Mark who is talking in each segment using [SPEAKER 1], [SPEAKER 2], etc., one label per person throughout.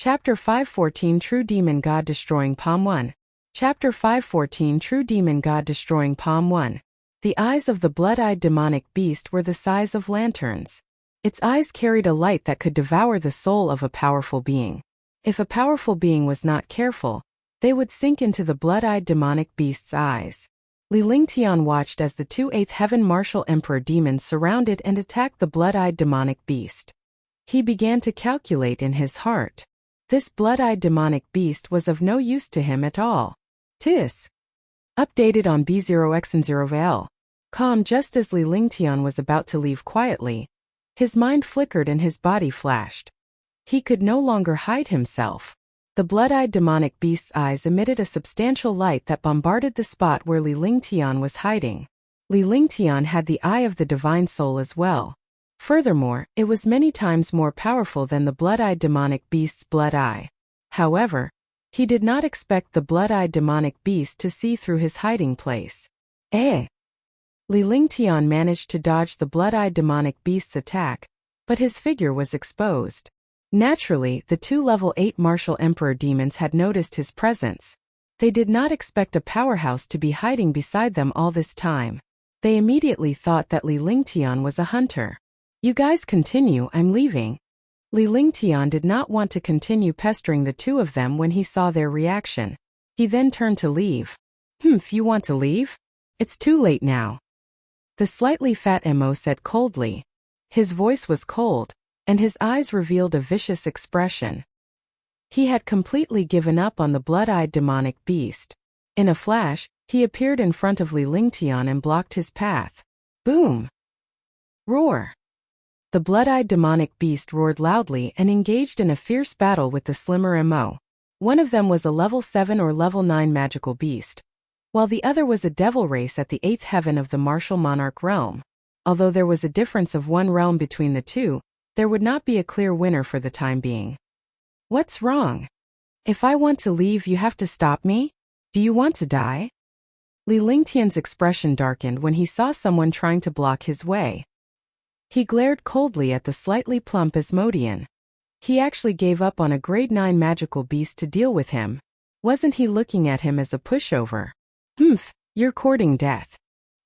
[SPEAKER 1] Chapter 514 True Demon God Destroying Palm 1. Chapter 514 True Demon God Destroying Palm 1. The eyes of the blood-eyed demonic beast were the size of lanterns. Its eyes carried a light that could devour the soul of a powerful being. If a powerful being was not careful, they would sink into the blood-eyed demonic beast's eyes. Li Lingtian watched as the two 8th Heaven Martial Emperor demons surrounded and attacked the blood-eyed demonic beast. He began to calculate in his heart. This blood-eyed demonic beast was of no use to him at all. Tis updated on B0x0VL. Calm just as Li Lingtian was about to leave quietly. His mind flickered and his body flashed. He could no longer hide himself. The blood-eyed demonic beast's eyes emitted a substantial light that bombarded the spot where Li Lingtian was hiding. Li Lingtian had the eye of the divine soul as well. Furthermore, it was many times more powerful than the blood-eyed demonic beast's blood eye. However, he did not expect the blood-eyed demonic beast to see through his hiding place. Li Lingtian managed to dodge the blood-eyed demonic beast's attack, but his figure was exposed. Naturally, the two level 8 Martial Emperor demons had noticed his presence. They did not expect a powerhouse to be hiding beside them all this time. They immediately thought that Li Lingtian was a hunter. You guys continue, I'm leaving. Li Lingtian did not want to continue pestering the two of them when he saw their reaction. He then turned to leave. You want to leave? It's too late now. The slightly fat Emo said coldly. His voice was cold, and his eyes revealed a vicious expression. He had completely given up on the blood-eyed demonic beast. In a flash, he appeared in front of Li Lingtian and blocked his path. Boom! Roar! The blood-eyed demonic beast roared loudly and engaged in a fierce battle with the slimmer Emo. One of them was a level 7 or level 9 magical beast, while the other was a devil race at the 8th heaven of the martial monarch realm. Although there was a difference of one realm between the two, there would not be a clear winner for the time being. What's wrong? If I want to leave, you have to stop me? Do you want to die? Li Lingtian's expression darkened when he saw someone trying to block his way. He glared coldly at the slightly plump Asmodean. He actually gave up on a grade 9 magical beast to deal with him. Wasn't he looking at him as a pushover? You're courting death.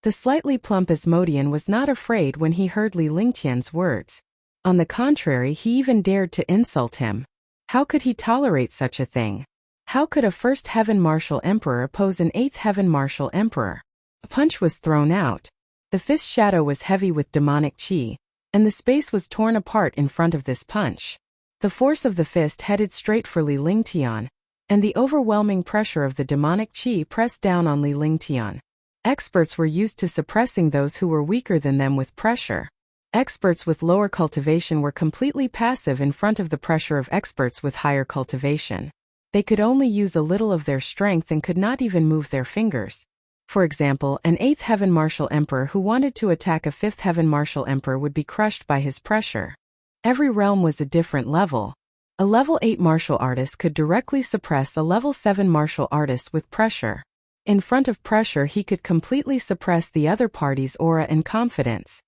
[SPEAKER 1] The slightly plump Asmodean was not afraid when he heard Li Lingtian's words. On the contrary, he even dared to insult him. How could he tolerate such a thing? How could a 1st Heaven Martial Emperor oppose an 8th Heaven Martial Emperor? A punch was thrown out. The fist shadow was heavy with demonic chi, and the space was torn apart in front of this punch. The force of the fist headed straight for Li Lingtian, and the overwhelming pressure of the demonic chi pressed down on Li Lingtian. Experts were used to suppressing those who were weaker than them with pressure. Experts with lower cultivation were completely passive in front of the pressure of experts with higher cultivation. They could only use a little of their strength and could not even move their fingers. For example, an 8th Heaven Martial Emperor who wanted to attack a 5th Heaven Martial Emperor would be crushed by his pressure. Every realm was a different level. A level 8 martial artist could directly suppress a level 7 martial artist with pressure. In front of pressure, he could completely suppress the other party's aura and confidence.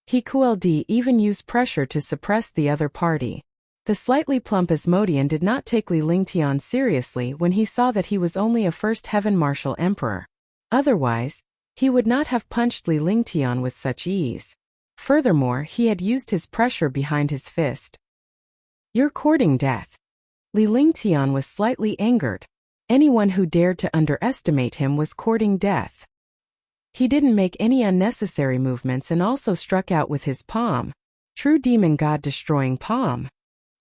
[SPEAKER 1] He could even use pressure to suppress the other party. The slightly plump Asmodean did not take Li Lingtian seriously when he saw that he was only a 1st Heaven Martial Emperor. Otherwise, he would not have punched Li Lingtian with such ease. Furthermore, he had used his pressure behind his fist. You're courting death. Li Lingtian was slightly angered. Anyone who dared to underestimate him was courting death. He didn't make any unnecessary movements and also struck out with his palm. True demon god destroying palm.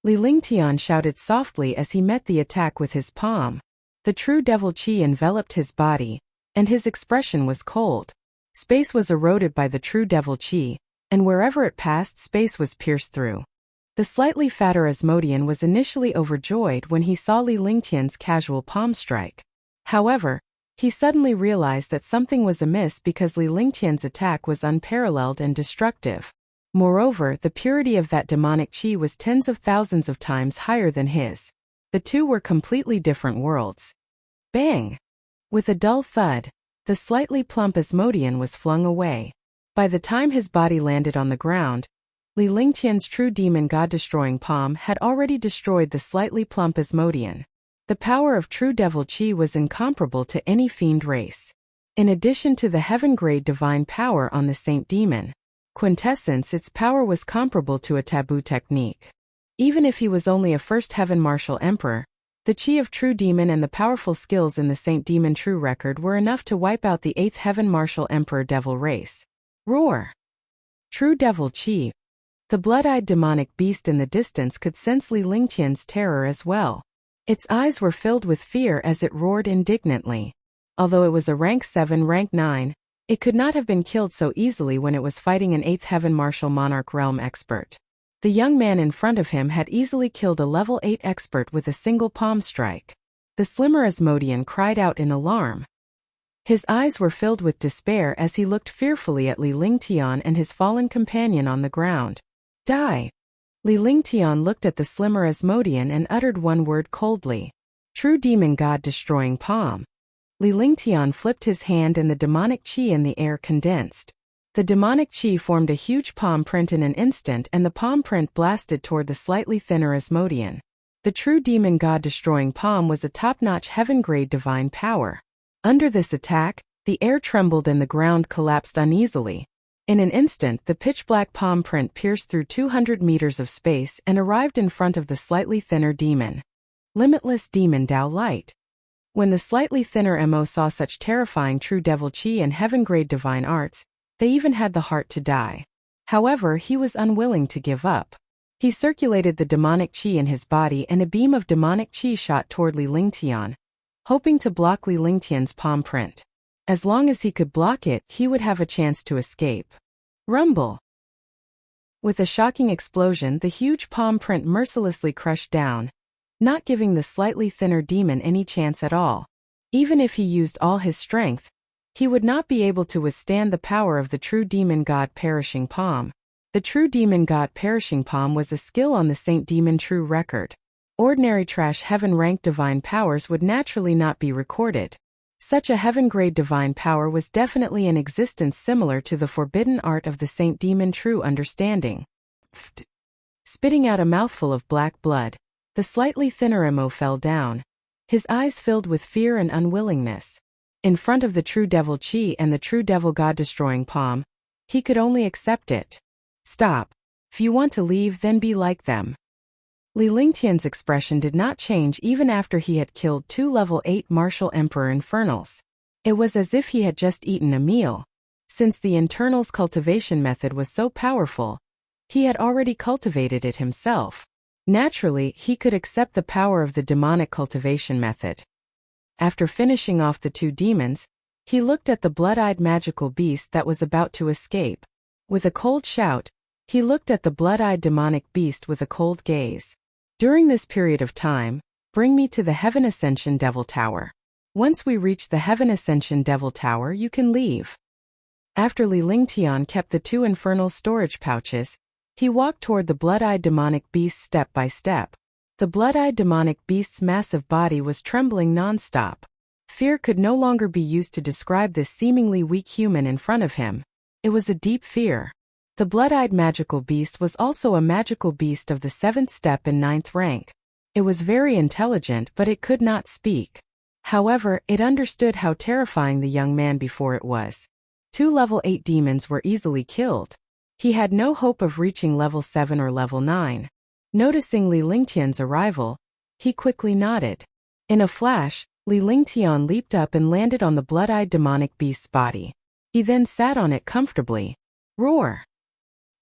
[SPEAKER 1] Li Lingtian shouted softly as he met the attack with his palm. The true devil chi enveloped his body, and his expression was cold. Space was eroded by the true devil chi, and wherever it passed, space was pierced through. The slightly fatter Asmodean was initially overjoyed when he saw Li Lingtian's casual palm strike. However, he suddenly realized that something was amiss because Li Lingtian's attack was unparalleled and destructive. Moreover, the purity of that demonic chi was tens of thousands of times higher than his. The two were completely different worlds. Bang! With a dull thud, the slightly plump Asmodean was flung away. By the time his body landed on the ground, Li Lingtian's true demon god-destroying palm had already destroyed the slightly plump Asmodean. The power of true devil chi was incomparable to any fiend race. In addition to the heaven-grade divine power on the saint demon quintessence, its power was comparable to a taboo technique. Even if he was only a first heaven martial emperor, the chi of true demon and the powerful skills in the saint demon true record were enough to wipe out the 8th heaven martial emperor devil race. Roar! True devil chi. The blood-eyed demonic beast in the distance could sense Li Lingtian's terror as well. Its eyes were filled with fear as it roared indignantly. Although it was a rank 7, rank 9, it could not have been killed so easily when it was fighting an 8th heaven martial monarch realm expert. The young man in front of him had easily killed a level 8 expert with a single palm strike. The slimmer Asmodean cried out in alarm. His eyes were filled with despair as he looked fearfully at Li Lingtian and his fallen companion on the ground. Die! Li Lingtian looked at the slimmer Asmodean and uttered one word coldly. True demon god-destroying palm. Li Lingtian flipped his hand and the demonic chi in the air condensed. The demonic chi formed a huge palm print in an instant and the palm print blasted toward the slightly thinner Asmodean. The true demon god-destroying palm was a top-notch heaven-grade divine power. Under this attack, the air trembled and the ground collapsed uneasily. In an instant, the pitch-black palm print pierced through 200 meters of space and arrived in front of the slightly thinner demon. Limitless Demon Dao Light. When the slightly thinner MO saw such terrifying true devil chi and heaven-grade divine arts, they even had the heart to die. However, he was unwilling to give up. He circulated the demonic chi in his body and a beam of demonic chi shot toward Li Lingtian, hoping to block Li Lingtian's palm print. As long as he could block it, he would have a chance to escape. Rumble! With a shocking explosion, the huge palm print mercilessly crushed down, not giving the slightly thinner demon any chance at all. Even if he used all his strength, he would not be able to withstand the power of the true demon god perishing palm. The true demon god perishing palm was a skill on the saint demon true record. Ordinary trash heaven-ranked divine powers would naturally not be recorded. Such a heaven-grade divine power was definitely in existence, similar to the forbidden art of the saint demon true understanding. Spitting out a mouthful of black blood, the slightly thinner MO fell down, his eyes filled with fear and unwillingness. In front of the true devil chi and the true devil god-destroying palm, he could only accept it. Stop. If you want to leave, then be like them. Li Lingtian's expression did not change even after he had killed 2 level 8 martial emperor infernals. It was as if he had just eaten a meal. Since the internals cultivation method was so powerful, he had already cultivated it himself. Naturally, he could accept the power of the demonic cultivation method. After finishing off the 2 demons, he looked at the blood-eyed magical beast that was about to escape. With a cold shout, he looked at the blood-eyed demonic beast with a cold gaze. During this period of time, bring me to the Heaven Ascension Devil Tower. Once we reach the Heaven Ascension Devil Tower, you can leave. After Li Lingtian kept the 2 infernal storage pouches, he walked toward the blood-eyed demonic beast step by step. The blood-eyed demonic beast's massive body was trembling non-stop. Fear could no longer be used to describe this seemingly weak human in front of him. It was a deep fear. The blood-eyed magical beast was also a magical beast of the 7th step and 9th rank. It was very intelligent, but it could not speak. However, it understood how terrifying the young man before it was. 2 level 8 demons were easily killed. He had no hope of reaching level 7 or level 9. Noticing Li Lingtian's arrival, he quickly nodded. In a flash, Li Lingtian leaped up and landed on the blood-eyed demonic beast's body. He then sat on it comfortably. Roar!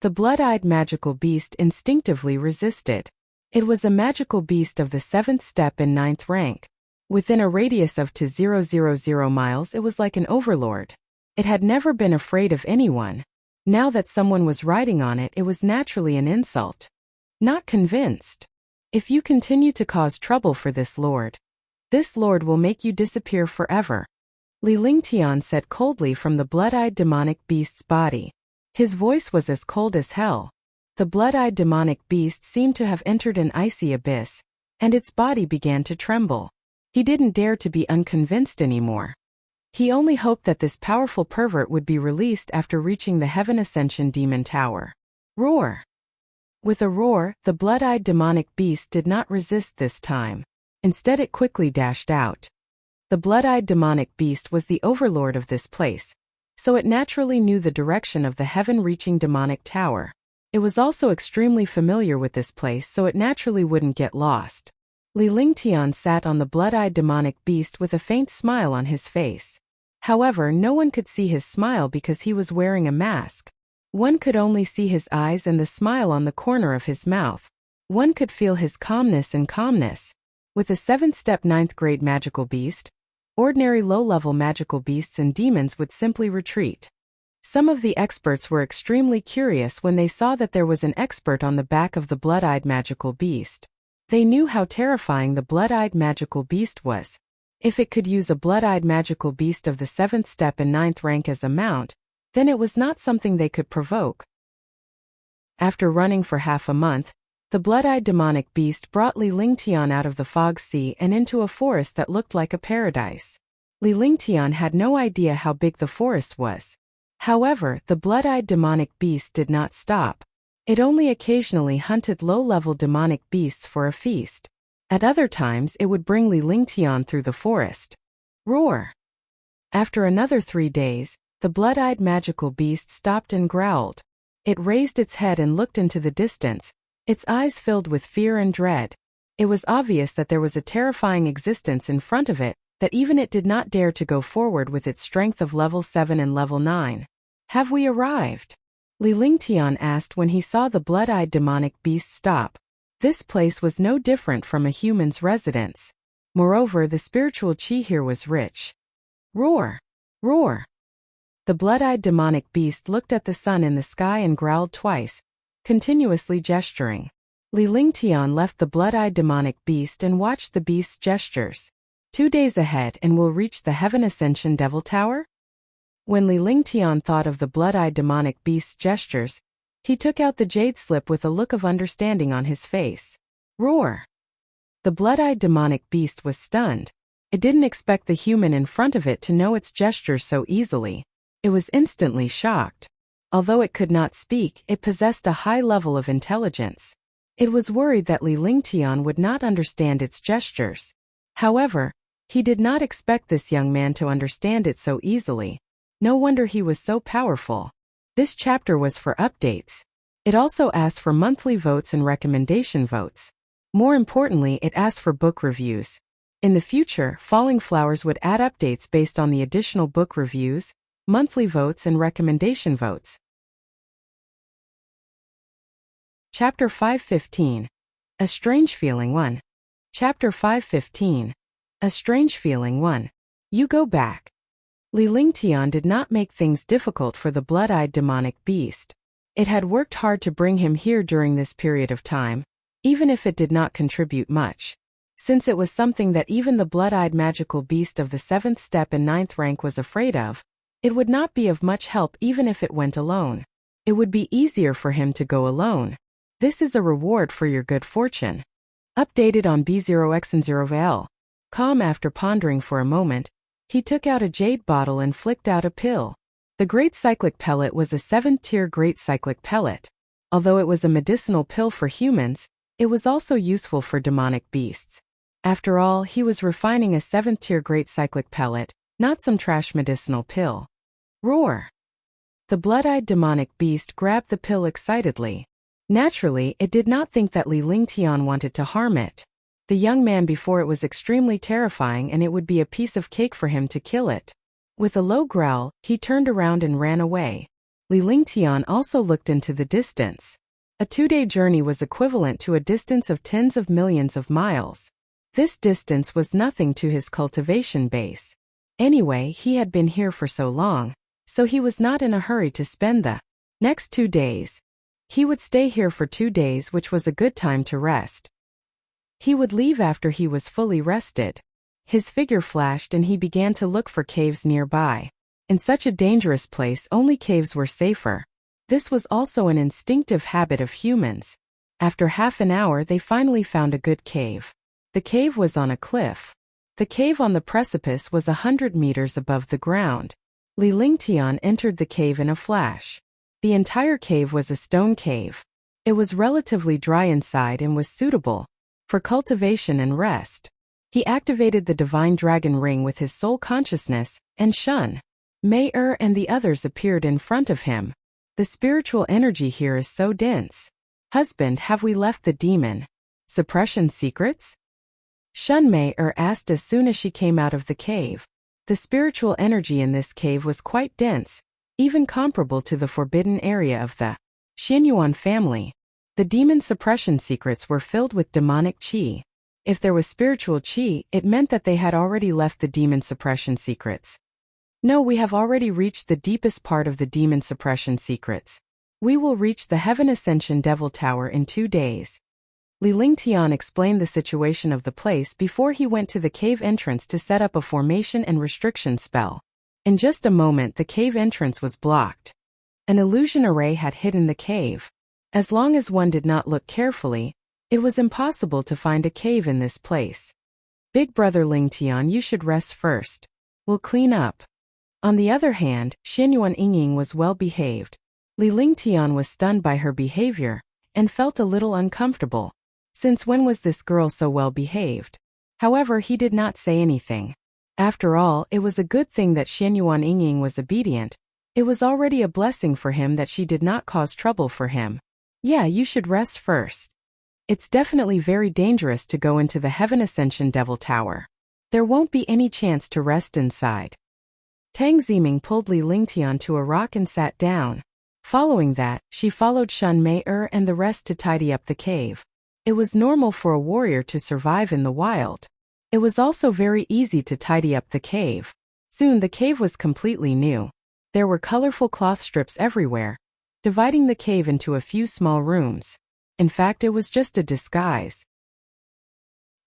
[SPEAKER 1] The blood-eyed magical beast instinctively resisted. It was a magical beast of the 7th step and 9th rank. Within a radius of 2,000 miles, it was like an overlord. It had never been afraid of anyone. Now that someone was riding on it, it was naturally an insult. Not convinced. If you continue to cause trouble for this lord will make you disappear forever. Li Lingtian said coldly from the blood-eyed demonic beast's body. His voice was as cold as hell. The blood-eyed demonic beast seemed to have entered an icy abyss, and its body began to tremble. He didn't dare to be unconvinced anymore. He only hoped that this powerful pervert would be released after reaching the Heaven Ascension Demon Tower. Roar! With a roar, the blood-eyed demonic beast did not resist this time. Instead, it quickly dashed out. The blood-eyed demonic beast was the overlord of this place, so it naturally knew the direction of the heaven-reaching demonic tower. It was also extremely familiar with this place, so it naturally wouldn't get lost. Li Lingtian sat on the blood-eyed demonic beast with a faint smile on his face. However, no one could see his smile because he was wearing a mask. One could only see his eyes and the smile on the corner of his mouth. One could feel his calmness and calmness. With a 7th-step 9th grade magical beast, ordinary low-level magical beasts and demons would simply retreat. Some of the experts were extremely curious when they saw that there was an expert on the back of the blood-eyed magical beast. They knew how terrifying the blood-eyed magical beast was. If it could use a blood-eyed magical beast of the 7th step and 9th rank as a mount, then it was not something they could provoke. After running for half a month, the blood-eyed demonic beast brought Li Lingtian out of the fog sea and into a forest that looked like a paradise. Li Lingtian had no idea how big the forest was. However, the blood-eyed demonic beast did not stop. It only occasionally hunted low-level demonic beasts for a feast. At other times it would bring Li Lingtian through the forest. Roar! After another 3 days, the blood-eyed magical beast stopped and growled. It raised its head and looked into the distance, its eyes filled with fear and dread. It was obvious that there was a terrifying existence in front of it, that even it did not dare to go forward with its strength of level 7 and level 9. Have we arrived? Li Lingtian asked when he saw the blood-eyed demonic beast stop. This place was no different from a human's residence. Moreover, the spiritual chi here was rich. Roar! Roar! The blood-eyed demonic beast looked at the sun in the sky and growled twice, continuously gesturing. Li Lingtian left the blood-eyed demonic beast and watched the beast's gestures. 2 days ahead and we'll reach the Heaven Ascension Devil Tower? When Li Lingtian thought of the blood-eyed demonic beast's gestures, he took out the jade slip with a look of understanding on his face. Roar! The blood-eyed demonic beast was stunned. It didn't expect the human in front of it to know its gestures so easily. It was instantly shocked. Although it could not speak, it possessed a high level of intelligence. It was worried that Li Lingtian would not understand its gestures. However, he did not expect this young man to understand it so easily. No wonder he was so powerful. This chapter was for updates. It also asked for monthly votes and recommendation votes. More importantly, it asked for book reviews. In the future, Falling Flowers would add updates based on the additional book reviews, monthly votes and recommendation votes. Chapter 515. A Strange Feeling 1. Chapter 515. A Strange Feeling 1. You go back. Li Lingtian did not make things difficult for the blood-eyed demonic beast. It had worked hard to bring him here during this period of time, even if it did not contribute much. Since it was something that even the blood-eyed magical beast of the 7th step and 9th rank was afraid of, it would not be of much help even if it went alone. It would be easier for him to go alone. This is a reward for your good fortune. Updated on B0X and 0VL. Calm after pondering for a moment, he took out a jade bottle and flicked out a pill. The Great Cyclic Pellet was a 7th-tier Great Cyclic Pellet. Although it was a medicinal pill for humans, it was also useful for demonic beasts. After all, he was refining a 7th-tier Great Cyclic Pellet, not some trash medicinal pill. Roar! The blood-eyed demonic beast grabbed the pill excitedly. Naturally, it did not think that Li Lingtian wanted to harm it. The young man before it was extremely terrifying and it would be a piece of cake for him to kill it. With a low growl, he turned around and ran away. Li Lingtian also looked into the distance. A 2-day journey was equivalent to a distance of tens of millions of miles. This distance was nothing to his cultivation base. Anyway, he had been here for so long, so he was not in a hurry to spend the next 2 days. He would stay here for 2 days, which was a good time to rest. He would leave after he was fully rested. His figure flashed and he began to look for caves nearby. In such a dangerous place, only caves were safer. This was also an instinctive habit of humans. After half an hour, they finally found a good cave. The cave was on a cliff. The cave on the precipice was 100 meters above the ground. Li Lingtian entered the cave in a flash. The entire cave was a stone cave. It was relatively dry inside and was suitable for cultivation and rest. He activated the divine dragon ring with his soul consciousness, and Shun, Mei and the others appeared in front of him. The spiritual energy here is so dense. Husband, have we left the demon suppression secrets? Shun Mei asked as soon as she came out of the cave. The spiritual energy in this cave was quite dense, even comparable to the forbidden area of the Xianyuan family. The demon suppression secrets were filled with demonic qi. If there was spiritual qi, it meant that they had already left the demon suppression secrets. No, we have already reached the deepest part of the demon suppression secrets. We will reach the Heaven Ascension Devil Tower in 2 days. Li Lingtian explained the situation of the place before he went to the cave entrance to set up a formation and restriction spell. In just a moment the cave entrance was blocked. An illusion array had hidden the cave. As long as one did not look carefully, it was impossible to find a cave in this place. Big brother Lingtian, you should rest first. We'll clean up. On the other hand, Xianyuan Yingying was well behaved. Li Lingtian was stunned by her behavior, and felt a little uncomfortable. Since when was this girl so well behaved? However, he did not say anything. After all, it was a good thing that Xianyuan Yingying was obedient. It was already a blessing for him that she did not cause trouble for him. Yeah, you should rest first. It's definitely very dangerous to go into the Heaven Ascension Devil Tower. There won't be any chance to rest inside. Tang Ziming pulled Li Lingtian to a rock and sat down. Following that, she followed Shun Mei and the rest to tidy up the cave. It was normal for a warrior to survive in the wild. It was also very easy to tidy up the cave. Soon the cave was completely new. There were colorful cloth strips everywhere, dividing the cave into a few small rooms. In fact, it was just a disguise.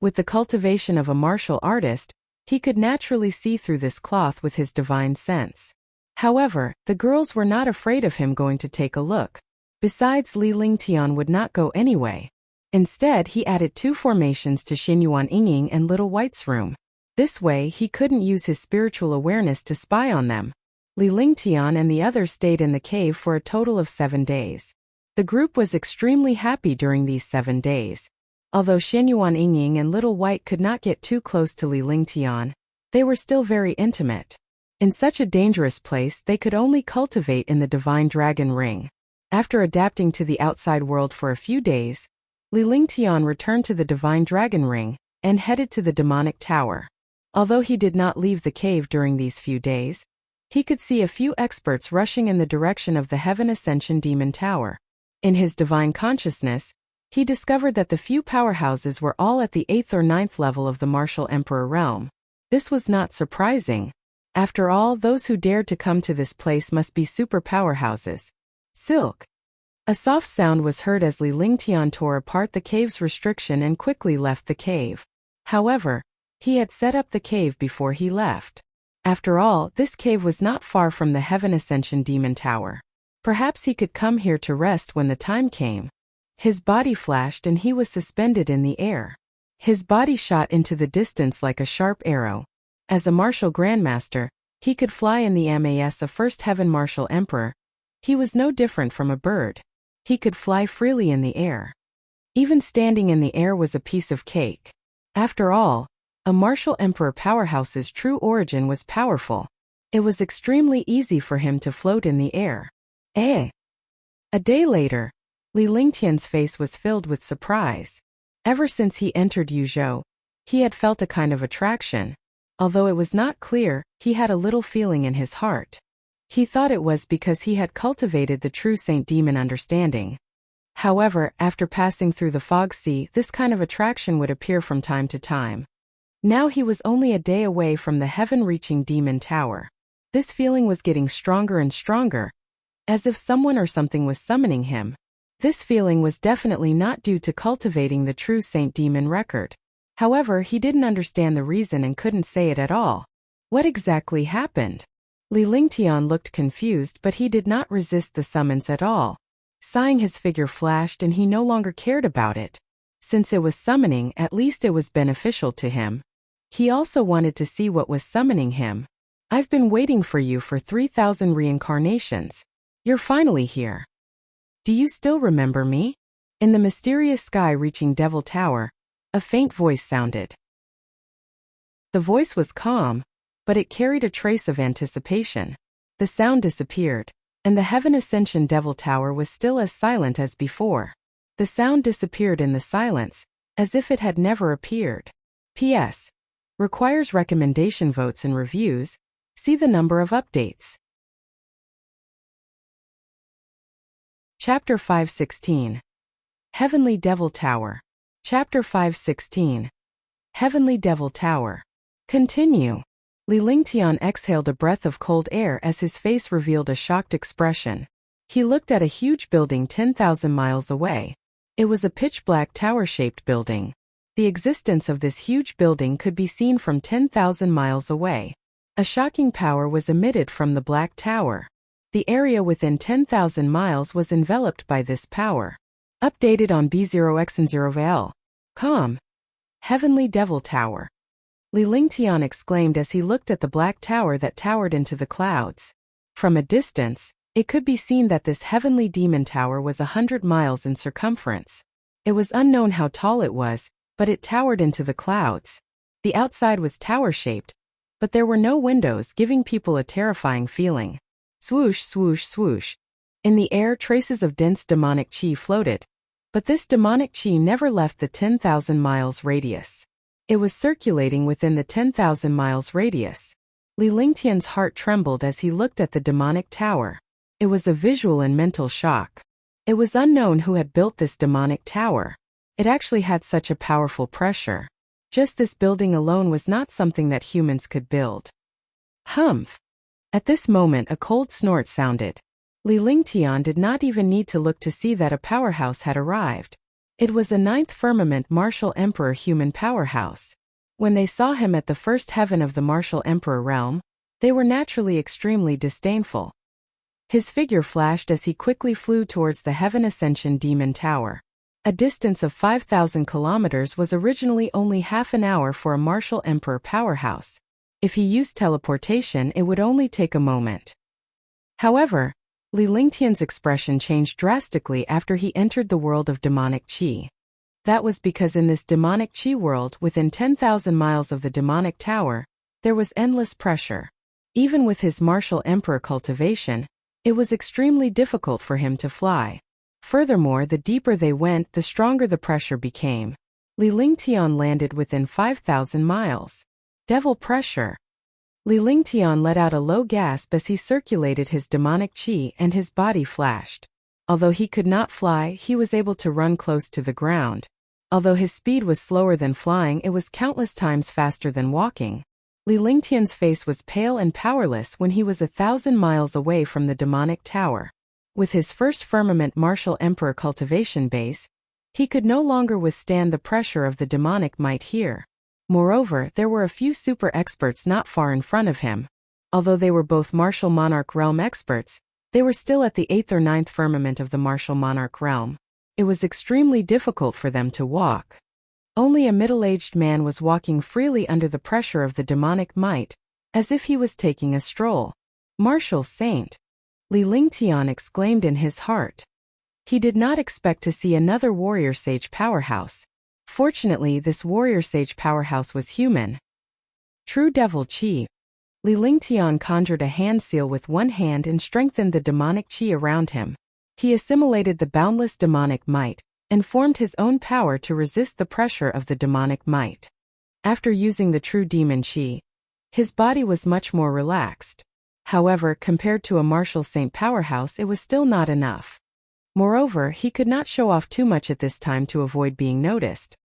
[SPEAKER 1] With the cultivation of a martial artist, he could naturally see through this cloth with his divine sense. However, the girls were not afraid of him going to take a look. Besides, Li Lingtian would not go anyway. Instead, he added 2 formations to Xianyuan Yingying and Little White's room. This way, he couldn't use his spiritual awareness to spy on them. Li Lingtian and the others stayed in the cave for a total of 7 days. The group was extremely happy during these 7 days. Although Xianyuan Yingying and Little White could not get too close to Li Lingtian, they were still very intimate. In such a dangerous place, they could only cultivate in the divine dragon ring. After adapting to the outside world for a few days, Li Lingtian returned to the divine dragon ring and headed to the demonic tower. Although he did not leave the cave during these few days, he could see a few experts rushing in the direction of the Heaven Ascension Demon Tower. In his divine consciousness, he discovered that the few powerhouses were all at the 8th or 9th level of the martial emperor realm. This was not surprising. After all, those who dared to come to this place must be super powerhouses. Silk. A soft sound was heard as Li Lingtian tore apart the cave's restriction and quickly left the cave. However, he had set up the cave before he left. After all, this cave was not far from the Heaven Ascension Demon Tower. Perhaps he could come here to rest when the time came. His body flashed and he was suspended in the air. His body shot into the distance like a sharp arrow. As a martial grandmaster, he could fly in the MAS of First Heaven Martial Emperor. He was no different from a bird. He could fly freely in the air. Even standing in the air was a piece of cake. After all, a martial emperor powerhouse's true origin was powerful. It was extremely easy for him to float in the air. A day later, Li Lingtian's face was filled with surprise. Ever since he entered Yuzhou, he had felt a kind of attraction. Although it was not clear, he had a little feeling in his heart. He thought it was because he had cultivated the true saint-demon understanding. However, after passing through the fog sea, this kind of attraction would appear from time to time. Now he was only a day away from the heaven-reaching demon tower. This feeling was getting stronger and stronger, as if someone or something was summoning him. This feeling was definitely not due to cultivating the true saint-demon record. However, he didn't understand the reason and couldn't say it at all. What exactly happened? Li Lingtian looked confused, but he did not resist the summons at all. Sighing, his figure flashed and he no longer cared about it. Since it was summoning, at least it was beneficial to him. He also wanted to see what was summoning him. I've been waiting for you for 3,000 reincarnations. You're finally here. Do you still remember me? In the mysterious sky-reaching Devil Tower, a faint voice sounded. The voice was calm, but it carried a trace of anticipation. The sound disappeared, and the Heaven Ascension Devil Tower was still as silent as before. The sound disappeared in the silence, as if it had never appeared. P.S. Requires recommendation votes and reviews. See the number of updates. Chapter 516. Heavenly Devil Tower. Chapter 516. Heavenly Devil Tower. Continue. Li Lingtian exhaled a breath of cold air as his face revealed a shocked expression. He looked at a huge building 10,000 miles away. It was a pitch-black tower-shaped building. The existence of this huge building could be seen from 10,000 miles away. A shocking power was emitted from the black tower. The area within 10,000 miles was enveloped by this power. Updated on B0x0VL. Com. Heavenly Devil Tower. Li Lingtian exclaimed as he looked at the black tower that towered into the clouds. From a distance, it could be seen that this heavenly demon tower was 100 miles in circumference. It was unknown how tall it was, but it towered into the clouds. The outside was tower-shaped, but there were no windows, giving people a terrifying feeling. Swoosh, swoosh, swoosh. In the air, traces of dense demonic chi floated, but this demonic chi never left the 10,000 miles radius. It was circulating within the 10,000 miles radius. Li Lingtian's heart trembled as he looked at the demonic tower. It was a visual and mental shock. It was unknown who had built this demonic tower. It actually had such a powerful pressure. Just this building alone was not something that humans could build. Humph! At this moment a cold snort sounded. Li Lingtian did not even need to look to see that a powerhouse had arrived. It was a 9th firmament Martial Emperor human powerhouse. When they saw him at the first heaven of the Martial Emperor realm, they were naturally extremely disdainful. His figure flashed as he quickly flew towards the Heaven Ascension Demon Tower. A distance of 5,000 kilometers was originally only half an hour for a Martial Emperor powerhouse. If he used teleportation, it would only take a moment. However, Li Lingtian's expression changed drastically after he entered the world of demonic chi. That was because in this demonic chi world, within 10,000 miles of the demonic tower, there was endless pressure. Even with his Martial Emperor cultivation, it was extremely difficult for him to fly. Furthermore, the deeper they went, the stronger the pressure became. Li Lingtian landed within 5,000 miles. Devil pressure. Li Lingtian let out a low gasp as he circulated his demonic chi and his body flashed. Although he could not fly, he was able to run close to the ground. Although his speed was slower than flying, it was countless times faster than walking. Li Lingtian's face was pale and powerless when he was 1,000 miles away from the demonic tower. With his first firmament Martial Emperor cultivation base, he could no longer withstand the pressure of the demonic might here. Moreover, there were a few super experts not far in front of him. Although they were both Martial Monarch realm experts, they were still at the 8th or 9th firmament of the Martial Monarch realm. It was extremely difficult for them to walk. Only a middle-aged man was walking freely under the pressure of the demonic might, as if he was taking a stroll. Martial Saint! Li Lingtian exclaimed in his heart. He did not expect to see another warrior sage powerhouse. Fortunately, this warrior sage powerhouse was human. True Devil Chi. Li Lingtian conjured a hand seal with one hand and strengthened the demonic chi around him. He assimilated the boundless demonic might, and formed his own power to resist the pressure of the demonic might. After using the true demon chi, his body was much more relaxed. However, compared to a martial saint powerhouse, it was still not enough. Moreover, he could not show off too much at this time to avoid being noticed.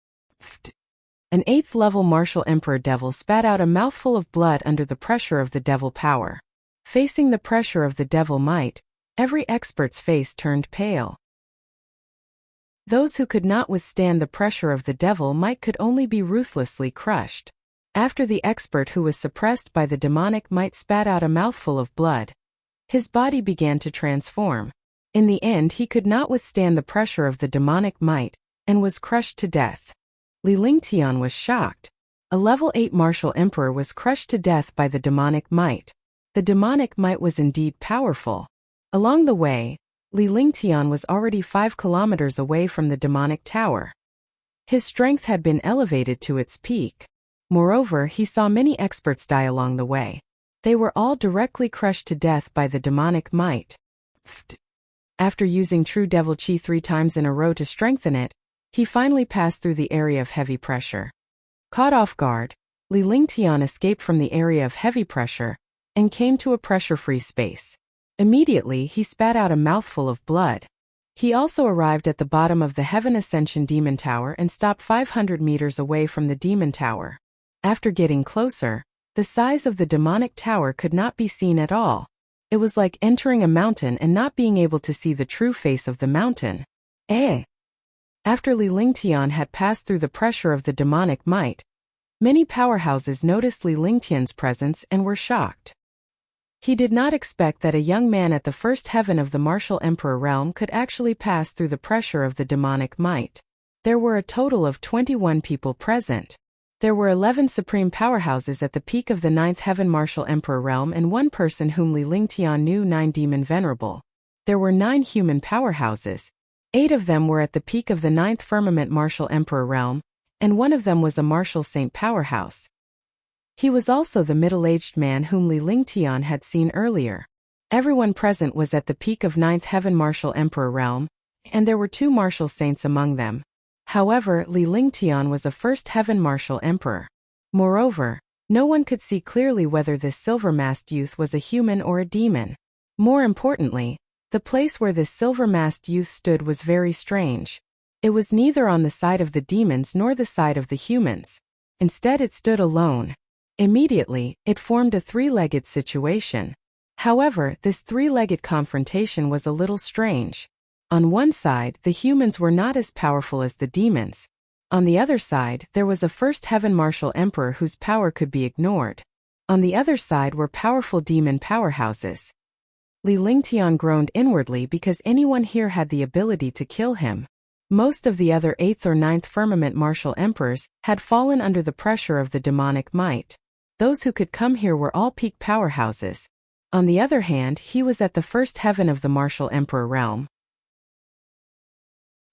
[SPEAKER 1] An 8th level Martial Emperor Devil spat out a mouthful of blood under the pressure of the devil power. Facing the pressure of the devil might, every expert's face turned pale. Those who could not withstand the pressure of the devil might could only be ruthlessly crushed. After the expert who was suppressed by the demonic might spat out a mouthful of blood, his body began to transform. In the end, he could not withstand the pressure of the demonic might, and was crushed to death. Li Lingtian was shocked. A level 8 Martial Emperor was crushed to death by the demonic might. The demonic might was indeed powerful. Along the way, Li Lingtian was already 5 kilometers away from the demonic tower. His strength had been elevated to its peak. Moreover, he saw many experts die along the way. They were all directly crushed to death by the demonic might. After using True Devil Chi 3 times in a row to strengthen it, he finally passed through the area of heavy pressure. Caught off guard, Li Lingtian escaped from the area of heavy pressure and came to a pressure-free space. Immediately, he spat out a mouthful of blood. He also arrived at the bottom of the Heaven Ascension Demon Tower and stopped 500 meters away from the Demon Tower. After getting closer, the size of the demonic tower could not be seen at all. It was like entering a mountain and not being able to see the true face of the mountain. After Li Lingtian had passed through the pressure of the demonic might, many powerhouses noticed Li Lingtian's presence and were shocked. He did not expect that a young man at the first heaven of the Martial Emperor realm could actually pass through the pressure of the demonic might. There were a total of 21 people present. There were 11 supreme powerhouses at the peak of the 9th heaven Martial Emperor realm and one person whom Li Lingtian knew, 9 demon venerable. There were 9 human powerhouses. 8 of them were at the peak of the 9th firmament Martial Emperor realm, and one of them was a Martial Saint powerhouse. He was also the middle-aged man whom Li Lingtian had seen earlier. Everyone present was at the peak of 9th heaven Martial Emperor realm, and there were 2 Martial Saints among them. However, Li Lingtian was a first heaven Martial Emperor. Moreover, no one could see clearly whether this silver-masked youth was a human or a demon. More importantly, the place where this silver-masked youth stood was very strange. It was neither on the side of the demons nor the side of the humans. Instead, it stood alone. Immediately, it formed a 3-legged situation. However, this 3-legged confrontation was a little strange. On one side, the humans were not as powerful as the demons. On the other side, there was a first heaven Martial Emperor whose power could be ignored. On the other side were powerful demon powerhouses. Li Lingtian groaned inwardly because anyone here had the ability to kill him. Most of the other 8th or 9th firmament Martial Emperors had fallen under the pressure of the demonic might. Those who could come here were all peak powerhouses. On the other hand, he was at the first heaven of the Martial Emperor realm.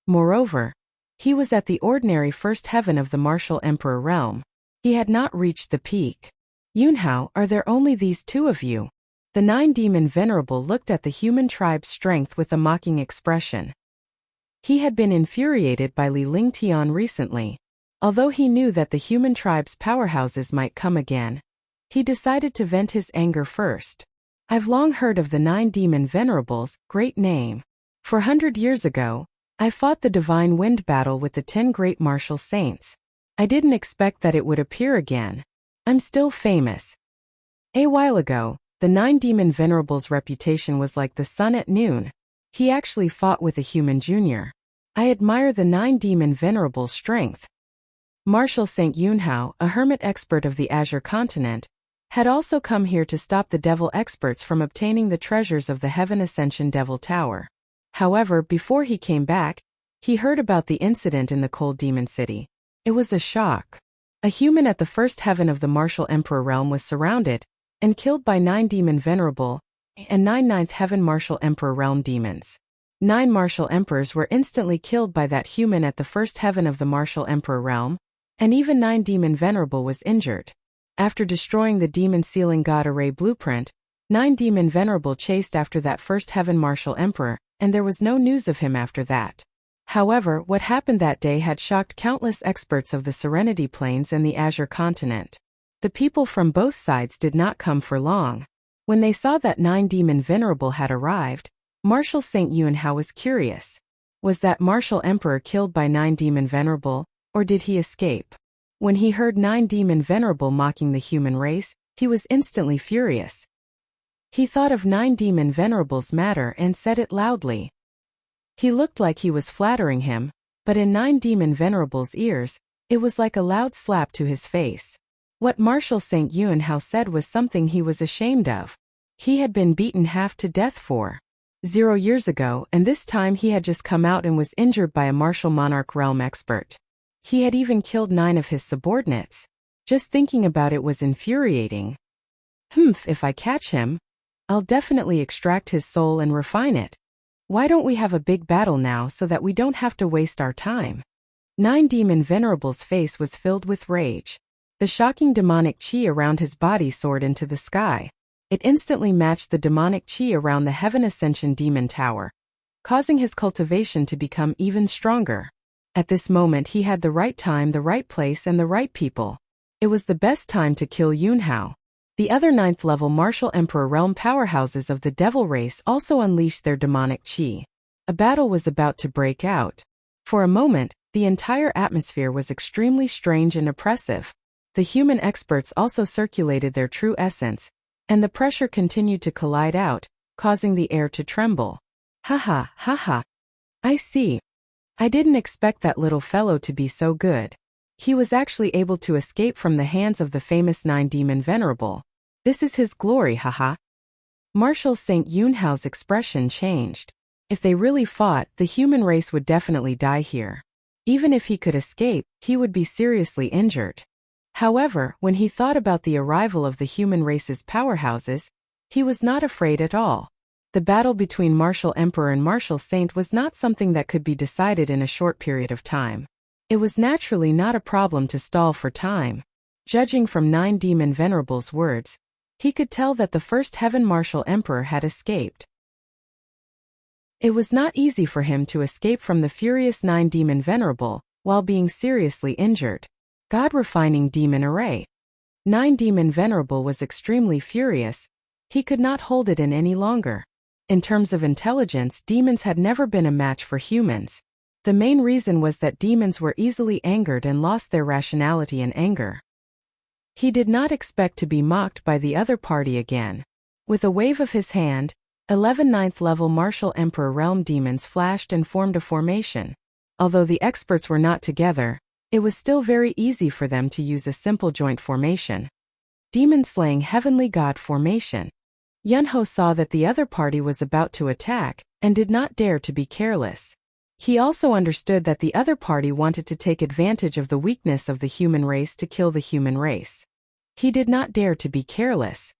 [SPEAKER 1] Moreover, he was at the ordinary first heaven of the Martial Emperor realm. He had not reached the peak. Yunhao, are there only these 2 of you? The 9 demon venerable looked at the human tribe's strength with a mocking expression. He had been infuriated by Li Lingtian recently. Although he knew that the human tribe's powerhouses might come again, he decided to vent his anger first. I've long heard of the 9 demon venerables, great name. 400 years ago, I fought the divine wind battle with the 10 great martial saints. I didn't expect that it would appear again. I'm still famous. A while ago, the 9 demon venerable's reputation was like the sun at noon. He actually fought with a human junior. I admire the 9 demon venerable's strength. Martial Saint Yunhao, a hermit expert of the Azure continent, had also come here to stop the devil experts from obtaining the treasures of the Heaven Ascension Devil Tower. However, before he came back, he heard about the incident in the Cold Demon City. It was a shock. A human at the first heaven of the Martial Emperor realm was surrounded and killed by 9 demon venerable and 9 ninth heaven Martial Emperor realm demons. 9 Martial Emperors were instantly killed by that human at the first heaven of the Martial Emperor realm, and even 9 demon venerable was injured. After destroying the demon sealing god array blueprint, 9 demon venerable chased after that first heaven Martial Emperor, and there was no news of him after that. However, what happened that day had shocked countless experts of the Serenity Plains and the Azure continent. The people from both sides did not come for long. When they saw that 9 demon venerable had arrived, Martial Saint Yunhao was curious. Was that Martial Emperor killed by 9 demon venerable, or did he escape? When he heard 9 demon venerable mocking the human race, he was instantly furious. He thought of 9 demon venerable's matter and said it loudly. He looked like he was flattering him, but in 9 demon venerable's ears, it was like a loud slap to his face. What Martial Saint Yunhao said was something he was ashamed of. He had been beaten half to death 0 years ago, and this time he had just come out and was injured by a martial monarch realm expert. He had even killed 9 of his subordinates. Just thinking about it was infuriating. If I catch him, I'll definitely extract his soul and refine it. Why don't we have a big battle now so that we don't have to waste our time? Nine Demon Venerable's face was filled with rage. The shocking demonic chi around his body soared into the sky. It instantly matched the demonic chi around the Heaven Ascension Demon Tower, causing his cultivation to become even stronger. At this moment he had the right time, the right place, and the right people. It was the best time to kill Yunhao. The other 9th level Martial Emperor realm powerhouses of the devil race also unleashed their demonic chi. A battle was about to break out. For a moment, the entire atmosphere was extremely strange and oppressive. The human experts also circulated their true essence, and the pressure continued to collide out, causing the air to tremble. Haha, haha. I see. I didn't expect that little fellow to be so good. He was actually able to escape from the hands of the famous 9 Demon Venerable. This is his glory, haha. Marshal St. Yunhao's expression changed. If they really fought, the human race would definitely die here. Even if he could escape, he would be seriously injured. However, when he thought about the arrival of the human race's powerhouses, he was not afraid at all. The battle between Martial Emperor and Martial Saint was not something that could be decided in a short period of time. It was naturally not a problem to stall for time. Judging from 9 Demon Venerable's words, he could tell that the first Heaven Martial Emperor had escaped. It was not easy for him to escape from the furious 9 Demon Venerable, while being seriously injured. God-refining demon array. 9 Demon Venerable was extremely furious. He could not hold it in any longer. In terms of intelligence, demons had never been a match for humans. The main reason was that demons were easily angered and lost their rationality in anger. He did not expect to be mocked by the other party again. With a wave of his hand, 11 9th level Martial Emperor realm demons flashed and formed a formation. Although the experts were not together, it was still very easy for them to use a simple joint formation. Demon-slaying Heavenly God formation. Yunho saw that the other party was about to attack, and did not dare to be careless. He also understood that the other party wanted to take advantage of the weakness of the human race to kill the human race. He did not dare to be careless.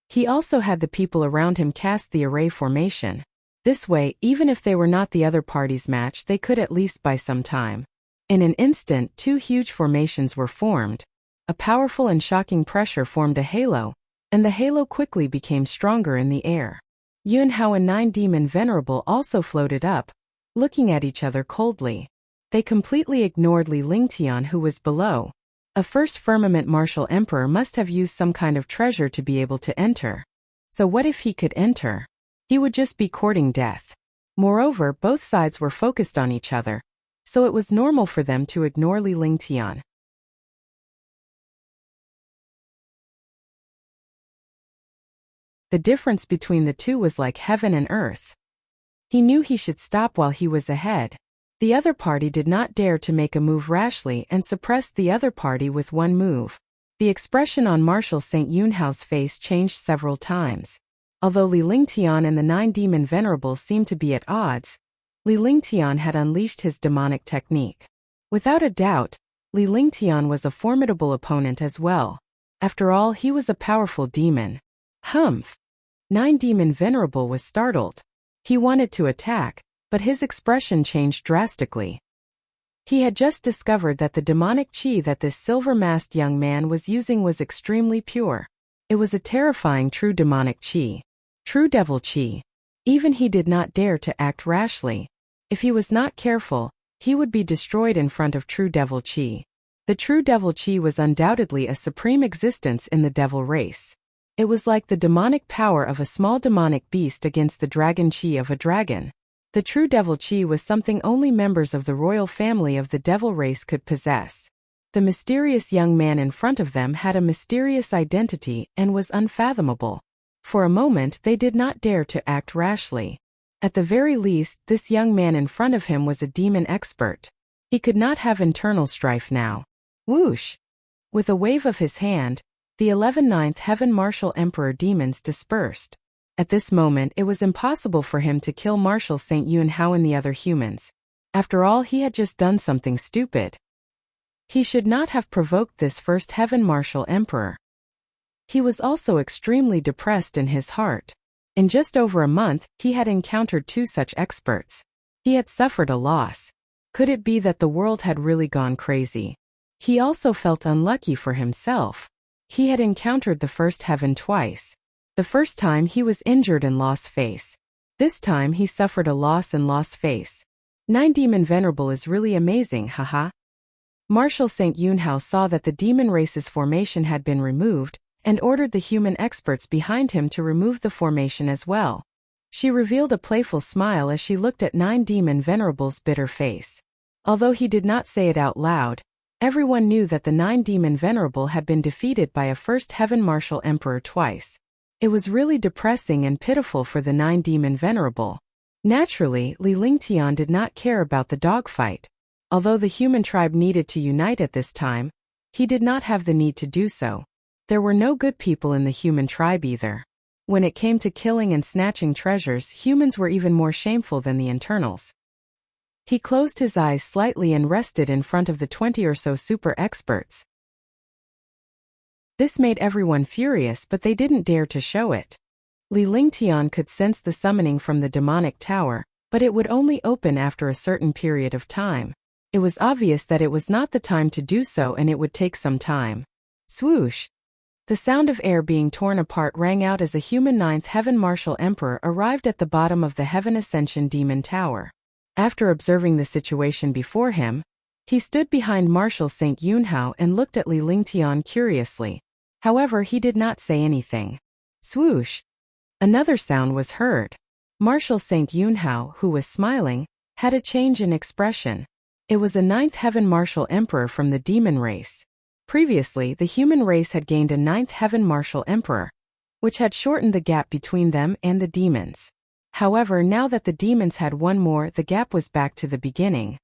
[SPEAKER 1] He also had the people around him cast the array formation. This way, even if they were not the other party's match, they could at least buy some time. In an instant, 2 huge formations were formed. A powerful and shocking pressure formed a halo, and the halo quickly became stronger in the air. Yunhao and 9 Demon Venerable also floated up, looking at each other coldly. They completely ignored Li Lingtian, who was below. A first firmament Martial Emperor must have used some kind of treasure to be able to enter. So what if he could enter? He would just be courting death. Moreover, both sides were focused on each other, so it was normal for them to ignore Li Lingtian. The difference between the two was like heaven and earth. He knew he should stop while he was ahead. The other party did not dare to make a move rashly and suppressed the other party with one move. The expression on Marshal St. Yunhao's face changed several times. Although Li Lingtian and the 9 Demon Venerables seemed to be at odds, Li Lingtian had unleashed his demonic technique. Without a doubt, Li Lingtian was a formidable opponent as well. After all, he was a powerful demon. Humph! 9 Demon Venerable was startled. He wanted to attack, but his expression changed drastically. He had just discovered that the demonic chi that this silver-masked young man was using was extremely pure. It was a terrifying true demonic chi. True devil chi. Even he did not dare to act rashly. If he was not careful, he would be destroyed in front of true devil chi. The true devil chi was undoubtedly a supreme existence in the devil race. It was like the demonic power of a small demonic beast against the dragon chi of a dragon. The true devil chi was something only members of the royal family of the devil race could possess. The mysterious young man in front of them had a mysterious identity and was unfathomable. For a moment they did not dare to act rashly. At the very least, this young man in front of him was a demon expert. He could not have internal strife now. Whoosh! With a wave of his hand, the 11 9th Heaven Martial Emperor demons dispersed. At this moment it was impossible for him to kill Marshal St. Yunhao and the other humans. After all, he had just done something stupid. He should not have provoked this first Heaven Martial Emperor. He was also extremely depressed in his heart. In just over a month, he had encountered 2 such experts. He had suffered a loss. Could it be that the world had really gone crazy? He also felt unlucky for himself. He had encountered the first heaven twice. The first time he was injured and lost face. This time he suffered a loss and lost face. 9 Demon Venerable is really amazing, haha. Marshal St. Yunhao saw that the demon race's formation had been removed, and ordered the human experts behind him to remove the formation as well. She revealed a playful smile as she looked at 9 Demon Venerable's bitter face. Although he did not say it out loud, everyone knew that the 9 Demon Venerable had been defeated by a first heaven martial emperor twice. It was really depressing and pitiful for the 9 Demon Venerable. Naturally, Li Lingtian did not care about the dogfight. Although the human tribe needed to unite at this time, he did not have the need to do so. There were no good people in the human tribe either. When it came to killing and snatching treasures, humans were even more shameful than the internals. He closed his eyes slightly and rested in front of the 20 or so super experts. This made everyone furious, but they didn't dare to show it. Li Lingtian could sense the summoning from the demonic tower, but it would only open after a certain period of time. It was obvious that it was not the time to do so and it would take some time. Swoosh! The sound of air being torn apart rang out as a human 9th Heaven Martial Emperor arrived at the bottom of the Heaven Ascension Demon Tower. After observing the situation before him, he stood behind Marshal St. Yunhao and looked at Li Lingtian curiously. However, he did not say anything. Swoosh! Another sound was heard. Marshal St. Yunhao, who was smiling, had a change in expression. It was a 9th Heaven Martial Emperor from the demon race. Previously, the human race had gained a 9th Heaven Martial Emperor, which had shortened the gap between them and the demons. However, now that the demons had one more, the gap was back to the beginning.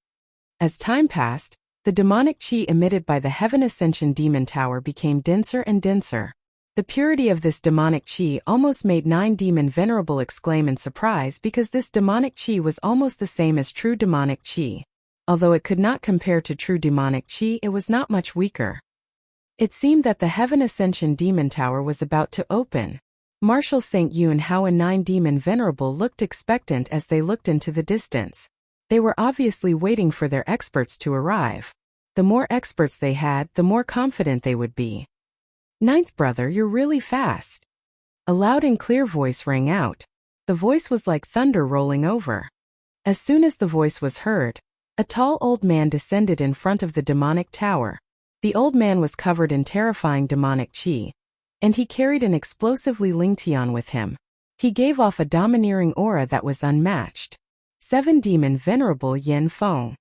[SPEAKER 1] As time passed, the demonic chi emitted by the Heaven Ascension Demon Tower became denser and denser. The purity of this demonic chi almost made 9 Demon Venerable exclaim in surprise because this demonic chi was almost the same as true demonic chi. Although it could not compare to true demonic chi, it was not much weaker. It seemed that the Heaven Ascension Demon Tower was about to open. Marshal St. Yunhao and 9 Demon Venerable looked expectant as they looked into the distance. They were obviously waiting for their experts to arrive. The more experts they had, the more confident they would be. 9th brother, you're really fast. A loud and clear voice rang out. The voice was like thunder rolling over. As soon as the voice was heard, a tall old man descended in front of the demonic tower. The old man was covered in terrifying demonic chi, and he carried an explosive Li Lingtian with him. He gave off a domineering aura that was unmatched. 7 Demon Venerable Yen Feng.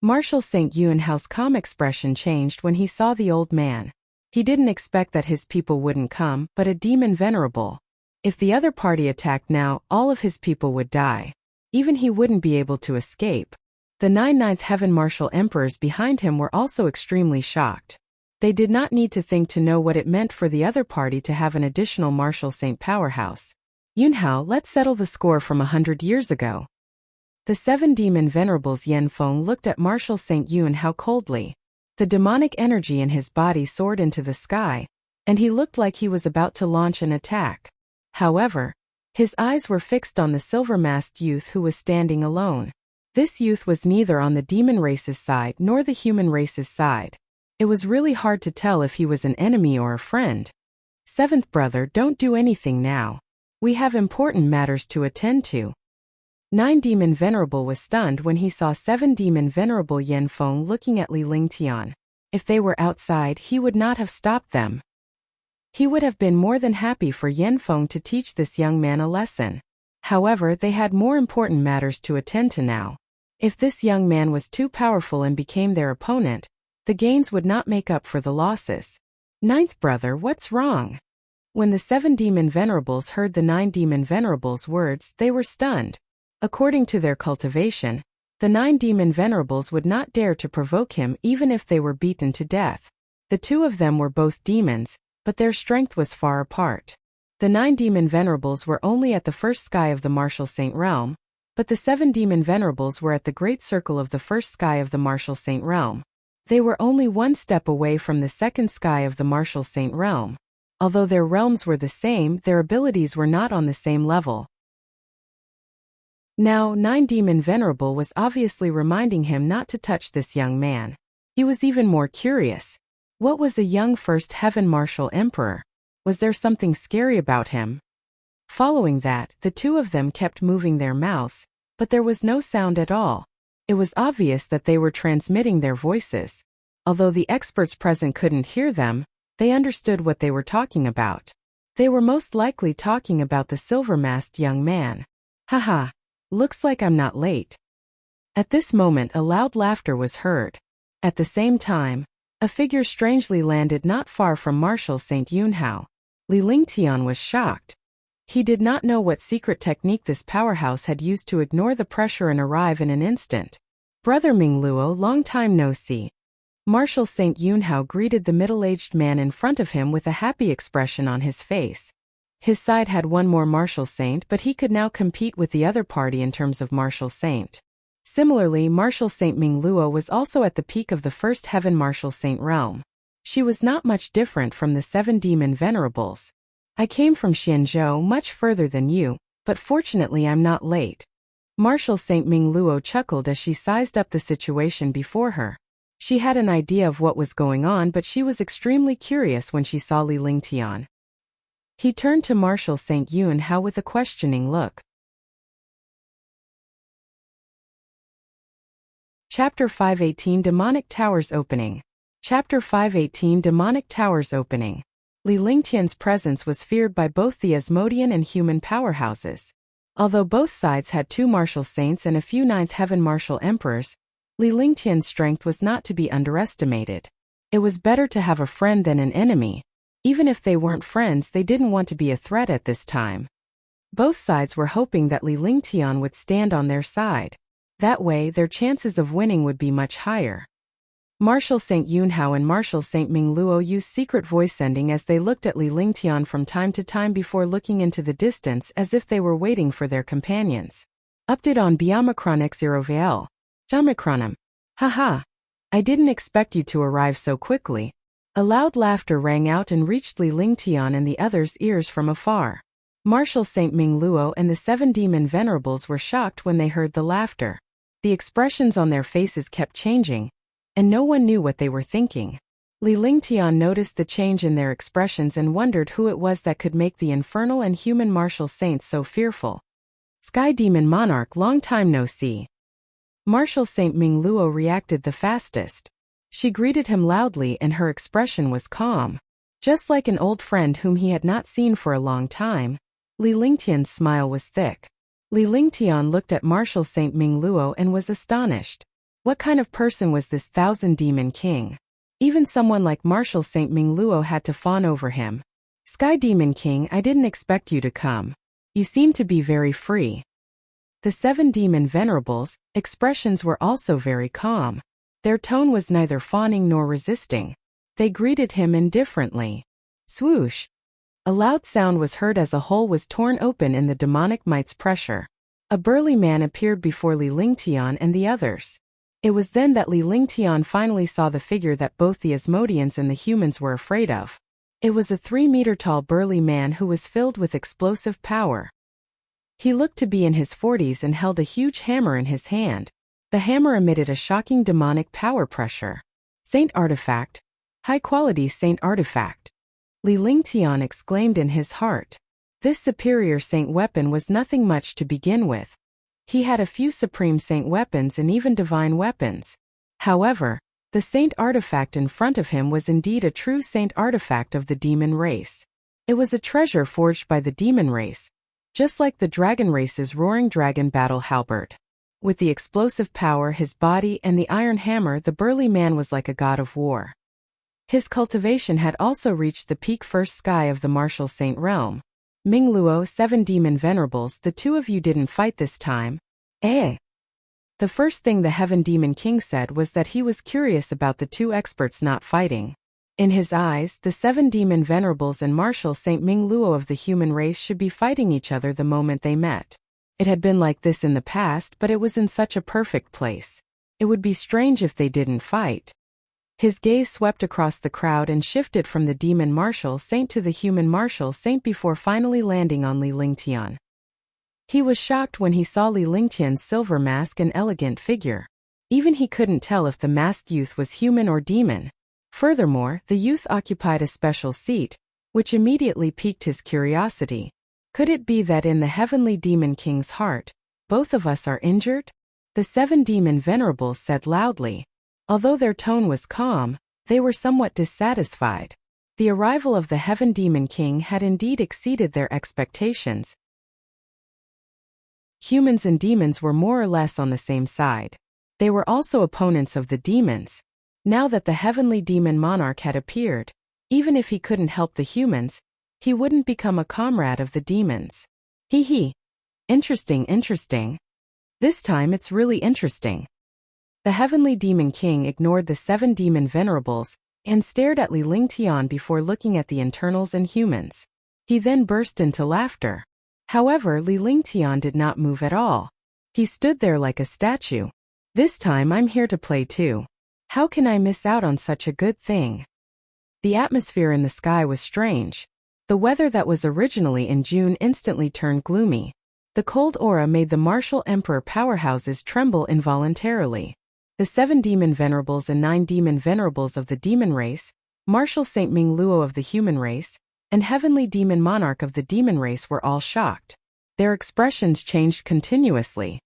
[SPEAKER 1] Marshal St. Yunhao's calm expression changed when he saw the old man. He didn't expect that his people wouldn't come, but a Demon Venerable. If the other party attacked now, all of his people would die. Even he wouldn't be able to escape. The 9 Ninth Heaven Martial Emperors behind him were also extremely shocked. They did not need to think to know what it meant for the other party to have an additional Martial Saint powerhouse. Yunhao, let's settle the score from 100 years ago. The 7 Demon Venerables Yen Feng looked at Martial Saint Yunhao coldly. The demonic energy in his body soared into the sky, and he looked like he was about to launch an attack. However, his eyes were fixed on the silver-masked youth who was standing alone. This youth was neither on the demon race's side nor the human race's side. It was really hard to tell if he was an enemy or a friend. 7th brother, don't do anything now. We have important matters to attend to. 9 Demon Venerable was stunned when he saw 7 Demon Venerable Yen Feng looking at Li Lingtian. If they were outside, he would not have stopped them. He would have been more than happy for Yen Feng to teach this young man a lesson. However, they had more important matters to attend to now. If this young man was too powerful and became their opponent, the gains would not make up for the losses. 9th brother, what's wrong? When the 7 Demon Venerables heard the 9 Demon Venerables' words, they were stunned. According to their cultivation, the 9 Demon Venerables would not dare to provoke him even if they were beaten to death. The two of them were both demons, but their strength was far apart. The 9 Demon Venerables were only at the first sky of the Martial Saint realm, but the 7 Demon Venerables were at the great circle of the first sky of the Martial Saint realm. They were only one step away from the second sky of the Martial Saint realm. Although their realms were the same, their abilities were not on the same level. Now, Nine Demon Venerable was obviously reminding him not to touch this young man. He was even more curious. What was a young First Heaven Martial Emperor? Was there something scary about him? Following that, the two of them kept moving their mouths, but there was no sound at all. It was obvious that they were transmitting their voices. Although the experts present couldn't hear them, they understood what they were talking about. They were most likely talking about the silver-masked young man. Haha, looks like I'm not late. At this moment a loud laughter was heard. At the same time, a figure strangely landed not far from Marshal St. Yunhao. Li Lingtian was shocked. He did not know what secret technique this powerhouse had used to ignore the pressure and arrive in an instant. Brother Ming Luo, long time no see. Marshal St. Yunhao greeted the middle-aged man in front of him with a happy expression on his face. His side had one more Martial Saint, but he could now compete with the other party in terms of Martial Saint. Similarly, Martial Saint Ming Luo was also at the peak of the First Heaven Martial Saint realm. She was not much different from the 7 demon venerables. I came from Xianzhou, much further than you, but fortunately I'm not late. Martial Saint Ming Luo chuckled as she sized up the situation before her. She had an idea of what was going on, but she was extremely curious when she saw Li Lingtian. He turned to Marshal St. Yunhao with a questioning look. Chapter 518 Demonic Towers Opening. Chapter 518 Demonic Towers Opening. Li Lingtian's presence was feared by both the Asmodean and human powerhouses. Although both sides had 2 martial saints and a few 9th Heaven martial emperors, Li Lingtian's strength was not to be underestimated. It was better to have a friend than an enemy. Even if they weren't friends, they didn't want to be a threat at this time. Both sides were hoping that Li Lingtian would stand on their side. That way, their chances of winning would be much higher. Marshal St. Yunhao and Marshal St. Ming Luo used secret voice sending as they looked at Li Lingtian from time to time before looking into the distance as if they were waiting for their companions. Update on Biomicron X0VL. Omicronum. Haha. I didn't expect you to arrive so quickly. A loud laughter rang out and reached Li Lingtian and the others' ears from afar. Marshal St. Ming Luo and the 7 demon venerables were shocked when they heard the laughter. The expressions on their faces kept changing, and no one knew what they were thinking. Li Lingtian noticed the change in their expressions and wondered who it was that could make the infernal and human martial saints so fearful. Sky Demon Monarch, long time no see. Marshal St. Ming Luo reacted the fastest. She greeted him loudly and her expression was calm. Just like an old friend whom he had not seen for a long time, Li Lingtian's smile was thick. Li Lingtian looked at Marshal St. Ming Luo and was astonished. What kind of person was this 1000 demon king? Even someone like Marshal St. Ming Luo had to fawn over him. Sky Demon King, I didn't expect you to come. You seem to be very free. The 7 demon venerables' expressions were also very calm. Their tone was neither fawning nor resisting. They greeted him indifferently. Swoosh! A loud sound was heard as a hole was torn open in the demonic might's pressure. A burly man appeared before Li Lingtian and the others. It was then that Li Lingtian finally saw the figure that both the Asmodeans and the humans were afraid of. It was a 3-meter-tall burly man who was filled with explosive power. He looked to be in his 40s and held a huge hammer in his hand. The hammer emitted a shocking demonic power pressure. Saint Artifact. High-quality Saint Artifact. Li Lingtian exclaimed in his heart. This superior Saint weapon was nothing much to begin with. He had a few Supreme Saint weapons and even Divine weapons. However, the Saint Artifact in front of him was indeed a true Saint Artifact of the demon race. It was a treasure forged by the demon race, just like the dragon race's roaring dragon battle halberd. With the explosive power, his body, and the iron hammer, the burly man was like a god of war. His cultivation had also reached the peak first sky of the martial saint realm. Ming Luo, 7 demon venerables, the 2 of you didn't fight this time, eh? The first thing the Heaven Demon King said was that he was curious about the 2 experts not fighting. In his eyes, the 7 demon venerables and Marshal St. Ming Luo of the human race should be fighting each other the moment they met. It had been like this in the past, but it was in such a perfect place. It would be strange if they didn't fight. His gaze swept across the crowd and shifted from the demon martial saint to the human martial saint before finally landing on Li Lingtian. He was shocked when he saw Li Lingtian's silver mask and elegant figure. Even he couldn't tell if the masked youth was human or demon. Furthermore, the youth occupied a special seat, which immediately piqued his curiosity. Could it be that in the heavenly demon king's heart, both of us are injured? The 7 demon venerables said loudly. Although their tone was calm, they were somewhat dissatisfied. The arrival of the Heaven Demon King had indeed exceeded their expectations. Humans and demons were more or less on the same side. They were also opponents of the demons. Now that the heavenly demon monarch had appeared, even if he couldn't help the humans, he wouldn't become a comrade of the demons. Hee. Interesting. This time it's really interesting. The heavenly demon king ignored the 7 demon venerables and stared at Li Lingtian before looking at the internals and humans. He then burst into laughter. However, Li Lingtian did not move at all. He stood there like a statue. This time I'm here to play too. How can I miss out on such a good thing? The atmosphere in the sky was strange. The weather that was originally in June instantly turned gloomy. The cold aura made the martial emperor powerhouses tremble involuntarily. The 7 demon venerables and 9 demon venerables of the demon race, martial Saint Ming Luo of the human race, and heavenly demon monarch of the demon race were all shocked. Their expressions changed continuously.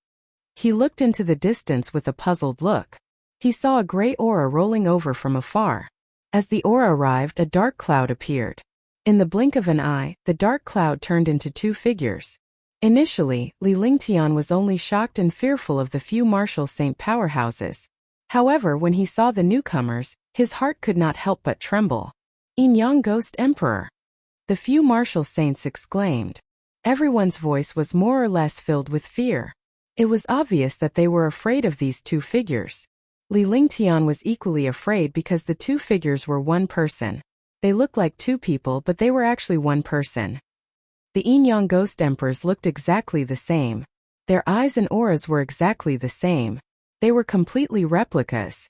[SPEAKER 1] He looked into the distance with a puzzled look. He saw a gray aura rolling over from afar. As the aura arrived, a dark cloud appeared. In the blink of an eye, the dark cloud turned into 2 figures. Initially, Li Lingtian was only shocked and fearful of the few martial saint powerhouses. However, when he saw the newcomers, his heart could not help but tremble. Yin Yang Ghost Emperor! The few martial saints exclaimed. Everyone's voice was more or less filled with fear. It was obvious that they were afraid of these 2 figures. Li Lingtian was equally afraid because the 2 figures were one person. They looked like 2 people, but they were actually one person. The Yin Yang Ghost Emperors looked exactly the same. Their eyes and auras were exactly the same. They were completely replicas.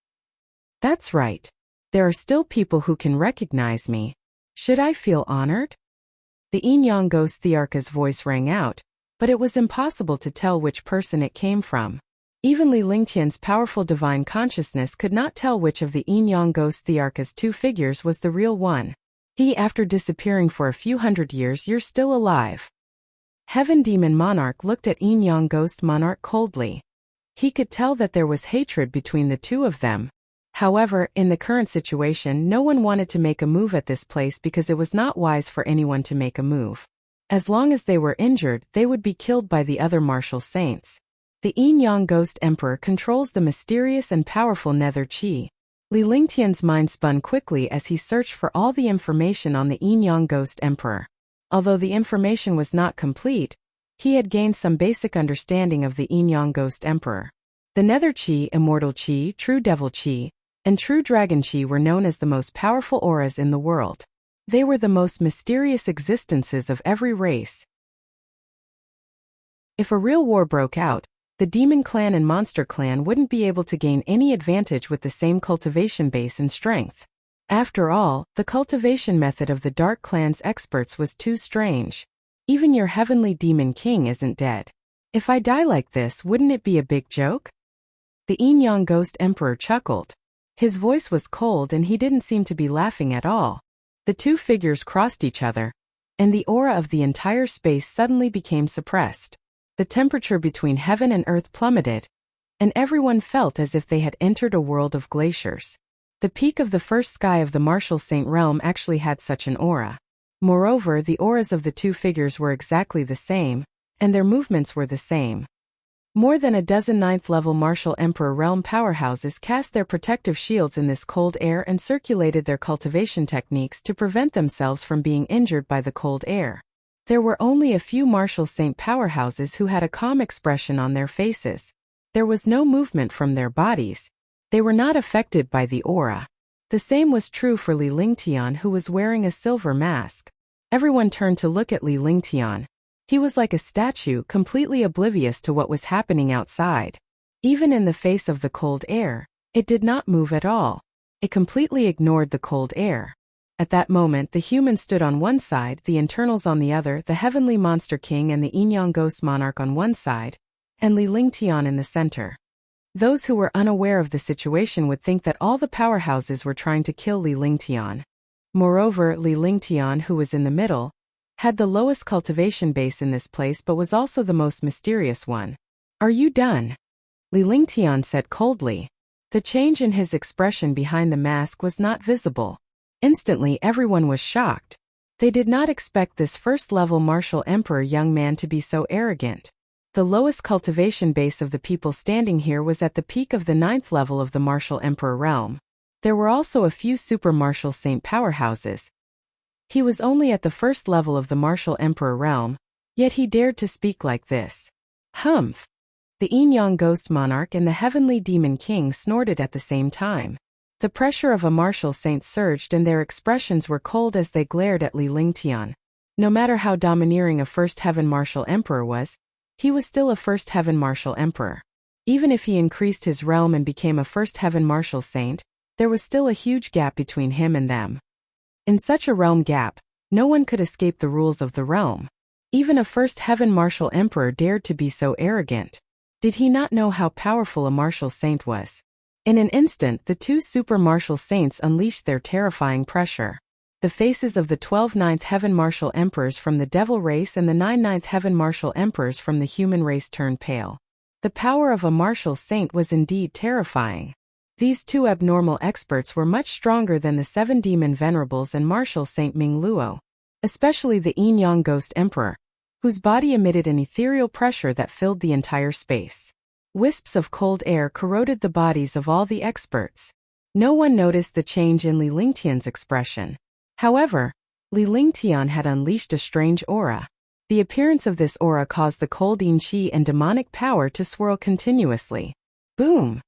[SPEAKER 1] That's right. There are still people who can recognize me. Should I feel honored? The Yin Yang Ghost Thearcha's voice rang out, but it was impossible to tell which person it came from. Even Li Lingtian's powerful divine consciousness could not tell which of the Yin Yang Ghost Thearcha's 2 figures was the real one. After disappearing for a few hundred years, you're still alive. Heaven Demon Monarch looked at Yin Yang Ghost Monarch coldly. He could tell that there was hatred between the 2 of them. However, in the current situation, no one wanted to make a move at this place because it was not wise for anyone to make a move. As long as they were injured, they would be killed by the other martial saints. The Yin Yang Ghost Emperor controls the mysterious and powerful Nether Chi. Li Lingtian's mind spun quickly as he searched for all the information on the Yin Yang Ghost Emperor. Although the information was not complete, he had gained some basic understanding of the Yin Yang Ghost Emperor. The Nether Chi, Immortal Chi, True Devil Chi, and True Dragon Chi were known as the most powerful auras in the world. They were the most mysterious existences of every race. If a real war broke out, the Demon Clan and Monster Clan wouldn't be able to gain any advantage with the same cultivation base and strength. After all, the cultivation method of the Dark Clan's experts was too strange. Even your heavenly demon king isn't dead. If I die like this, wouldn't it be a big joke? The Yin Yang Ghost Emperor chuckled. His voice was cold and he didn't seem to be laughing at all. The 2 figures crossed each other, and the aura of the entire space suddenly became suppressed. The temperature between heaven and earth plummeted, and everyone felt as if they had entered a world of glaciers. The peak of the first sky of the martial saint realm actually had such an aura. Moreover, the auras of the 2 figures were exactly the same, and their movements were the same. More than a dozen 9th-level martial emperor realm powerhouses cast their protective shields in this cold air and circulated their cultivation techniques to prevent themselves from being injured by the cold air. There were only a few martial saint powerhouses who had a calm expression on their faces. There was no movement from their bodies. They were not affected by the aura. The same was true for Li Lingtian, who was wearing a silver mask. Everyone turned to look at Li Lingtian. He was like a statue, completely oblivious to what was happening outside. Even in the face of the cold air, it did not move at all. It completely ignored the cold air. At that moment, the humans stood on one side, the internals on the other, the heavenly monster king and the Yin-Yang ghost monarch on one side, and Li Lingtian in the center. Those who were unaware of the situation would think that all the powerhouses were trying to kill Li Lingtian. Moreover, Li Lingtian, who was in the middle, had the lowest cultivation base in this place but was also the most mysterious one. "Are you done?" Li Lingtian said coldly. The change in his expression behind the mask was not visible. Instantly everyone was shocked. They did not expect this first-level martial emperor young man to be so arrogant. The lowest cultivation base of the people standing here was at the peak of the 9th level of the martial emperor realm. There were also a few super martial saint powerhouses. He was only at the first level of the martial emperor realm, yet he dared to speak like this. Humph! The Yin-Yang ghost monarch and the heavenly demon king snorted at the same time. The pressure of a martial saint surged and their expressions were cold as they glared at Li Lingtian. No matter how domineering a first heaven martial emperor was, he was still a first heaven martial emperor. Even if he increased his realm and became a first heaven martial saint, there was still a huge gap between him and them. In such a realm gap, no one could escape the rules of the realm. Even a first heaven martial emperor dared to be so arrogant. Did he not know how powerful a martial saint was? In an instant, the two super martial saints unleashed their terrifying pressure. The faces of the 12 ninth heaven martial emperors from the devil race and the 9 ninth heaven martial emperors from the human race turned pale. The power of a martial saint was indeed terrifying. These two abnormal experts were much stronger than the 7 demon venerables and martial saint Ming Luo, especially the Yin-Yang ghost emperor, whose body emitted an ethereal pressure that filled the entire space. Wisps of cold air corroded the bodies of all the experts. No one noticed the change in Li Lingtian's expression. However, Li Lingtian had unleashed a strange aura. The appearance of this aura caused the cold yin qi and demonic power to swirl continuously. Boom!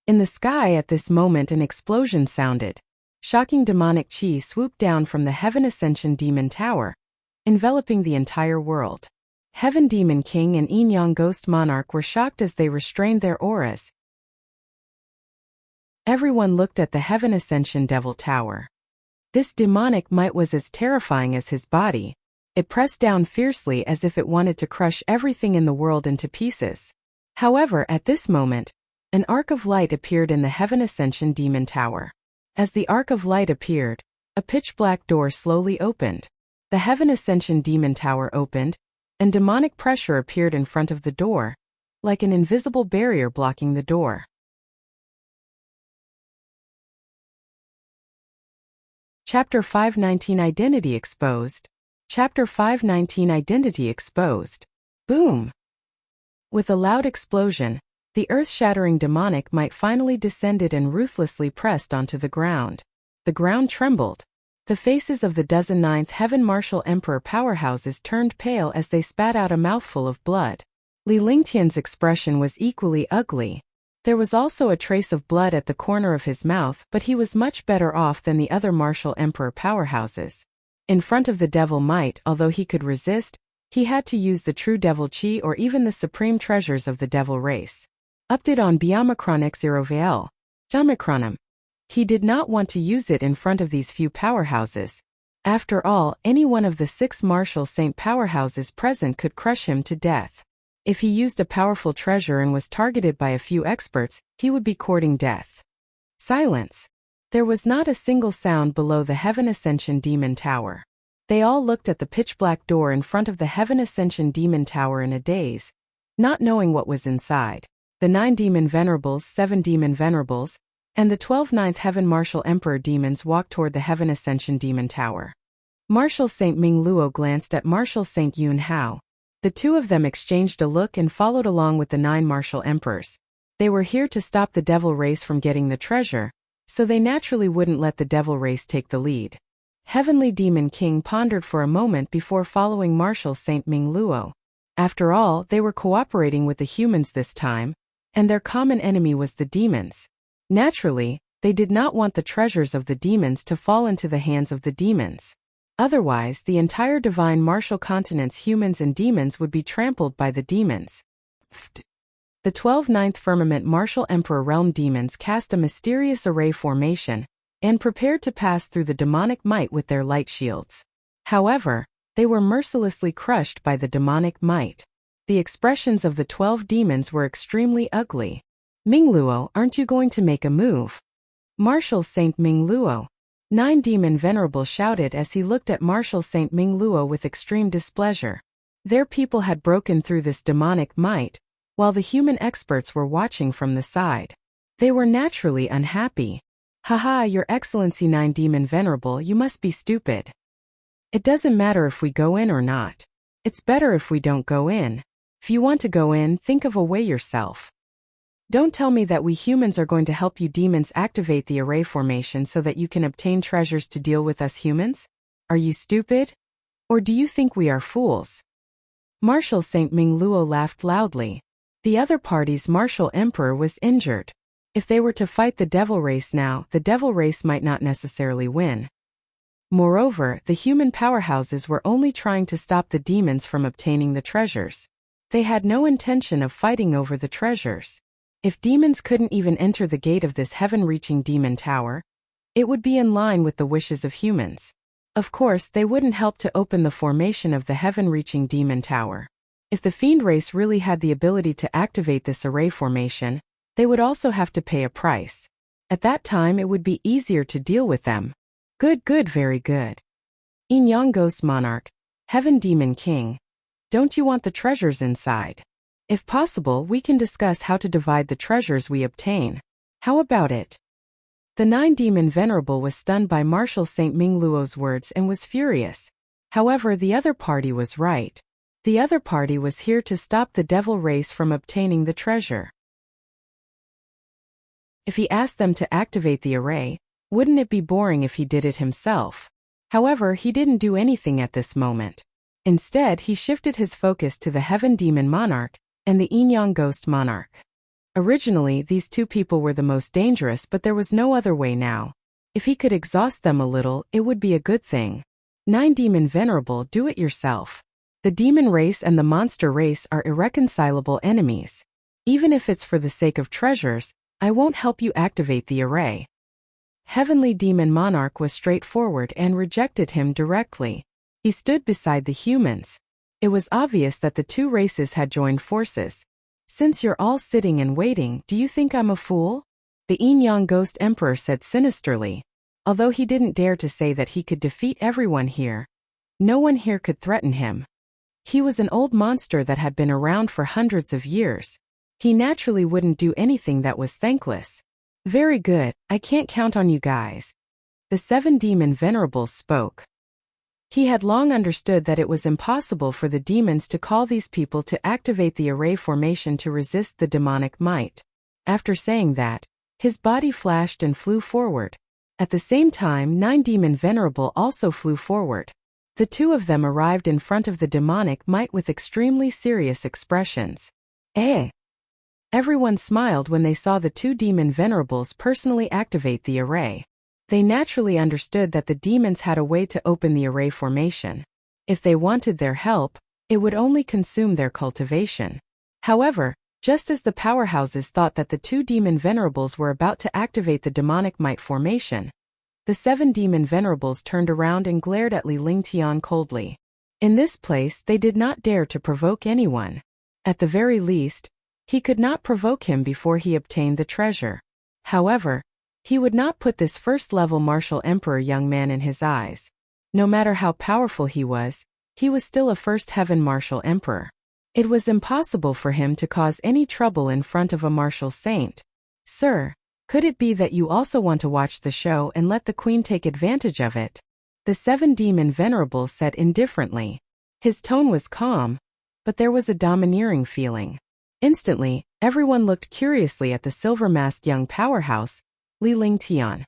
[SPEAKER 1] In the sky at this moment an explosion sounded. Shocking demonic qi swooped down from the Heaven Ascension Demon Tower, enveloping the entire world. Heaven Demon King and Yin-Yang Ghost Monarch were shocked as they restrained their auras. Everyone looked at the Heaven Ascension Devil Tower. This demonic might was as terrifying as his body. It pressed down fiercely as if it wanted to crush everything in the world into pieces. However, at this moment, an arc of light appeared in the Heaven Ascension Demon Tower. As the arc of light appeared, a pitch-black door slowly opened. The Heaven Ascension Demon Tower opened, and demonic pressure appeared in front of the door, like an invisible barrier blocking the door. Chapter 519 Identity Exposed. Chapter 519 Identity Exposed. Boom! With a loud explosion, the earth-shattering demonic might finally descended and ruthlessly pressed onto the ground. The ground trembled. The faces of the dozen ninth heaven martial emperor powerhouses turned pale as they spat out a mouthful of blood. Li Lingtian's expression was equally ugly. There was also a trace of blood at the corner of his mouth, but he was much better off than the other martial emperor powerhouses. In front of the devil might, although he could resist, he had to use the true devil chi or even the supreme treasures of the devil race. Update on Biomicron X0VL. Jamicronum. He did not want to use it in front of these few powerhouses. After all, any one of the 6 martial saint powerhouses present could crush him to death. If he used a powerful treasure and was targeted by a few experts, he would be courting death. Silence. There was not a single sound below the Heaven Ascension Demon Tower. They all looked at the pitch-black door in front of the Heaven Ascension Demon Tower in a daze, not knowing what was inside. The 9 demon venerables, 7 demon venerables, and the 12 ninth heaven martial emperor demons walked toward the Heaven Ascension Demon Tower. Martial Saint Ming Luo glanced at Martial Saint Yun Hao. The two of them exchanged a look and followed along with the 9 martial emperors. They were here to stop the devil race from getting the treasure, so they naturally wouldn't let the devil race take the lead. Heavenly Demon King pondered for a moment before following Martial Saint Ming Luo. After all, they were cooperating with the humans this time, and their common enemy was the demons. Naturally, they did not want the treasures of the demons to fall into the hands of the demons. Otherwise, the entire divine martial continent's humans and demons would be trampled by the demons. The 12 Ninth Firmament Martial Emperor Realm demons cast a mysterious array formation and prepared to pass through the demonic might with their light shields. However, they were mercilessly crushed by the demonic might. The expressions of the 12 demons were extremely ugly. Mingluo, aren't you going to make a move? Martial Saint Mingluo. 9 Demon Venerable shouted as he looked at Martial Saint Mingluo with extreme displeasure. Their people had broken through this demonic might, while the human experts were watching from the side. They were naturally unhappy. Haha, Your Excellency 9 Demon Venerable, you must be stupid. It doesn't matter if we go in or not. It's better if we don't go in. If you want to go in, think of a way yourself. Don't tell me that we humans are going to help you demons activate the array formation so that you can obtain treasures to deal with us humans? Are you stupid? Or do you think we are fools? Martial Saint Mingluo laughed loudly. The other party's martial emperor was injured. If they were to fight the devil race now, the devil race might not necessarily win. Moreover, the human powerhouses were only trying to stop the demons from obtaining the treasures. They had no intention of fighting over the treasures. If demons couldn't even enter the gate of this heaven-reaching demon tower, it would be in line with the wishes of humans. Of course, they wouldn't help to open the formation of the heaven-reaching demon tower. If the fiend race really had the ability to activate this array formation, they would also have to pay a price. At that time it would be easier to deal with them. Good, very good. Yin Yang Ghost Monarch, Heaven Demon King. Don't you want the treasures inside? If possible, we can discuss how to divide the treasures we obtain. How about it? The 9 Demon Venerable was stunned by Martial Saint Mingluo's words and was furious. However, the other party was right. The other party was here to stop the devil race from obtaining the treasure. If he asked them to activate the array, wouldn't it be boring if he did it himself? However, he didn't do anything at this moment. Instead, he shifted his focus to the Heaven Demon Monarch and the Yin Yang Ghost Monarch. Originally, these two people were the most dangerous, but there was no other way now. If he could exhaust them a little, it would be a good thing. 9 Demon Venerable, do it yourself. The demon race and the monster race are irreconcilable enemies. Even if it's for the sake of treasures, I won't help you activate the array. Heavenly Demon Monarch was straightforward and rejected him directly. He stood beside the humans. It was obvious that the two races had joined forces. Since you're all sitting and waiting, do you think I'm a fool? The Yin Yang Ghost Emperor said sinisterly. Although he didn't dare to say that he could defeat everyone here, no one here could threaten him. He was an old monster that had been around for hundreds of years. He naturally wouldn't do anything that was thankless. Very good, I can't count on you guys. The 7 Demon Venerables spoke. He had long understood that it was impossible for the demons to call these people to activate the array formation to resist the demonic might. After saying that, his body flashed and flew forward. At the same time, 9 Demon Venerable also flew forward. The two of them arrived in front of the demonic might with extremely serious expressions. Everyone smiled when they saw the 2 Demon Venerables personally activate the array. They naturally understood that the demons had a way to open the array formation. If they wanted their help, it would only consume their cultivation. However, just as the powerhouses thought that the 2 Demon Venerables were about to activate the demonic might formation, the 7 Demon Venerables turned around and glared at Li Lingtian coldly. In this place, they did not dare to provoke anyone. At the very least, he could not provoke him before he obtained the treasure. However, he would not put this first-level martial emperor young man in his eyes. No matter how powerful he was still a first heaven martial emperor. It was impossible for him to cause any trouble in front of a martial saint. Sir, could it be that you also want to watch the show and let the queen take advantage of it? The 7 Demon Venerables said indifferently. His tone was calm, but there was a domineering feeling. Instantly, everyone looked curiously at the silver-masked young powerhouse, Li Lingtian.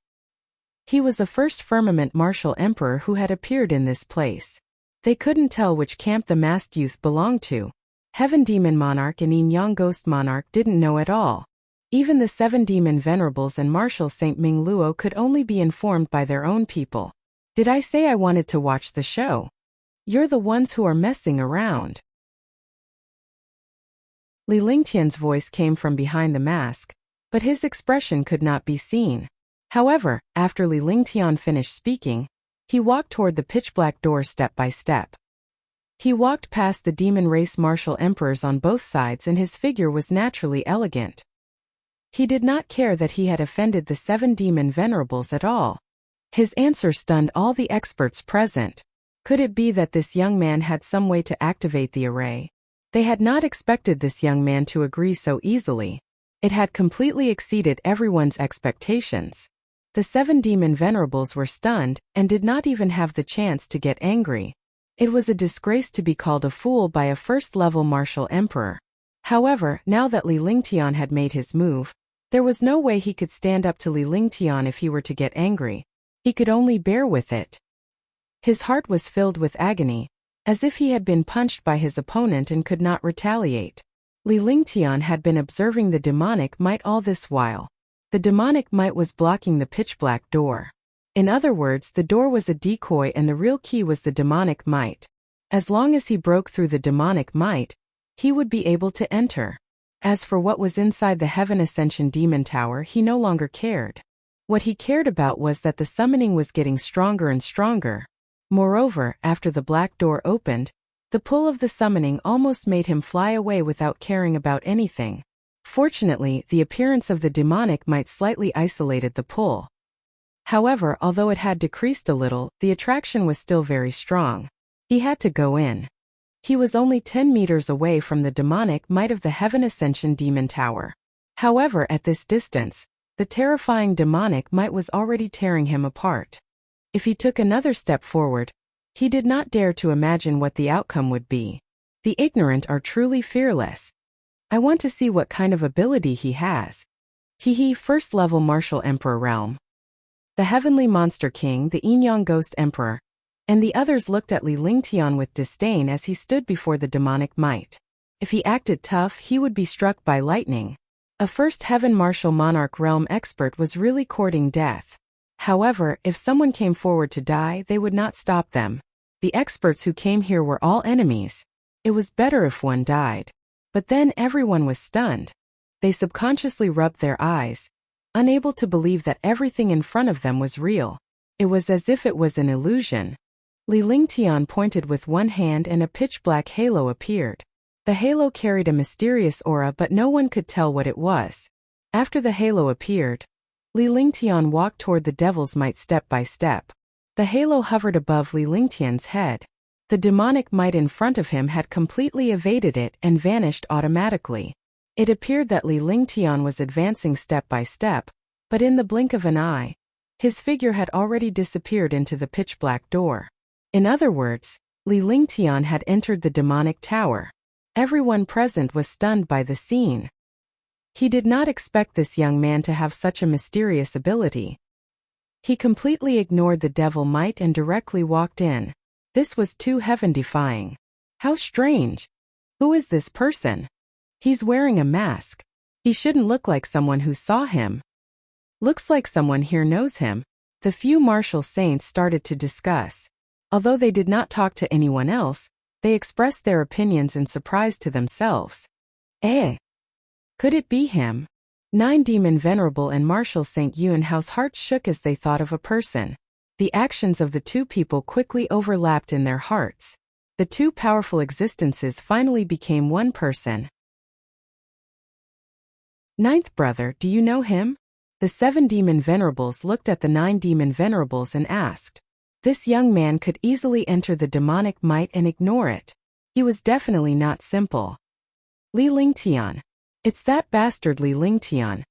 [SPEAKER 1] He was the first firmament martial emperor who had appeared in this place. They couldn't tell which camp the masked youth belonged to. Heaven Demon Monarch and Yin Yang Ghost Monarch didn't know at all. Even the 7 Demon Venerables and Martial Saint Mingluo could only be informed by their own people. Did I say I wanted to watch the show? You're the ones who are messing around. Li Lingtian's voice came from behind the mask, but his expression could not be seen. However, after Li Lingtian finished speaking, he walked toward the pitch-black door step by step. He walked past the demon race martial emperors on both sides, and his figure was naturally elegant. He did not care that he had offended the 7 demon venerables at all. His answer stunned all the experts present. Could it be that this young man had some way to activate the array? They had not expected this young man to agree so easily. It had completely exceeded everyone's expectations. The 7 demon venerables were stunned and did not even have the chance to get angry. It was a disgrace to be called a fool by a first-level martial emperor. However, now that Li Lingtian had made his move, there was no way he could stand up to Li Lingtian if he were to get angry. He could only bear with it. His heart was filled with agony, as if he had been punched by his opponent and could not retaliate. Li Lingtian had been observing the demonic might all this while. The demonic might was blocking the pitch-black door. In other words, the door was a decoy and the real key was the demonic might. As long as he broke through the demonic might, he would be able to enter. As for what was inside the Heaven Ascension Demon Tower, he no longer cared. What he cared about was that the summoning was getting stronger and stronger. Moreover, after the black door opened, the pull of the summoning almost made him fly away without caring about anything. Fortunately, the appearance of the demonic might slightly isolated the pull. However, although it had decreased a little, the attraction was still very strong. He had to go in. He was only 10 meters away from the demonic might of the Heaven Ascension Demon Tower. However, at this distance, the terrifying demonic might was already tearing him apart. If he took another step forward, he did not dare to imagine what the outcome would be. The ignorant are truly fearless. I want to see what kind of ability he has. First-level martial emperor realm. The Heavenly Monster King, the Yin-Yang Ghost Emperor, and the others looked at Li Lingtian with disdain as he stood before the demonic might. If he acted tough, he would be struck by lightning. A first Heaven Martial Monarch Realm expert was really courting death. However, if someone came forward to die, they would not stop them. The experts who came here were all enemies. It was better if one died. But then everyone was stunned. They subconsciously rubbed their eyes, unable to believe that everything in front of them was real. It was as if it was an illusion. Li Lingtian pointed with one hand and a pitch-black halo appeared. The halo carried a mysterious aura, but no one could tell what it was. After the halo appeared, Li Lingtian walked toward the Devil's Might step by step. The halo hovered above Li Lingtian's head. The demonic might in front of him had completely evaded it and vanished automatically. It appeared that Li Lingtian was advancing step by step, but in the blink of an eye, his figure had already disappeared into the pitch-black door. In other words, Li Lingtian had entered the demonic tower. Everyone present was stunned by the scene. He did not expect this young man to have such a mysterious ability. He completely ignored the devil might and directly walked in. This was too heaven-defying. How strange. Who is this person? He's wearing a mask. He shouldn't look like someone who saw him. Looks like someone here knows him. The few martial saints started to discuss. Although they did not talk to anyone else, they expressed their opinions in surprise to themselves. Could it be him? 9 Demon Venerable and Martial Saint Yunhao's hearts shook as they thought of a person. The actions of the two people quickly overlapped in their hearts. The two powerful existences finally became one person. Ninth brother, do you know him? The 7 Demon Venerables looked at the 9 Demon Venerables and asked. This young man could easily enter the demonic might and ignore it. He was definitely not simple. Li Lingtian. It's that bastard Li Lingtian.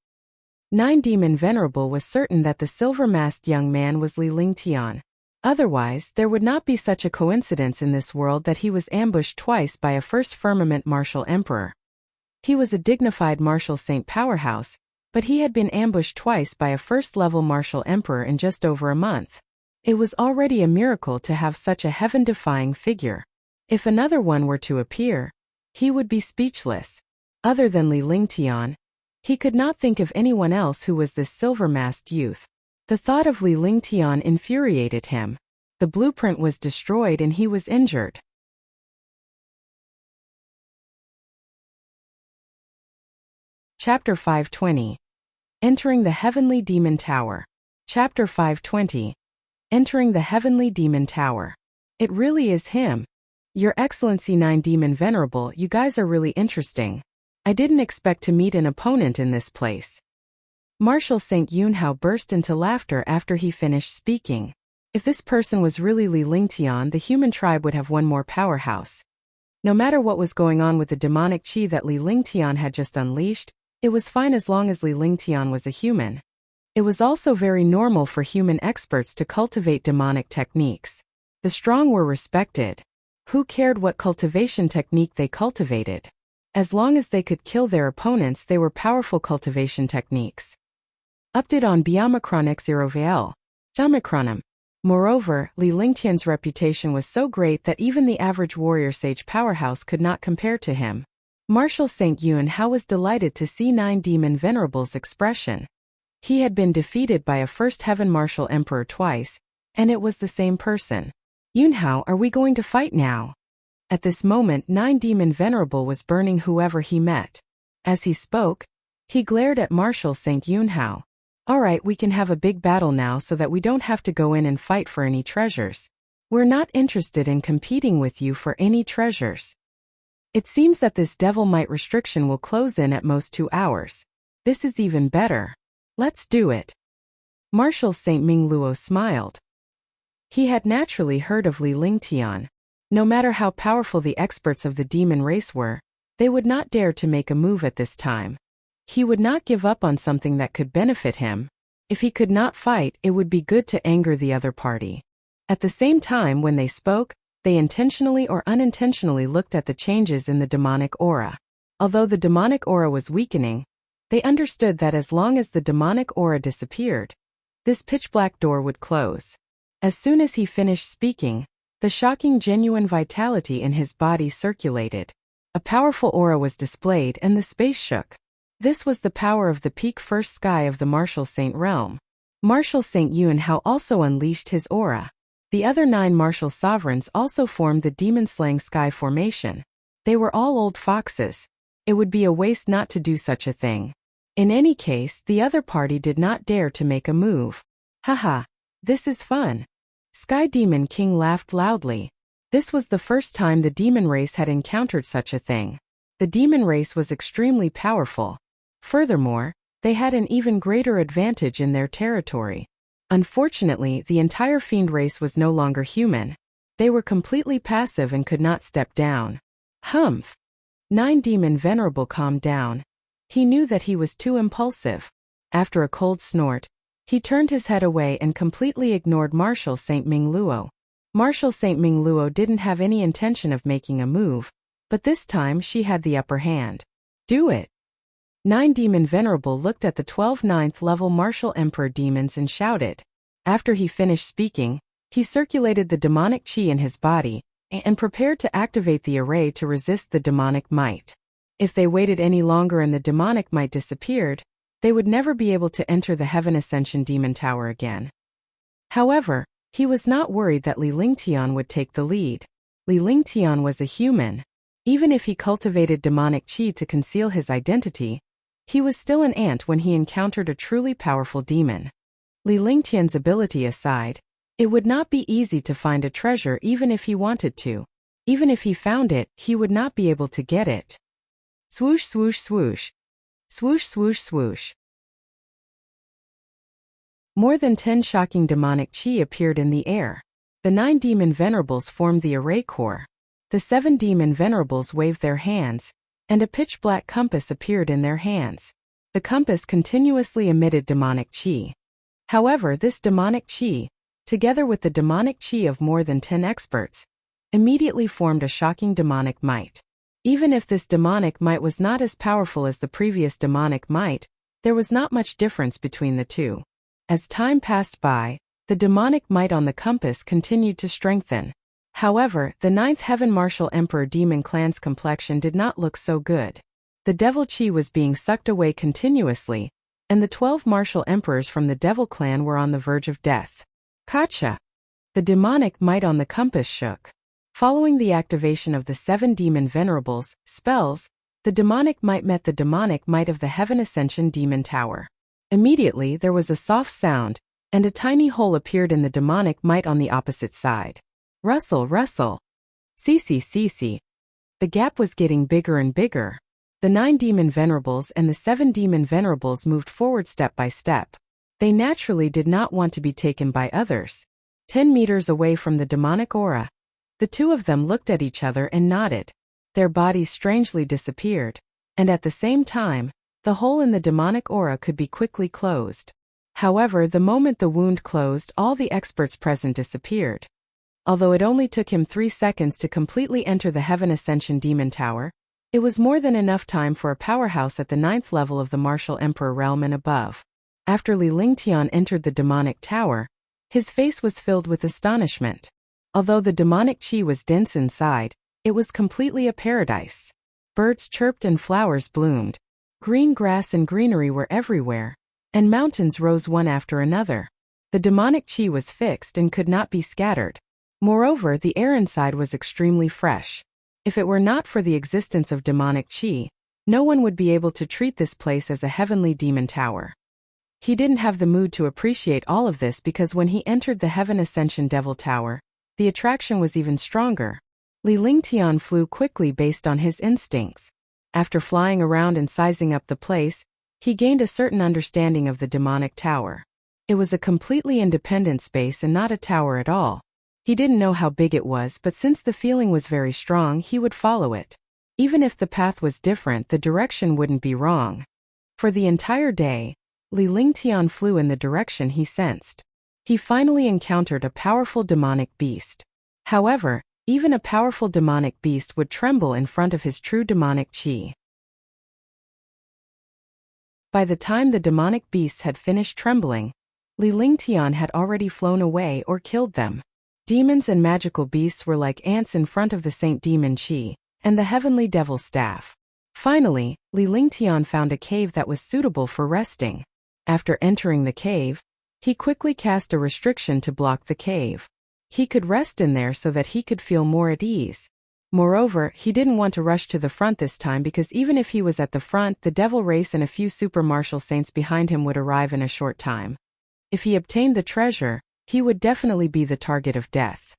[SPEAKER 1] 9 Demon Venerable was certain that the silver-masked young man was Li Lingtian. Otherwise, there would not be such a coincidence in this world that he was ambushed twice by a first firmament martial emperor. He was a dignified martial saint powerhouse, but he had been ambushed twice by a first-level martial emperor in just over a month. It was already a miracle to have such a heaven-defying figure. If another one were to appear, he would be speechless. Other than Li Lingtian, he could not think of anyone else who was this silver-masked youth. The thought of Li Lingtian infuriated him. The blueprint was destroyed and he was injured. Chapter 520. Entering the Heavenly Demon Tower. Chapter 520. Entering the Heavenly Demon Tower. It really is him. Your Excellency 9 Demon Venerable, you guys are really interesting. I didn't expect to meet an opponent in this place. Marshal St. Yunhao burst into laughter after he finished speaking. If this person was really Li Lingtian, the human tribe would have one more powerhouse. No matter what was going on with the demonic qi that Li Lingtian had just unleashed, it was fine as long as Li Lingtian was a human. It was also very normal for human experts to cultivate demonic techniques. The strong were respected. Who cared what cultivation technique they cultivated? As long as they could kill their opponents, they were powerful cultivation techniques. Update on Biomicron X0VL. Biomicronum. Moreover, Li Lingtian's reputation was so great that even the average warrior sage powerhouse could not compare to him. Marshal St. Yunhao was delighted to see 9 Demon Venerable's expression. He had been defeated by a First Heaven Martial Emperor twice, and it was the same person. Yunhao, are we going to fight now? At this moment 9 Demon Venerable was burning whoever he met. As he spoke, he glared at Marshal St. Yunhao. Alright, we can have a big battle now so that we don't have to go in and fight for any treasures. We're not interested in competing with you for any treasures. It seems that this devil might restriction will close in at most 2 hours. This is even better. Let's do it. Marshal St. Mingluo smiled. He had naturally heard of Li Lingtian. No matter how powerful the experts of the demon race were, they would not dare to make a move at this time. He would not give up on something that could benefit him. If he could not fight, it would be good to anger the other party. At the same time, when they spoke, they intentionally or unintentionally looked at the changes in the demonic aura. Although the demonic aura was weakening, they understood that as long as the demonic aura disappeared, this pitch-black door would close. As soon as he finished speaking, the shocking genuine vitality in his body circulated. A powerful aura was displayed and the space shook. This was the power of the peak first sky of the Marshal Saint realm. Marshal St. Yunhao also unleashed his aura. The other 9 martial sovereigns also formed the demon-slaying sky formation. They were all old foxes. It would be a waste not to do such a thing. In any case, the other party did not dare to make a move. Haha, this is fun. Sky Demon King laughed loudly. This was the first time the demon race had encountered such a thing. The demon race was extremely powerful. Furthermore, they had an even greater advantage in their territory. Unfortunately, the entire fiend race was no longer human. They were completely passive and could not step down. Humph! 9 Demon Venerable calmed down. He knew that he was too impulsive. After a cold snort, he turned his head away and completely ignored Marshal St. Mingluo. Marshal St. Mingluo didn't have any intention of making a move, but this time she had the upper hand. Do it! 9 Demon Venerable looked at the 12 9th level Martial Emperor demons and shouted. After he finished speaking, he circulated the demonic qi in his body and prepared to activate the array to resist the demonic might. If they waited any longer and the demonic might disappeared, they would never be able to enter the Heaven Ascension Demon Tower again. However, he was not worried that Li Lingtian would take the lead. Li Lingtian was a human. Even if he cultivated demonic qi to conceal his identity, he was still an ant when he encountered a truly powerful demon. Li Lingtian's ability aside, it would not be easy to find a treasure even if he wanted to. Even if he found it, he would not be able to get it. Swoosh swoosh swoosh. Swoosh swoosh swoosh. More than 10 shocking demonic qi appeared in the air. The 9 Demon Venerables formed the array core. The 7 Demon Venerables waved their hands, and a pitch-black compass appeared in their hands. The compass continuously emitted demonic qi. However, this demonic qi, together with the demonic qi of more than 10 experts, immediately formed a shocking demonic might. Even if this demonic might was not as powerful as the previous demonic might, there was not much difference between the two. As time passed by, the demonic might on the compass continued to strengthen. However, the 9th Heaven Martial Emperor Demon Clan's complexion did not look so good. The Devil Qi was being sucked away continuously, and the 12 Martial Emperors from the Devil Clan were on the verge of death. Gotcha! The demonic might on the compass shook. Following the activation of the 7 Demon Venerables, spells, The demonic might met the demonic might of the Heaven Ascension Demon Tower. Immediately there was a soft sound, and a tiny hole appeared in the demonic might on the opposite side. Rustle, rustle. See. The gap was getting bigger and bigger. The 9 demon venerables and the 7 demon venerables moved forward step by step. They naturally did not want to be taken by others. 10 meters away from the demonic aura, the two of them looked at each other and nodded. Their bodies strangely disappeared, and at the same time, the hole in the demonic aura could be quickly closed. However, the moment the wound closed, all the experts present disappeared. Although it only took him 3 seconds to completely enter the Heaven Ascension Demon Tower, it was more than enough time for a powerhouse at the 9th level of the Martial Emperor realm and above. After Li Lingtian entered the demonic tower, his face was filled with astonishment. Although the demonic chi was dense inside, it was completely a paradise. Birds chirped and flowers bloomed. Green grass and greenery were everywhere, and mountains rose one after another. The demonic chi was fixed and could not be scattered. Moreover, the air inside was extremely fresh. If it were not for the existence of demonic chi, no one would be able to treat this place as a heavenly demon tower. He didn't have the mood to appreciate all of this because when he entered the Heaven Ascension Devil Tower, the attraction was even stronger. Li Lingtian flew quickly based on his instincts. After flying around and sizing up the place, he gained a certain understanding of the demonic tower. It was a completely independent space and not a tower at all. He didn't know how big it was, but since the feeling was very strong, he would follow it. Even if the path was different, the direction wouldn't be wrong. For the entire day, Li Lingtian flew in the direction he sensed. He finally encountered a powerful demonic beast. However, even a powerful demonic beast would tremble in front of his true demonic chi. By the time the demonic beasts had finished trembling, Li Lingtian had already flown away or killed them. Demons and magical beasts were like ants in front of the Saint Demon Chi and the Heavenly Devil Staff. Finally, Li Lingtian found a cave that was suitable for resting. After entering the cave, he quickly cast a restriction to block the cave. He could rest in there so that he could feel more at ease. Moreover, he didn't want to rush to the front this time because even if he was at the front, the devil race and a few super martial saints behind him would arrive in a short time. If he obtained the treasure, he would definitely be the target of death.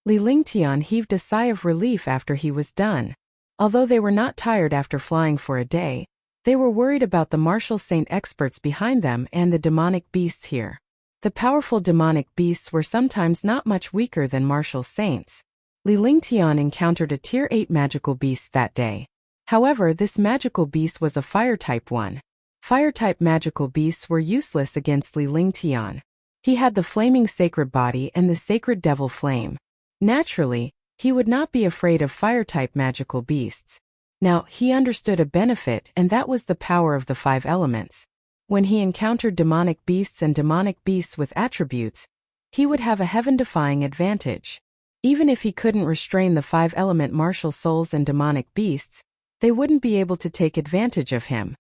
[SPEAKER 1] Li Lingtian heaved a sigh of relief after he was done. Although they were not tired after flying for a day, they were worried about the martial saint experts behind them and the demonic beasts here. The powerful demonic beasts were sometimes not much weaker than martial saints. Li Lingtian encountered a Tier 8 magical beast that day. However, this magical beast was a fire-type one. Fire-type magical beasts were useless against Li Lingtian. He had the flaming sacred body and the sacred devil flame. Naturally, he would not be afraid of fire-type magical beasts. Now, he understood a benefit, and that was the power of the 5 elements. When he encountered demonic beasts and demonic beasts with attributes, he would have a heaven-defying advantage. Even if he couldn't restrain the 5-element martial souls and demonic beasts, they wouldn't be able to take advantage of him.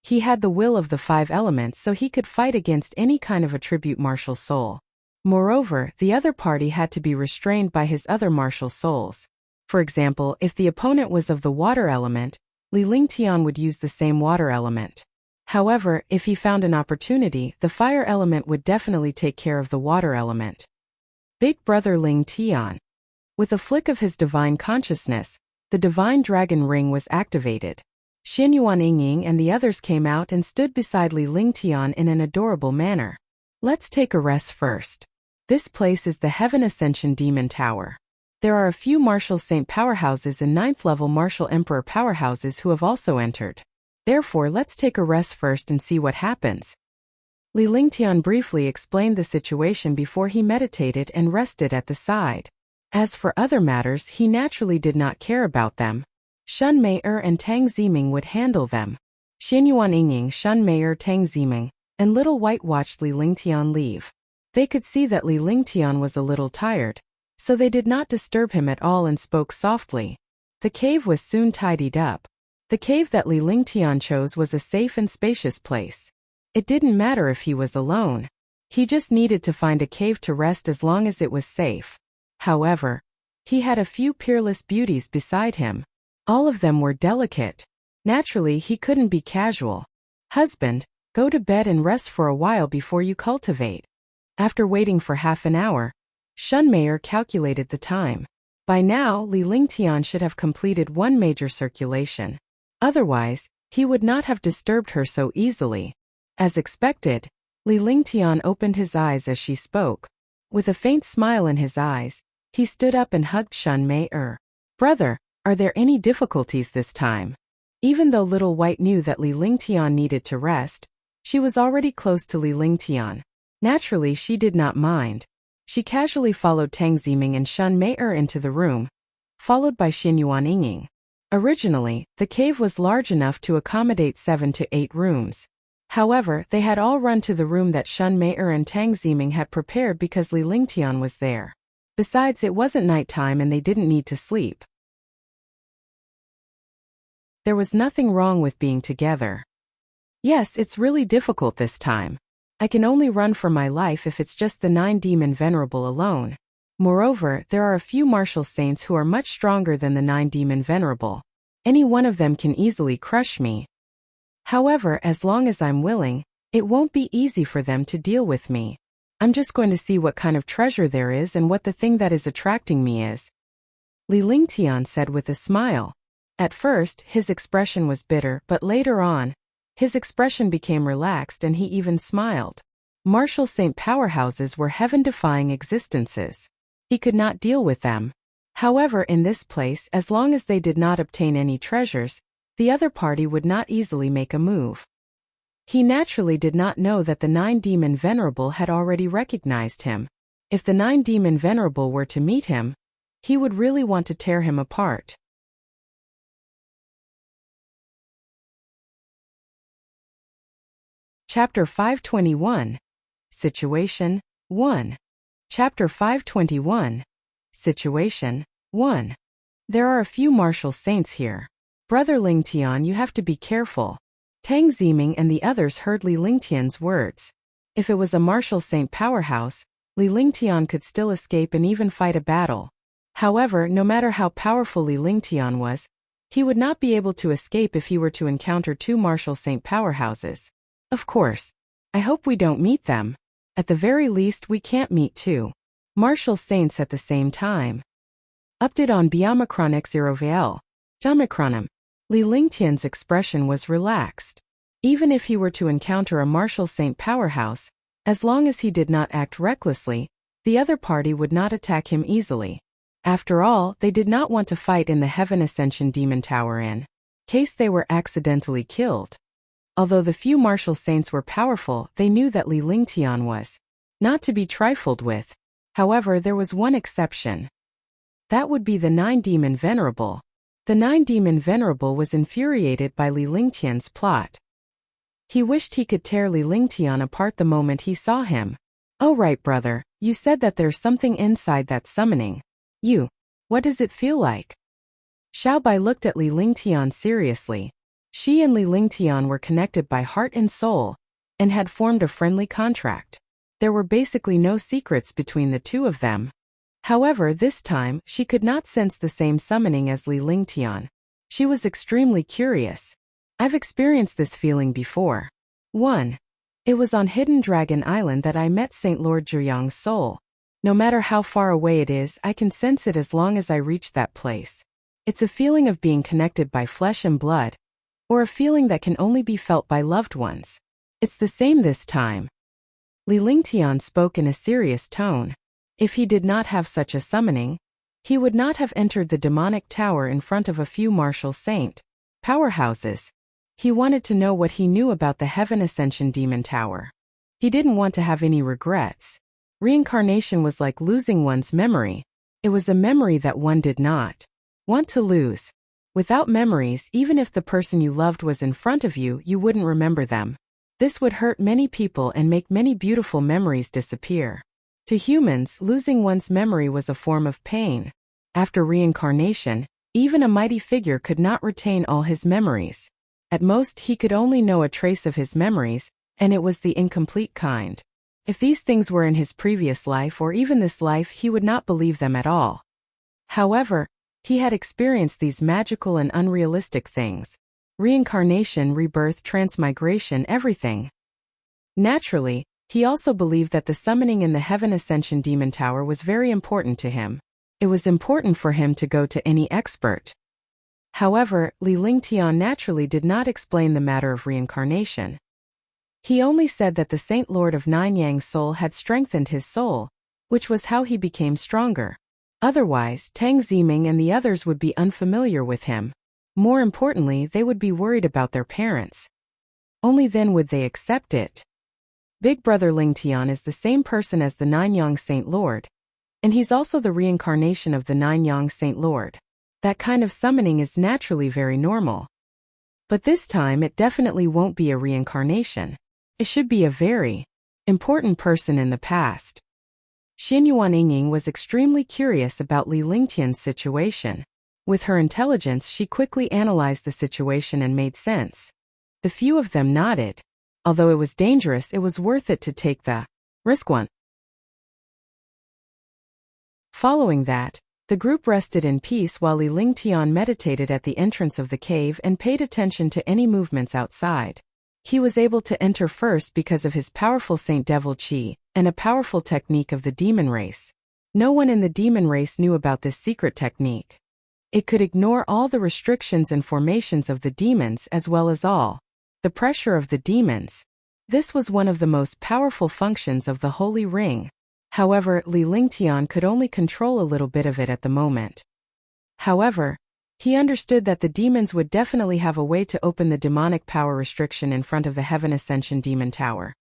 [SPEAKER 1] He had the will of the 5 elements, so he could fight against any kind of attribute martial soul. Moreover, the other party had to be restrained by his other martial souls. For example, if the opponent was of the water element, Li Lingtian would use the same water element. However, if he found an opportunity, the fire element would definitely take care of the water element. Big Brother Lingtian. With a flick of his divine consciousness, the divine dragon ring was activated. Xinyuan Yingying and the others came out and stood beside Li Lingtian in an adorable manner. Let's take a rest first. This place is the Heaven Ascension Demon Tower. There are a few martial saint powerhouses and 9th level martial emperor powerhouses who have also entered. Therefore, let's take a rest first and see what happens. Li Lingtian briefly explained the situation before he meditated and rested at the side. As for other matters, he naturally did not care about them. Shun Mei-er and Tang Ziming would handle them. Xinyuan Yingying, Shun Mei-er, Tang Ziming, and Little White watched Li Lingtian leave. They could see that Li Lingtian was a little tired, so they did not disturb him at all and spoke softly. The cave was soon tidied up. The cave that Li Lingtian chose was a safe and spacious place. It didn't matter if he was alone. He just needed to find a cave to rest as long as it was safe. However, he had a few peerless beauties beside him. All of them were delicate. Naturally, he couldn't be casual. Husband, go to bed and rest for a while before you cultivate. After waiting for half an hour, Shunmeier calculated the time. By now, Li Lingtian should have completed one major circulation. Otherwise, he would not have disturbed her so easily. As expected, Li Lingtian opened his eyes as she spoke. With a faint smile in his eyes, he stood up and hugged Shunmeier. Brother, are there any difficulties this time? Even though Little White knew that Li Lingtian needed to rest, she was already close to Li Lingtian. Naturally, she did not mind. She casually followed Tang Ziming and Shunmeier into the room, followed by Xinyuan Yingying. Originally, the cave was large enough to accommodate 7 to 8 rooms. However, they had all run to the room that Shunmeier and Tang Ziming had prepared because Li Lingtian was there. Besides, it wasn't nighttime and they didn't need to sleep. There was nothing wrong with being together. Yes, it's really difficult this time. I can only run for my life if it's just the 9 demon venerable alone. Moreover, there are a few martial saints who are much stronger than the 9 demon venerable. Any one of them can easily crush me. However, as long as I'm willing, it won't be easy for them to deal with me. I'm just going to see what kind of treasure there is and what the thing that is attracting me is. Li Lingtian said with a smile. At first, his expression was bitter, but later on, his expression became relaxed and he even smiled. Martial saint powerhouses were heaven-defying existences. He could not deal with them. However, in this place, as long as they did not obtain any treasures, the other party would not easily make a move. He naturally did not know that the 9 demon venerable had already recognized him. If the 9 demon venerable were to meet him, he would really want to tear him apart. Chapter 521. Situation 1. Chapter 521. Situation 1. There are a few martial saints here. Brother Lingtian, you have to be careful. Tang Ziming and the others heard Li Lingtian's words. If it was a martial saint powerhouse, Li Lingtian could still escape and even fight a battle. However, no matter how powerful Li Lingtian was, he would not be able to escape if he were to encounter 2 martial saint powerhouses. Of course. I hope we don't meet them. At the very least, we can't meet 2 martial saints at the same time. Update on Biomicron X0VL. Jamicronim. Li Lingtian's expression was relaxed. Even if he were to encounter a martial saint powerhouse, as long as he did not act recklessly, the other party would not attack him easily. After all, they did not want to fight in the Heaven Ascension Demon Tower in case they were accidentally killed. Although the few martial saints were powerful, they knew that Li Lingtian was not to be trifled with. However, there was one exception. That would be the 9 demon venerable. The 9 demon venerable was infuriated by Li Lingtian's plot. He wished he could tear Li Lingtian apart the moment he saw him. Oh right, brother, you said that there's something inside that summoning. What does it feel like? Xiaobai looked at Li Lingtian seriously. She and Li Lingtian were connected by heart and soul, and had formed a friendly contract. There were basically no secrets between the two of them. However, this time, she could not sense the same summoning as Li Lingtian. She was extremely curious. I've experienced this feeling before. 1. It was on Hidden Dragon Island that I met Saint Lord Zhuyang's soul. No matter how far away it is, I can sense it as long as I reach that place. It's a feeling of being connected by flesh and blood, or a feeling that can only be felt by loved ones. It's the same this time. Li Lingtian spoke in a serious tone. If he did not have such a summoning, he would not have entered the demonic tower in front of a few martial saint powerhouses. He wanted to know what he knew about the Heaven Ascension Demon Tower. He didn't want to have any regrets. Reincarnation was like losing one's memory. It was a memory that one did not want to lose. Without memories, even if the person you loved was in front of you, you wouldn't remember them. This would hurt many people and make many beautiful memories disappear. To humans, losing one's memory was a form of pain. After reincarnation, even a mighty figure could not retain all his memories. At most, he could only know a trace of his memories, and it was the incomplete kind. If these things were in his previous life or even this life, he would not believe them at all. However, he had experienced these magical and unrealistic things. Reincarnation, rebirth, transmigration, everything. Naturally, he also believed that the summoning in the Heaven Ascension Demon Tower was very important to him. It was important for him to go to any expert. However, Li Lingtian naturally did not explain the matter of reincarnation. He only said that the Saint Lord of Nine Yang's soul had strengthened his soul, which was how he became stronger. Otherwise, Tang Ziming and the others would be unfamiliar with him. More importantly, they would be worried about their parents. Only then would they accept it. Big Brother Lingtian is the same person as the Nine-Yang Saint Lord, and he's also the reincarnation of the Nine-Yang Saint Lord. That kind of summoning is naturally very normal. But this time it definitely won't be a reincarnation. It should be a very important person in the past. Xin Yuanying was extremely curious about Li Lingtian's situation. With her intelligence, she quickly analyzed the situation and made sense. The few of them nodded. Although it was dangerous, it was worth it to take the risk. Following that, the group rested in peace while Li Lingtian meditated at the entrance of the cave and paid attention to any movements outside. He was able to enter first because of his powerful Saint Devil Qi and a powerful technique of the demon race. No one in the demon race knew about this secret technique. It could ignore all the restrictions and formations of the demons as well as all the pressure of the demons. This was one of the most powerful functions of the Holy Ring. However, Li Lingtian could only control a little bit of it at the moment. However, he understood that the demons would definitely have a way to open the demonic power restriction in front of the Heaven Ascension Demon Tower.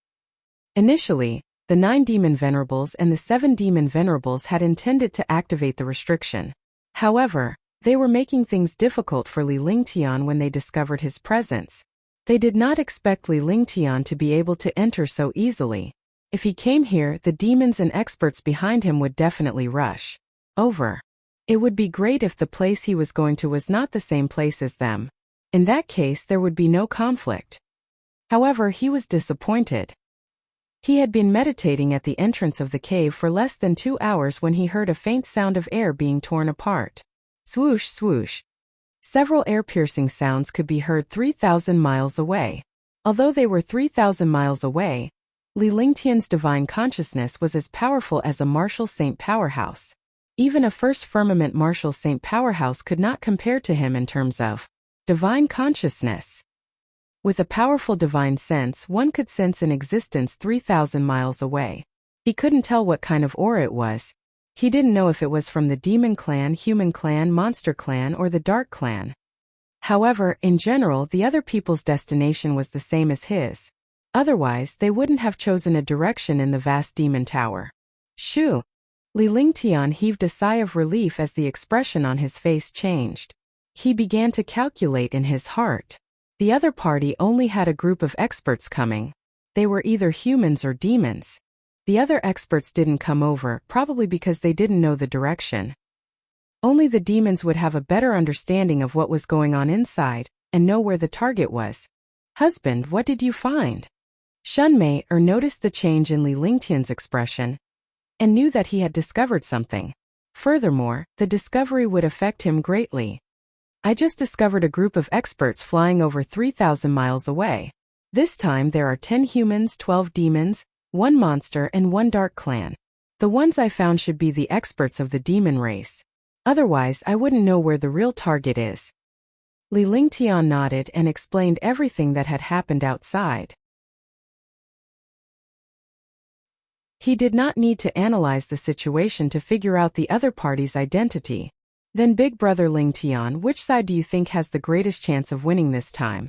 [SPEAKER 1] Initially, the 9 Demon Venerables and the 7 Demon Venerables had intended to activate the restriction. However, they were making things difficult for Li Lingtian when they discovered his presence. They did not expect Li Lingtian to be able to enter so easily. If he came here, the demons and experts behind him would definitely rush over. It would be great if the place he was going to was not the same place as them. In that case, there would be no conflict. However, he was disappointed. He had been meditating at the entrance of the cave for less than 2 hours when he heard a faint sound of air being torn apart. Swoosh, swoosh. Several air-piercing sounds could be heard 3,000 miles away. Although they were 3,000 miles away, Li Lingtian's divine consciousness was as powerful as a martial saint powerhouse. Even a first firmament martial saint powerhouse could not compare to him in terms of divine consciousness. With a powerful divine sense, one could sense an existence 3,000 miles away. He couldn't tell what kind of aura it was. He didn't know if it was from the demon clan, human clan, monster clan, or the dark clan. However, in general, the other people's destination was the same as his. Otherwise, they wouldn't have chosen a direction in the vast demon tower. Shoo! Li Lingtian heaved a sigh of relief as the expression on his face changed. He began to calculate in his heart. The other party only had a group of experts coming. They were either humans or demons. The other experts didn't come over, probably because they didn't know the direction. Only the demons would have a better understanding of what was going on inside, and know where the target was. Husband, what did you find? Shunmei noticed the change in Li Lingtian's expression, and knew that he had discovered something. Furthermore, the discovery would affect him greatly. I just discovered a group of experts flying over 3,000 miles away. This time there are 10 humans, 12 demons, 1 monster and 1 dark clan. The ones I found should be the experts of the demon race. Otherwise, I wouldn't know where the real target is. Li Lingtian nodded and explained everything that had happened outside. He did not need to analyze the situation to figure out the other party's identity. Then Big Brother Lingtian, which side do you think has the greatest chance of winning this time?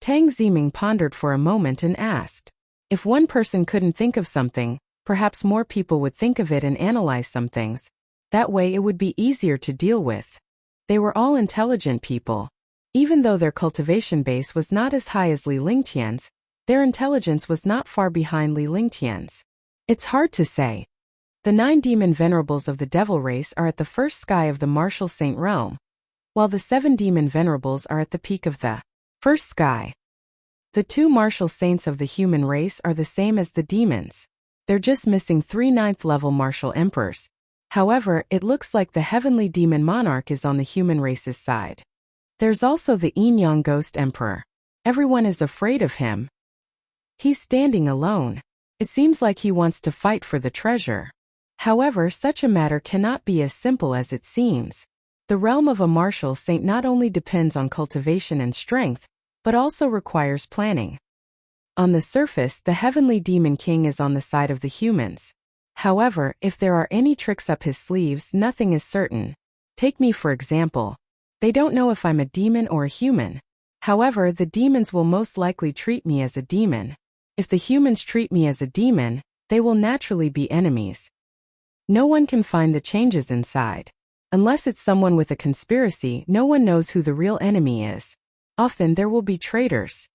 [SPEAKER 1] Tang Ziming pondered for a moment and asked. If one person couldn't think of something, perhaps more people would think of it and analyze some things. That way it would be easier to deal with. They were all intelligent people. Even though their cultivation base was not as high as Li Lingtian's, their intelligence was not far behind Li Lingtian's. It's hard to say. The 9 demon venerables of the devil race are at the first sky of the martial saint realm, while the 7 demon venerables are at the peak of the first sky. The 2 martial saints of the human race are the same as the demons. They're just missing 3 9th level martial emperors. However, it looks like the heavenly demon monarch is on the human race's side. There's also the Yin-Yang Ghost Emperor. Everyone is afraid of him. He's standing alone. It seems like he wants to fight for the treasure. However, such a matter cannot be as simple as it seems. The realm of a martial saint not only depends on cultivation and strength, but also requires planning. On the surface, the heavenly demon king is on the side of the humans. However, if there are any tricks up his sleeves, nothing is certain. Take me for example. They don't know if I'm a demon or a human. However, the demons will most likely treat me as a demon. If the humans treat me as a demon, they will naturally be enemies. No one can find the changes inside. Unless it's someone with a conspiracy, no one knows who the real enemy is. Often there will be traitors.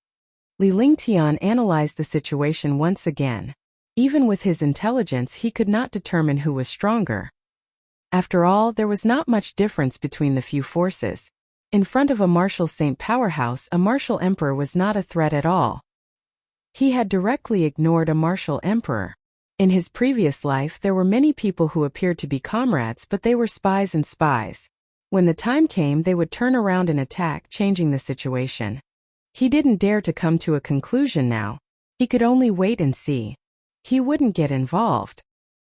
[SPEAKER 1] Li Lingtian analyzed the situation once again. Even with his intelligence, he could not determine who was stronger. After all, there was not much difference between the few forces. In front of a martial saint powerhouse, a martial emperor was not a threat at all. He had directly ignored a martial emperor. In his previous life, there were many people who appeared to be comrades, but they were spies and spies. When the time came, they would turn around and attack, changing the situation. He didn't dare to come to a conclusion now. He could only wait and see. He wouldn't get involved.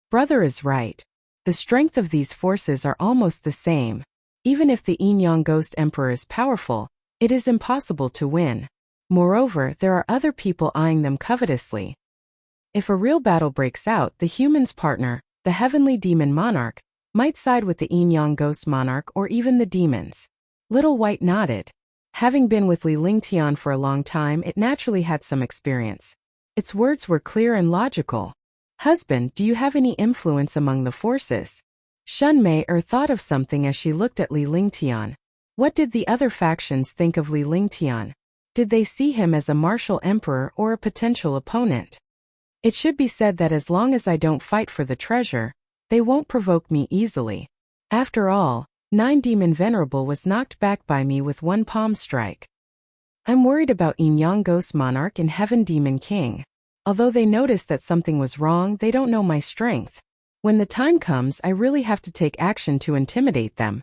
[SPEAKER 1] Brother is right. The strength of these forces are almost the same. Even if the Yin-Yang Ghost Emperor is powerful, it is impossible to win. Moreover, there are other people eyeing them covetously. If a real battle breaks out, the human's partner, the heavenly demon monarch, might side with the Yin-Yang Ghost monarch or even the demons. Little White nodded. Having been with Li Lingtian for a long time, it naturally had some experience. Its words were clear and logical. Husband, do you have any influence among the forces? Shun Mei thought of something as she looked at Li Lingtian. What did the other factions think of Li Lingtian? Did they see him as a martial emperor or a potential opponent? It should be said that as long as I don't fight for the treasure, they won't provoke me easily. After all, 9 Demon Venerable was knocked back by me with one palm strike. I'm worried about Yin-Yang Ghost Monarch and Heaven Demon King. Although they noticed that something was wrong, they don't know my strength. When the time comes, I really have to take action to intimidate them.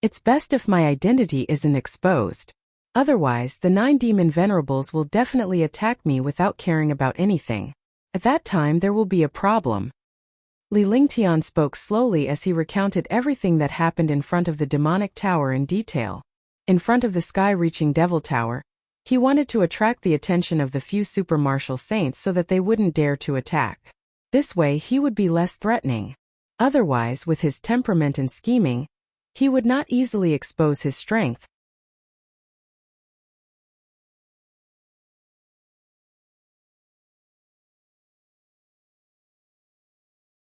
[SPEAKER 1] It's best if my identity isn't exposed. Otherwise, the 9 Demon Venerables will definitely attack me without caring about anything. At that time, there will be a problem. Li Lingtian spoke slowly as he recounted everything that happened in front of the demonic tower in detail. In front of the sky-reaching Devil Tower, he wanted to attract the attention of the few super martial saints so that they wouldn't dare to attack. This way he would be less threatening. Otherwise, with his temperament and scheming, he would not easily expose his strength.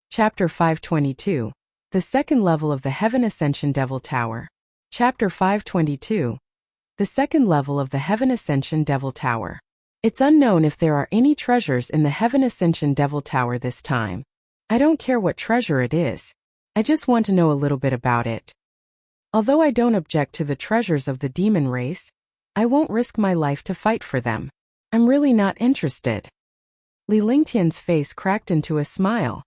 [SPEAKER 1] Chapter 522. The second level of the Heaven Ascension Devil Tower. Chapter 522. The second level of the Heaven Ascension Devil Tower. It's unknown if there are any treasures in the Heaven Ascension Devil Tower this time. I don't care what treasure it is. I just want to know a little bit about it. Although I don't object to the treasures of the demon race, I won't risk my life to fight for them. I'm really not interested. Li Lingtian's face cracked into a smile.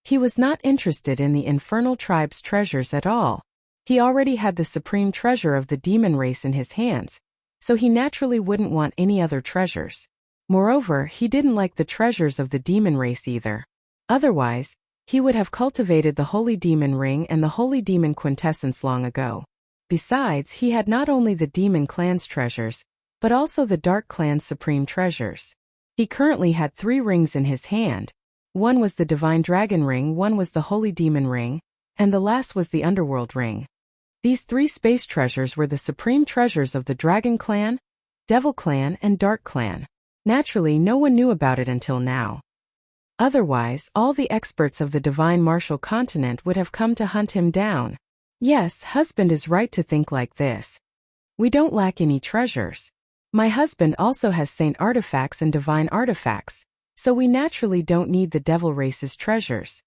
[SPEAKER 1] He was not interested in the infernal tribe's treasures at all. He already had the supreme treasure of the demon race in his hands, so he naturally wouldn't want any other treasures. Moreover, he didn't like the treasures of the demon race either. Otherwise, he would have cultivated the Holy Demon Ring and the Holy Demon Quintessence long ago. Besides, he had not only the Demon Clan's treasures, but also the Dark Clan's supreme treasures. He currently had 3 rings in his hand. One was the Divine Dragon Ring, one was the Holy Demon Ring, and the last was the Underworld Ring. These 3 space treasures were the supreme treasures of the Dragon Clan, Devil Clan, and Dark Clan. Naturally, no one knew about it until now. Otherwise, all the experts of the Divine Martial Continent would have come to hunt him down. Yes, husband is right to think like this. We don't lack any treasures. My husband also has saint artifacts and divine artifacts, so we naturally don't need the devil race's treasures.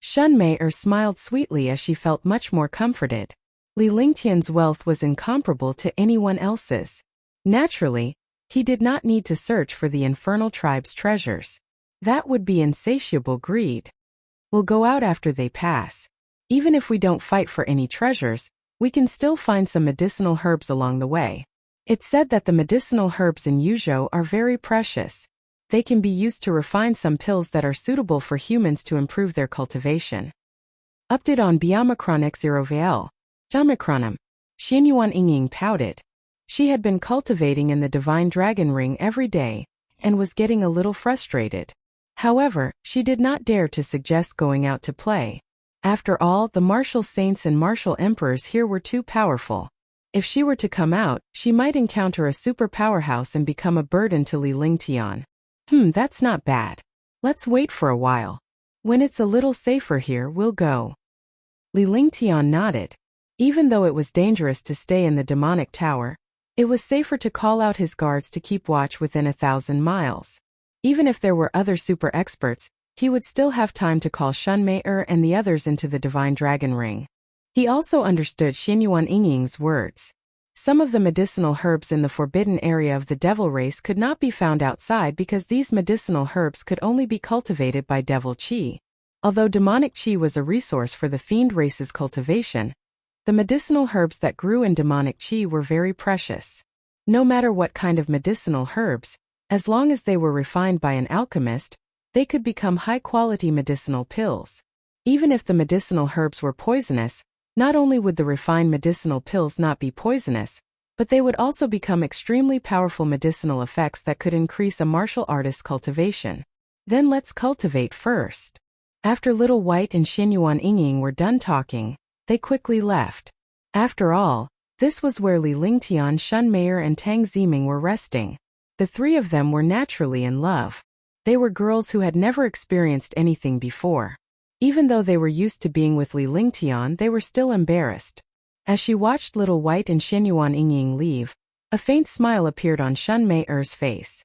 [SPEAKER 1] Shun Mei smiled sweetly as she felt much more comforted. Li Lingtian's wealth was incomparable to anyone else's. Naturally, he did not need to search for the infernal tribe's treasures. That would be insatiable greed. We'll go out after they pass. Even if we don't fight for any treasures, we can still find some medicinal herbs along the way. It's said that the medicinal herbs in Yuzhou are very precious. They can be used to refine some pills that are suitable for humans to improve their cultivation. Update on Biomicron X0VL. Biomicronum. Xianyuan Yingying pouted. She had been cultivating in the Divine Dragon Ring every day, and was getting a little frustrated. However, she did not dare to suggest going out to play. After all, the martial saints and martial emperors here were too powerful. If she were to come out, she might encounter a super powerhouse and become a burden to Li Lingtian. That's not bad. Let's wait for a while. When it's a little safer here, we'll go. Li Lingtian nodded. Even though it was dangerous to stay in the demonic tower, it was safer to call out his guards to keep watch within 1,000 miles. Even if there were other super experts, he would still have time to call Shun Mei and the others into the Divine Dragon Ring. He also understood Xianyuan Yingying's words. Some of the medicinal herbs in the forbidden area of the devil race could not be found outside because these medicinal herbs could only be cultivated by devil qi. Although demonic qi was a resource for the fiend race's cultivation, the medicinal herbs that grew in demonic qi were very precious. No matter what kind of medicinal herbs, as long as they were refined by an alchemist, they could become high-quality medicinal pills. Even if the medicinal herbs were poisonous, not only would the refined medicinal pills not be poisonous, but they would also become extremely powerful medicinal effects that could increase a martial artist's cultivation. Then let's cultivate first. After Little White and Xianyuan Yingying were done talking, they quickly left. After all, this was where Li Lingtian, Shun Mei and Tang Ziming were resting. The three of them were naturally in love. They were girls who had never experienced anything before. Even though they were used to being with Li Lingtian, they were still embarrassed. As she watched Little White and Xianyuan Yingying leave, a faint smile appeared on Shun Mei's face.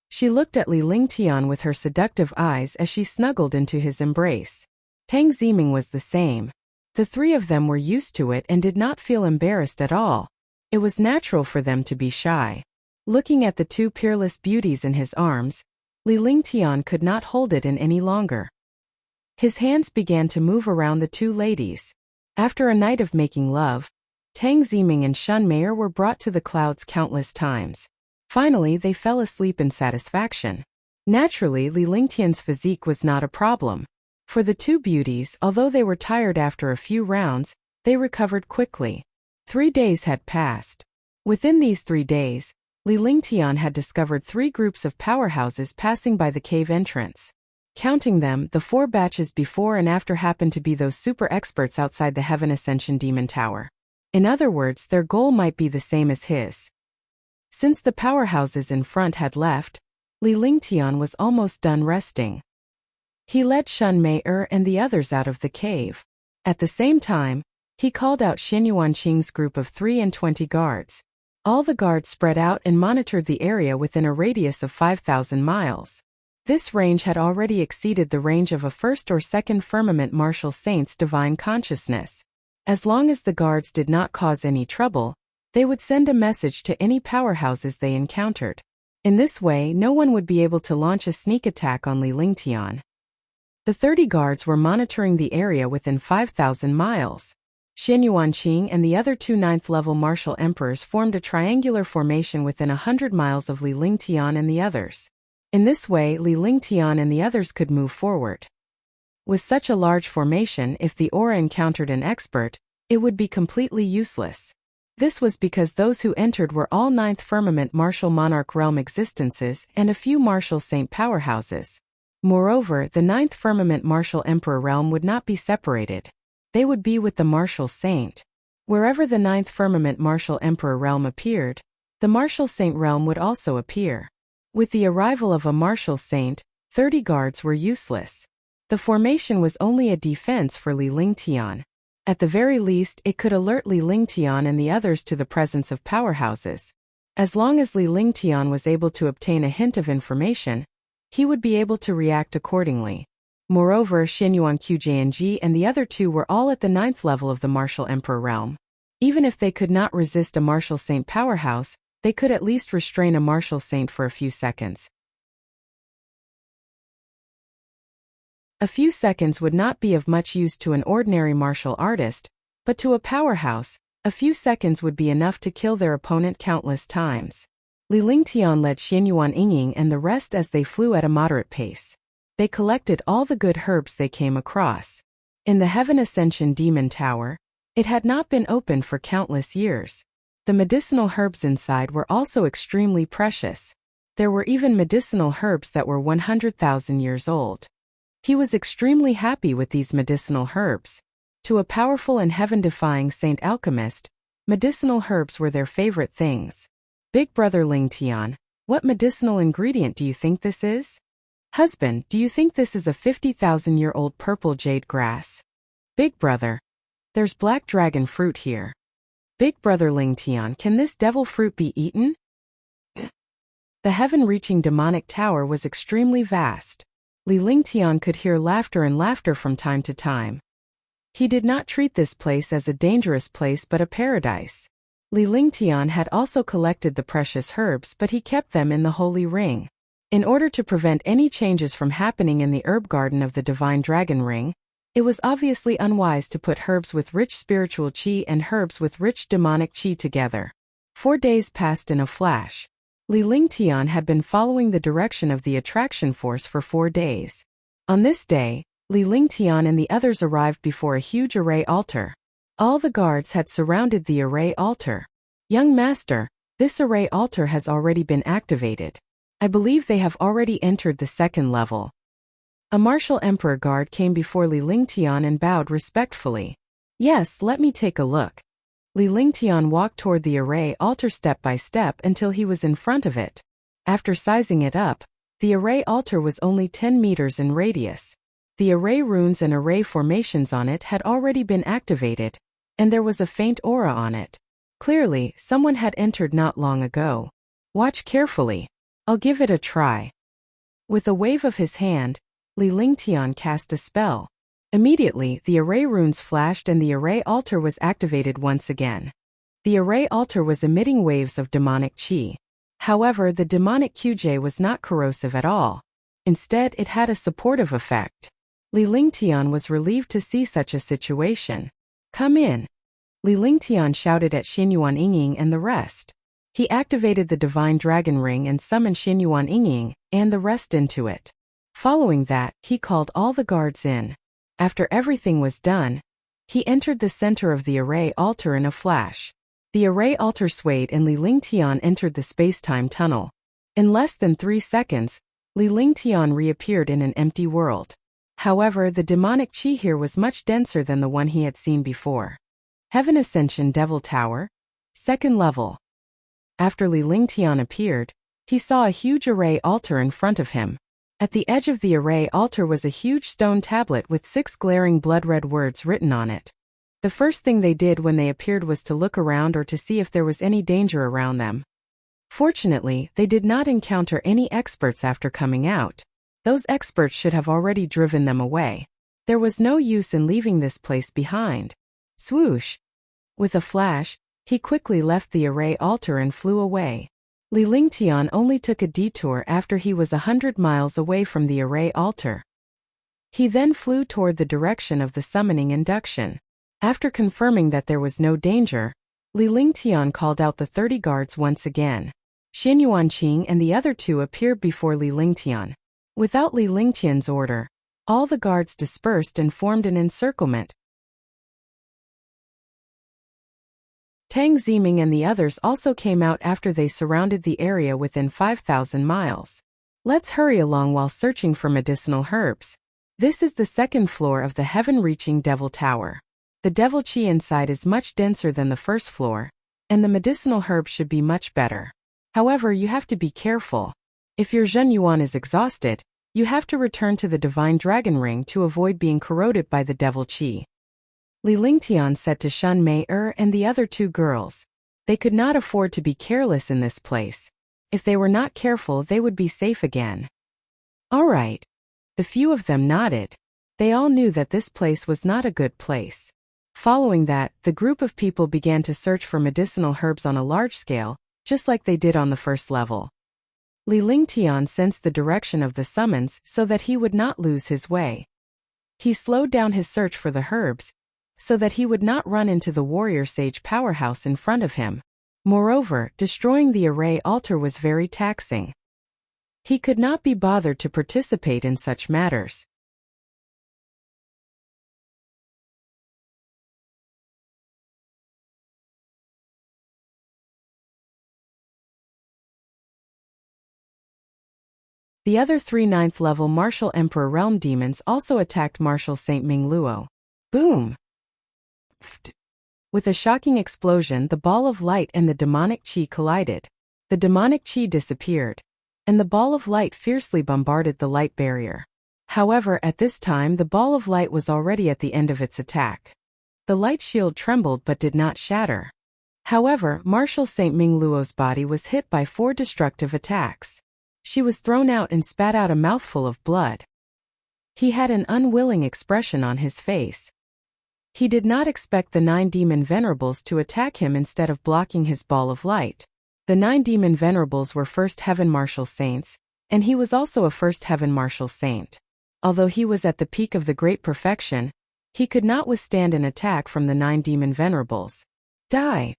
[SPEAKER 1] She looked at Li Lingtian with her seductive eyes as she snuggled into his embrace. Tang Ziming was the same. The three of them were used to it and did not feel embarrassed at all. It was natural for them to be shy. Looking at the two peerless beauties in his arms, Li Lingtian could not hold it in any longer. His hands began to move around the two ladies. After a night of making love, Tang Ziming and Shun Mei were brought to the clouds countless times. Finally, they fell asleep in satisfaction. Naturally, Li Lingtian's physique was not a problem. For the two beauties, although they were tired after a few rounds, they recovered quickly. 3 days had passed. Within these 3 days, Li Lingtian had discovered 3 groups of powerhouses passing by the cave entrance. Counting them, the 4 batches before and after happened to be those super experts outside the Heaven Ascension Demon Tower. In other words, their goal might be the same as his. Since the powerhouses in front had left, Li Lingtian was almost done resting. He led Shun Mei and the others out of the cave. At the same time, he called out Xianyuan Qing's group of 3 and 20 guards. All the guards spread out and monitored the area within a radius of 5,000 miles. This range had already exceeded the range of a first or second firmament martial saint's divine consciousness. As long as the guards did not cause any trouble, they would send a message to any powerhouses they encountered. In this way, no one would be able to launch a sneak attack on Li Lingtian. The 30 guards were monitoring the area within 5,000 miles. Xianyuan Qing and the other 2 9th-level martial emperors formed a triangular formation within 100 miles of Li Lingtian and the others. In this way, Li Lingtian and the others could move forward. With such a large formation, if the aura encountered an expert, it would be completely useless. This was because those who entered were all 9th firmament martial monarch realm existences and a few martial saint powerhouses. Moreover, the 9th firmament martial emperor realm would not be separated. They would be with the martial saint. Wherever the 9th firmament martial emperor realm appeared, the martial saint realm would also appear. With the arrival of a martial saint, 30 guards were useless. The formation was only a defense for Li Lingtian. At the very least, it could alert Li Lingtian and the others to the presence of powerhouses. As long as Li Lingtian was able to obtain a hint of information, he would be able to react accordingly. Moreover, Xianyuan Qjianji and the other 2 were all at the 9th level of the martial emperor realm. Even if they could not resist a martial saint powerhouse, they could at least restrain a martial saint for a few seconds. A few seconds would not be of much use to an ordinary martial artist, but to a powerhouse, a few seconds would be enough to kill their opponent countless times. Li Lingtian led Xianyuan Yingying and the rest as they flew at a moderate pace. They collected all the good herbs they came across. In the Heaven Ascension Demon Tower, it had not been opened for countless years. The medicinal herbs inside were also extremely precious. There were even medicinal herbs that were 100,000 years old. He was extremely happy with these medicinal herbs. To a powerful and heaven-defying saint alchemist, medicinal herbs were their favorite things. Big brother Lingtian, what medicinal ingredient do you think this is? Husband, do you think this is a 50,000-year-old purple jade grass? Big brother, there's black dragon fruit here. Big brother Lingtian, can this devil fruit be eaten? The heaven-reaching demonic tower was extremely vast. Li Lingtian could hear laughter and laughter from time to time. He did not treat this place as a dangerous place but a paradise. Li Lingtian had also collected the precious herbs, but he kept them in the holy ring. In order to prevent any changes from happening in the herb garden of the divine dragon ring, it was obviously unwise to put herbs with rich spiritual qi and herbs with rich demonic qi together. 4 days passed in a flash. Li Lingtian had been following the direction of the attraction force for 4 days. On this day, Li Lingtian and the others arrived before a huge array altar. All the guards had surrounded the array altar. Young master, this array altar has already been activated. I believe they have already entered the 2nd level. A martial emperor guard came before Li Lingtian and bowed respectfully. Yes, let me take a look. Li Lingtian walked toward the array altar step by step until he was in front of it. After sizing it up, the array altar was only 10 meters in radius. The array runes and array formations on it had already been activated, and there was a faint aura on it. Clearly, someone had entered not long ago. Watch carefully. I'll give it a try. With a wave of his hand, Li Lingtian cast a spell. Immediately, the array runes flashed and the array altar was activated once again. The array altar was emitting waves of demonic qi. However, the demonic QJ was not corrosive at all. Instead, it had a supportive effect. Li Lingtian was relieved to see such a situation. Come in. Li Lingtian shouted at Xianyuan Yingying and the rest. He activated the divine dragon ring and summoned Xianyuan Yingying and the rest into it. Following that, he called all the guards in. After everything was done, he entered the center of the array altar in a flash. The array altar swayed and Li Lingtian entered the space-time tunnel. In less than 3 seconds, Li Lingtian reappeared in an empty world. However, the demonic qi here was much denser than the one he had seen before. Heaven Ascension Devil Tower, 2nd level. After Li Lingtian appeared, he saw a huge array altar in front of him. At the edge of the array altar was a huge stone tablet with 6 glaring blood-red words written on it. The first thing they did when they appeared was to look around or to see if there was any danger around them. Fortunately, they did not encounter any experts after coming out. Those experts should have already driven them away. There was no use in leaving this place behind. Swoosh! With a flash, he quickly left the array altar and flew away. Li Lingtian only took a detour after he was 100 miles away from the array altar. He then flew toward the direction of the summoning induction. After confirming that there was no danger, Li Lingtian called out the 30 guards once again. Xianyuan Qing and the other 2 appeared before Li Lingtian. Without Li Lingtian's order, all the guards dispersed and formed an encirclement. Tang Ziming and the others also came out after they surrounded the area within 5,000 miles. Let's hurry along while searching for medicinal herbs. This is the 2nd floor of the heaven-reaching Devil Tower. The devil qi inside is much denser than the 1st floor, and the medicinal herbs should be much better. However, you have to be careful. If your Zhenyuan is exhausted, you have to return to the divine dragon ring to avoid being corroded by the devil qi. Li Lingtian said to Shun Mei and the other 2 girls. They could not afford to be careless in this place. If they were not careful, they would be safe again. All right. The few of them nodded. They all knew that this place was not a good place. Following that, the group of people began to search for medicinal herbs on a large scale, just like they did on the 1st level. Li Lingtian sensed the direction of the summons so that he would not lose his way. He slowed down his search for the herbs, so that he would not run into the warrior sage powerhouse in front of him. Moreover, destroying the array altar was very taxing. He could not be bothered to participate in such matters. The other 3 9th-level Martial Emperor Realm demons also attacked Martial Saint Ming Luo. Boom! With a shocking explosion, the ball of light and the demonic chi collided. The demonic chi disappeared, and the ball of light fiercely bombarded the light barrier. However, at this time the ball of light was already at the end of its attack. The light shield trembled but did not shatter. However, Martial Saint Ming Luo's body was hit by 4 destructive attacks. She was thrown out and spat out a mouthful of blood. He had an unwilling expression on his face. He did not expect the 9 demon venerables to attack him instead of blocking his ball of light. The 9 demon venerables were first heaven martial saints, and he was also a first heaven martial saint. Although he was at the peak of the great perfection, he could not withstand an attack from the 9 demon venerables. Die!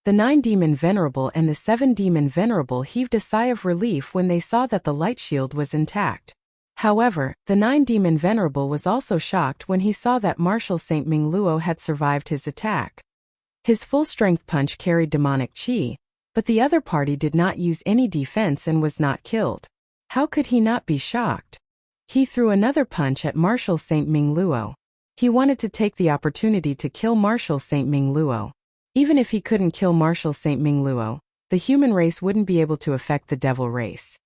[SPEAKER 1] The 9 demon venerable and the 7 demon venerable heaved a sigh of relief when they saw that the light shield was intact. However, the 9 demon venerable was also shocked when he saw that Martial Saint Ming Luo had survived his attack. His full-strength punch carried demonic chi, but the other party did not use any defense and was not killed. How could he not be shocked? He threw another punch at Martial Saint Ming Luo. He wanted to take the opportunity to kill Martial Saint Ming Luo. Even if he couldn't kill Martial Saint Ming Luo, the human race wouldn't be able to affect the devil race.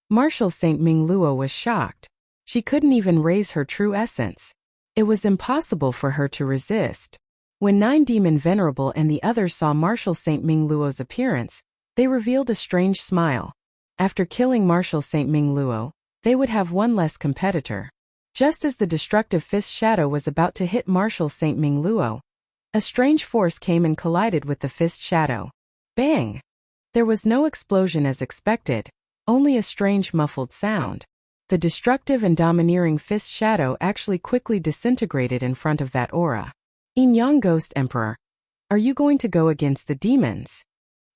[SPEAKER 1] Martial Saint Ming Luo was shocked. She couldn't even raise her true essence. It was impossible for her to resist. When 9 demon venerable and the others saw Martial Saint Ming Luo's appearance, they revealed a strange smile. After killing Martial Saint Ming Luo, they would have one less competitor. Just as the destructive fist shadow was about to hit Martial Saint Ming Luo, a strange force came and collided with the fist shadow. Bang! There was no explosion as expected, only a strange muffled sound. The destructive and domineering fist shadow actually quickly disintegrated in front of that aura. Yin Yang Ghost Emperor, are you going to go against the demons?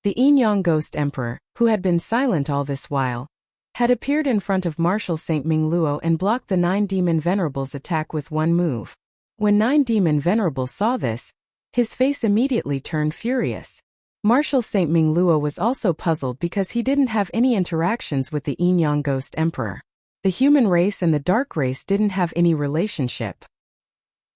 [SPEAKER 1] The Yin Yang Ghost Emperor, who had been silent all this while, had appeared in front of Martial Saint Ming Luo and blocked the 9 demon venerables' attack with one move. When 9 demon venerables saw this, his face immediately turned furious. Martial Saint Ming Luo was also puzzled because he didn't have any interactions with the Yin Yang Ghost Emperor. The human race and the dark race didn't have any relationship.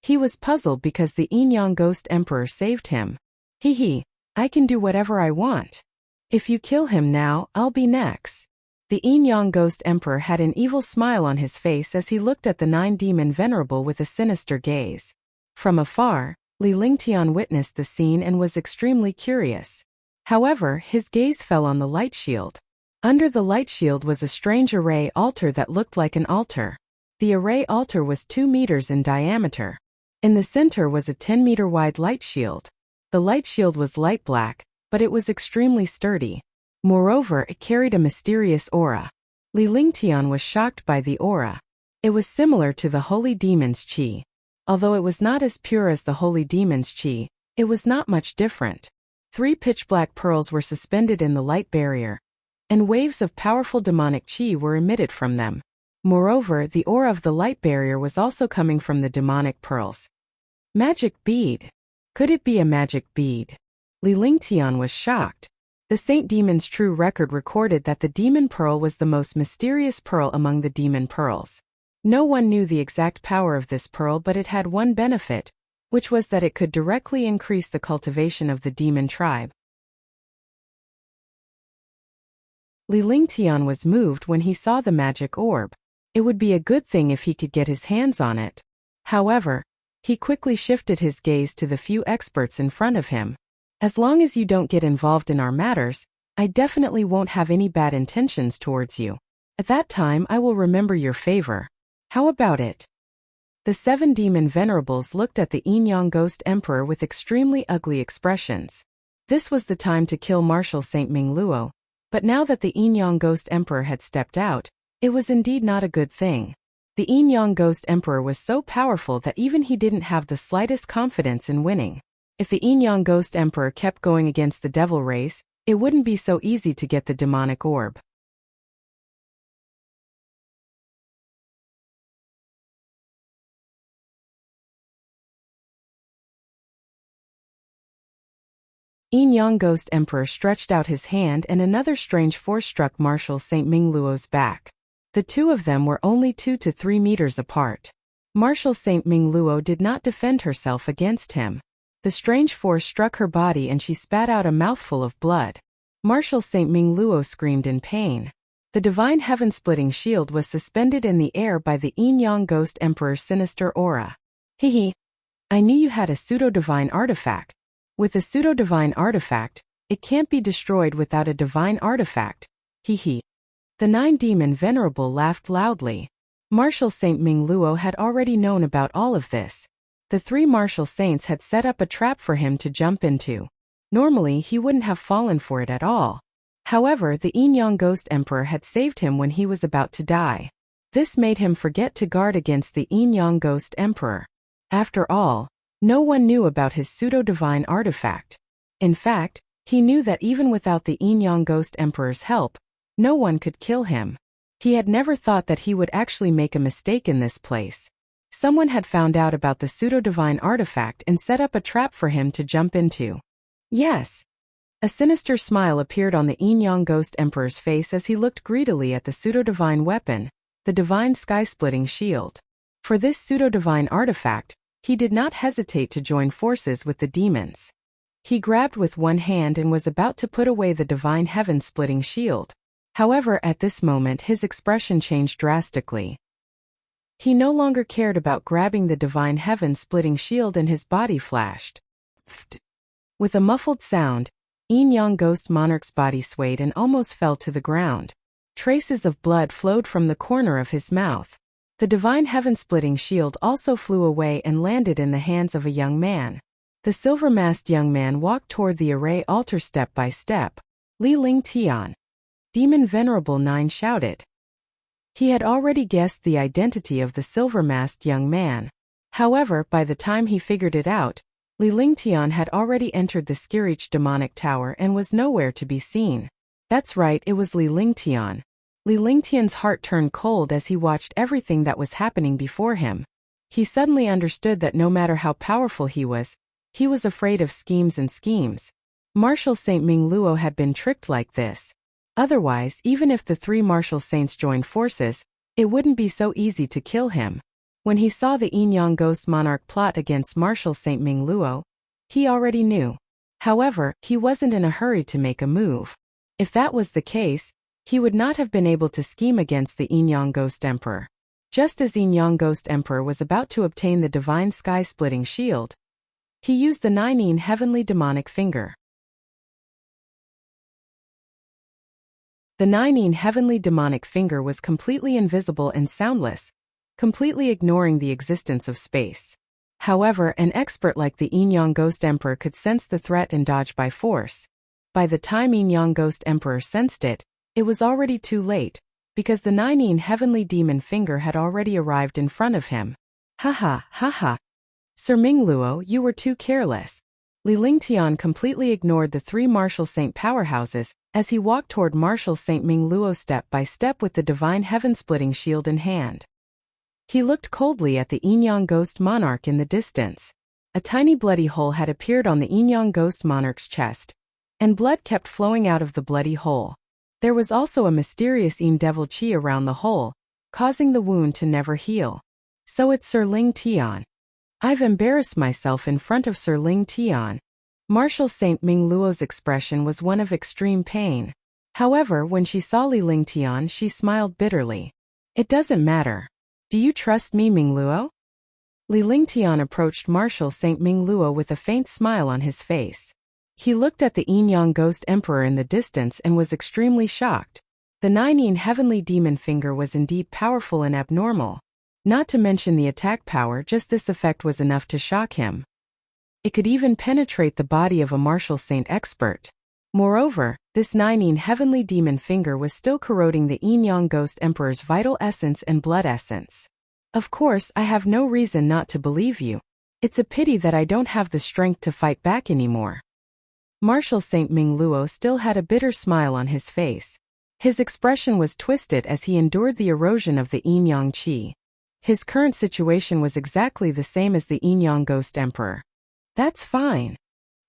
[SPEAKER 1] He was puzzled because the Yin Yang Ghost Emperor saved him. I can do whatever I want. If you kill him now, I'll be next. The Yin Yang Ghost Emperor had an evil smile on his face as he looked at the 9 demon venerable with a sinister gaze. From afar, Li Lingtian witnessed the scene and was extremely curious. However, his gaze fell on the light shield. Under the light shield was a strange array altar that looked like an altar. The array altar was 2 meters in diameter. In the center was a 10-meter wide light shield. The light shield was light black, but it was extremely sturdy. Moreover, it carried a mysterious aura. Li Lingtian was shocked by the aura. It was similar to the holy demon's qi. Although it was not as pure as the holy demon's qi, it was not much different. 3 pitch-black pearls were suspended in the light barrier, and waves of powerful demonic qi were emitted from them. Moreover, the aura of the light barrier was also coming from the demonic pearls. Magic bead. Could it be a magic bead? Li Lingtian was shocked. The Saint Demon's true record recorded that the demon pearl was the most mysterious pearl among the demon pearls. No one knew the exact power of this pearl, but it had one benefit, which was that it could directly increase the cultivation of the demon tribe. Li Lingtian was moved when he saw the magic orb. It would be a good thing if he could get his hands on it. However, he quickly shifted his gaze to the few experts in front of him. As long as you don't get involved in our matters, I definitely won't have any bad intentions towards you. At that time I will remember your favor. How about it? The 7 demon venerables looked at the Yin Yang Ghost Emperor with extremely ugly expressions. This was the time to kill Martial Saint Ming Luo, but now that the Yin Yang Ghost Emperor had stepped out, it was indeed not a good thing. The The Yin-Yang Ghost Emperor was so powerful that even he didn't have the slightest confidence in winning. If the Yin-Yang Ghost Emperor kept going against the devil race, it wouldn't be so easy to get the demonic orb. Yin-Yang Ghost Emperor stretched out his hand and another strange force struck Marshal St. Ming Luo's back. The two of them were only 2 to 3 meters apart. Marshal St. Ming Luo did not defend herself against him. The strange force struck her body and she spat out a mouthful of blood. Marshal St. Ming Luo screamed in pain. The divine heaven-splitting shield was suspended in the air by the Yin-Yang Ghost Emperor's sinister aura. Hehe. I knew you had a pseudo-divine artifact. With a pseudo-divine artifact, it can't be destroyed without a divine artifact. Hehe. The 9-demon venerable laughed loudly. Marshal St. Ming Luo had already known about all of this. The 3 martial saints had set up a trap for him to jump into. Normally he wouldn't have fallen for it at all. However, the Yin-Yang Ghost Emperor had saved him when he was about to die. This made him forget to guard against the Yin-Yang Ghost Emperor. After all, no one knew about his pseudo-divine artifact. In fact, he knew that even without the Yin-Yang Ghost Emperor's help, no one could kill him. He had never thought that he would actually make a mistake in this place. Someone had found out about the pseudo-divine artifact and set up a trap for him to jump into. Yes. A sinister smile appeared on the Yin-Yang Ghost Emperor's face as he looked greedily at the pseudo-divine weapon, the divine sky-splitting shield. For this pseudo-divine artifact, he did not hesitate to join forces with the demons. He grabbed with one hand and was about to put away the divine heaven-splitting shield. However, at this moment his expression changed drastically. He no longer cared about grabbing the divine heaven-splitting shield and his body flashed. With a muffled sound, Yin-Yang Ghost Monarch's body swayed and almost fell to the ground. Traces of blood flowed from the corner of his mouth. The divine heaven-splitting shield also flew away and landed in the hands of a young man. The silver-masked young man walked toward the array altar step by step. Li Ling Tian. Demon Venerable 9 shouted. He had already guessed the identity of the silver-masked young man. However, by the time he figured it out, Li Lingtian had already entered the Skirich demonic tower and was nowhere to be seen. That's right, it was Li Lingtian. Li Lingtian's heart turned cold as he watched everything that was happening before him. He suddenly understood that no matter how powerful he was afraid of schemes and schemes. Marshal St. Ming Luo had been tricked like this. Otherwise, even if the 3 martial saints joined forces, it wouldn't be so easy to kill him. When he saw the Yin-Yang Ghost Monarch plot against Marshal St. Ming Luo, he already knew. However, he wasn't in a hurry to make a move. If that was the case, he would not have been able to scheme against the Yin-Yang Ghost Emperor. Just as Yin-Yang Ghost Emperor was about to obtain the divine sky-splitting shield, he used the 9-yin heavenly demonic finger. The 9-yin heavenly demonic finger was completely invisible and soundless, completely ignoring the existence of space. However, an expert like the Yin-Yang Ghost Emperor could sense the threat and dodge by force. By the time Yin-Yang Ghost Emperor sensed it, it was already too late, because the 9-yin heavenly demon finger had already arrived in front of him. Ha. Sir Ming Luo, you were too careless. Li Lingtian completely ignored the 3 martial saint powerhouses as he walked toward Marshal St. Ming Luo step by step with the divine heaven-splitting shield in hand. He looked coldly at the Yin-Yang Ghost Monarch in the distance. A tiny bloody hole had appeared on the Yin-Yang Ghost Monarch's chest, and blood kept flowing out of the bloody hole. There was also a mysterious Yin Devil Qi around the hole, causing the wound to never heal. So it's Sir Ling Tian. I've embarrassed myself in front of Sir Ling Tian. Marshal St. Ming Luo's expression was one of extreme pain. However, when she saw Li Lingtian, she smiled bitterly. It doesn't matter. Do you trust me, Ming Luo? Li Lingtian approached Marshal St. Ming Luo with a faint smile on his face. He looked at the Yin-Yang Ghost Emperor in the distance and was extremely shocked. The 9-yin heavenly demon finger was indeed powerful and abnormal. Not to mention the attack power, just this effect was enough to shock him. It could even penetrate the body of a martial saint expert. Moreover, this 9-yin heavenly demon finger was still corroding the Yin-Yang Ghost Emperor's vital essence and blood essence. Of course, I have no reason not to believe you. It's a pity that I don't have the strength to fight back anymore. Marshal Saint Ming Luo still had a bitter smile on his face. His expression was twisted as he endured the erosion of the Yin Yang Qi. His current situation was exactly the same as the Yin Yang Ghost Emperor. That's fine.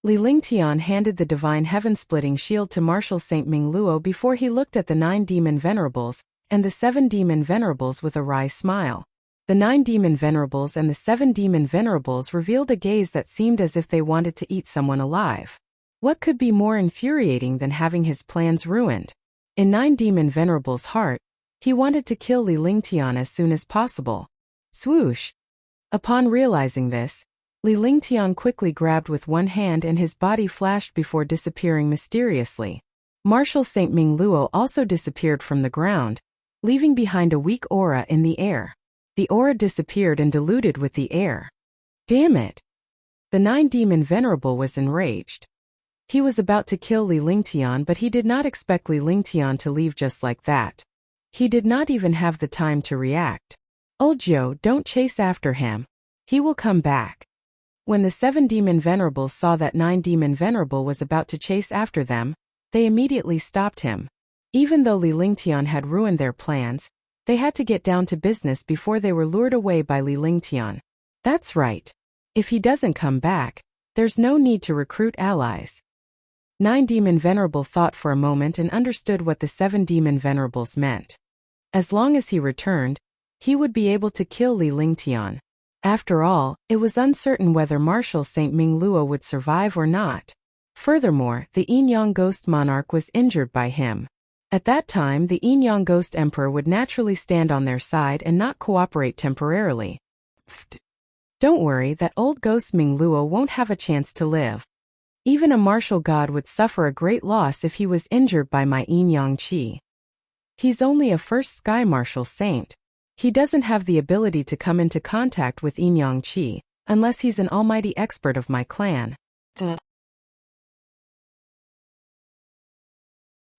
[SPEAKER 1] Li Lingtian handed the divine heaven-splitting shield to Marshal Saint Ming Luo before he looked at the 9 demon venerables and the 7 demon venerables with a wry smile. The 9 demon venerables and the 7 demon venerables revealed a gaze that seemed as if they wanted to eat someone alive. What could be more infuriating than having his plans ruined? In 9 demon venerables' heart, he wanted to kill Li Lingtian as soon as possible. Swoosh! Upon realizing this, Li Lingtian quickly grabbed with one hand and his body flashed before disappearing mysteriously. Marshal Saint Ming Luo also disappeared from the ground, leaving behind a weak aura in the air. The aura disappeared and diluted with the air. Damn it! The 9 demon venerable was enraged. He was about to kill Li Lingtian, but he did not expect Li Lingtian to leave just like that. He did not even have the time to react. Old Jiu, don't chase after him. He will come back. When the 7 demon venerables saw that 9 demon venerable was about to chase after them, they immediately stopped him. Even though Li Lingtian had ruined their plans, they had to get down to business before they were lured away by Li Lingtian. That's right. If he doesn't come back, there's no need to recruit allies. 9 demon venerable thought for a moment and understood what the 7 demon venerables meant. As long as he returned, he would be able to kill Li Lingtian. After all, it was uncertain whether Marshal Saint Ming Luo would survive or not. Furthermore, the Yin Yang Ghost Monarch was injured by him. At that time, the Yin Yang Ghost Emperor would naturally stand on their side and not cooperate temporarily. Don't worry, that old ghost Ming Luo won't have a chance to live. Even a martial god would suffer a great loss if he was injured by my Yin Yang Qi. He's only a first sky martial saint. He doesn't have the ability to come into contact with Yin Yang Qi, unless he's an almighty expert of my clan.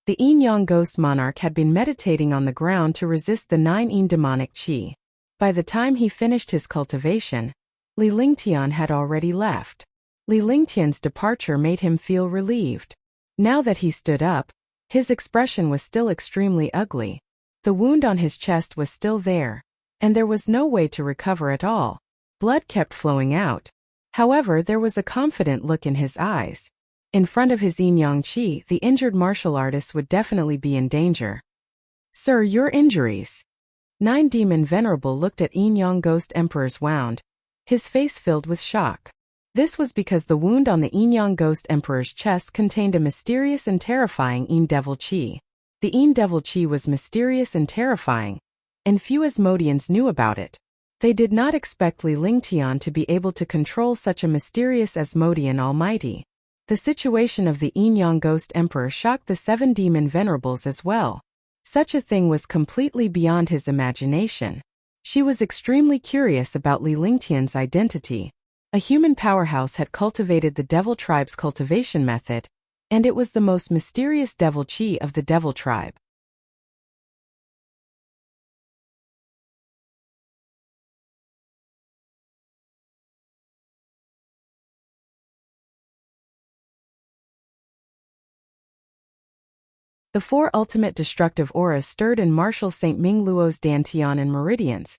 [SPEAKER 1] The Yin Yang Ghost Monarch had been meditating on the ground to resist the 9 Yin demonic Qi. By the time he finished his cultivation, Li Lingtian had already left. Li Lingtian's departure made him feel relieved. Now that he stood up, his expression was still extremely ugly. The wound on his chest was still there, and there was no way to recover at all. Blood kept flowing out. However, there was a confident look in his eyes. In front of his Yin Yang Qi, the injured martial artist would definitely be in danger. Sir, your injuries. 9 demon venerable looked at Yin Yang Ghost Emperor's wound, his face filled with shock. This was because the wound on the Yin Yang Ghost Emperor's chest contained a mysterious and terrifying Yin Devil Qi. The Yin Devil Qi was mysterious and terrifying, and few Asmodeans knew about it. They did not expect Li Lingtian to be able to control such a mysterious Asmodean almighty. The situation of the Yin Yang Ghost Emperor shocked the 7 demon venerables as well. Such a thing was completely beyond his imagination. She was extremely curious about Li Lingtian's identity. A human powerhouse had cultivated the Devil Tribe's cultivation method, and it was the most mysterious Devil Qi of the Devil Tribe. The 4 ultimate destructive auras stirred in Marshal Saint Ming Luo's Dantian and meridians,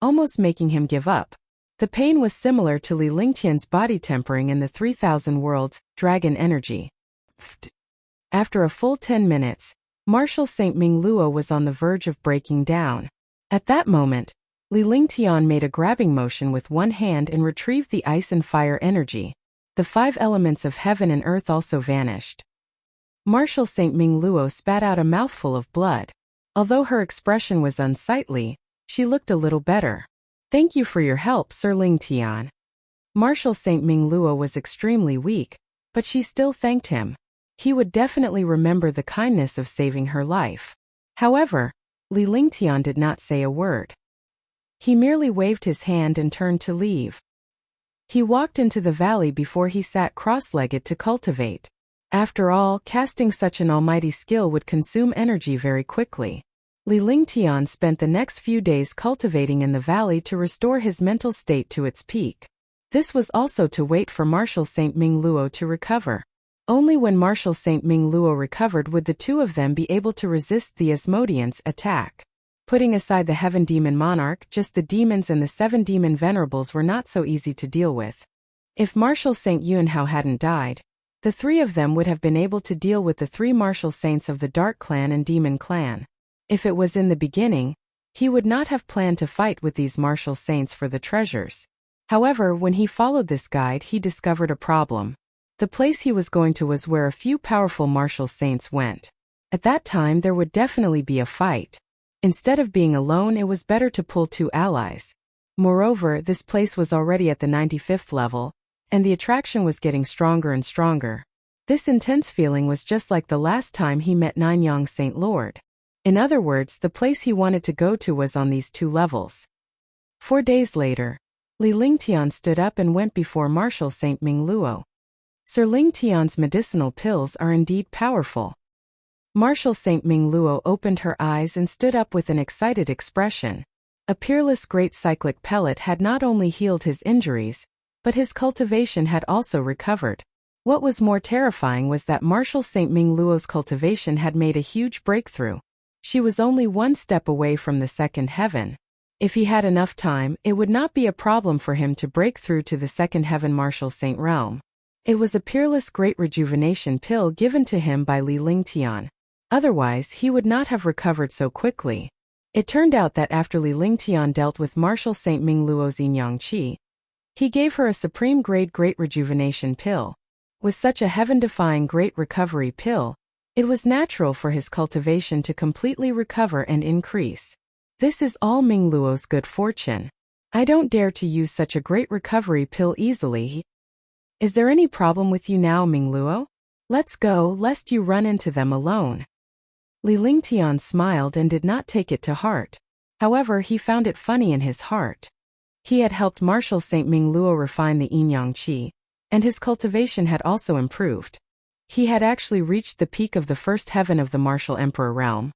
[SPEAKER 1] almost making him give up. The pain was similar to Li Lingtian's body tempering in the 3000 worlds, dragon energy. After a full 10 minutes, Marshal Saint Ming Luo was on the verge of breaking down. At that moment, Li Lingtian made a grabbing motion with one hand and retrieved the ice and fire energy. The 5 elements of heaven and earth also vanished. Marshal Saint Ming Luo spat out a mouthful of blood. Although her expression was unsightly, she looked a little better. Thank you for your help, Sir Lingtian. Marshal Saint Ming Luo was extremely weak, but she still thanked him. He would definitely remember the kindness of saving her life. However, Li Lingtian did not say a word. He merely waved his hand and turned to leave. He walked into the valley before he sat cross-legged to cultivate. After all, casting such an almighty skill would consume energy very quickly. Li Lingtian spent the next few days cultivating in the valley to restore his mental state to its peak. This was also to wait for Marshal Saint Ming Luo to recover. Only when Marshal Saint Ming Luo recovered would the two of them be able to resist the Asmodeans' attack. Putting aside the Heaven Demon Monarch, just the demons and the 7 demon venerables were not so easy to deal with. If Marshal Saint Yunhao hadn't died, the 3 of them would have been able to deal with the 3 martial saints of the Dark Clan and Demon Clan. If it was in the beginning, he would not have planned to fight with these martial saints for the treasures. However, when he followed this guide, he discovered a problem. The place he was going to was where a few powerful martial saints went. At that time, there would definitely be a fight. Instead of being alone, it was better to pull 2 allies. Moreover, this place was already at the 95th level, and the attraction was getting stronger and stronger. This intense feeling was just like the last time he met Nanyang Saint Lord. In other words, the place he wanted to go to was on these 2 levels. 4 days later, Li Lingtian stood up and went before Marshal Saint Ming Luo. Sir Lingtian's medicinal pills are indeed powerful. Marshal Saint Ming Luo opened her eyes and stood up with an excited expression. A peerless great cyclic pellet had not only healed his injuries, but his cultivation had also recovered. What was more terrifying was that Marshal Saint Ming Luo's cultivation had made a huge breakthrough. She was only 1 step away from the 2nd heaven. If he had enough time, it would not be a problem for him to break through to the 2nd heaven Martial Saint realm. It was a peerless great rejuvenation pill given to him by Li Lingtian. Otherwise, he would not have recovered so quickly. It turned out that after Li Lingtian dealt with Marshal Saint Ming Luo's Yin-Yang Qi, he gave her a supreme grade great rejuvenation pill. With such a heaven-defying great recovery pill, it was natural for his cultivation to completely recover and increase. This is all Ming Luo's good fortune. I don't dare to use such a great recovery pill easily. Is there any problem with you now, Ming Luo? Let's go, lest you run into them alone. Li Lingtian smiled and did not take it to heart. However, he found it funny in his heart. He had helped Marshal Saint Ming Luo refine the Yin-Yang Qi, and his cultivation had also improved. He had actually reached the peak of the 1st heaven of the Martial Emperor realm.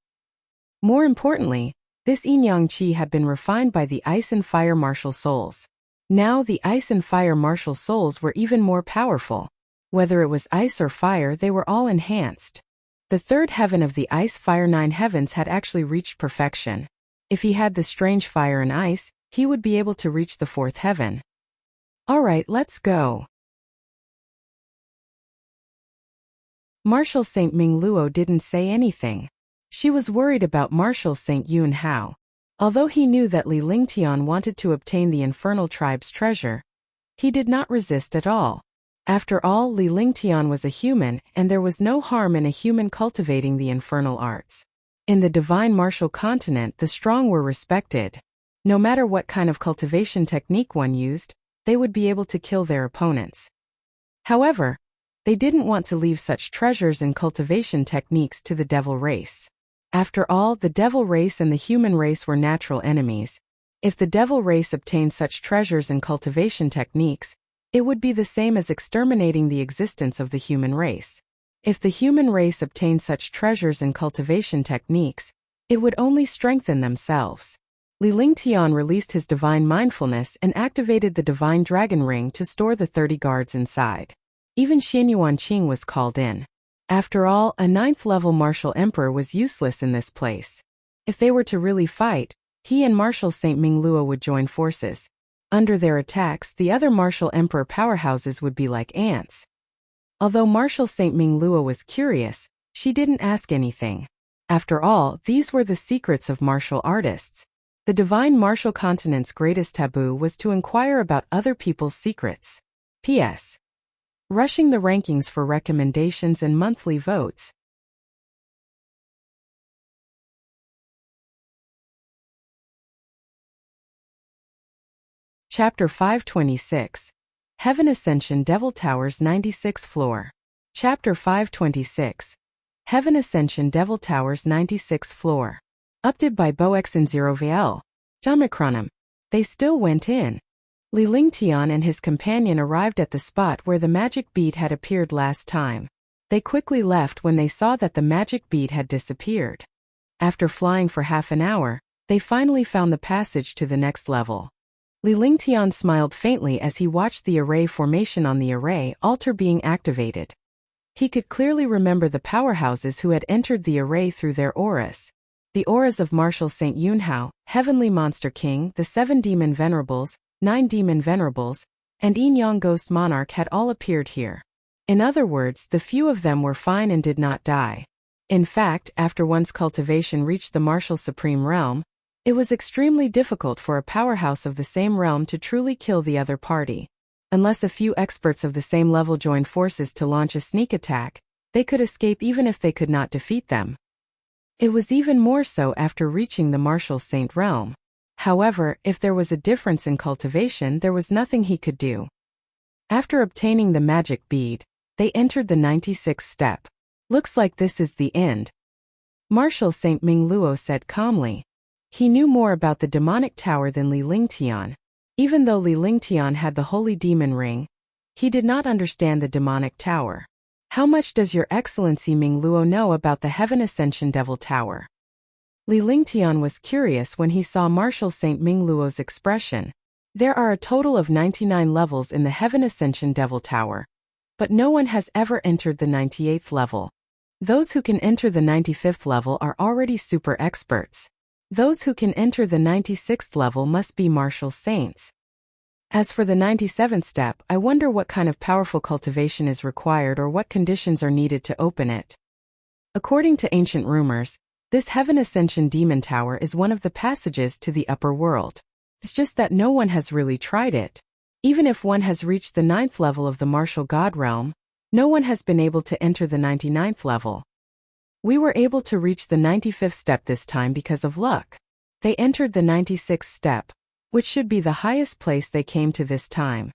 [SPEAKER 1] More importantly, this Yin-Yang Qi had been refined by the Ice and Fire martial souls. Now the Ice and Fire martial souls were even more powerful. Whether it was ice or fire, they were all enhanced. The 3rd heaven of the Ice Fire 9 heavens had actually reached perfection. If he had the strange fire and ice, he would be able to reach the 4th heaven. Alright, let's go. Marshal Saint Ming Luo didn't say anything. She was worried about Marshal Saint Yunhao. Although he knew that Li Lingtian wanted to obtain the Infernal Tribe's treasure, he did not resist at all. After all, Li Lingtian was a human, and there was no harm in a human cultivating the infernal arts. In the Divine Martial Continent, the strong were respected. No matter what kind of cultivation technique one used, they would be able to kill their opponents. However, they didn't want to leave such treasures and cultivation techniques to the devil race. After all, the devil race and the human race were natural enemies. If the devil race obtained such treasures and cultivation techniques, it would be the same as exterminating the existence of the human race. If the human race obtained such treasures and cultivation techniques, it would only strengthen themselves. Li Lingtian released his divine mindfulness and activated the divine dragon ring to store the 30 guards inside. Even Xianyuan Qing was called in. After all, a 9th level martial emperor was useless in this place. If they were to really fight, he and Marshal Saint Ming Luo would join forces. Under their attacks, the other martial emperor powerhouses would be like ants. Although Marshal Saint Ming Luo was curious, she didn't ask anything. After all, these were the secrets of martial artists. The Divine Martial Continent's greatest taboo was to inquire about other people's secrets. P.S. Rushing the rankings for recommendations and monthly votes. Chapter 526. Heaven Ascension Devil Towers 96th Floor. Chapter 526. Heaven Ascension Devil Towers 96th Floor. Updated by Box and 0VL. Jamikronim. They still went in. Li Lingtian and his companion arrived at the spot where the magic bead had appeared last time. They quickly left when they saw that the magic bead had disappeared. After flying for half an hour, they finally found the passage to the next level. Li Lingtian smiled faintly as he watched the array formation on the array altar being activated. He could clearly remember the powerhouses who had entered the array through their auras. The auras of Marshal St. Yunhao, Heavenly Monster King, the 7 Demon Venerables, 9 Demon Venerables, and Yin Yang Ghost Monarch had all appeared here. In other words, the few of them were fine and did not die. In fact, after one's cultivation reached the Martial Supreme Realm, it was extremely difficult for a powerhouse of the same realm to truly kill the other party. Unless a few experts of the same level joined forces to launch a sneak attack, they could escape even if they could not defeat them. It was even more so after reaching the Martial Saint realm. However, if there was a difference in cultivation, there was nothing he could do. After obtaining the magic bead, they entered the 96th step. Looks like this is the end. Marshal Saint Mingluo said calmly. He knew more about the demonic tower than Li Lingtian. Even though Li Lingtian had the holy demon ring, he did not understand the demonic tower. How much does Your Excellency Mingluo know about the Heaven Ascension Devil Tower? Li Lingtian was curious when he saw Marshal Saint Mingluo's expression. There are a total of 99 levels in the Heaven Ascension Devil Tower, but no one has ever entered the 98th level. Those who can enter the 95th level are already super experts. Those who can enter the 96th level must be martial saints. As for the 97th step, I wonder what kind of powerful cultivation is required or what conditions are needed to open it. According to ancient rumors, this Heaven Ascension Demon Tower is one of the passages to the upper world. It's just that no one has really tried it. Even if one has reached the 9th level of the Martial God Realm, no one has been able to enter the 99th level. We were able to reach the 95th step this time because of luck. They entered the 96th step, which should be the highest place they came to this time.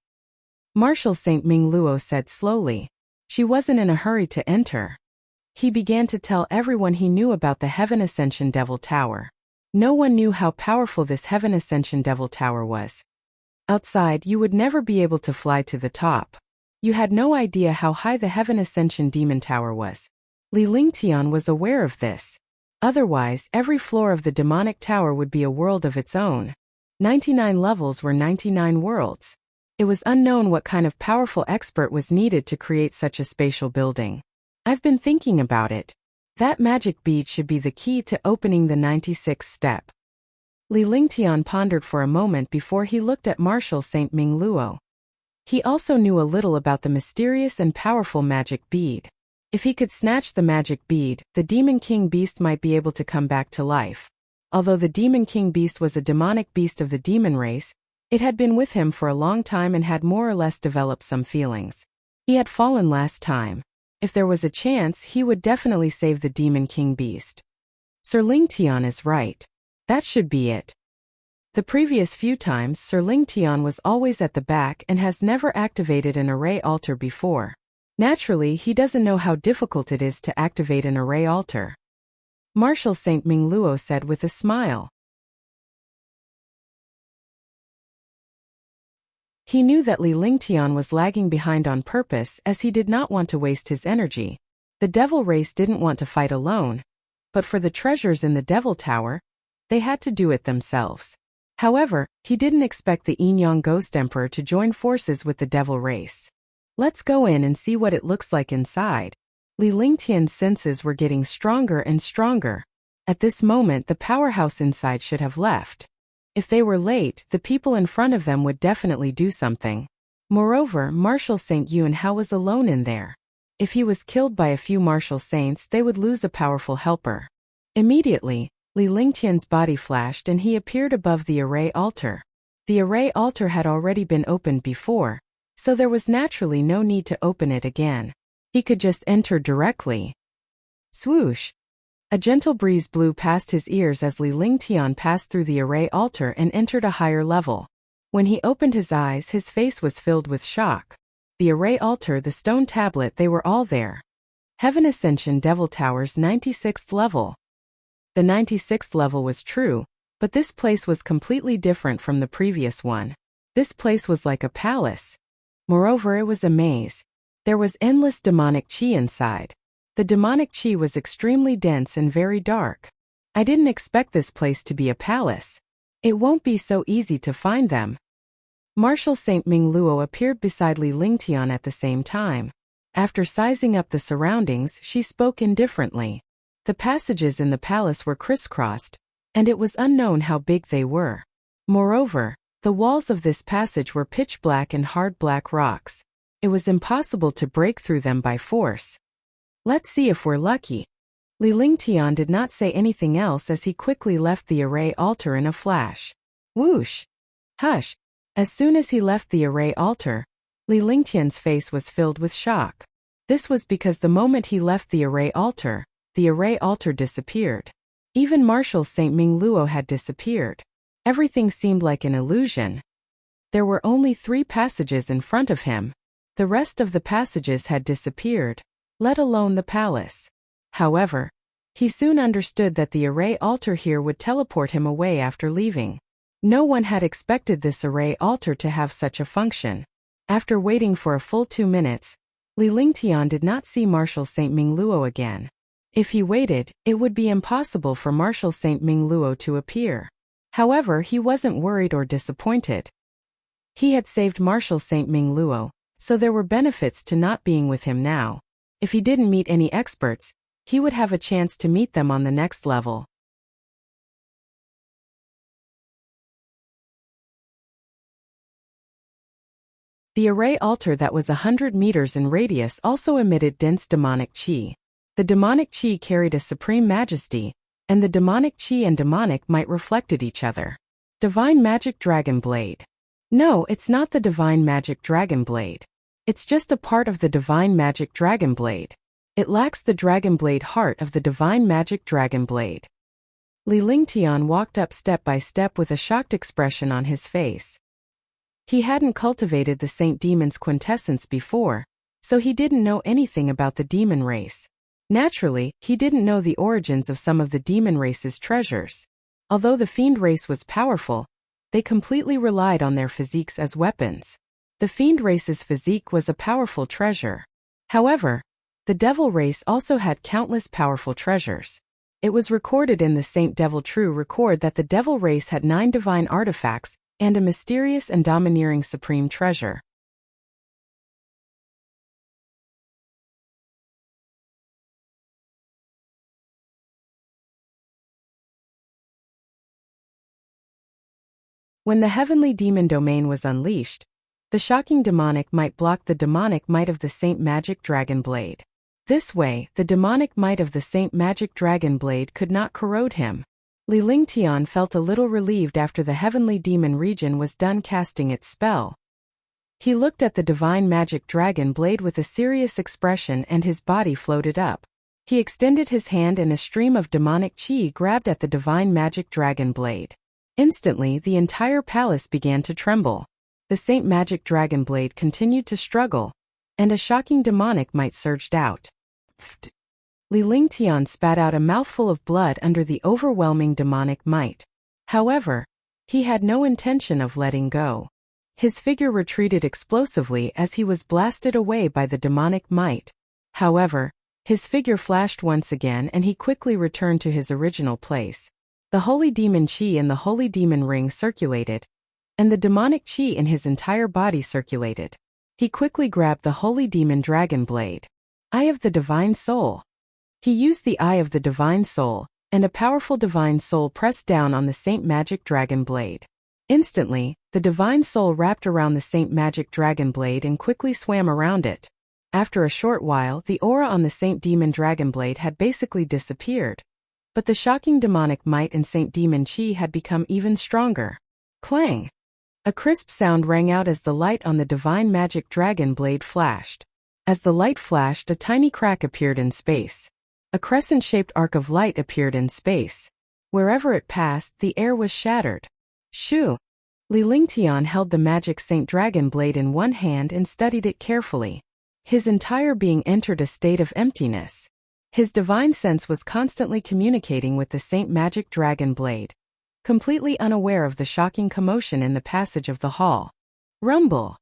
[SPEAKER 1] Marshal Saint Mingluo said slowly. She wasn't in a hurry to enter. He began to tell everyone he knew about the Heaven Ascension Devil Tower. No one knew how powerful this Heaven Ascension Devil Tower was. Outside, you would never be able to fly to the top. You had no idea how high the Heaven Ascension Demon Tower was. Li Lingtian was aware of this. Otherwise, every floor of the demonic tower would be a world of its own. 99 levels were 99 worlds. It was unknown what kind of powerful expert was needed to create such a spatial building. I've been thinking about it. That magic bead should be the key to opening the 96th step. Li Lingtian pondered for a moment before he looked at Marshal Saint Mingluo. He also knew a little about the mysterious and powerful magic bead. If he could snatch the magic bead, the Demon King Beast might be able to come back to life. Although the Demon King Beast was a demonic beast of the demon race, it had been with him for a long time and had more or less developed some feelings. He had fallen last time. If there was a chance, he would definitely save the Demon King Beast. Sir Lingtian is right. That should be it. The previous few times, Sir Lingtian was always at the back and has never activated an array altar before. Naturally, he doesn't know how difficult it is to activate an array altar. Marshal Saint Mingluo said with a smile. He knew that Li Lingtian was lagging behind on purpose as he did not want to waste his energy. The devil race didn't want to fight alone. But for the treasures in the Devil Tower, they had to do it themselves. However, he didn't expect the Yin Yang Ghost Emperor to join forces with the devil race. Let's go in and see what it looks like inside. Li Lingtian's senses were getting stronger and stronger. At this moment, the powerhouse inside should have left. If they were late, the people in front of them would definitely do something. Moreover, Marshal Saint Yunhao was alone in there. If he was killed by a few martial saints, they would lose a powerful helper. Immediately, Li Lingtian's body flashed and he appeared above the array altar. The array altar had already been opened before, so there was naturally no need to open it again. He could just enter directly. Swoosh! A gentle breeze blew past his ears as Li Lingtian passed through the array altar and entered a higher level. When he opened his eyes, his face was filled with shock. The array altar, the stone tablet, they were all there. Heaven Ascension Devil Tower's 96th level. The 96th level was true, but this place was completely different from the previous one. This place was like a palace. Moreover, it was a maze. There was endless demonic chi inside. The demonic chi was extremely dense and very dark. I didn't expect this place to be a palace. It won't be so easy to find them. Marshal Saint Ming Luo appeared beside Li Lingtian at the same time. After sizing up the surroundings, she spoke indifferently. The passages in the palace were crisscrossed, and it was unknown how big they were. Moreover, the walls of this passage were pitch black and hard black rocks. It was impossible to break through them by force. Let's see if we're lucky. Li Lingtian did not say anything else as he quickly left the array altar in a flash. Whoosh! Hush! As soon as he left the array altar, Li Lingtian's face was filled with shock. This was because the moment he left the array altar disappeared. Even Marshal Saint Ming Luo had disappeared. Everything seemed like an illusion. There were only 3 passages in front of him. The rest of the passages had disappeared, let alone the palace. However, he soon understood that the array altar here would teleport him away after leaving. No one had expected this array altar to have such a function. After waiting for a full 2 minutes, Li Lingtian did not see Marshal Saint Ming Luo again. If he waited, it would be impossible for Marshal Saint Ming Luo to appear. However, he wasn't worried or disappointed. He had saved Marshal Saint Ming Luo, so there were benefits to not being with him now. If he didn't meet any experts, he would have a chance to meet them on the next level. The array altar that was 100 meters in radius also emitted dense demonic qi. The demonic qi carried a supreme majesty, and the demonic qi and demonic might reflected each other. Divine Magic Dragon Blade. No, it's not the Divine Magic Dragon Blade. It's just a part of the Divine Magic Dragon Blade. It lacks the Dragon Blade heart of the Divine Magic Dragon Blade. Li Lingtian walked up step by step with a shocked expression on his face. He hadn't cultivated the Saint Demon's quintessence before, so he didn't know anything about the demon race. Naturally, he didn't know the origins of some of the demon race's treasures. Although the fiend race was powerful, they completely relied on their physiques as weapons. The fiend race's physique was a powerful treasure. However, the devil race also had countless powerful treasures. It was recorded in the Saint Devil True record that the devil race had 9 divine artifacts and a mysterious and domineering supreme treasure. When the heavenly demon domain was unleashed, the shocking demonic might blocked the demonic might of the Saint Magic Dragon Blade. This way, the demonic might of the Saint Magic Dragon Blade could not corrode him. Li Lingtian felt a little relieved after the heavenly demon region was done casting its spell. He looked at the Divine Magic Dragon Blade with a serious expression and his body floated up. He extended his hand and a stream of demonic qi grabbed at the Divine Magic Dragon Blade. Instantly, the entire palace began to tremble. The Saint Magic Dragon Blade continued to struggle, and a shocking demonic might surged out. Pfft. Li Lingtian spat out a mouthful of blood under the overwhelming demonic might. However, he had no intention of letting go. His figure retreated explosively as he was blasted away by the demonic might. However, his figure flashed once again and he quickly returned to his original place. The holy demon qi in the holy demon ring circulated, and the demonic qi in his entire body circulated. He quickly grabbed the holy demon dragon blade. Eye of the Divine Soul. He used the Eye of the Divine Soul, and a powerful Divine Soul pressed down on the Saint Magic Dragon Blade. Instantly, the Divine Soul wrapped around the Saint Magic Dragon Blade and quickly swam around it. After a short while, the aura on the Saint Demon Dragon Blade had basically disappeared. But the shocking demonic might in Saint Demon Qi had become even stronger. Clang! A crisp sound rang out as the light on the Divine Magic Dragon Blade flashed. As the light flashed, a tiny crack appeared in space. A crescent-shaped arc of light appeared in space. Wherever it passed, the air was shattered. Shoo! Li Lingtian held the magic Saint Dragon Blade in one hand and studied it carefully. His entire being entered a state of emptiness. His divine sense was constantly communicating with the Saint Magic Dragon Blade, completely unaware of the shocking commotion in the passage of the hall. Rumble!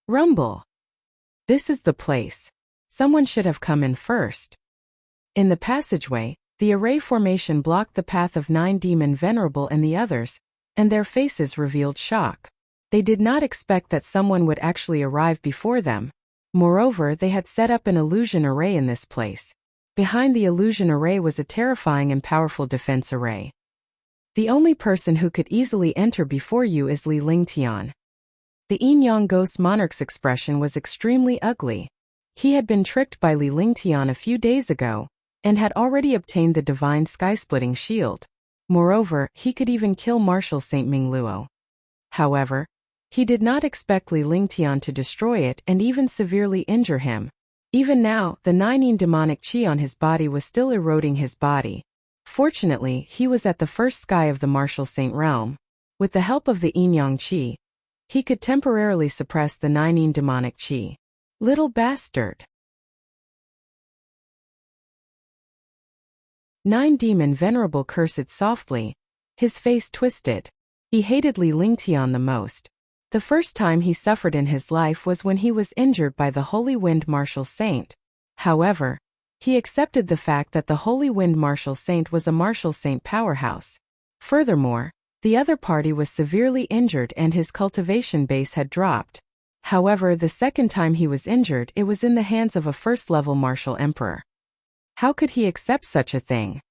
[SPEAKER 1] Rumble! This is the place. Someone should have come in first. In the passageway, The array formation blocked the path of 9 Demon Venerable and the others, and their faces revealed shock. They did not expect that someone would actually arrive before them. Moreover, they had set up an illusion array in this place. Behind the illusion array was a terrifying and powerful defense array. The only person who could easily enter before you is Li Lingtian. The Yin Yang Ghost Monarch's expression was extremely ugly. He had been tricked by Li Lingtian a few days ago, and had already obtained the divine sky-splitting shield. Moreover, he could even kill Marshal Saint Ming Luo. However, he did not expect Li Lingtian to destroy it and even severely injure him. Even now, the 9 Yin demonic qi on his body was still eroding his body. Fortunately, he was at the first sky of the Martial Saint realm. With the help of the Yin Yang qi, he could temporarily suppress the 9 Yin demonic qi. Little bastard. 9 Demon Venerable cursed softly. His face twisted. He hated Li Lingtian the most. The first time he suffered in his life was when he was injured by the Holy Wind Martial Saint. However, he accepted the fact that the Holy Wind Martial Saint was a Martial Saint powerhouse. Furthermore, the other party was severely injured and his cultivation base had dropped. However, the second time he was injured, it was in the hands of a first-level martial emperor. How could he accept such a thing?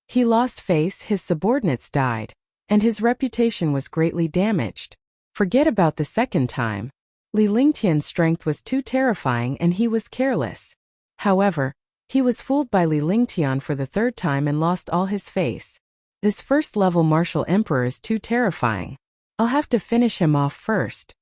[SPEAKER 1] He lost face, his subordinates died, and his reputation was greatly damaged. Forget about the second time. Li Lingtian's strength was too terrifying and he was careless. However, he was fooled by Li Lingtian for the third time and lost all his face. This first-level martial emperor is too terrifying. I'll have to finish him off first.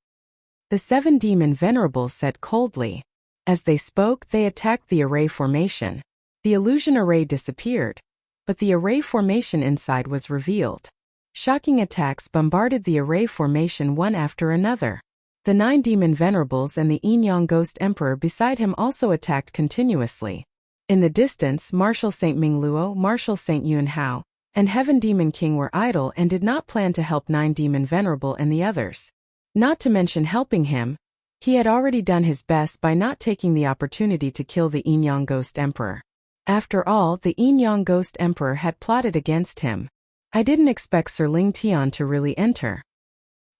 [SPEAKER 1] The 7 Demon Venerables said coldly. As they spoke, they attacked the array formation. The illusion array disappeared, but the array formation inside was revealed. Shocking attacks bombarded the array formation one after another. The 9 Demon Venerables and the Yin Yang Ghost Emperor beside him also attacked continuously. In the distance, Marshal Saint Ming Luo, Marshal Saint Yun Hao, and Heaven Demon King were idle and did not plan to help 9 Demon Venerable and the others. Not to mention helping him, he had already done his best by not taking the opportunity to kill the Yin Yang Ghost Emperor. After all, the Yin Yang Ghost Emperor had plotted against him. I didn't expect Sir Lingtian to really enter.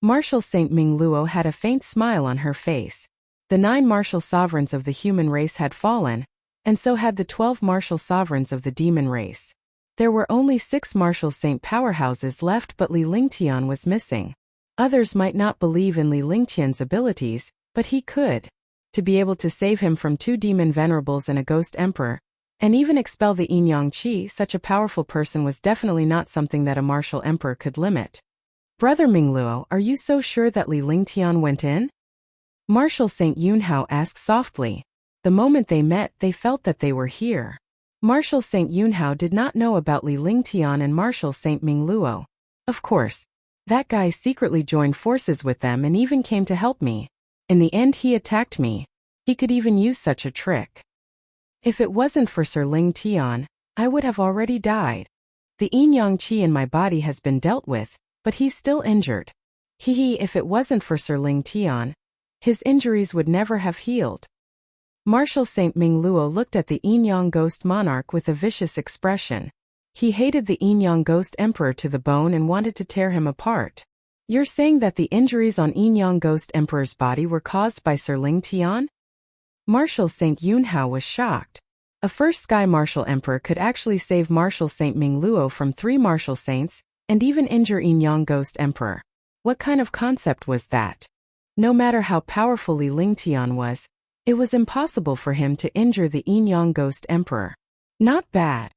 [SPEAKER 1] Marshal Saint Ming Luo had a faint smile on her face. The 9 martial sovereigns of the human race had fallen, and so had the 12 martial sovereigns of the demon race. There were only 6 martial saint powerhouses left, but Li Lingtian was missing. Others might not believe in Li Lingtian's abilities, but he could. To be able to save him from 2 demon venerables and a ghost emperor, and even expel the Yin Yang Qi, such a powerful person was definitely not something that a martial emperor could limit. Brother Ming Luo, are you so sure that Li Lingtian went in? Marshal Saint Yun Hao asked softly. The moment they met, they felt that they were here. Marshal Saint Yun Hao did not know about Li Lingtian and Marshal Saint Ming Luo. Of course, that guy secretly joined forces with them and even came to help me. In the end, he attacked me. He could even use such a trick. If it wasn't for Sir Lingtian, I would have already died. The Yin Yang Qi in my body has been dealt with, but he's still injured. If it wasn't for Sir Lingtian, his injuries would never have healed. Marshal Saint Ming Luo looked at the Yin Yang Ghost Monarch with a vicious expression. He hated the Yin Yang Ghost Emperor to the bone and wanted to tear him apart. You're saying that the injuries on Yin Yang Ghost Emperor's body were caused by Sir Lingtian? Marshal Saint Yun Hao was shocked. A first Sky Martial Emperor could actually save Marshal Saint Ming Luo from 3 Martial Saints, and even injure Yin Yang Ghost Emperor. What kind of concept was that? No matter how powerful Li Lingtian was, it was impossible for him to injure the Yin Yang Ghost Emperor. Not bad.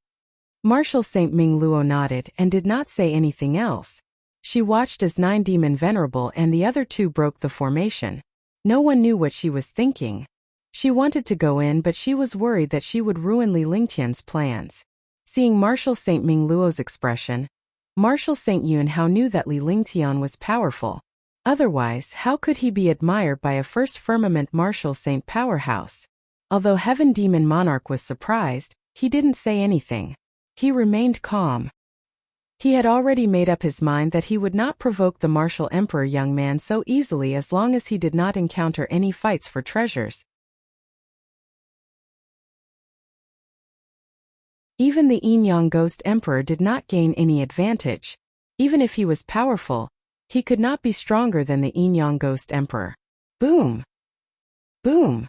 [SPEAKER 1] Marshal Saint Ming Luo nodded and did not say anything else. She watched as 9 Demon Venerable and the other 2 broke the formation. No one knew what she was thinking. She wanted to go in, but she was worried that she would ruin Li Lingtian's plans. Seeing Marshal Saint Ming Luo's expression, Marshal Saint Yun Hao knew that Li Lingtian was powerful. Otherwise, how could he be admired by a first firmament Martial Saint powerhouse? Although Heaven Demon Monarch was surprised, he didn't say anything. He remained calm. He had already made up his mind that he would not provoke the Martial Emperor young man so easily as long as he did not encounter any fights for treasures. Even the Yin-Yang Ghost Emperor did not gain any advantage. Even if he was powerful, he could not be stronger than the Yin-Yang Ghost Emperor. Boom! Boom!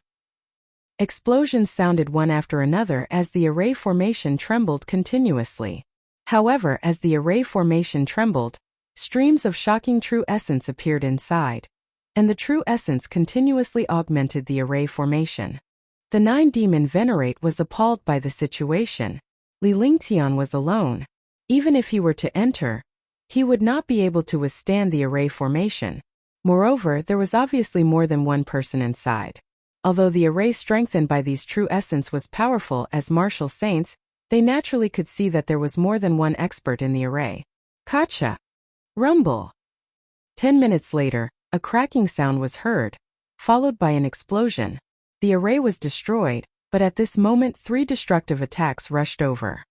[SPEAKER 1] Explosions sounded one after another as the array formation trembled continuously. However, as the array formation trembled, streams of shocking true essence appeared inside, and the true essence continuously augmented the array formation. The 9-demon venerate was appalled by the situation. Li Lingtian was alone. Even if he were to enter, he would not be able to withstand the array formation. Moreover, there was obviously more than one person inside. Although the array strengthened by these true essence was powerful as martial saints, they naturally could see that there was more than one expert in the array. Kacha! Rumble! 10 minutes later, a cracking sound was heard, followed by an explosion. The array was destroyed, but at this moment 3 destructive attacks rushed over.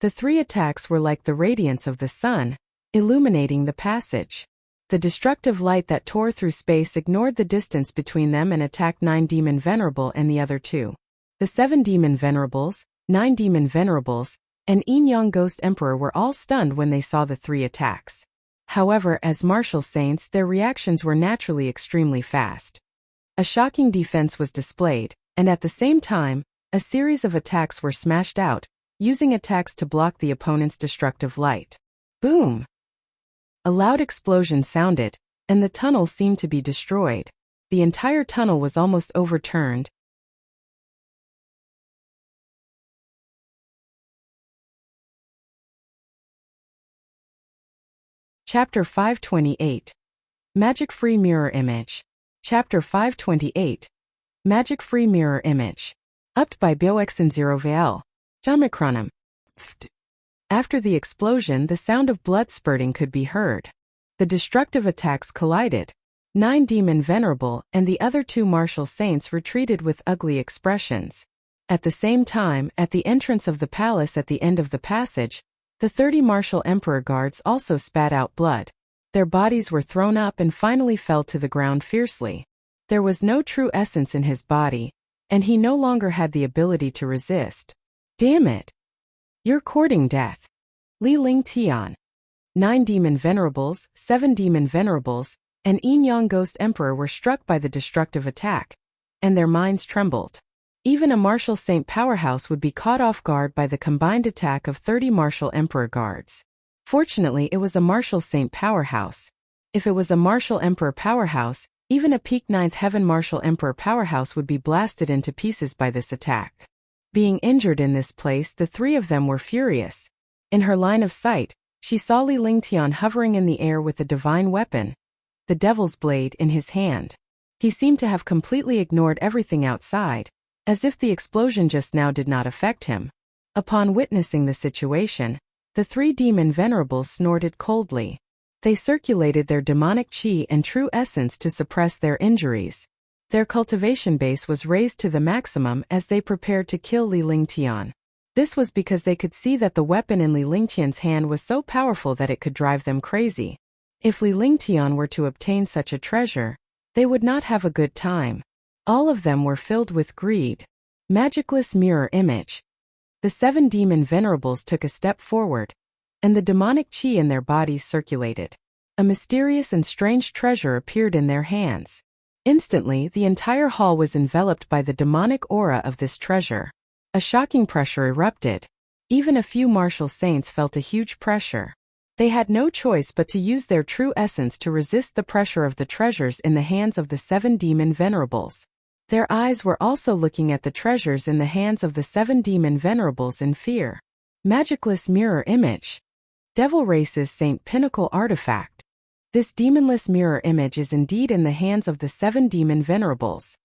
[SPEAKER 1] The 3 attacks were like the radiance of the sun, illuminating the passage. The destructive light that tore through space ignored the distance between them and attacked 9-demon venerable and the other 2. The 7-demon venerables, 9-demon venerables, and Yin-Yang Ghost Emperor were all stunned when they saw the 3 attacks. However, as martial saints, their reactions were naturally extremely fast. A shocking defense was displayed, and at the same time, a series of attacks were smashed out, using attacks to block the opponent's destructive light. Boom! A loud explosion sounded, and the tunnel seemed to be destroyed. The entire tunnel was almost overturned. Chapter 528. Magic-Free Mirror Image. Chapter 528. Magic-Free Mirror Image. Upped by Bioxen0VL. Jamikronum. After the explosion, the sound of blood spurting could be heard. The destructive attacks collided. 9-demon venerable and the other 2 martial saints retreated with ugly expressions. At the same time, at the entrance of the palace at the end of the passage, the 30 martial emperor guards also spat out blood. Their bodies were thrown up and finally fell to the ground fiercely. There was no true essence in his body, and he no longer had the ability to resist. Damn it! You're courting death. Li Lingtian. 9-demon venerables, 7-demon venerables, and Yin-Yang Ghost Emperor were struck by the destructive attack, and their minds trembled. Even a martial saint powerhouse would be caught off guard by the combined attack of 30 martial emperor guards. Fortunately, it was a martial saint powerhouse. If it was a martial emperor powerhouse, even a peak 9th heaven martial emperor powerhouse would be blasted into pieces by this attack. Being injured in this place, the 3 of them were furious. In her line of sight, she saw Li Lingtian hovering in the air with a divine weapon, the Devil's Blade, in his hand. He seemed to have completely ignored everything outside, as if the explosion just now did not affect him. Upon witnessing the situation, the 3 demon venerables snorted coldly. They circulated their demonic chi and true essence to suppress their injuries. Their cultivation base was raised to the maximum as they prepared to kill Li Lingtian. This was because they could see that the weapon in Li Lingtian's hand was so powerful that it could drive them crazy. If Li Lingtian were to obtain such a treasure, they would not have a good time. All of them were filled with greed. Magicless mirror image. The 7 demon venerables took a step forward, and the demonic chi in their bodies circulated. A mysterious and strange treasure appeared in their hands. Instantly, the entire hall was enveloped by the demonic aura of this treasure. A shocking pressure erupted. Even a few martial saints felt a huge pressure. They had no choice but to use their true essence to resist the pressure of the treasures in the hands of the 7 demon venerables. Their eyes were also looking at the treasures in the hands of the 7 demon venerables in fear. Magicless mirror image. Devil Race's Saint Pinnacle artifact. This demonless mirror image is indeed in the hands of the 7 demon venerables.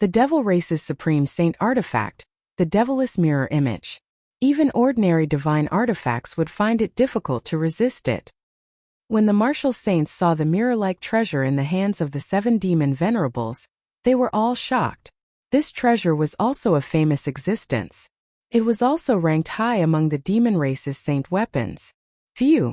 [SPEAKER 1] The Devil Race's supreme saint artifact, the Devilless mirror image. Even ordinary divine artifacts would find it difficult to resist it. When the martial saints saw the mirror-like treasure in the hands of the 7 demon venerables, they were all shocked. This treasure was also of famous existence. It was also ranked high among the demon race's saint weapons. Phew!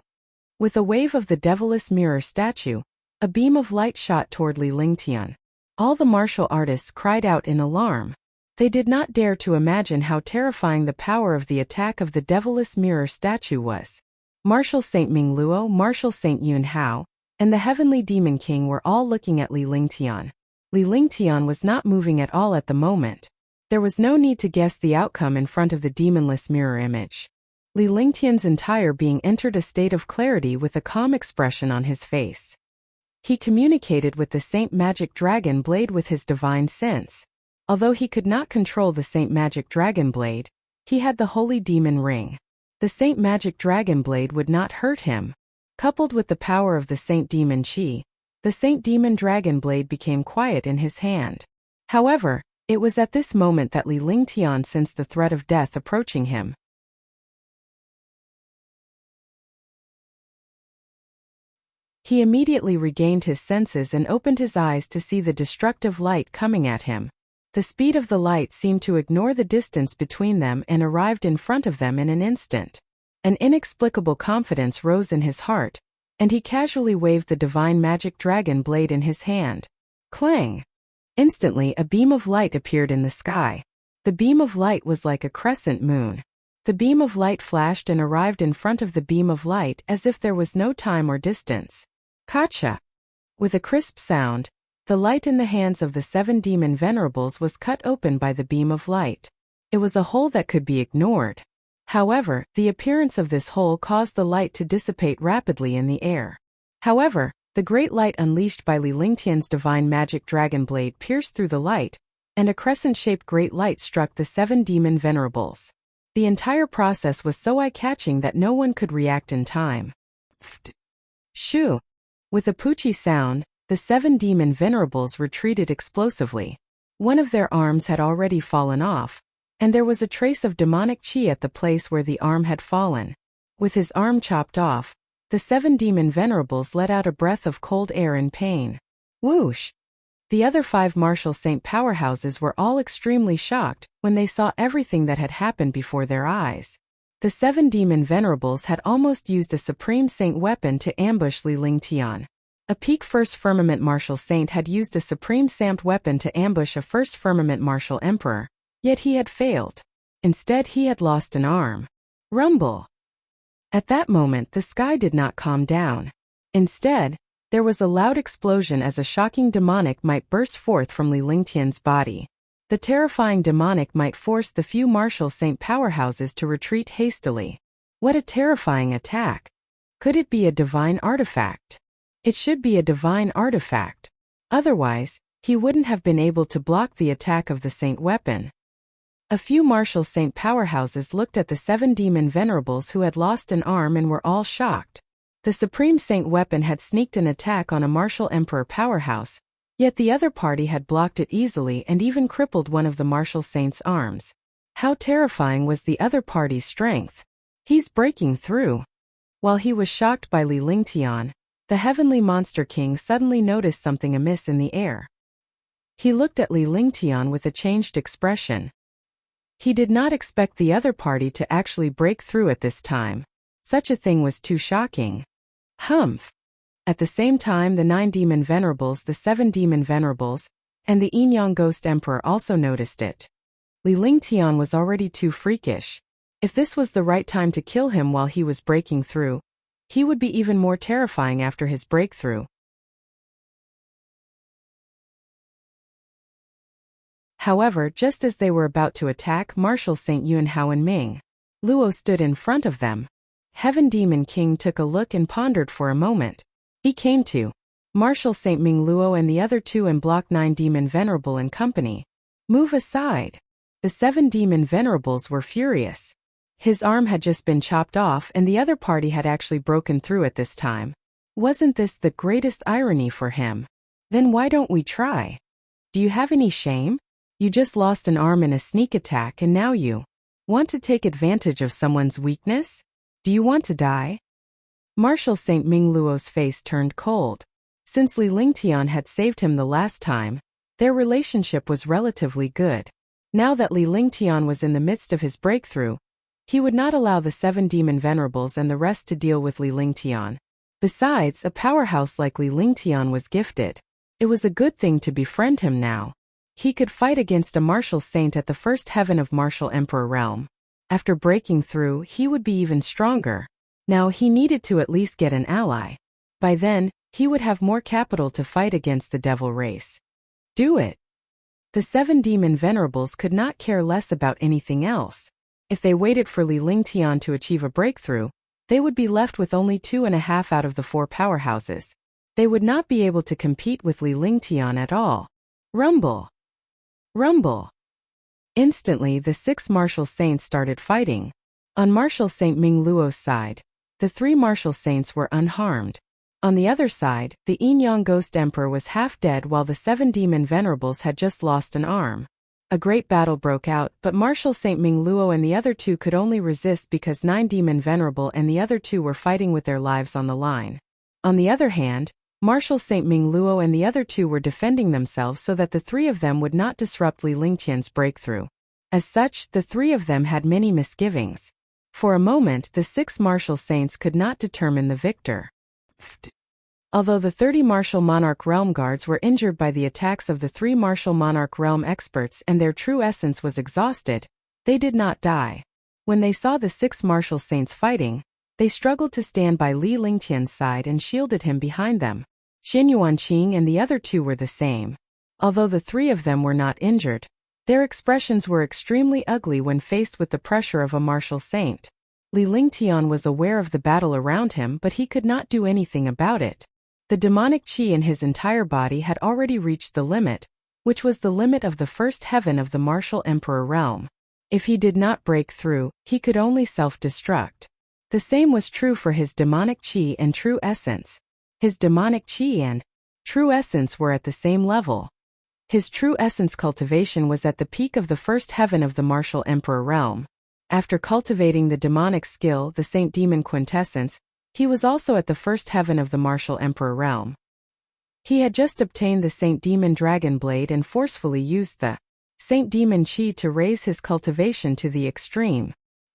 [SPEAKER 1] With a wave of the Devilless mirror statue, a beam of light shot toward Li Lingtian. All the martial artists cried out in alarm. They did not dare to imagine how terrifying the power of the attack of the devilish mirror statue was. Marshal Saint Ming Luo, Marshal Saint Yun Hao, and the Heavenly Demon King were all looking at Li Lingtian. Li Lingtian was not moving at all at the moment. There was no need to guess the outcome in front of the demonless mirror image. Li Lingtian's entire being entered a state of clarity with a calm expression on his face. He communicated with the Saint Magic Dragon Blade with his divine sense. Although he could not control the Saint Magic Dragon Blade, he had the Holy Demon Ring. The Saint Magic Dragon Blade would not hurt him. Coupled with the power of the Saint Demon Chi, the Saint Demon Dragon Blade became quiet in his hand. However, it was at this moment that Li Lingtian sensed the threat of death approaching him. He immediately regained his senses and opened his eyes to see the destructive light coming at him. The speed of the light seemed to ignore the distance between them and arrived in front of them in an instant. An inexplicable confidence rose in his heart, and he casually waved the divine magic dragon blade in his hand. Clang! Instantly a beam of light appeared in the sky. The beam of light was like a crescent moon. The beam of light flashed and arrived in front of the beam of light as if there was no time or distance. Gotcha! With a crisp sound, the light in the hands of the 7 demon venerables was cut open by the beam of light. It was a hole that could be ignored. However, the appearance of this hole caused the light to dissipate rapidly in the air. However, the great light unleashed by Li Lingtian's divine magic dragon blade pierced through the light, and a crescent-shaped great light struck the 7 demon venerables. The entire process was so eye-catching that no one could react in time. Shoo! With a poochie sound, the 7 demon venerables retreated explosively. One of their arms had already fallen off, and there was a trace of demonic chi at the place where the arm had fallen. With his arm chopped off, the 7 demon venerables let out a breath of cold air in pain. Whoosh! The other 5 martial saint powerhouses were all extremely shocked when they saw everything that had happened before their eyes. The 7 demon venerables had almost used a supreme saint weapon to ambush Li Lingtian. A peak first firmament martial saint had used a supreme saint weapon to ambush a first firmament martial emperor. Yet he had failed. Instead he had lost an arm. Rumble! At that moment the sky did not calm down. Instead, there was a loud explosion as a shocking demonic might burst forth from Li Lingtian's body. The terrifying demonic might forced the few martial saint powerhouses to retreat hastily. What a terrifying attack! Could it be a divine artifact? It should be a divine artifact. Otherwise, he wouldn't have been able to block the attack of the saint weapon. A few martial saint powerhouses looked at the 7 demon venerables who had lost an arm and were all shocked. The supreme saint weapon had sneaked an attack on a martial emperor powerhouse, yet the other party had blocked it easily and even crippled one of the martial saint's arms. How terrifying was the other party's strength! He's breaking through! While he was shocked by Li Lingtian, the heavenly monster king suddenly noticed something amiss in the air. He looked at Li Lingtian with a changed expression. He did not expect the other party to actually break through at this time. Such a thing was too shocking. Humph! At the same time the 9 demon venerables, the 7 demon venerables, and the Yin-Yang ghost emperor also noticed it. Li Lingtian was already too freakish. If this was the right time to kill him while he was breaking through, he would be even more terrifying after his breakthrough. However, just as they were about to attack Marshal Saint Yun Hao and Ming Luo stood in front of them. Heaven Demon King took a look and pondered for a moment. He came to Marshal Saint Ming Luo and the other 2 and block 9 demon venerable and company. Move aside! The 7 demon venerables were furious. His arm had just been chopped off and the other party had actually broken through at this time. Wasn't this the greatest irony for him? Then why don't we try? Do you have any shame? You just lost an arm in a sneak attack and now you want to take advantage of someone's weakness? Do you want to die? Marshal Saint Ming Luo's face turned cold. Since Li Lingtian had saved him the last time, their relationship was relatively good. Now that Li Lingtian was in the midst of his breakthrough, he would not allow the 7 demon venerables and the rest to deal with Li Lingtian. Besides, a powerhouse like Li Lingtian was gifted. It was a good thing to befriend him now. He could fight against a martial saint at the first heaven of martial emperor realm. After breaking through, he would be even stronger. Now he needed to at least get an ally. By then, he would have more capital to fight against the devil race. Do it. The 7 demon venerables could not care less about anything else. If they waited for Li Lingtian to achieve a breakthrough, they would be left with only 2.5 out of the 4 powerhouses. They would not be able to compete with Li Lingtian at all. Rumble! Rumble! Instantly, the 6 martial saints started fighting. On Martial Saint Ming Luo's side, the 3 martial saints were unharmed. On the other side, the Yin Yang Ghost Emperor was half dead while the 7 demon venerables had just lost an arm. A great battle broke out, but Martial Saint Ming Luo and the other 2 could only resist because 9 demon venerable and the other 2 were fighting with their lives on the line. On the other hand, Martial Saint Ming Luo and the other 2 were defending themselves so that the 3 of them would not disrupt Li Lingtian's breakthrough. As such, the 3 of them had many misgivings. For a moment, the 6 martial saints could not determine the victor. Although the 30 martial monarch realm guards were injured by the attacks of the 3 martial monarch realm experts and their true essence was exhausted, they did not die. When they saw the 6 martial saints fighting, they struggled to stand by Li Lingtian's side and shielded him behind them. Xin Yuanqing and the other 2 were the same. Although the 3 of them were not injured, their expressions were extremely ugly when faced with the pressure of a martial saint. Li Lingtian was aware of the battle around him, but he could not do anything about it. The demonic qi in his entire body had already reached the limit, which was the limit of the first heaven of the martial emperor realm. If he did not break through, he could only self-destruct. The same was true for his demonic qi and true essence. His demonic qi and true essence were at the same level. His true essence cultivation was at the peak of the first heaven of the martial emperor realm. After cultivating the demonic skill, the Saint Demon Quintessence, he was also at the first heaven of the martial emperor realm. He had just obtained the Saint Demon Dragon Blade and forcefully used the Saint Demon Qi to raise his cultivation to the extreme.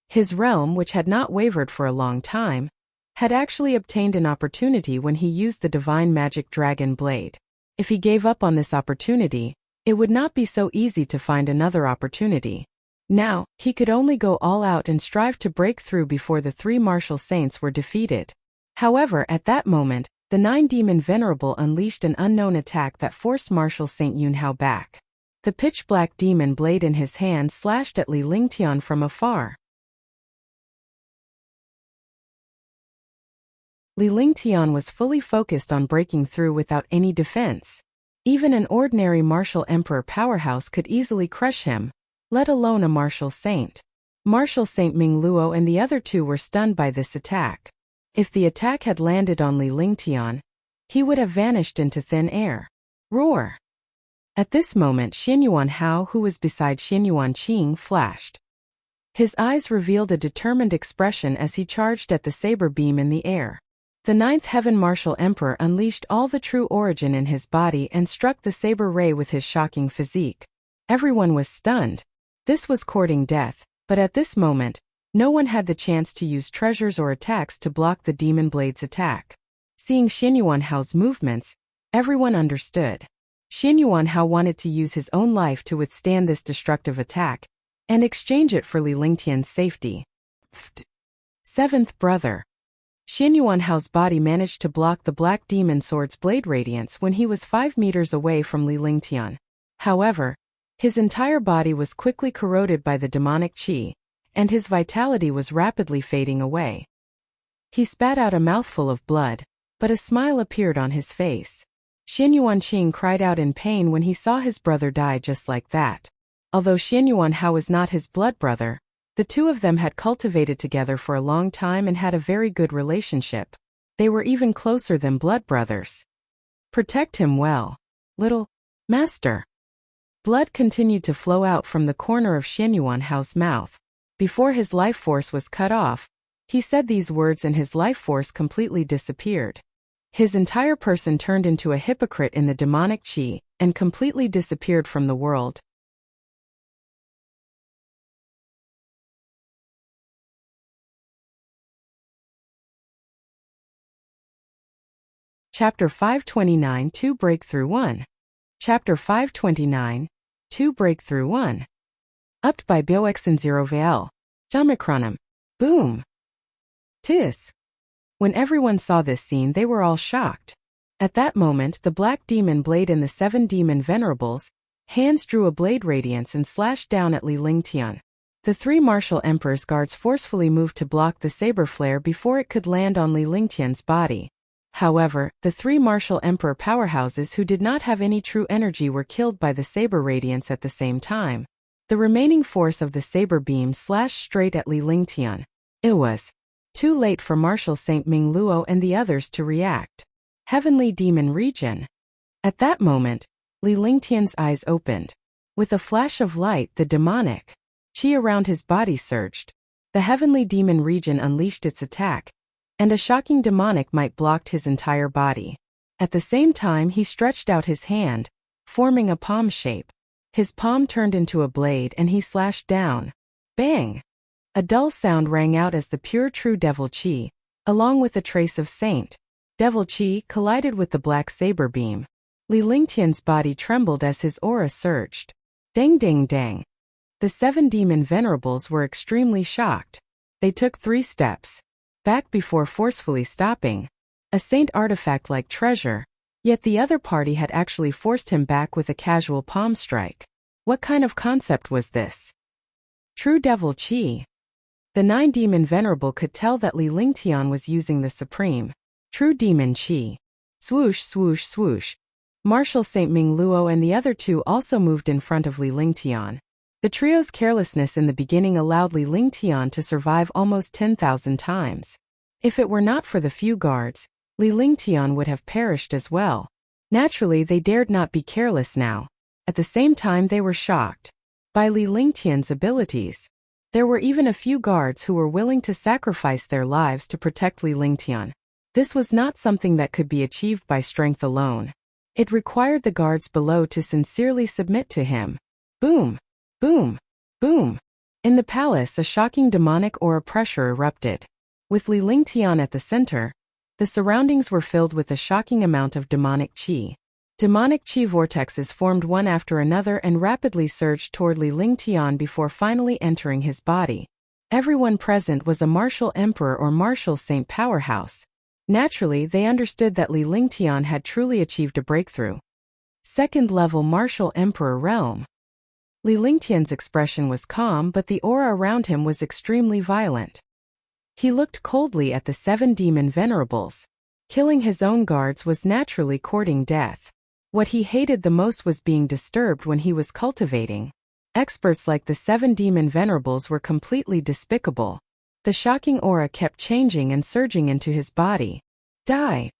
[SPEAKER 1] His realm, which had not wavered for a long time, had actually obtained an opportunity when he used the Divine Magic Dragon Blade. If he gave up on this opportunity, it would not be so easy to find another opportunity. Now, he could only go all out and strive to break through before the 3 martial saints were defeated. However, at that moment, the 9 demon venerable unleashed an unknown attack that forced Martial Saint Yunhao back. The pitch-black demon blade in his hand slashed at Li Lingtian from afar. Li Lingtian was fully focused on breaking through without any defense. Even an ordinary martial emperor powerhouse could easily crush him, let alone a martial saint. Martial Saint Ming Luo and the other 2 were stunned by this attack. If the attack had landed on Li Lingtian, he would have vanished into thin air. Roar! At this moment, Xin Yuanhao, who was beside Xin Yuanqing, flashed. His eyes revealed a determined expression as he charged at the saber beam in the air. The 9th Heaven Martial Emperor unleashed all the true origin in his body and struck the saber ray with his shocking physique. Everyone was stunned. This was courting death, but at this moment, no one had the chance to use treasures or attacks to block the Demon Blade's attack. Seeing Xin Yuanhao's movements, everyone understood. Xin Yuanhao wanted to use his own life to withstand this destructive attack, and exchange it for Li Lingtian's safety. 7th Brother. Xin Yuanhao's body managed to block the Black Demon Sword's blade radiance when he was 5 meters away from Li Lingtian. However, his entire body was quickly corroded by the demonic qi, and his vitality was rapidly fading away. He spat out a mouthful of blood, but a smile appeared on his face. Xin Yuanqing cried out in pain when he saw his brother die just like that. Although Xin Yuanhao was not his blood brother, the 2 of them had cultivated together for a long time and had a very good relationship. They were even closer than blood brothers. Protect him well, little master. Blood continued to flow out from the corner of Xin Yuanhao's mouth. Before his life force was cut off, he said these words and his life force completely disappeared. His entire person turned into a hypocrite in the demonic qi and completely disappeared from the world. Chapter 529 2 Breakthrough 1. Chapter 529 2 Breakthrough 1. Upped by Bioxen 0 VL. Jamikronum. Boom. Tis. When everyone saw this scene, they were all shocked. At that moment, the Black Demon Blade and the 7 Demon Venerables, hands drew a blade radiance and slashed down at Li Lingtian. The 3 Martial Emperor's guards forcefully moved to block the saber flare before it could land on Li Lingtian's body. However, the 3 Martial Emperor powerhouses who did not have any true energy were killed by the saber radiance at the same time. The remaining force of the saber beam slashed straight at Li Lingtian. It was too late for Martial Saint Ming Luo and the others to react. Heavenly Demon Region. At that moment, Li Lingtian's eyes opened. With a flash of light, the demonic chi around his body surged. The Heavenly Demon Region unleashed its attack, and a shocking demonic might blocked his entire body. At the same time, he stretched out his hand, forming a palm shape. His palm turned into a blade and he slashed down. Bang! A dull sound rang out as the pure true Devil Chi, along with a trace of Saint Devil Chi, collided with the black saber beam. Li Lingtian's body trembled as his aura surged. Dang dang dang. The 7 Demon Venerables were extremely shocked. They took 3 steps back before forcefully stopping. A saint artifact-like treasure, yet the other party had actually forced him back with a casual palm strike. What kind of concept was this? True Devil Chi. The 9 Demon Venerable could tell that Li Lingtian was using the supreme True Demon Chi. Swoosh swoosh swoosh. Martial Saint Ming Luo and the other 2 also moved in front of Li Lingtian. The trio's carelessness in the beginning allowed Li Lingtian to survive almost 10,000 times. If it were not for the few guards, Li Lingtian would have perished as well. Naturally, they dared not be careless now. At the same time, they were shocked by Li Lingtian's abilities. There were even a few guards who were willing to sacrifice their lives to protect Li Lingtian. This was not something that could be achieved by strength alone. It required the guards below to sincerely submit to him. Boom! Boom! Boom! In the palace, a shocking demonic aura pressure erupted. With Li Lingtian at the center, the surroundings were filled with a shocking amount of demonic chi. Demonic chi vortexes formed one after another and rapidly surged toward Li Lingtian before finally entering his body. Everyone present was a martial emperor or martial saint powerhouse. Naturally, they understood that Li Lingtian had truly achieved a breakthrough. Second-level martial emperor realm. Li Lingtian's expression was calm, but the aura around him was extremely violent. He looked coldly at the 7 Demon Venerables. Killing his own guards was naturally courting death. What he hated the most was being disturbed when he was cultivating. Experts like the 7 Demon Venerables were completely despicable. The shocking aura kept changing and surging into his body. Die!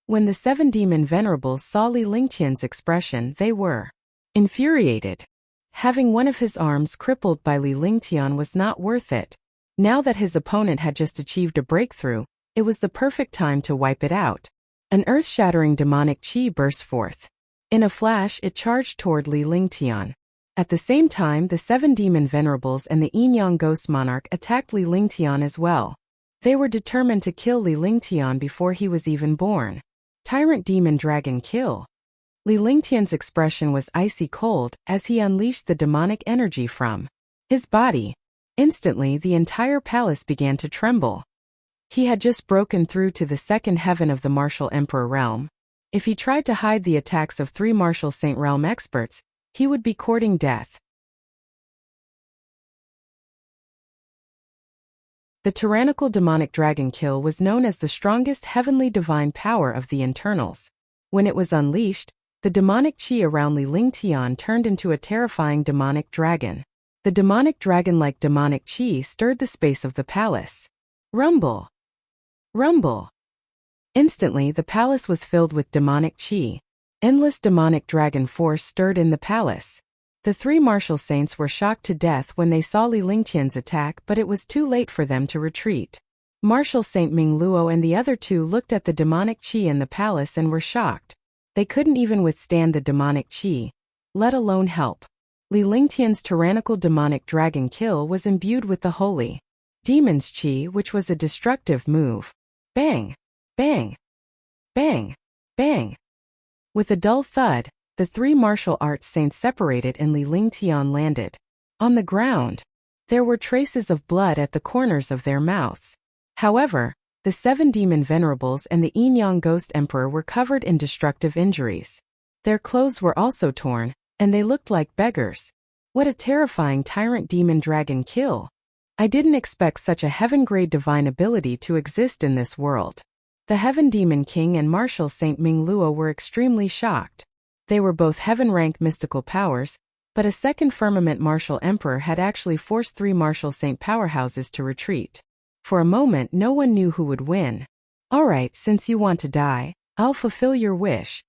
[SPEAKER 1] When the 7 Demon Venerables saw Li Lingtian's expression, they were infuriated. Having one of his arms crippled by Li Lingtian was not worth it. Now that his opponent had just achieved a breakthrough, it was the perfect time to wipe it out. An earth-shattering demonic chi burst forth. In a flash, it charged toward Li Lingtian. At the same time, the 7 Demon Venerables and the Yin-Yang Ghost Monarch attacked Li Lingtian as well. They were determined to kill Li Lingtian before he was even born. Tyrant Demon Dragon Kill. Li Lingtian's expression was icy cold as he unleashed the demonic energy from his body. Instantly, the entire palace began to tremble. He had just broken through to the second heaven of the Martial Emperor realm. If he tried to hide the attacks of 3 Martial Saint realm experts, he would be courting death. The tyrannical demonic dragon kill was known as the strongest heavenly divine power of the internals. When it was unleashed, the demonic chi around Li Lingtian turned into a terrifying demonic dragon. The demonic dragon-like demonic chi stirred the space of the palace. Rumble! Rumble! Instantly, the palace was filled with demonic chi. Endless demonic dragon force stirred in the palace. The 3 martial saints were shocked to death when they saw Li Lingtian's attack, but it was too late for them to retreat. Martial Saint Ming Luo and the other 2 looked at the demonic chi in the palace and were shocked. They couldn't even withstand the demonic chi, let alone help. Li Lingtian's tyrannical demonic dragon kill was imbued with the holy demon's chi, which was a destructive move. Bang! Bang! Bang! Bang! With a dull thud, the three martial arts saints separated and Li Lingtian landed. On the ground, there were traces of blood at the corners of their mouths. However, the 7 demon venerables and the Yin-Yang Ghost Emperor were covered in destructive injuries. Their clothes were also torn, and they looked like beggars. What a terrifying tyrant demon dragon kill! I didn't expect such a heaven-grade divine ability to exist in this world. The Heaven Demon King and Martial Saint Ming Luo were extremely shocked. They were both heaven-ranked mystical powers, but a second Firmament Martial Emperor had actually forced 3 Martial Saint powerhouses to retreat. For a moment no one knew who would win. Alright, since you want to die, I'll fulfill your wish.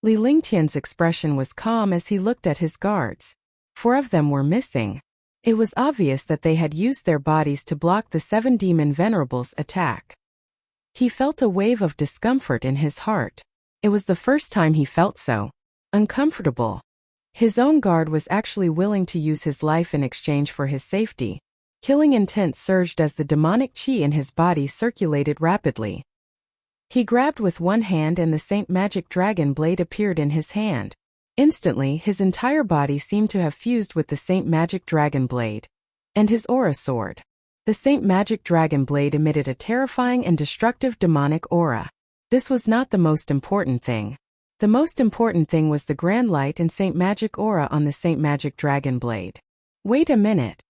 [SPEAKER 1] Li Lingtian's expression was calm as he looked at his guards. 4 of them were missing. It was obvious that they had used their bodies to block the 7 demon venerables' attack. He felt a wave of discomfort in his heart. It was the first time he felt so uncomfortable. His own guard was actually willing to use his life in exchange for his safety. Killing intent surged as the demonic chi in his body circulated rapidly. He grabbed with one hand and the Saint Magic Dragon blade appeared in his hand. Instantly, his entire body seemed to have fused with the Saint Magic Dragon blade. And his aura soared. The Saint Magic Dragon blade emitted a terrifying and destructive demonic aura. This was not the most important thing. The most important thing was the grand light and Saint Magic aura on the Saint Magic Dragon blade. Wait a minute.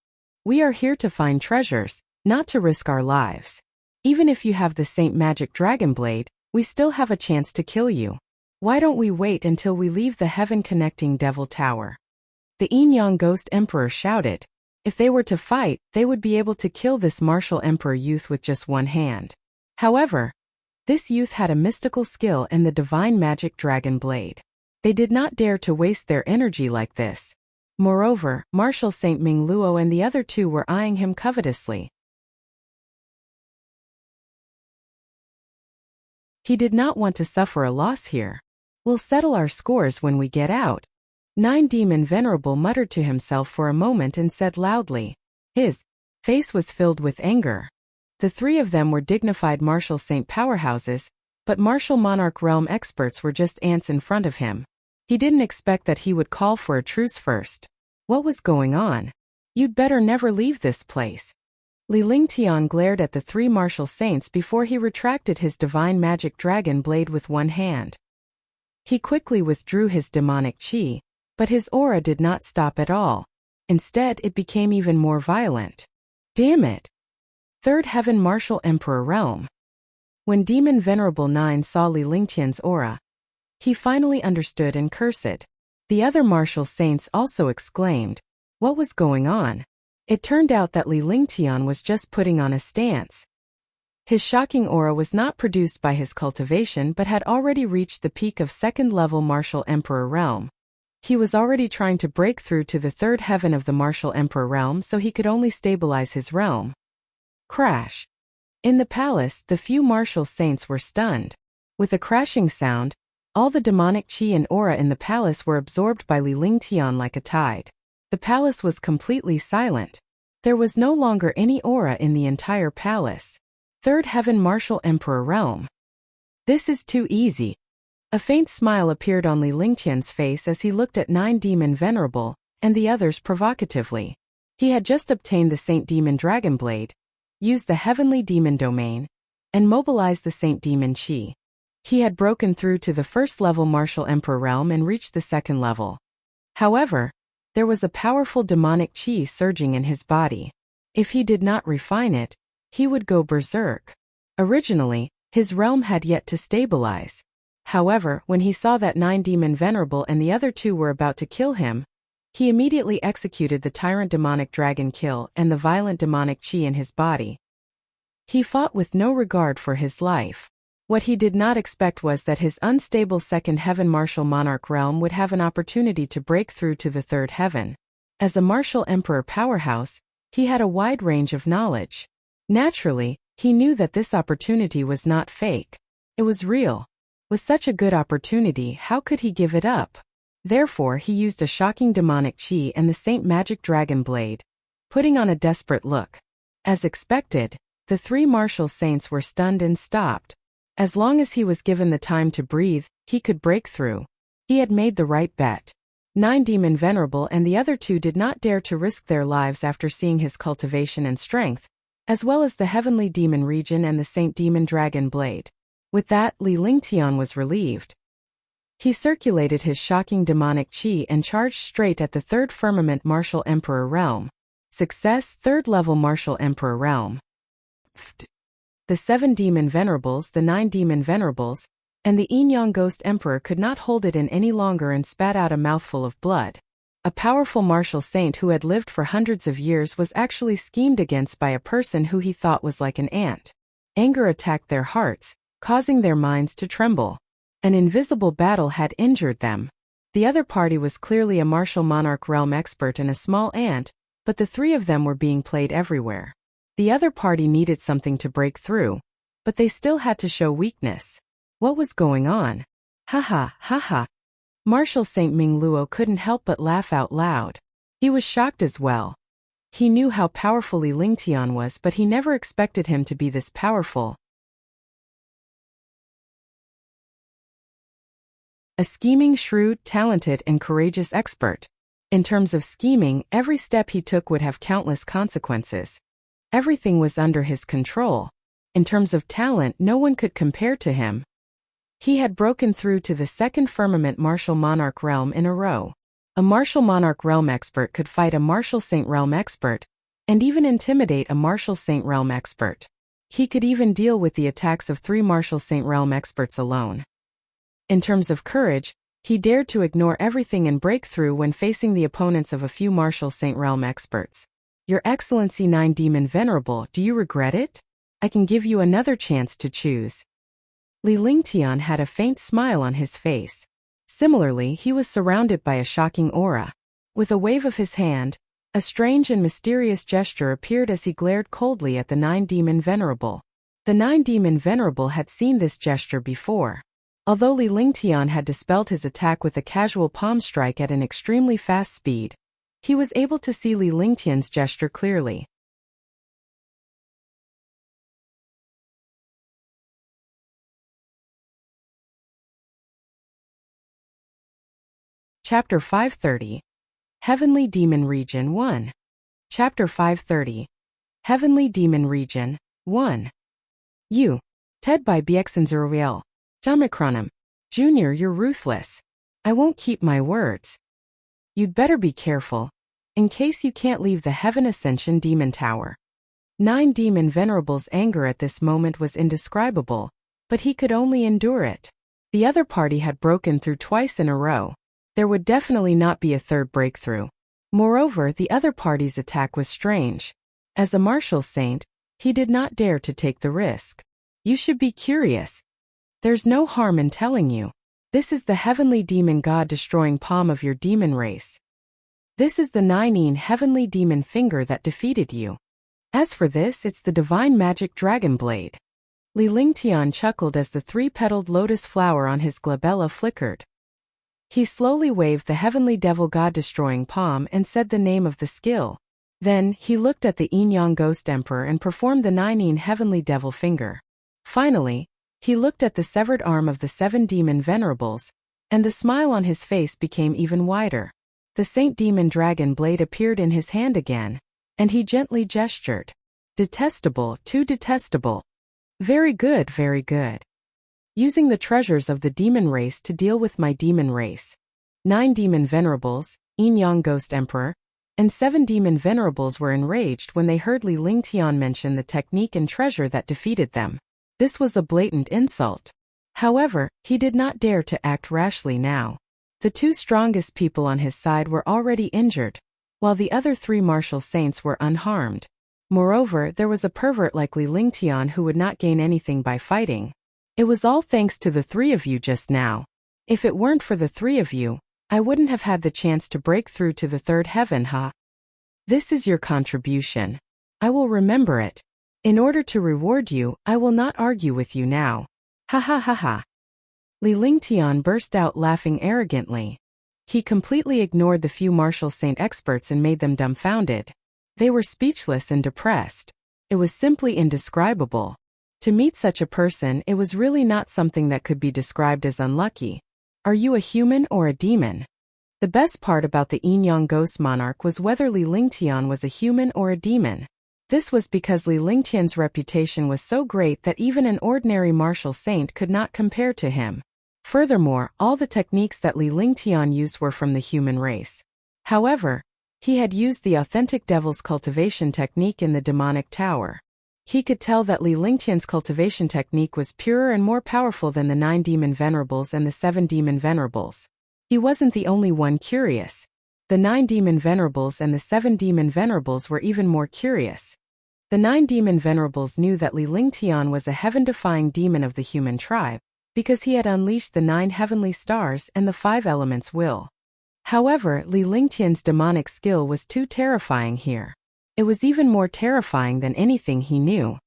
[SPEAKER 1] We are here to find treasures, not to risk our lives. Even if you have the Saint Magic Dragon blade, we still have a chance to kill you. Why don't we wait until we leave the heaven-connecting Devil Tower? The Yin-Yang Ghost Emperor shouted. If they were to fight, they would be able to kill this martial emperor youth with just one hand. However, this youth had a mystical skill and the divine magic dragon blade. They did not dare to waste their energy like this. Moreover, Martial Saint Ming Luo and the other 2 were eyeing him covetously. He did not want to suffer a loss here. We'll settle our scores when we get out. 9 Demon Venerable muttered to himself for a moment and said loudly. His face was filled with anger. The 3 of them were dignified martial saint powerhouses, but martial monarch realm experts were just ants in front of him. He didn't expect that he would call for a truce first. What was going on? You'd better never leave this place. Li Lingtian glared at the 3 martial saints before he retracted his divine magic dragon blade with one hand. He quickly withdrew his demonic chi, but his aura did not stop at all. Instead, it became even more violent. Damn it! 3rd Heaven Martial Emperor Realm. When Demon Venerable 9 saw Li Lingtian's aura, he finally understood and cursed. The other martial saints also exclaimed. What was going on? It turned out that Li Lingtian was just putting on a stance. His shocking aura was not produced by his cultivation but had already reached the peak of 2nd level Martial Emperor Realm. He was already trying to break through to the 3rd heaven of the Martial Emperor Realm so he could only stabilize his realm. Crash. In the palace, the few martial saints were stunned. With a crashing sound, all the demonic chi and aura in the palace were absorbed by Li Lingtian like a tide. The palace was completely silent. There was no longer any aura in the entire palace. 3rd Heaven Martial Emperor Realm. This is too easy. A faint smile appeared on Li Lingtian's face as he looked at 9 Demon Venerable, and the others provocatively. He had just obtained the Saint Demon Dragon Blade, used the Heavenly Demon Domain, and mobilized the Saint Demon Chi. He had broken through to the 1st level Martial Emperor Realm and reached the 2nd level. However, there was a powerful demonic chi surging in his body. If he did not refine it, he would go berserk. Originally, his realm had yet to stabilize. However, when he saw that 9 Demon Venerable and the other 2 were about to kill him, he immediately executed the Tyrant Demonic Dragon Kill and the violent demonic chi in his body. He fought with no regard for his life. What he did not expect was that his unstable 2nd Heaven Martial Monarch realm would have an opportunity to break through to the 3rd heaven. As a Martial Emperor powerhouse, he had a wide range of knowledge. Naturally, he knew that this opportunity was not fake. It was real. With such a good opportunity, how could he give it up? Therefore, he used a shocking demonic chi and the Saint Magic Dragon Blade, putting on a desperate look. As expected, the 3 martial saints were stunned and stopped. As long as he was given the time to breathe, he could break through. He had made the right bet. 9 Demon Venerable and the other 2 did not dare to risk their lives after seeing his cultivation and strength, as well as the Heavenly Demon Region and the Saint Demon Dragon Blade. With that, Li Lingtian was relieved. He circulated his shocking demonic chi and charged straight at the 3rd Firmament Martial Emperor Realm. Success, 3rd Level Martial Emperor Realm. The 7 Demon Venerables, the 9 Demon Venerables, and the Yin Yang Ghost Emperor could not hold it in any longer and spat out a mouthful of blood. A powerful martial saint who had lived for hundreds of years was actually schemed against by a person who he thought was like an ant. Anger attacked their hearts, causing their minds to tremble. An invisible battle had injured them. The other party was clearly a martial monarch realm expert and a small ant, but the 3 of them were being played everywhere. The other party needed something to break through, but they still had to show weakness. What was going on? Ha ha, ha ha. Martial Saint Ming Luo couldn't help but laugh out loud. He was shocked as well. He knew how powerful Li Lingtian was, but he never expected him to be this powerful. A scheming, shrewd, talented, and courageous expert. In terms of scheming, every step he took would have countless consequences. Everything was under his control. In terms of talent, no one could compare to him. He had broken through to the 2nd Firmament Martial Monarch Realm in a row. A Martial Monarch Realm expert could fight a Martial Saint Realm expert, and even intimidate a Martial Saint Realm expert. He could even deal with the attacks of 3 Martial Saint Realm experts alone. In terms of courage, he dared to ignore everything and break through when facing the opponents of a few Martial Saint Realm experts. Your Excellency 9 Demon Venerable, do you regret it? I can give you another chance to choose. Li Lingtian had a faint smile on his face. Similarly, he was surrounded by a shocking aura. With a wave of his hand, a strange and mysterious gesture appeared as he glared coldly at the 9 Demon Venerable. The 9 Demon Venerable had seen this gesture before. Although Li Lingtian had dispelled his attack with a casual palm strike at an extremely fast speed, he was able to see Li Lingtian's gesture clearly. Chapter 530. Heavenly Demon Region 1. Chapter 530. Heavenly Demon Region 1. You. Ted by Biexenzeroviel. Jamikronim. Junior, you're ruthless. I won't keep my words. You'd better be careful, in case you can't leave the Heaven Ascension Demon Tower. 9 Demon Venerable's anger at this moment was indescribable, but he could only endure it. The other party had broken through twice in a row. There would definitely not be a third breakthrough. Moreover, the other party's attack was strange. As a martial saint, he did not dare to take the risk. You should be curious. There's no harm in telling you. This is the heavenly demon god-destroying palm of your demon race. This is the 9 heavenly demon finger that defeated you. As for this, it's the divine magic dragon blade. Li Lingtian chuckled as the 3-petaled lotus flower on his glabella flickered. He slowly waved the heavenly devil god-destroying palm and said the name of the skill. Then, he looked at the Yin Yang Ghost Emperor and performed the 9 heavenly devil finger. Finally, he looked at the severed arm of the 7 demon venerables, and the smile on his face became even wider. The Saint Demon Dragon blade appeared in his hand again, and he gently gestured. Detestable, too detestable. Very good, very good. Using the treasures of the demon race to deal with my demon race. 9 demon venerables, Yin Yang Ghost Emperor, and 7 demon venerables were enraged when they heard Li Lingtian mention the technique and treasure that defeated them. This was a blatant insult. However, he did not dare to act rashly now. The 2 strongest people on his side were already injured, while the other 3 martial saints were unharmed. Moreover, there was a pervert like Li Lingtian who would not gain anything by fighting. It was all thanks to the 3 of you just now. If it weren't for the 3 of you, I wouldn't have had the chance to break through to the 3rd heaven, huh? This is your contribution. I will remember it. In order to reward you, I will not argue with you now. Ha ha ha ha. Li Lingtian burst out laughing arrogantly. He completely ignored the few martial saint experts and made them dumbfounded. They were speechless and depressed. It was simply indescribable. To meet such a person, it was really not something that could be described as unlucky. Are you a human or a demon? The best part about the Yin-Yang Ghost Monarch was whether Li Lingtian was a human or a demon. This was because Li Lingtian's reputation was so great that even an ordinary martial saint could not compare to him. Furthermore, all the techniques that Li Lingtian used were from the human race. However, he had used the authentic devil's cultivation technique in the demonic tower. He could tell that Li Lingtian's cultivation technique was purer and more powerful than the 9 demon venerables and the 7 demon venerables. He wasn't the only one curious. The 9 demon venerables and the 7 demon venerables were even more curious. The 9 demon venerables knew that Li Lingtian was a heaven-defying demon of the human tribe, because he had unleashed the 9 heavenly stars and the 5 elements will. However, Li Lingtian's demonic skill was too terrifying here. It was even more terrifying than anything he knew.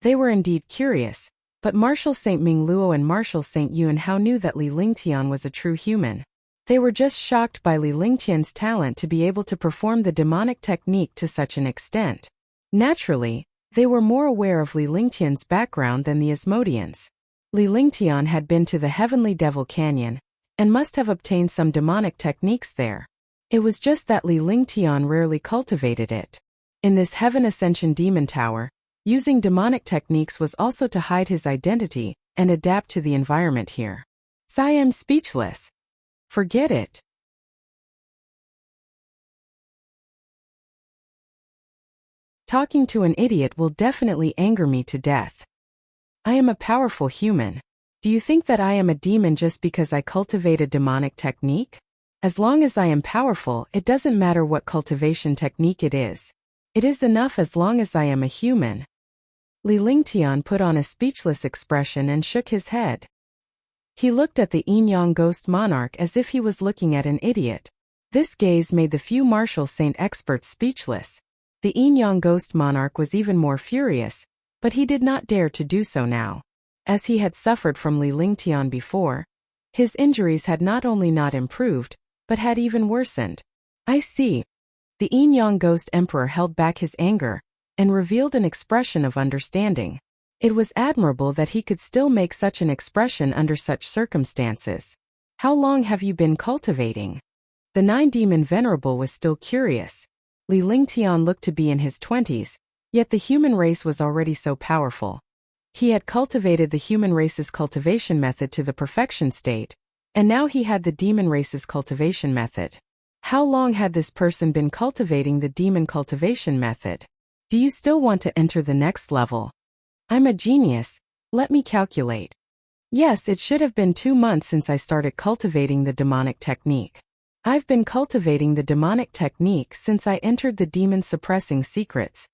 [SPEAKER 1] They were indeed curious, but Martial Saint Ming Luo and Martial Saint Yuan Hao knew that Li Lingtian was a true human. They were just shocked by Li Lingtian's talent to be able to perform the demonic technique to such an extent. Naturally, they were more aware of Li Lingtian's background than the Asmodeans. Li Lingtian had been to the Heavenly Devil Canyon, and must have obtained some demonic techniques there. It was just that Li Lingtian rarely cultivated it. In this Heaven Ascension Demon Tower, using demonic techniques was also to hide his identity and adapt to the environment here. I am speechless. Forget it. Talking to an idiot will definitely anger me to death. I am a powerful human. Do you think that I am a demon just because I cultivate a demonic technique? As long as I am powerful, it doesn't matter what cultivation technique it is. It is enough as long as I am a human. Li Lingtian put on a speechless expression and shook his head. He looked at the Yin-Yang Ghost Monarch as if he was looking at an idiot. This gaze made the few martial saint experts speechless. The Yin-Yang Ghost Monarch was even more furious, but he did not dare to do so now. As he had suffered from Li Lingtian before, his injuries had not only not improved, but had even worsened. I see. The Yin-Yang Ghost Emperor held back his anger, and revealed an expression of understanding. It was admirable that he could still make such an expression under such circumstances. How long have you been cultivating? The 9 demon venerable was still curious. Li Lingtian looked to be in his 20s, yet the human race was already so powerful. He had cultivated the human race's cultivation method to the perfection state, and now he had the demon race's cultivation method. How long had this person been cultivating the demon cultivation method? Do you still want to enter the next level? I'm a genius. Let me calculate. Yes, it should have been 2 months since I started cultivating the demonic technique. I've been cultivating the demonic technique since I entered the demon suppressing secrets.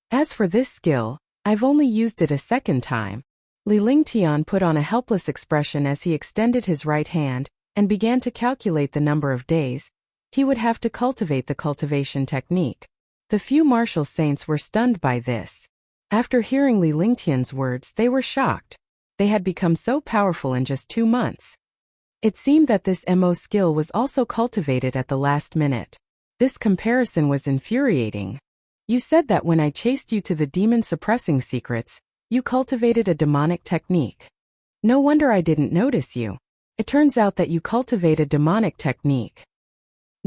[SPEAKER 1] As for this skill, I've only used it a second time. Li Lingtian put on a helpless expression as he extended his right hand and began to calculate the number of days he would have to cultivate the cultivation technique. The few martial saints were stunned by this. After hearing Li Lingtian's words, they were shocked. They had become so powerful in just 2 months. It seemed that this MO skill was also cultivated at the last minute. This comparison was infuriating. You said that when I chased you to the demon suppressing secrets, you cultivated a demonic technique. No wonder I didn't notice you. It turns out that you cultivate a demonic technique.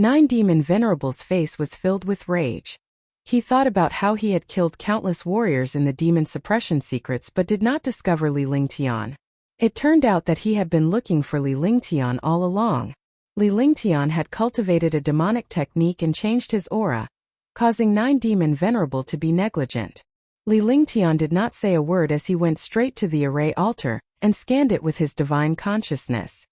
[SPEAKER 1] 9 demon venerable's face was filled with rage. He thought about how he had killed countless warriors in the demon suppression secrets but did not discover Li Lingtian. It turned out that he had been looking for Li Lingtian all along. Li Lingtian had cultivated a demonic technique and changed his aura, causing 9 demon venerable to be negligent. Li Lingtian did not say a word as he went straight to the array altar and scanned it with his divine consciousness.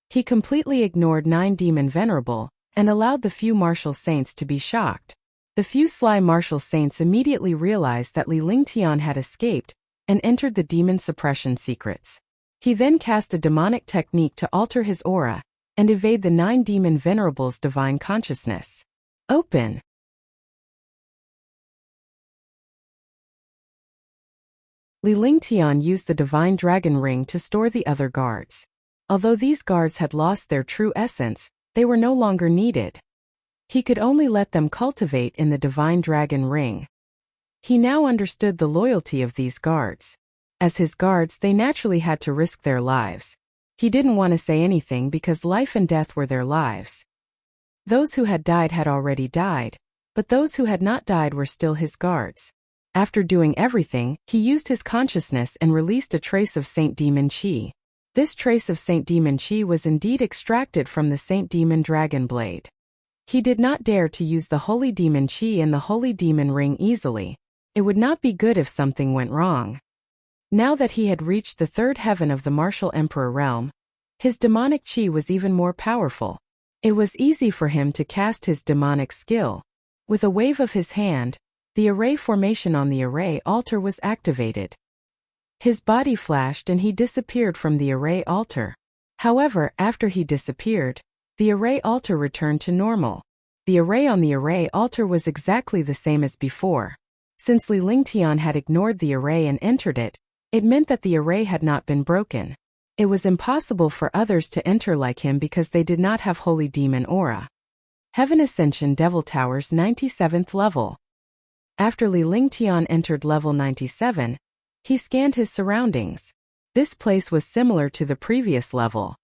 [SPEAKER 1] He completely ignored 9 demon venerable and allowed the few martial saints to be shocked. The few sly martial saints immediately realized that Li Lingtian had escaped and entered the demon suppression secrets. He then cast a demonic technique to alter his aura and evade the 9 demon venerable's divine consciousness. Open. Li Lingtian used the divine dragon ring to store the other guards. Although these guards had lost their true essence, they were no longer needed. He could only let them cultivate in the divine dragon ring. He now understood the loyalty of these guards. As his guards, they naturally had to risk their lives. He didn't want to say anything because life and death were their lives. Those who had died had already died, but those who had not died were still his guards. After doing everything, he used his consciousness and released a trace of Saint Demon Chi. This trace of Saint Demon Chi was indeed extracted from the Saint Demon Dragon Blade. He did not dare to use the Holy Demon Chi and the Holy Demon Ring easily. It would not be good if something went wrong. Now that he had reached the third heaven of the Martial Emperor realm, his demonic chi was even more powerful. It was easy for him to cast his demonic skill. With a wave of his hand, the array formation on the array altar was activated. His body flashed and he disappeared from the array altar. However, after he disappeared, the array altar returned to normal. The array on the array altar was exactly the same as before. Since Li Lingtian had ignored the array and entered it, it meant that the array had not been broken. It was impossible for others to enter like him because they did not have Holy Demon Aura. Heaven Ascension Devil Towers 97th level. After Li Lingtian entered level 97, he scanned his surroundings. This place was similar to the previous level.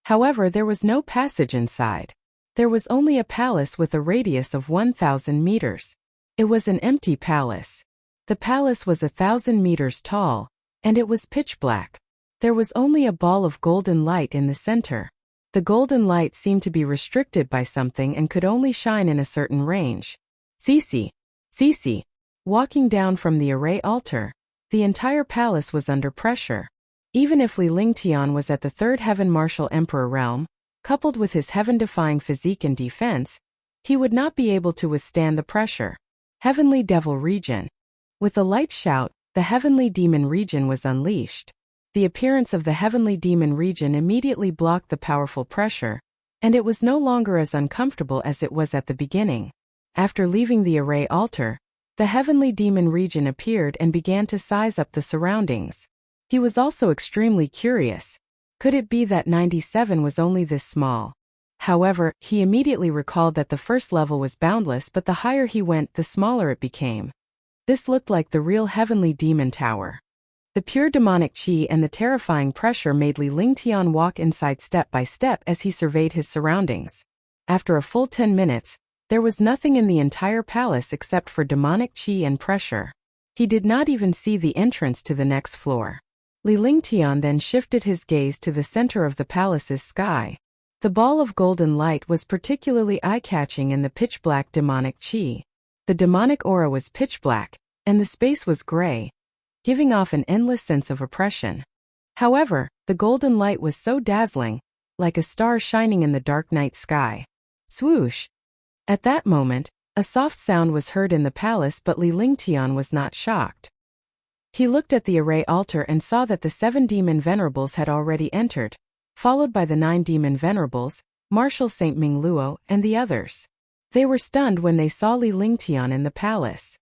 [SPEAKER 1] However, there was no passage inside. There was only a palace with a radius of 1,000 meters. It was an empty palace. The palace was 1,000 meters tall, and it was pitch black. There was only a ball of golden light in the center. The golden light seemed to be restricted by something and could only shine in a certain range. Cici. Walking down from the array altar, the entire palace was under pressure. Even if Li Lingtian was at the third heaven Martial Emperor realm, coupled with his heaven-defying physique and defense, he would not be able to withstand the pressure. Heavenly Devil Region. With a light shout, the Heavenly Demon Region was unleashed. The appearance of the Heavenly Demon Region immediately blocked the powerful pressure, and it was no longer as uncomfortable as it was at the beginning. After leaving the array altar, the Heavenly Demon Region appeared and began to size up the surroundings. He was also extremely curious. Could it be that 97 was only this small? However, he immediately recalled that the first level was boundless, but the higher he went, the smaller it became. This looked like the real Heavenly Demon Tower. The pure demonic chi and the terrifying pressure made Li Lingtian walk inside step by step as he surveyed his surroundings. After a full 10 minutes, there was nothing in the entire palace except for demonic chi and pressure. He did not even see the entrance to the next floor. Li Lingtian then shifted his gaze to the center of the palace's sky. The ball of golden light was particularly eye-catching in the pitch-black demonic chi. The demonic aura was pitch black, and the space was gray, giving off an endless sense of oppression. However, the golden light was so dazzling, like a star shining in the dark night sky. Swoosh! At that moment, a soft sound was heard in the palace, but Li Lingtian was not shocked. He looked at the array altar and saw that the 7 demon venerables had already entered, followed by the 9 demon venerables, Marshal Saint Ming Luo, and the others. They were stunned when they saw Li Lingtian in the palace.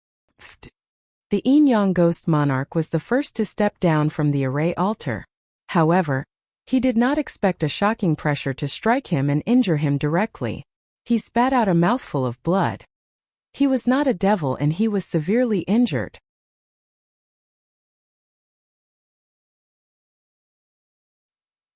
[SPEAKER 1] The Yin-Yang Ghost Monarch was the first to step down from the array altar. However, he did not expect a shocking pressure to strike him and injure him directly. He spat out a mouthful of blood. He was not a devil and he was severely injured.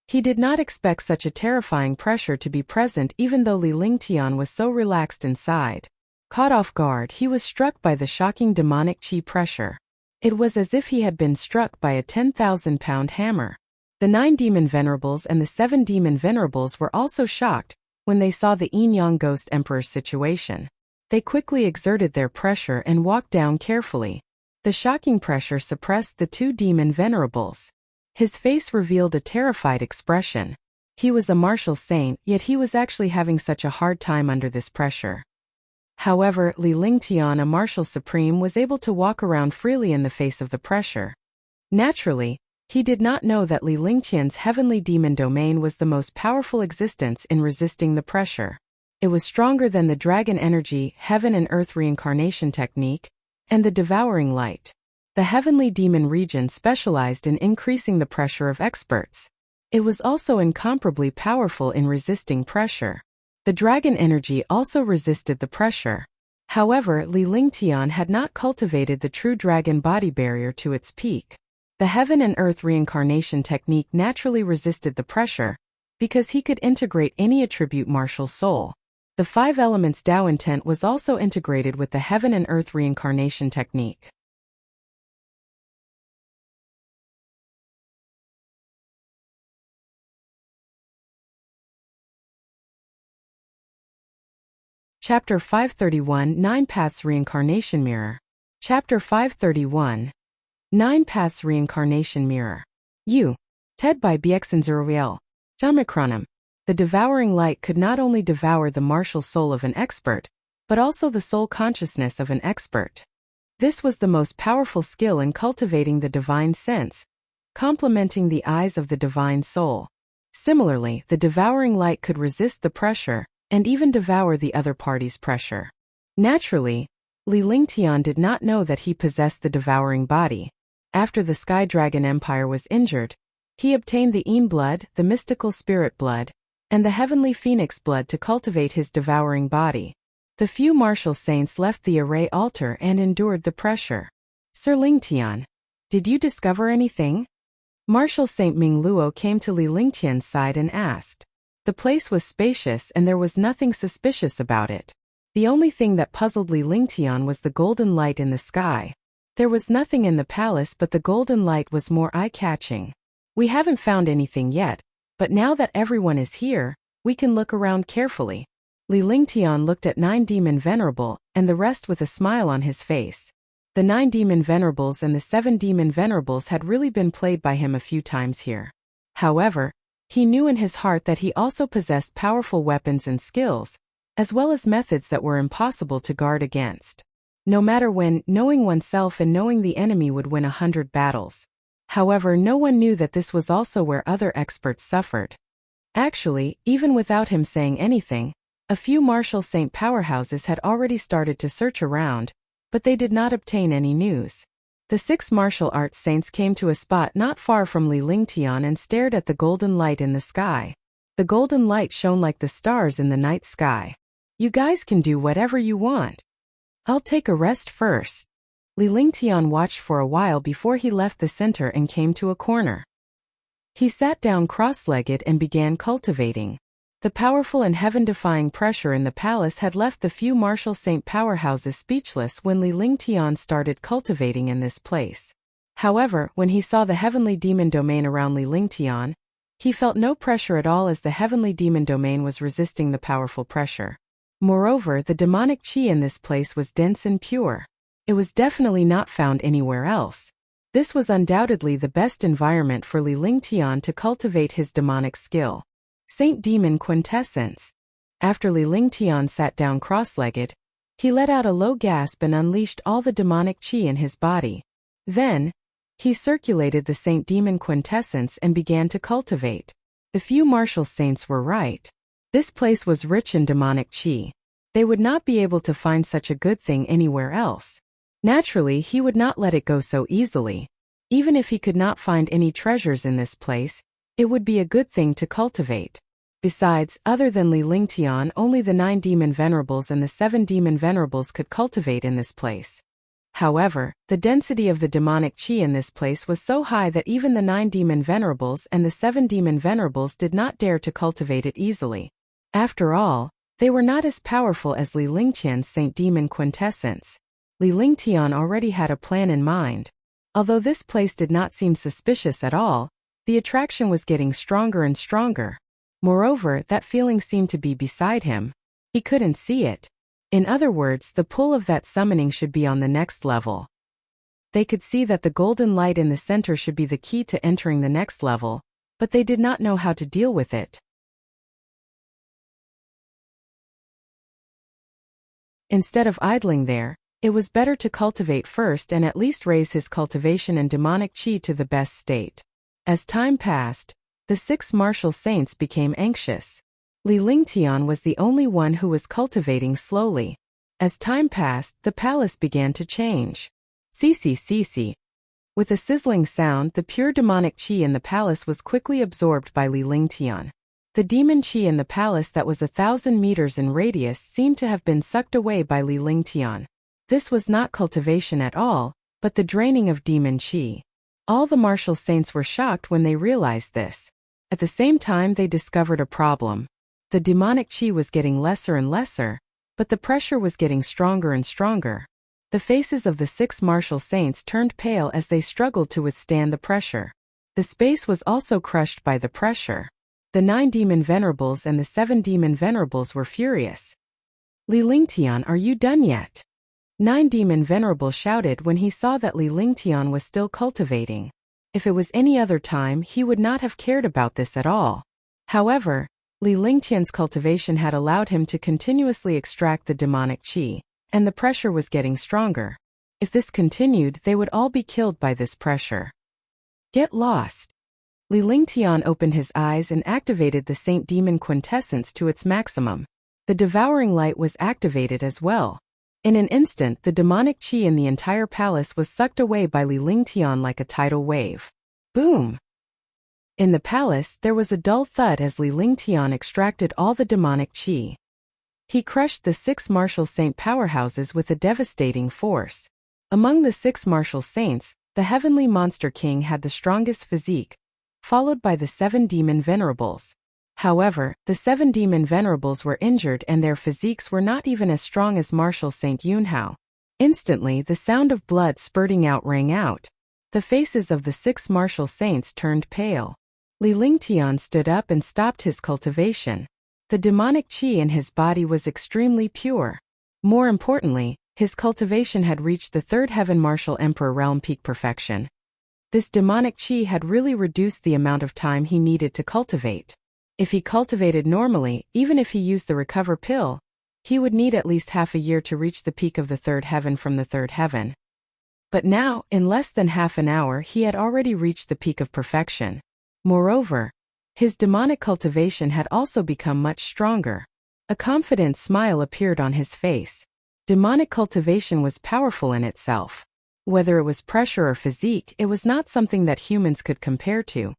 [SPEAKER 1] He did not expect such a terrifying pressure to be present even though Li Lingtian was so relaxed inside. Caught off guard, he was struck by the shocking demonic chi pressure. It was as if he had been struck by a 10,000-pound hammer. The 9 demon venerables and the 7 demon venerables were also shocked when they saw the Yin-Yang Ghost Emperor's situation. They quickly exerted their pressure and walked down carefully. The shocking pressure suppressed the 2 demon venerables. His face revealed a terrified expression. He was a martial saint, yet he was actually having such a hard time under this pressure. However, Li Lingtian, a martial supreme, was able to walk around freely in the face of the pressure. Naturally, he did not know that Li Lingtian's heavenly demon domain was the most powerful existence in resisting the pressure. It was stronger than the dragon energy, heaven and earth reincarnation technique, and the devouring light. The heavenly demon region specialized in increasing the pressure of experts. It was also incomparably powerful in resisting pressure. The dragon energy also resisted the pressure. However, Li Lingtian had not cultivated the true dragon body barrier to its peak. The heaven and earth reincarnation technique naturally resisted the pressure, because he could integrate any attribute martial soul. The 5 elements Tao intent was also integrated with the heaven and earth reincarnation technique. Chapter 531 9 Paths Reincarnation Mirror. Chapter 531 9 Paths Reincarnation Mirror. Ted by BXN0VL. Jamikranam. The devouring light could not only devour the martial soul of an expert, but also the soul consciousness of an expert. This was the most powerful skill in cultivating the divine sense, complementing the eyes of the divine soul. Similarly, the devouring light could resist the pressure, and even devour the other party's pressure. Naturally, Li Lingtian did not know that he possessed the devouring body. After the Sky Dragon Empire was injured, he obtained the Een blood, the mystical spirit blood, and the heavenly phoenix blood to cultivate his devouring body. The few martial saints left the array altar and endured the pressure. Sir Lingtian, did you discover anything? Martial Saint Ming Luo came to Li Lingtian's side and asked. The place was spacious and there was nothing suspicious about it. The only thing that puzzled Li Lingtian was the golden light in the sky. There was nothing in the palace, but the golden light was more eye-catching. We haven't found anything yet, but now that everyone is here, we can look around carefully. Li Lingtian looked at 9 demon venerable, and the rest with a smile on his face. The 9 demon venerables and the 7 demon venerables had really been played by him a few times here. However, he knew in his heart that he also possessed powerful weapons and skills, as well as methods that were impossible to guard against. No matter when, knowing oneself and knowing the enemy would win 100 battles. However, no one knew that this was also where other experts suffered. Actually, even without him saying anything, a few martial saint powerhouses had already started to search around, but they did not obtain any news. The 6 martial arts saints came to a spot not far from Li Lingtian and stared at the golden light in the sky. The golden light shone like the stars in the night sky. You guys can do whatever you want. I'll take a rest first. Li Lingtian watched for a while before he left the center and came to a corner. He sat down cross-legged and began cultivating. The powerful and heaven-defying pressure in the palace had left the few martial saint powerhouses speechless when Li Lingtian started cultivating in this place. However, when he saw the heavenly demon domain around Li Lingtian, he felt no pressure at all as the heavenly demon domain was resisting the powerful pressure. Moreover, the demonic chi in this place was dense and pure. It was definitely not found anywhere else. This was undoubtedly the best environment for Li Lingtian to cultivate his demonic skill. Saint Demon Quintessence. After Li Lingtian sat down cross-legged, he let out a low gasp and unleashed all the demonic chi in his body. Then, he circulated the Saint Demon Quintessence and began to cultivate. The few martial saints were right. This place was rich in demonic chi. They would not be able to find such a good thing anywhere else. Naturally, he would not let it go so easily. Even if he could not find any treasures in this place, it would be a good thing to cultivate. Besides, other than Li Lingtian, only the 9 demon venerables and the 7 demon venerables could cultivate in this place. However, the density of the demonic chi in this place was so high that even the 9 demon venerables and the 7 demon venerables did not dare to cultivate it easily. After all, they were not as powerful as Li Lingtian's Saint Demon Quintessence. Li Lingtian already had a plan in mind. Although this place did not seem suspicious at all, the attraction was getting stronger and stronger. Moreover, that feeling seemed to be beside him. He couldn't see it. In other words, the pull of that summoning should be on the next level. They could see that the golden light in the center should be the key to entering the next level, but they did not know how to deal with it. Instead of idling there, it was better to cultivate first and at least raise his cultivation and demonic chi to the best state. As time passed, the 6 martial saints became anxious. Li Lingtian was the only one who was cultivating slowly. As time passed, the palace began to change. Cc. With a sizzling sound, the pure demonic chi in the palace was quickly absorbed by Li Lingtian. The demon chi in the palace that was 1,000 meters in radius seemed to have been sucked away by Li Lingtian. This was not cultivation at all, but the draining of demon chi. All the martial saints were shocked when they realized this. At the same time, they discovered a problem. The demonic chi was getting lesser and lesser, but the pressure was getting stronger and stronger. The faces of the 6 martial saints turned pale as they struggled to withstand the pressure. The space was also crushed by the pressure. The 9 demon venerables and the 7 demon venerables were furious. Li Lingtian, are you done yet? 9 demon venerable shouted when he saw that Li Lingtian was still cultivating. If it was any other time, he would not have cared about this at all. However, Li Lingtian's cultivation had allowed him to continuously extract the demonic chi, and the pressure was getting stronger. If this continued, they would all be killed by this pressure. Get lost. Li Lingtian opened his eyes and activated the Saint Demon quintessence to its maximum. The devouring light was activated as well. In an instant, the demonic chi in the entire palace was sucked away by Li Lingtian like a tidal wave. Boom! In the palace, there was a dull thud as Li Lingtian extracted all the demonic chi. He crushed the 6 martial saint powerhouses with a devastating force. Among the 6 martial saints, the heavenly monster king had the strongest physique, followed by the 7 demon venerables. However, the 7 demon venerables were injured and their physiques were not even as strong as martial Saint Yunhao. Instantly, the sound of blood spurting out rang out. The faces of the 6 martial saints turned pale. Li Lingtian stood up and stopped his cultivation. The demonic chi in his body was extremely pure. More importantly, his cultivation had reached the 3rd heaven martial emperor realm peak perfection. This demonic chi had really reduced the amount of time he needed to cultivate. If he cultivated normally, even if he used the recover pill, he would need at least half a year to reach the peak of the 3rd heaven from the 3rd heaven. But now, in less than half an hour, he had already reached the peak of perfection. Moreover, his demonic cultivation had also become much stronger. A confident smile appeared on his face. Demonic cultivation was powerful in itself. Whether it was pressure or physique, it was not something that humans could compare to.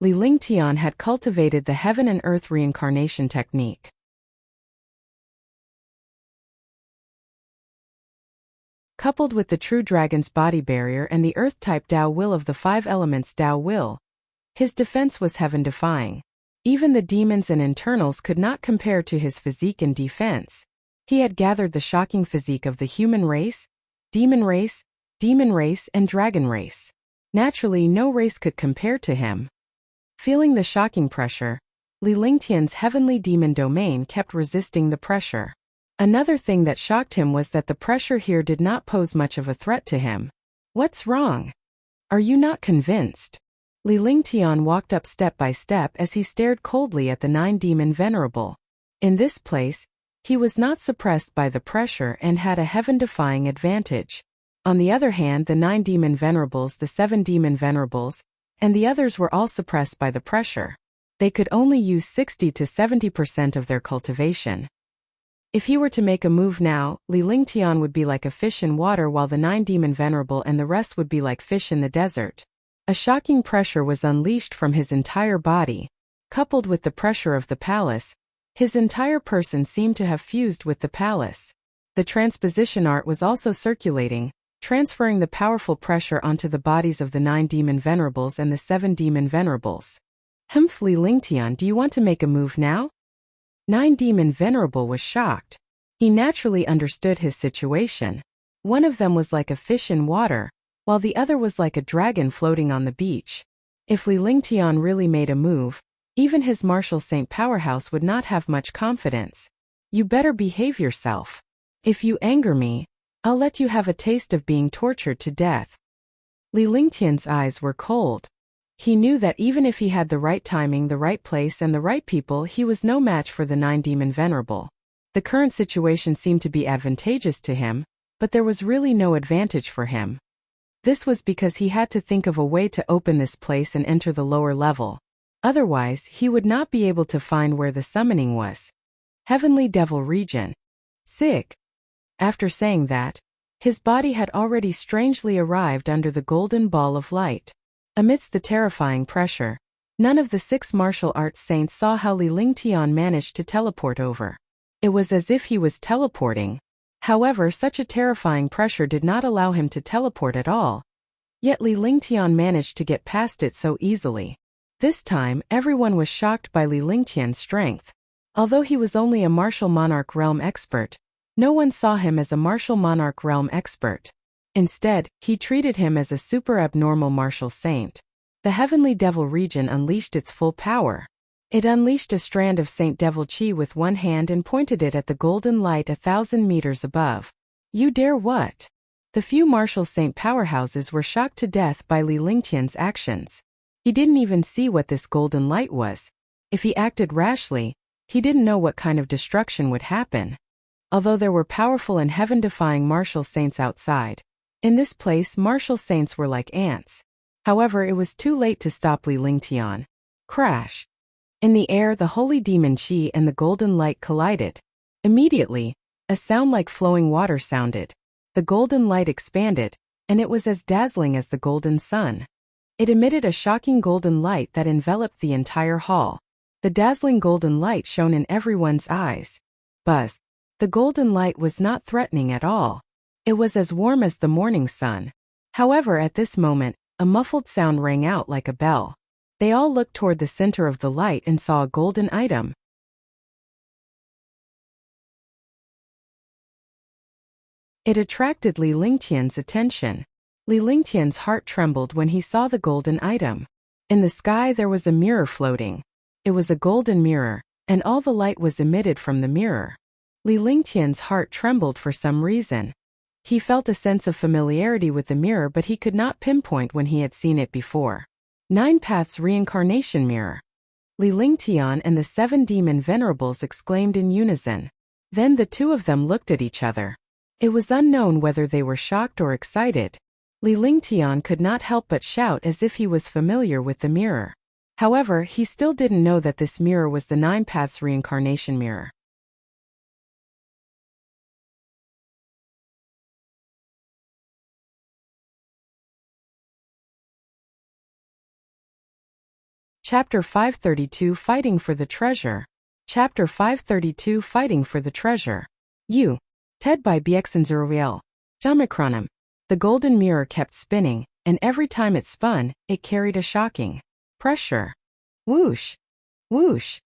[SPEAKER 1] Li Lingtian had cultivated the heaven and earth reincarnation technique. Coupled with the true dragon's body barrier and the earth-type Tao will of the 5 elements Tao will, his defense was heaven-defying. Even the demons and internals could not compare to his physique and defense. He had gathered the shocking physique of the human race, demon race, and dragon race. Naturally, no race could compare to him. Feeling the shocking pressure, Li Lingtian's heavenly demon domain kept resisting the pressure. Another thing that shocked him was that the pressure here did not pose much of a threat to him. What's wrong? Are you not convinced? Li Lingtian walked up step by step as he stared coldly at the 9 demon venerable. In this place, he was not suppressed by the pressure and had a heaven-defying advantage. On the other hand, the 9 demon venerables, the 7 demon venerables, and the others were all suppressed by the pressure. They could only use 60 to 70% of their cultivation. If he were to make a move now, Li Lingtian would be like a fish in water while the 9 demon venerable and the rest would be like fish in the desert. A shocking pressure was unleashed from his entire body. Coupled with the pressure of the palace, his entire person seemed to have fused with the palace. The transposition art was also circulating, transferring the powerful pressure onto the bodies of the 9 demon venerables and the 7 demon venerables. Li Lingtian, do you want to make a move now? 9 demon venerable was shocked. He naturally understood his situation. One of them was like a fish in water, while the other was like a dragon floating on the beach. If Li Lingtian really made a move, even his martial saint powerhouse would not have much confidence. You better behave yourself. If you anger me, I'll let you have a taste of being tortured to death. Li Lingtian's eyes were cold. He knew that even if he had the right timing, the right place, and the right people, he was no match for the 9 demon venerable. The current situation seemed to be advantageous to him, but there was really no advantage for him. This was because he had to think of a way to open this place and enter the lower level. Otherwise, he would not be able to find where the summoning was. Heavenly Devil Region. Sick. After saying that, his body had already strangely arrived under the golden ball of light. Amidst the terrifying pressure, none of the 6 martial arts saints saw how Li Lingtian managed to teleport over. It was as if he was teleporting. However, such a terrifying pressure did not allow him to teleport at all. Yet Li Lingtian managed to get past it so easily. This time, everyone was shocked by Li Lingtian's strength. Although he was only a martial monarch realm expert, no one saw him as a martial monarch realm expert. Instead, he treated him as a super abnormal martial saint. The heavenly devil region unleashed its full power. It unleashed a strand of Saint Devil Chi with one hand and pointed it at the golden light 1,000 meters above. You dare what? The few martial saint powerhouses were shocked to death by Li Lingtian's actions. He didn't even see what this golden light was. If he acted rashly, he didn't know what kind of destruction would happen. Although there were powerful and heaven-defying martial saints outside, in this place martial saints were like ants. However, it was too late to stop Li Lingtian. Crash! In the air, the holy demon Qi and the golden light collided. Immediately, a sound like flowing water sounded. The golden light expanded, and it was as dazzling as the golden sun. It emitted a shocking golden light that enveloped the entire hall. The dazzling golden light shone in everyone's eyes. Buzz! The golden light was not threatening at all. It was as warm as the morning sun. However, at this moment, a muffled sound rang out like a bell. They all looked toward the center of the light and saw a golden item. It attracted Li Lingtian's attention. Li Lingtian's heart trembled when he saw the golden item. In the sky there was a mirror floating. It was a golden mirror, and all the light was emitted from the mirror. Li Lingtian's heart trembled for some reason. He felt a sense of familiarity with the mirror, but he could not pinpoint when he had seen it before. 9 Paths Reincarnation Mirror. Li Lingtian and the 7 demon venerables exclaimed in unison. Then the two of them looked at each other. It was unknown whether they were shocked or excited. Li Lingtian could not help but shout as if he was familiar with the mirror. However, he still didn't know that this mirror was the 9 Paths Reincarnation Mirror. Chapter 532 Fighting for the Treasure. Chapter 532 Fighting for the Treasure. You. Ted by Bxnzeroviel. Jamikronim. The golden mirror kept spinning, and every time it spun, it carried a shocking pressure. Whoosh! Whoosh!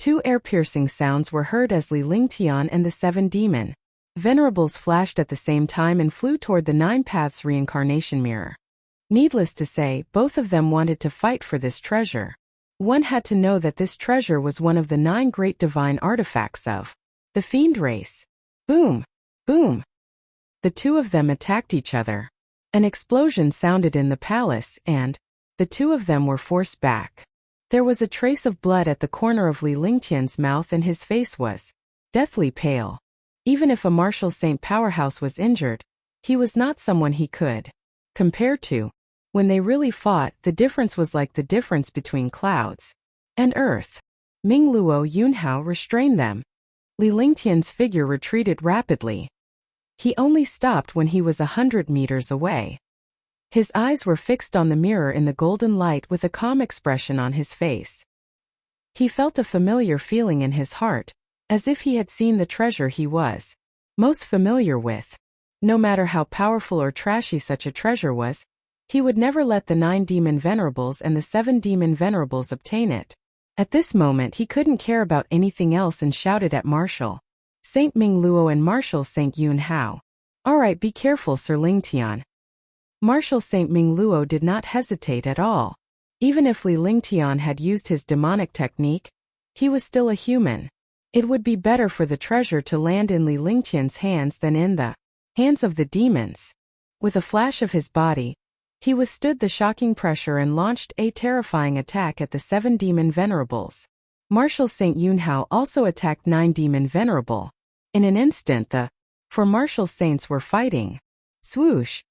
[SPEAKER 1] 2 air-piercing sounds were heard as Li Lingtian and the 7 demon venerables flashed at the same time and flew toward the 9 Paths Reincarnation Mirror. Needless to say, both of them wanted to fight for this treasure. One had to know that this treasure was one of the 9 great divine artifacts of the Fiend race. Boom! Boom! The two of them attacked each other. An explosion sounded in the palace and the two of them were forced back. There was a trace of blood at the corner of Li Lingtian's mouth and his face was deathly pale. Even if a martial saint powerhouse was injured, he was not someone he could compare to. When they really fought, the difference was like the difference between clouds and earth. Ming Luo Yunhao restrained them. Li Lingtian's figure retreated rapidly. He only stopped when he was 100 meters away. His eyes were fixed on the mirror in the golden light with a calm expression on his face. He felt a familiar feeling in his heart, as if he had seen the treasure he was most familiar with. No matter how powerful or trashy such a treasure was, he would never let the 9 demon venerables and the 7 demon venerables obtain it. At this moment he couldn't care about anything else and shouted at Marshal Saint Ming Luo and Marshal Saint Yun Hao. Alright, be careful, Sir Lingtian. Marshal Saint Ming Luo did not hesitate at all. Even if Li Lingtian had used his demonic technique, he was still a human. It would be better for the treasure to land in Li Lingtian's hands than in the hands of the demons. With a flash of his body, he withstood the shocking pressure and launched a terrifying attack at the 7 demon venerables. Marshal Saint Yunhao also attacked 9 demon venerable. In an instant the 4 martial saints were fighting. Swoosh!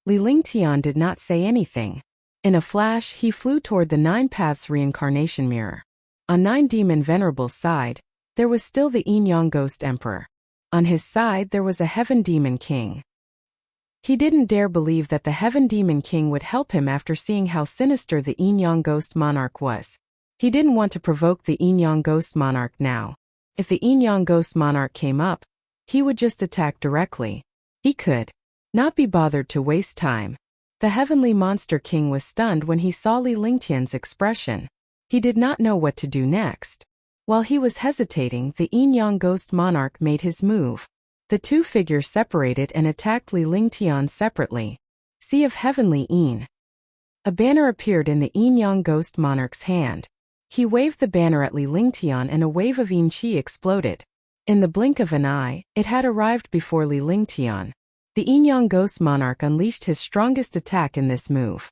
[SPEAKER 1] Li Lingtian did not say anything. In a flash he flew toward the 9 Paths Reincarnation Mirror. On 9 demon venerable's side, there was still the Yin Yang Ghost Emperor. On his side there was a Heaven Demon King. He didn't dare believe that the Heaven Demon King would help him after seeing how sinister the Yin Yang Ghost Monarch was. He didn't want to provoke the Yin Yang Ghost Monarch now. If the Yin Yang Ghost Monarch came up, he would just attack directly. He could not be bothered to waste time. The heavenly monster king was stunned when he saw Li Lingtian's expression. He did not know what to do next. While he was hesitating, the Yin-Yang ghost monarch made his move. The two figures separated and attacked Li Lingtian separately. Sea of Heavenly Yin. A banner appeared in the Yin-Yang ghost monarch's hand. He waved the banner at Li Lingtian and a wave of Yin Qi exploded. In the blink of an eye, it had arrived before Li Lingtian. The Yin-Yang ghost monarch unleashed his strongest attack in this move.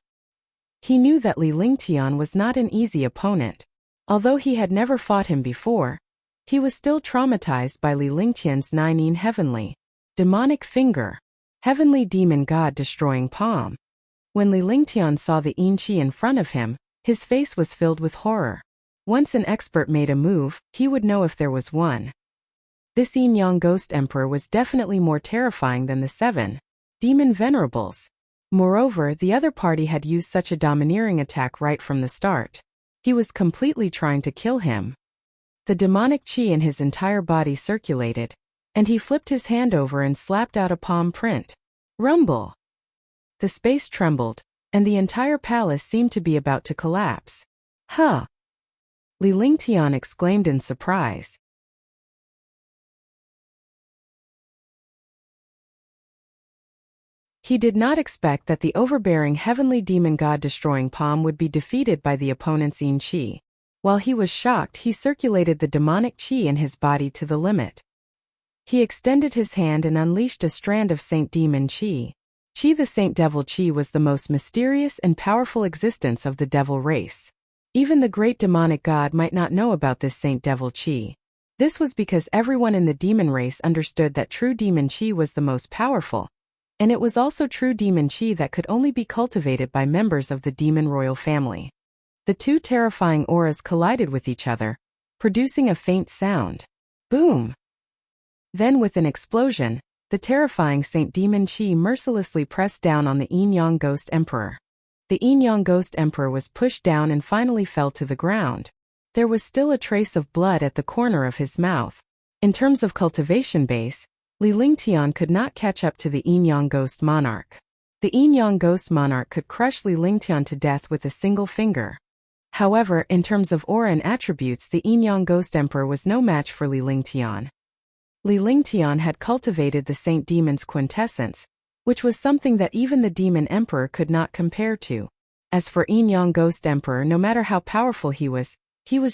[SPEAKER 1] He knew that Li Lingtian was not an easy opponent. Although he had never fought him before, he was still traumatized by Li Lingtian's 9 Yin Heavenly Demonic Finger, Heavenly Demon God Destroying Palm. When Li Lingtian saw the Yin Qi in front of him, his face was filled with horror. Once an expert made a move, he would know if there was one. This Yin-Yang Ghost Emperor was definitely more terrifying than the 7 Demon Venerables. Moreover, the other party had used such a domineering attack right from the start. He was completely trying to kill him. The demonic qi in his entire body circulated, and he flipped his hand over and slapped out a palm print. Rumble! The space trembled, and the entire palace seemed to be about to collapse. Huh! Li Lingtian exclaimed in surprise. He did not expect that the overbearing heavenly demon god destroying palm would be defeated by the opponent's Yin Qi. While he was shocked, he circulated the demonic qi in his body to the limit. He extended his hand and unleashed a strand of Saint Demon Qi. Qi, the Saint Devil Qi, was the most mysterious and powerful existence of the devil race. Even the great demonic god might not know about this Saint Devil Qi. This was because everyone in the demon race understood that true demon qi was the most powerful. And it was also true demon qi that could only be cultivated by members of the demon royal family. The two terrifying auras collided with each other, producing a faint sound. Boom! Then with an explosion, the terrifying Saint Demon Qi mercilessly pressed down on the Yin-Yang Ghost Emperor. The Yin-Yang Ghost Emperor was pushed down and finally fell to the ground. There was still a trace of blood at the corner of his mouth. In terms of cultivation base, Li Lingtian could not catch up to the Yin-Yang Ghost Monarch. The Yin-Yang Ghost Monarch could crush Li Lingtian to death with a single finger. However, in terms of aura and attributes, the Yin-Yang Ghost Emperor was no match for Li Lingtian. Li Lingtian had cultivated the Saint Demon's quintessence, which was something that even the Demon Emperor could not compare to. As for Yin-Yang Ghost Emperor, no matter how powerful he was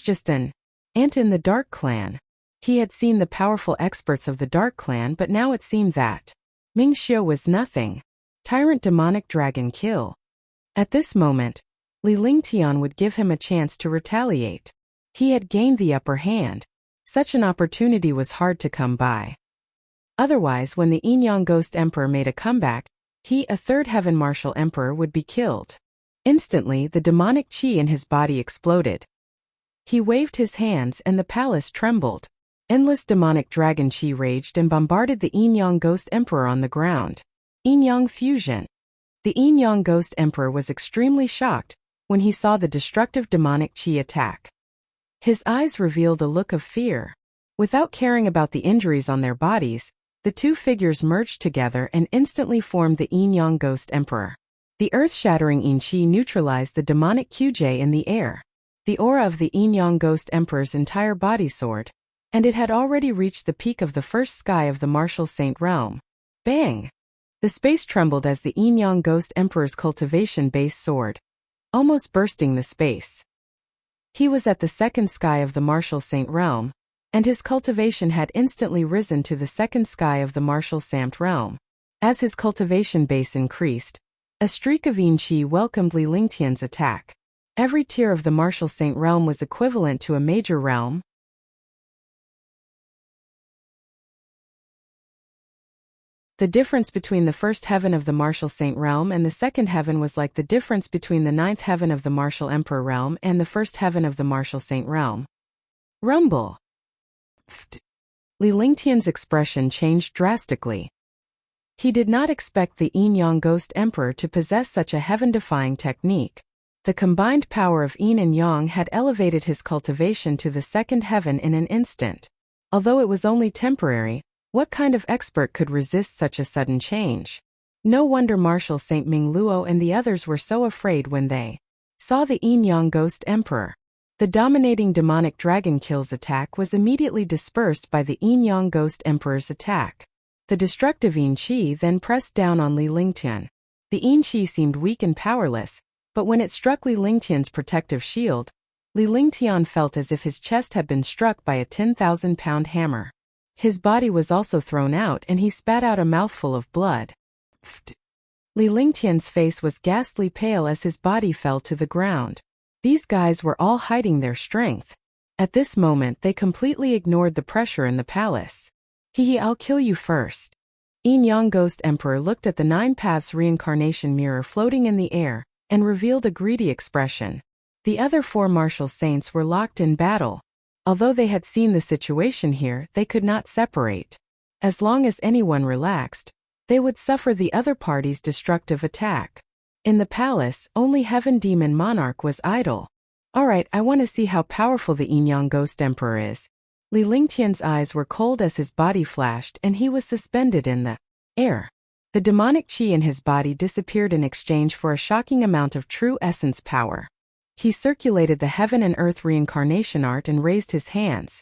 [SPEAKER 1] just an ant in the Dark Clan. He had seen the powerful experts of the Dark Clan, but now it seemed that Ming Xiu was nothing. Tyrant demonic dragon kill. At this moment, Li Lingtian would give him a chance to retaliate. He had gained the upper hand. Such an opportunity was hard to come by. Otherwise, when the Yin-Yang Ghost Emperor made a comeback, he, a third Heaven Martial Emperor, would be killed. Instantly, the demonic qi in his body exploded. He waved his hands and the palace trembled. Endless demonic dragon qi raged and bombarded the Yin-Yang Ghost Emperor on the ground. Yin-Yang Fusion. The Yin-Yang Ghost Emperor was extremely shocked when he saw the destructive demonic qi attack. His eyes revealed a look of fear. Without caring about the injuries on their bodies, the two figures merged together and instantly formed the Yin-Yang Ghost Emperor. The earth-shattering Yin Qi neutralized the demonic QJ in the air. The aura of the Yin-Yang Ghost Emperor's entire body soared, and it had already reached the peak of the first sky of the Martial Saint Realm. Bang! The space trembled as the Yin-Yang Ghost Emperor's cultivation base soared, almost bursting the space. He was at the second sky of the Martial Saint Realm, and his cultivation had instantly risen to the second sky of the Martial Saint Realm. As his cultivation base increased, a streak of Yin Qi welcomed Li Lingtian's attack. Every tier of the Martial Saint Realm was equivalent to a major realm. The difference between the first heaven of the Martial Saint Realm and the second heaven was like the difference between the ninth heaven of the Martial Emperor Realm and the first heaven of the Martial Saint Realm. Rumble! Li Lingtian's expression changed drastically. He did not expect the Yin-Yang Ghost Emperor to possess such a heaven-defying technique. The combined power of Yin and Yang had elevated his cultivation to the second heaven in an instant. Although it was only temporary, what kind of expert could resist such a sudden change? No wonder Marshal Saint Ming Luo and the others were so afraid when they saw the Yin Yang Ghost Emperor. The dominating demonic dragon kill's attack was immediately dispersed by the Yin Yang Ghost Emperor's attack. The destructive Yin Qi then pressed down on Li Lingtian. The Yin Qi seemed weak and powerless, but when it struck Li Lingtian's protective shield, Li Lingtian felt as if his chest had been struck by a 10,000-pound hammer. His body was also thrown out and he spat out a mouthful of blood. Li Lingtian's face was ghastly pale as his body fell to the ground. These guys were all hiding their strength. At this moment they completely ignored the pressure in the palace. I'll kill you first. Yin Yang Ghost Emperor looked at the Nine Paths reincarnation mirror floating in the air, and revealed a greedy expression. The other four martial saints were locked in battle. Although they had seen the situation here, they could not separate. As long as anyone relaxed, they would suffer the other party's destructive attack. In the palace, only Heaven Demon Monarch was idle. Alright, I want to see how powerful the Yin Yang Ghost Emperor is. Li Lingtian's eyes were cold as his body flashed and he was suspended in the air. The demonic qi in his body disappeared in exchange for a shocking amount of true essence power. He circulated the heaven and earth reincarnation art and raised his hands.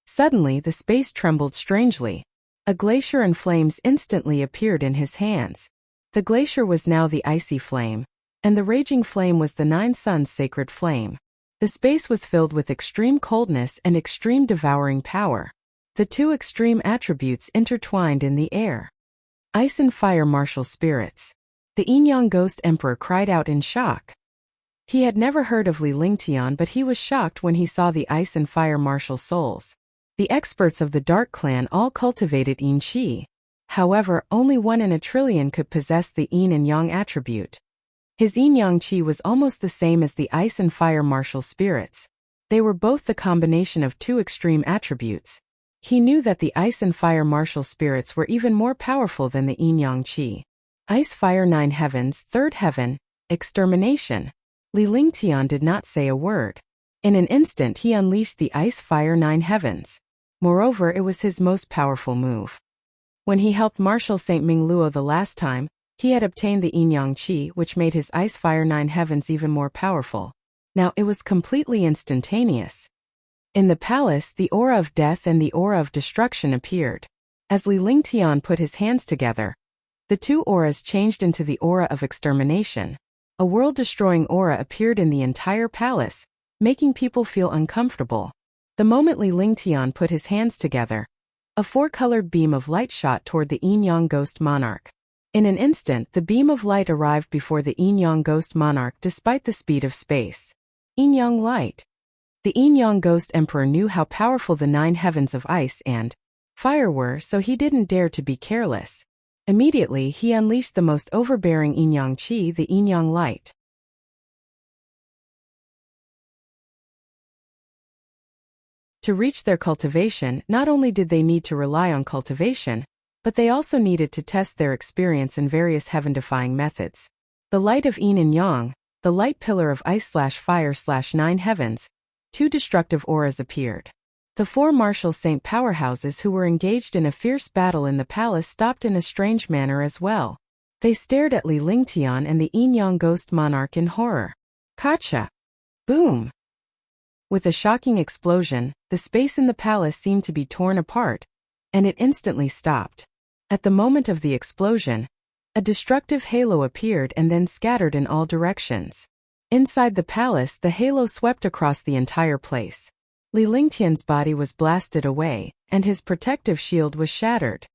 [SPEAKER 1] Suddenly, the space trembled strangely. A glacier and flames instantly appeared in his hands. The glacier was now the icy flame, and the raging flame was the Nine Suns' sacred flame. The space was filled with extreme coldness and extreme devouring power. The two extreme attributes intertwined in the air. Ice and fire martial spirits. The Yin Yang Ghost Emperor cried out in shock. He had never heard of Li Lingtian, but he was shocked when he saw the ice and fire martial souls. The experts of the Dark Clan all cultivated Yin Qi. However, only 1 in a trillion could possess the Yin and Yang attribute. His Yin Yang Qi was almost the same as the ice and fire martial spirits. They were both the combination of two extreme attributes. He knew that the ice and fire martial spirits were even more powerful than the Yin Yang Qi. Ice Fire Nine Heavens, Third Heaven, Extermination. Li Lingtian did not say a word. In an instant he unleashed the Ice Fire Nine Heavens. Moreover, it was his most powerful move. When he helped Marshal Saint Ming Luo the last time, he had obtained the Yin Yang Qi, which made his Ice Fire Nine Heavens even more powerful. Now it was completely instantaneous. In the palace, the aura of death and the aura of destruction appeared. As Li Lingtian put his hands together, the two auras changed into the aura of extermination. A world-destroying aura appeared in the entire palace, making people feel uncomfortable. The moment Li Lingtian put his hands together, a four-colored beam of light shot toward the Yin Yang Ghost Monarch. In an instant, the beam of light arrived before the Yin Yang Ghost Monarch despite the speed of space. Yin Yang Light. The Yin Yang Ghost Emperor knew how powerful the Nine Heavens of ice and fire were, so he didn't dare to be careless. Immediately, he unleashed the most overbearing Yin Yang Qi, the Yin Yang Light. To reach their cultivation, not only did they need to rely on cultivation, but they also needed to test their experience in various heaven-defying methods. The light of Yin and Yang, the light pillar of ice/fire/nine heavens, two destructive auras appeared. The four martial saint powerhouses who were engaged in a fierce battle in the palace stopped in a strange manner as well. They stared at Li Lingtian and the Yin Yang Ghost Monarch in horror. Gotcha! Boom! With a shocking explosion, the space in the palace seemed to be torn apart, and it instantly stopped. At the moment of the explosion, a destructive halo appeared and then scattered in all directions. Inside the palace, the halo swept across the entire place. Li Lingtian's body was blasted away, and his protective shield was shattered.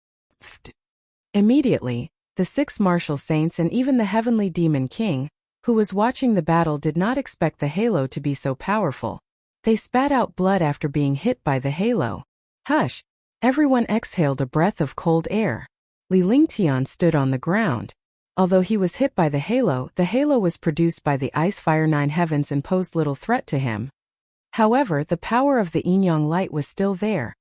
[SPEAKER 1] Immediately, the 6 martial saints and even the heavenly demon king, who was watching the battle, did not expect the halo to be so powerful. They spat out blood after being hit by the halo. Hush! Everyone exhaled a breath of cold air. Li Lingtian stood on the ground. Although he was hit by the halo was produced by the Ice Fire Nine Heavens and posed little threat to him. However, the power of the Yin Yang light was still there,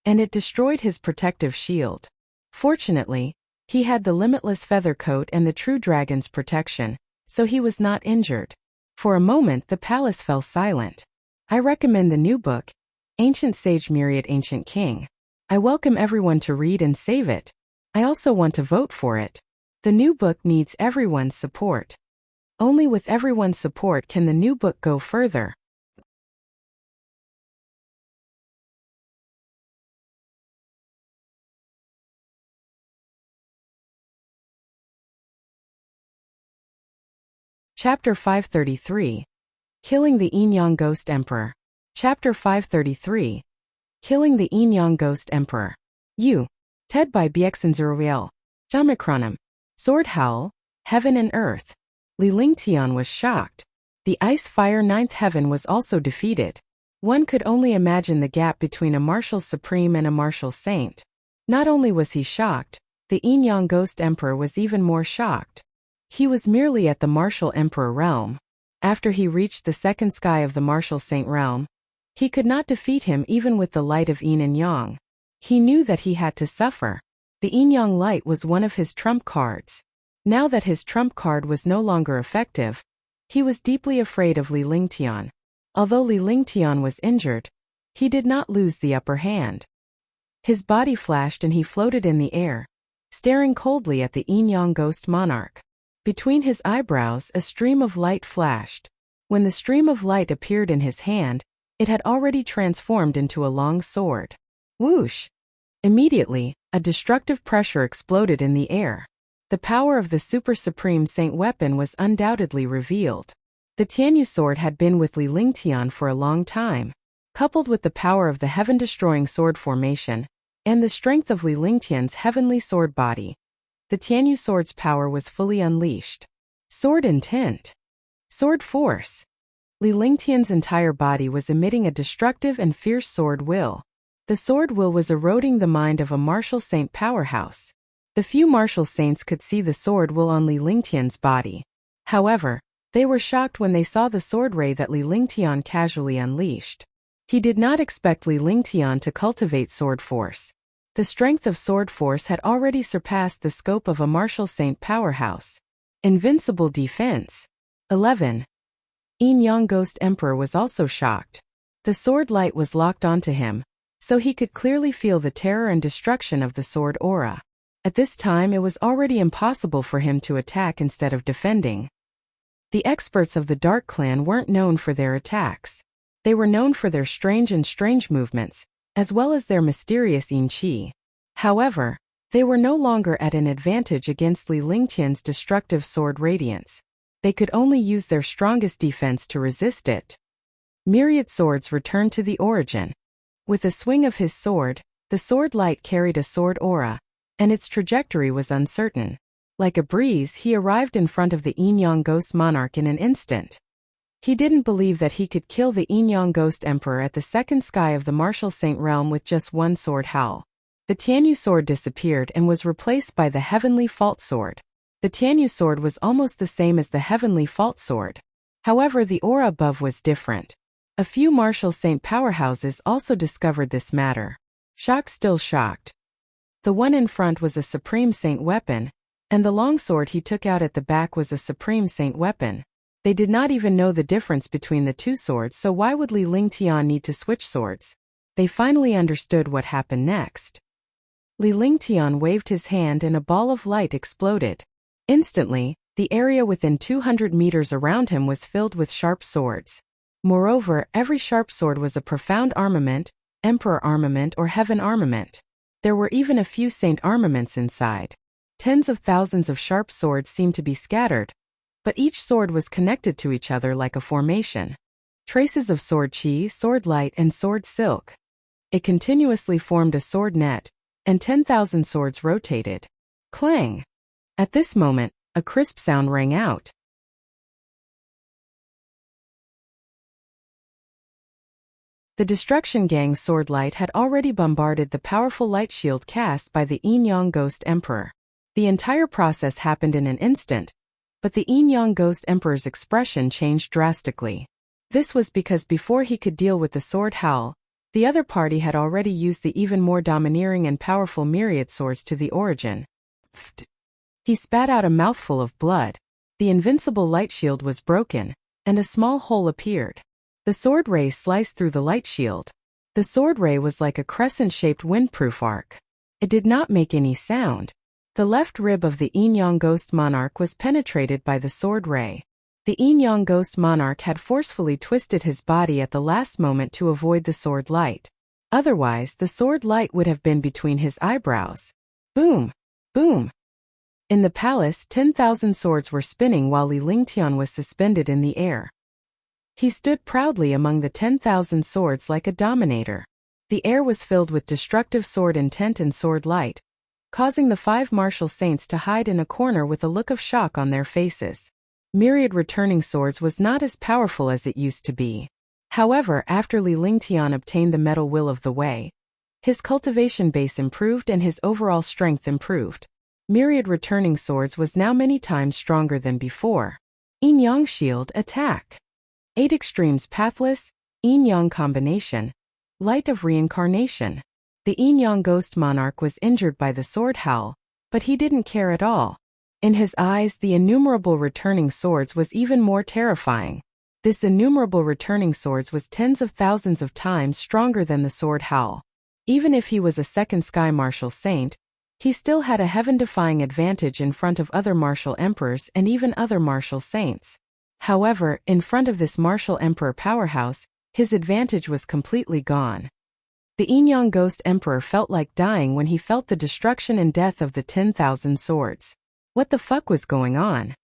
[SPEAKER 1] and it destroyed his protective shield. Fortunately, he had the limitless feather coat and the true dragon's protection, so he was not injured. For a moment, the palace fell silent. I recommend the new book, Ancient Sage Myriad Ancient King. I welcome everyone to read and save it. I also want to vote for it. The new book needs everyone's support. Only with everyone's support can the new book go further. Chapter 533. Killing the Yin-Yang Ghost Emperor. Chapter 533. Killing the Yin-Yang Ghost Emperor. Ted by Biexenzeruel. Omicronim. Sword Howl, Heaven and Earth. Li Lingtian was shocked. The Ice Fire Ninth Heaven was also defeated. One could only imagine the gap between a martial supreme and a martial saint. Not only was he shocked, the Yin-Yang Ghost Emperor was even more shocked. He was merely at the martial emperor realm. After he reached the second sky of the martial saint realm, he could not defeat him even with the light of Yin and Yang. He knew that he had to suffer. The Yin-Yang light was one of his trump cards. Now that his trump card was no longer effective, he was deeply afraid of Li Lingtian. Although Li Lingtian was injured, he did not lose the upper hand. His body flashed and he floated in the air, staring coldly at the Yin-Yang ghost monarch. Between his eyebrows a stream of light flashed. When the stream of light appeared in his hand, it had already transformed into a long sword. Whoosh! Immediately, a destructive pressure exploded in the air. The power of the Super Supreme Saint weapon was undoubtedly revealed. The Tianyu sword had been with Li Lingtian for a long time. Coupled with the power of the heaven-destroying sword formation, and the strength of Li Lingtian's heavenly sword body, the Tianyu sword's power was fully unleashed. Sword intent. Sword force. Li Lingtian's entire body was emitting a destructive and fierce sword will. The sword will was eroding the mind of a martial saint powerhouse. The few martial saints could see the sword will on Li Lingtian's body. However, they were shocked when they saw the sword ray that Li Lingtian casually unleashed. He did not expect Li Lingtian to cultivate sword force. The strength of sword force had already surpassed the scope of a martial saint powerhouse. Invincible defense. 11. Yin-Yang Ghost Emperor was also shocked. The sword light was locked onto him, so he could clearly feel the terror and destruction of the sword aura. At this time it was already impossible for him to attack instead of defending. The experts of the Dark Clan weren't known for their attacks. They were known for their strange movements, as well as their mysterious yin qi. However, they were no longer at an advantage against Li Lingtian's destructive sword radiance. They could only use their strongest defense to resist it. Myriad swords returned to the origin. With a swing of his sword, the sword light carried a sword aura, and its trajectory was uncertain. Like a breeze, he arrived in front of the Yin-Yang Ghost Monarch in an instant. He didn't believe that he could kill the Yin-Yang Ghost Emperor at the second sky of the martial saint realm with just one sword howl. The Tianyu sword disappeared and was replaced by the Heavenly Fault Sword. The Tianyu sword was almost the same as the Heavenly Fault Sword. However, the aura above was different. A few martial saint powerhouses also discovered this matter. Shocked, still shocked. The one in front was a Supreme Saint weapon, and the longsword he took out at the back was a Supreme Saint weapon. They did not even know the difference between the two swords, so why would Li Lingtian need to switch swords? They finally understood what happened next. Li Lingtian waved his hand and a ball of light exploded. Instantly, the area within 200 meters around him was filled with sharp swords. Moreover, every sharp sword was a profound armament, emperor armament or heaven armament. There were even a few saint armaments inside. Tens of thousands of sharp swords seemed to be scattered, but each sword was connected to each other like a formation. Traces of sword chi, sword light and sword silk. It continuously formed a sword net, and 10,000 swords rotated. Clang! At this moment, a crisp sound rang out. The Destruction Gang's sword light had already bombarded the powerful light shield cast by the Yin-Yang Ghost Emperor. The entire process happened in an instant, but the Yin-Yang Ghost Emperor's expression changed drastically. This was because before he could deal with the sword howl, the other party had already used the even more domineering and powerful myriad swords to the origin. He spat out a mouthful of blood. The invincible light shield was broken, and a small hole appeared. The sword ray sliced through the light shield. The sword ray was like a crescent-shaped windproof arc. It did not make any sound. The left rib of the Yin-Yang Ghost Monarch was penetrated by the sword ray. The Yin-Yang Ghost Monarch had forcefully twisted his body at the last moment to avoid the sword light. Otherwise, the sword light would have been between his eyebrows. Boom! Boom! In the palace, 10,000 swords were spinning while Li Lingtian was suspended in the air. He stood proudly among the 10,000 swords like a dominator. The air was filled with destructive sword intent and sword light, causing the 5 martial saints to hide in a corner with a look of shock on their faces. Myriad returning swords was not as powerful as it used to be. However, after Li Lingtian obtained the metal will of the way, his cultivation base improved and his overall strength improved. Myriad returning swords was now many times stronger than before. Yin-Yang Shield Attack. 8 Extremes Pathless, Yin-Yang Combination. Light of Reincarnation. The Yin-Yang Ghost Monarch was injured by the sword howl, but he didn't care at all. In his eyes, the innumerable returning swords was even more terrifying. This innumerable returning swords was tens of thousands of times stronger than the sword howl. Even if he was a second sky martial saint, he still had a heaven-defying advantage in front of other martial emperors and even other martial saints. However, in front of this martial emperor powerhouse, his advantage was completely gone. The Yin-Yang Ghost Emperor felt like dying when he felt the destruction and death of the 10,000 swords. What the fuck was going on?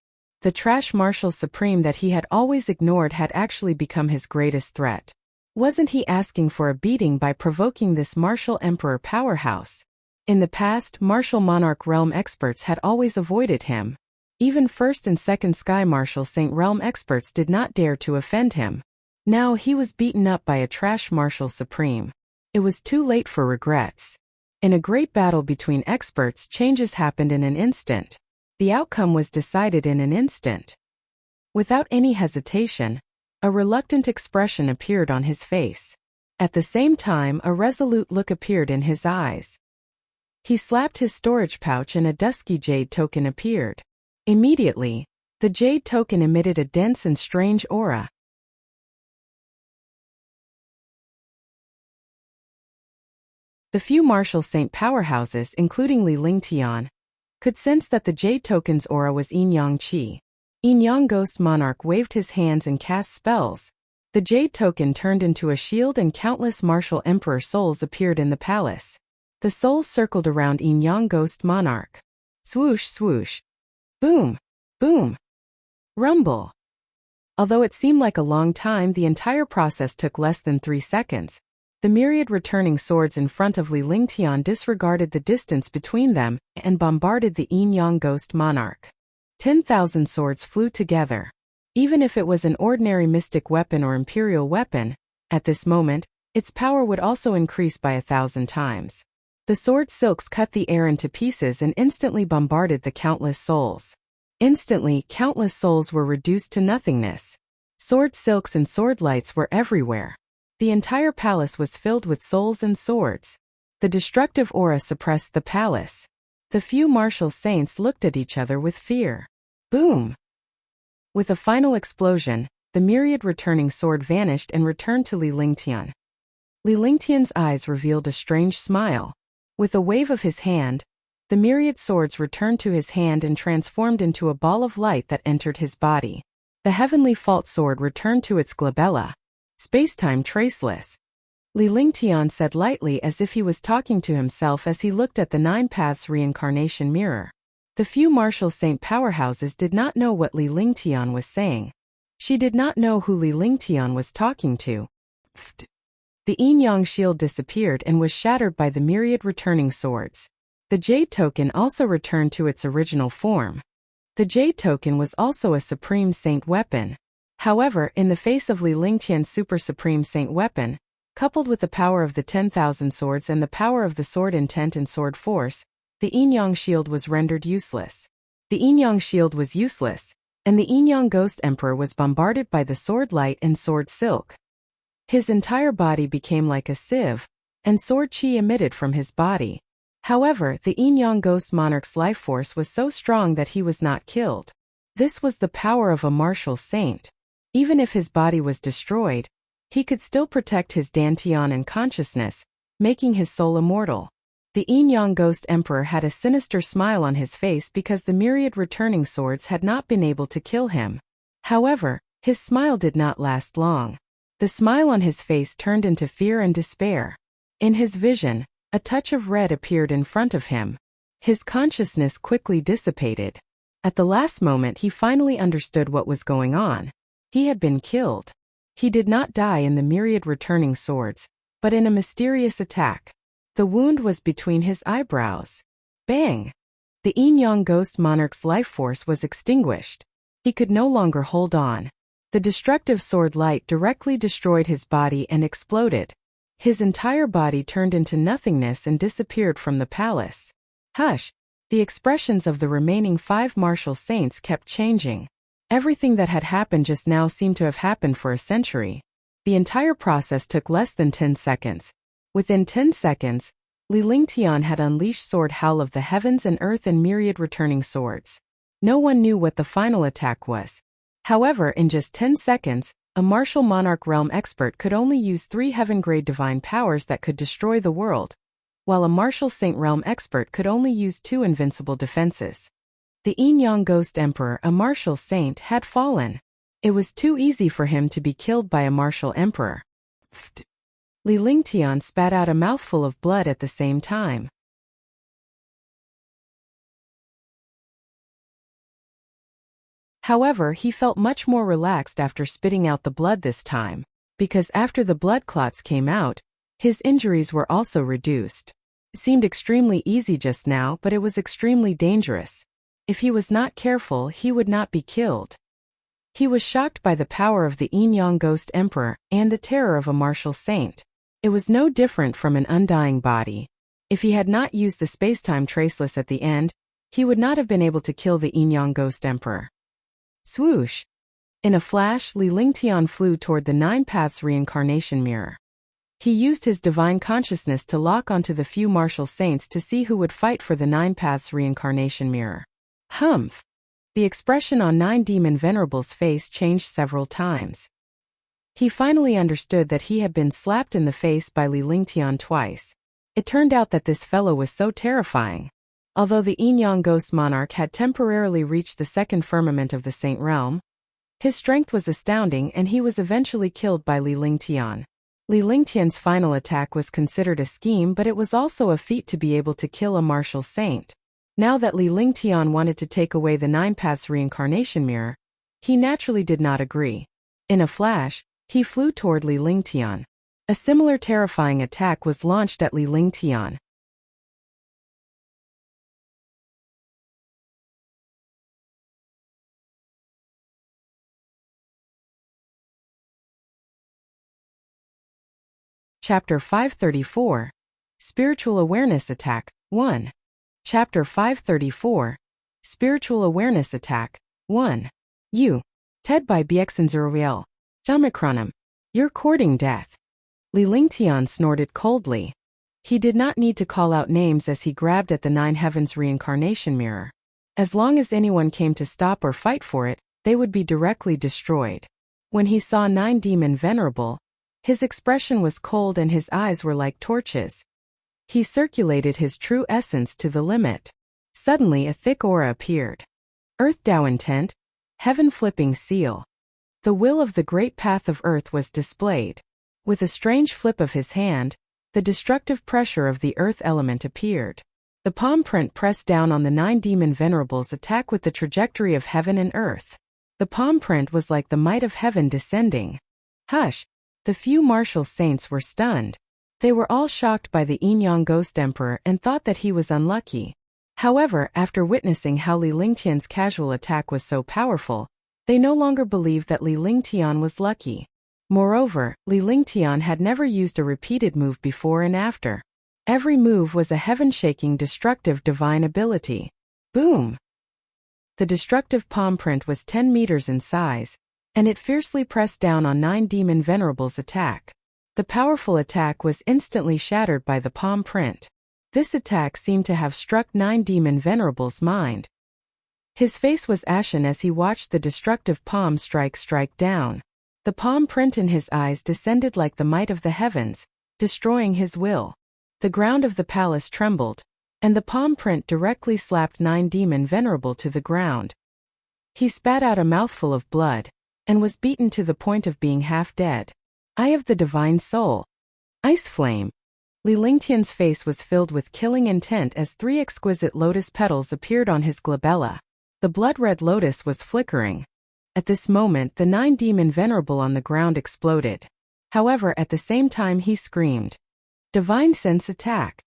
[SPEAKER 1] The trash martial supreme that he had always ignored had actually become his greatest threat. Wasn't he asking for a beating by provoking this martial emperor powerhouse? In the past, martial monarch realm experts had always avoided him. Even first and second sky martial saint realm experts did not dare to offend him. Now he was beaten up by a trash martial supreme. It was too late for regrets. In a great battle between experts, changes happened in an instant. The outcome was decided in an instant. Without any hesitation, a reluctant expression appeared on his face. At the same time, a resolute look appeared in his eyes. He slapped his storage pouch and a dusky jade token appeared. Immediately, the jade token emitted a dense and strange aura. The few martial saint powerhouses, including Li Lingtian, could sense that the jade token's aura was Yin-Yang Qi. Yin-Yang Ghost Monarch waved his hands and cast spells. The jade token turned into a shield and countless martial emperor souls appeared in the palace. The souls circled around Yin-Yang Ghost Monarch. Swoosh, swoosh. Boom, boom. Rumble. Although it seemed like a long time, the entire process took less than 3 seconds. The myriad returning swords in front of Li Lingtian disregarded the distance between them and bombarded the Yin-Yang Ghost Monarch. 10,000 swords flew together. Even if it was an ordinary mystic weapon or imperial weapon, at this moment, its power would also increase by 1,000 times. The sword silks cut the air into pieces and instantly bombarded the countless souls. Instantly, countless souls were reduced to nothingness. Sword silks and sword lights were everywhere. The entire palace was filled with souls and swords. The destructive aura suppressed the palace. The few martial saints looked at each other with fear. Boom! With a final explosion, the myriad returning sword vanished and returned to Li Lingtian. Li Lingtian's eyes revealed a strange smile. With a wave of his hand, the myriad swords returned to his hand and transformed into a ball of light that entered his body. The heavenly fault sword returned to its glabella. Spacetime traceless. Li Lingtian said lightly as if he was talking to himself as he looked at the 9 Paths reincarnation mirror. The few martial saint powerhouses did not know what Li Lingtian was saying. She did not know who Li Lingtian was talking to. The Yin-Yang shield disappeared and was shattered by the myriad returning swords. The jade token also returned to its original form. The jade token was also a supreme saint weapon. However, in the face of Li Lingtian's super supreme saint weapon, coupled with the power of the 10,000 swords and the power of the sword intent and sword force, the Yin-Yang shield was rendered useless. The Yin-Yang shield was useless, and the Yin-Yang Ghost Emperor was bombarded by the sword light and sword silk. His entire body became like a sieve, and sword chi emitted from his body. However, the Yin-Yang Ghost Monarch's life force was so strong that he was not killed. This was the power of a martial saint. Even if his body was destroyed, he could still protect his dantian and consciousness, making his soul immortal. The Yin-Yang Ghost Emperor had a sinister smile on his face because the myriad returning swords had not been able to kill him. However, his smile did not last long. The smile on his face turned into fear and despair. In his vision, a touch of red appeared in front of him. His consciousness quickly dissipated. At the last moment he finally understood what was going on. He had been killed. He did not die in the myriad returning swords, but in a mysterious attack. The wound was between his eyebrows. Bang! The Yin-Yang Ghost Monarch's life force was extinguished. He could no longer hold on. The destructive sword light directly destroyed his body and exploded. His entire body turned into nothingness and disappeared from the palace. Hush! The expressions of the remaining 5 martial saints kept changing. Everything that had happened just now seemed to have happened for a century. The entire process took less than 10 seconds. Within 10 seconds, Li Lingtian had unleashed Sword Howl of the Heavens and Earth and myriad returning swords. No one knew what the final attack was. However, in just 10 seconds, a martial monarch realm expert could only use 3 heaven-grade divine powers that could destroy the world, while a martial saint realm expert could only use 2 invincible defenses. The Yin-Yang Ghost Emperor, a martial saint, had fallen. It was too easy for him to be killed by a martial emperor. Li Lingtian spat out a mouthful of blood at the same time. However, he felt much more relaxed after spitting out the blood this time, because after the blood clots came out, his injuries were also reduced. It seemed extremely easy just now, but it was extremely dangerous. If he was not careful, he would not be killed. He was shocked by the power of the Yin-Yang Ghost Emperor and the terror of a martial saint. It was no different from an undying body. If he had not used the spacetime traceless at the end, he would not have been able to kill the Yin-Yang Ghost Emperor. Swoosh! In a flash, Li Lingtian flew toward the 9 Paths reincarnation mirror. He used his divine consciousness to lock onto the few martial saints to see who would fight for the 9 Paths reincarnation mirror. Humph! The expression on 9 Demon Venerable's face changed several times. He finally understood that he had been slapped in the face by Li Lingtian twice. It turned out that this fellow was so terrifying. Although the Yin-Yang Ghost Monarch had temporarily reached the 2nd firmament of the Saint Realm, his strength was astounding and he was eventually killed by Li Lingtian. Li Lingtian's final attack was considered a scheme, but it was also a feat to be able to kill a martial saint. Now that Li Lingtian wanted to take away the 9 Paths reincarnation mirror, he naturally did not agree. In a flash, he flew toward Li Lingtian. A similar terrifying attack was launched at Li Lingtian. Chapter 534. Spiritual Awareness Attack, 1. Chapter 534. Spiritual Awareness Attack, 1. You. Ted by Biexenzeroviel. Omicronum. You're courting death. Li Lingtian snorted coldly. He did not need to call out names as he grabbed at the 9 Heavens reincarnation mirror. As long as anyone came to stop or fight for it, they would be directly destroyed. When he saw 9 Demon Venerable, his expression was cold and his eyes were like torches. He circulated his true essence to the limit. Suddenly a thick aura appeared. Earth Tao Intent, Heaven Flipping Seal. The will of the great path of earth was displayed. With a strange flip of his hand, the destructive pressure of the earth element appeared. The palm print pressed down on the 9 Demon Venerables' attack with the trajectory of heaven and earth. The palm print was like the might of heaven descending. Hush! The few martial saints were stunned. They were all shocked by the Yin-Yang Ghost Emperor and thought that he was unlucky. However, after witnessing how Li Lingtian's casual attack was so powerful, they no longer believed that Li Lingtian was lucky. Moreover, Li Lingtian had never used a repeated move before and after. Every move was a heaven-shaking destructive divine ability. Boom! The destructive palm print was 10 meters in size, and it fiercely pressed down on 9 Demon Venerable's attack. The powerful attack was instantly shattered by the palm print. This attack seemed to have struck 9 Demon Venerable's mind. His face was ashen as he watched the destructive palm strike down. The palm print in his eyes descended like the might of the heavens, destroying his will. The ground of the palace trembled, and the palm print directly slapped 9 demon venerable to the ground. He spat out a mouthful of blood, and was beaten to the point of being half dead. Eye of the divine soul. Ice flame. Li Lingtian's face was filled with killing intent as 3 exquisite lotus petals appeared on his glabella. The blood-red lotus was flickering. At this moment the 9 demon venerable on the ground exploded. However, at the same time he screamed, "Divine sense attack!"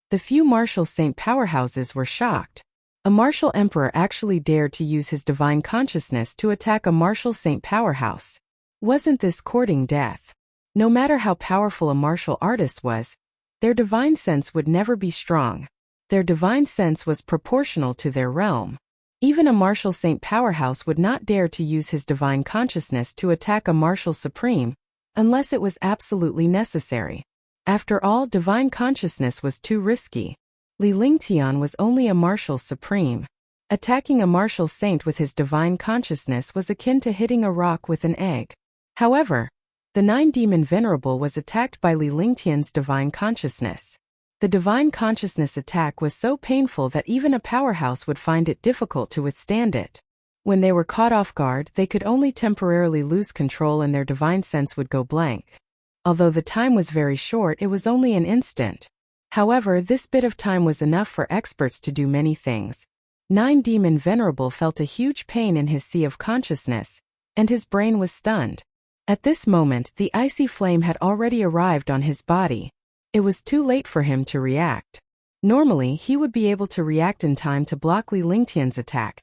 [SPEAKER 1] The few martial saint powerhouses were shocked. A martial emperor actually dared to use his divine consciousness to attack a martial saint powerhouse. Wasn't this courting death? No matter how powerful a martial artist was, their divine sense would never be strong. Their divine sense was proportional to their realm. Even a martial saint powerhouse would not dare to use his divine consciousness to attack a martial supreme, unless it was absolutely necessary. After all, divine consciousness was too risky. Li Lingtian was only a martial supreme. Attacking a martial saint with his divine consciousness was akin to hitting a rock with an egg. However, the 9 demon venerable was attacked by Li Lingtian's divine consciousness. The divine consciousness attack was so painful that even a powerhouse would find it difficult to withstand it. When they were caught off guard, they could only temporarily lose control and their divine sense would go blank. Although the time was very short, it was only an instant. However, this bit of time was enough for experts to do many things. 9 demon venerable felt a huge pain in his sea of consciousness, and his brain was stunned. At this moment, the icy flame had already arrived on his body. It was too late for him to react. Normally, he would be able to react in time to block Li Lingtian's attack,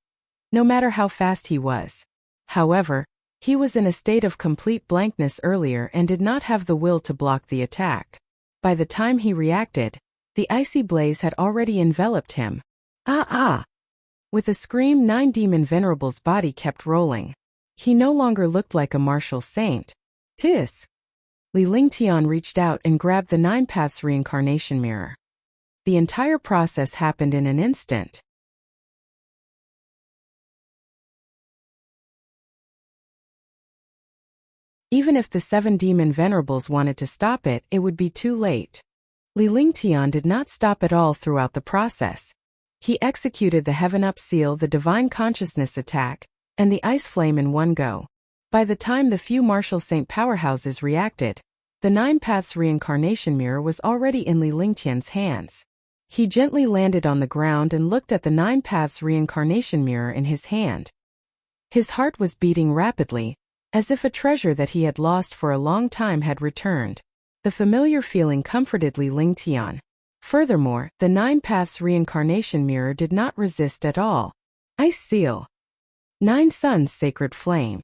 [SPEAKER 1] no matter how fast he was. However, he was in a state of complete blankness earlier and did not have the will to block the attack. By the time he reacted, the icy blaze had already enveloped him. Ah! With a scream, 9 demon venerable's body kept rolling. He no longer looked like a martial saint. Tis! Li Lingtian reached out and grabbed the 9 paths reincarnation mirror. The entire process happened in an instant. Even if the 7 demon venerables wanted to stop it, it would be too late. Li Lingtian did not stop at all throughout the process. He executed the Heaven Up Seal, the Divine Consciousness attack, and the Ice Flame in one go. By the time the few martial saint powerhouses reacted, the 9 paths reincarnation mirror was already in Li Lingtian's hands. He gently landed on the ground and looked at the 9 paths reincarnation mirror in his hand. His heart was beating rapidly, as if a treasure that he had lost for a long time had returned. The familiar feeling comforted Li Lingtian. Furthermore, the 9 paths reincarnation mirror did not resist at all. Ice Seal. 9 Suns Sacred Flame.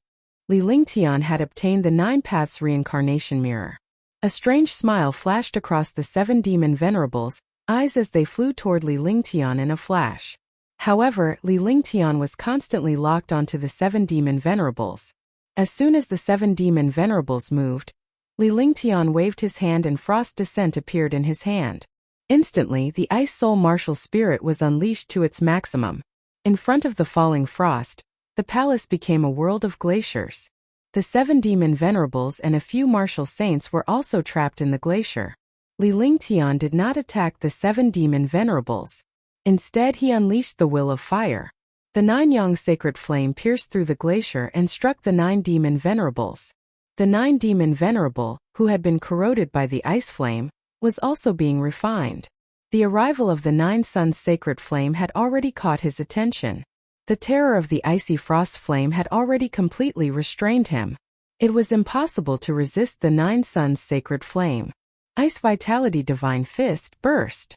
[SPEAKER 1] Li Lingtian had obtained the 9 paths reincarnation mirror. A strange smile flashed across the 7 demon venerables' eyes as they flew toward Li Lingtian in a flash. However, Li Lingtian was constantly locked onto the 7 demon venerables. As soon as the 7 demon venerables moved, Li Lingtian waved his hand and Frost Descent appeared in his hand. Instantly, the Ice Soul martial spirit was unleashed to its maximum. In front of the falling frost, the palace became a world of glaciers. The 7 demon venerables and a few martial saints were also trapped in the glacier. Li Lingtian did not attack the 7 demon venerables. Instead, he unleashed the will of fire. The 9 Yang sacred flame pierced through the glacier and struck the 9 demon venerables. The 9 demon venerable, who had been corroded by the ice flame, was also being refined. The arrival of the 9 Suns sacred flame had already caught his attention. The terror of the icy frost flame had already completely restrained him. It was impossible to resist the 9 Suns sacred flame. Ice Vitality Divine Fist burst.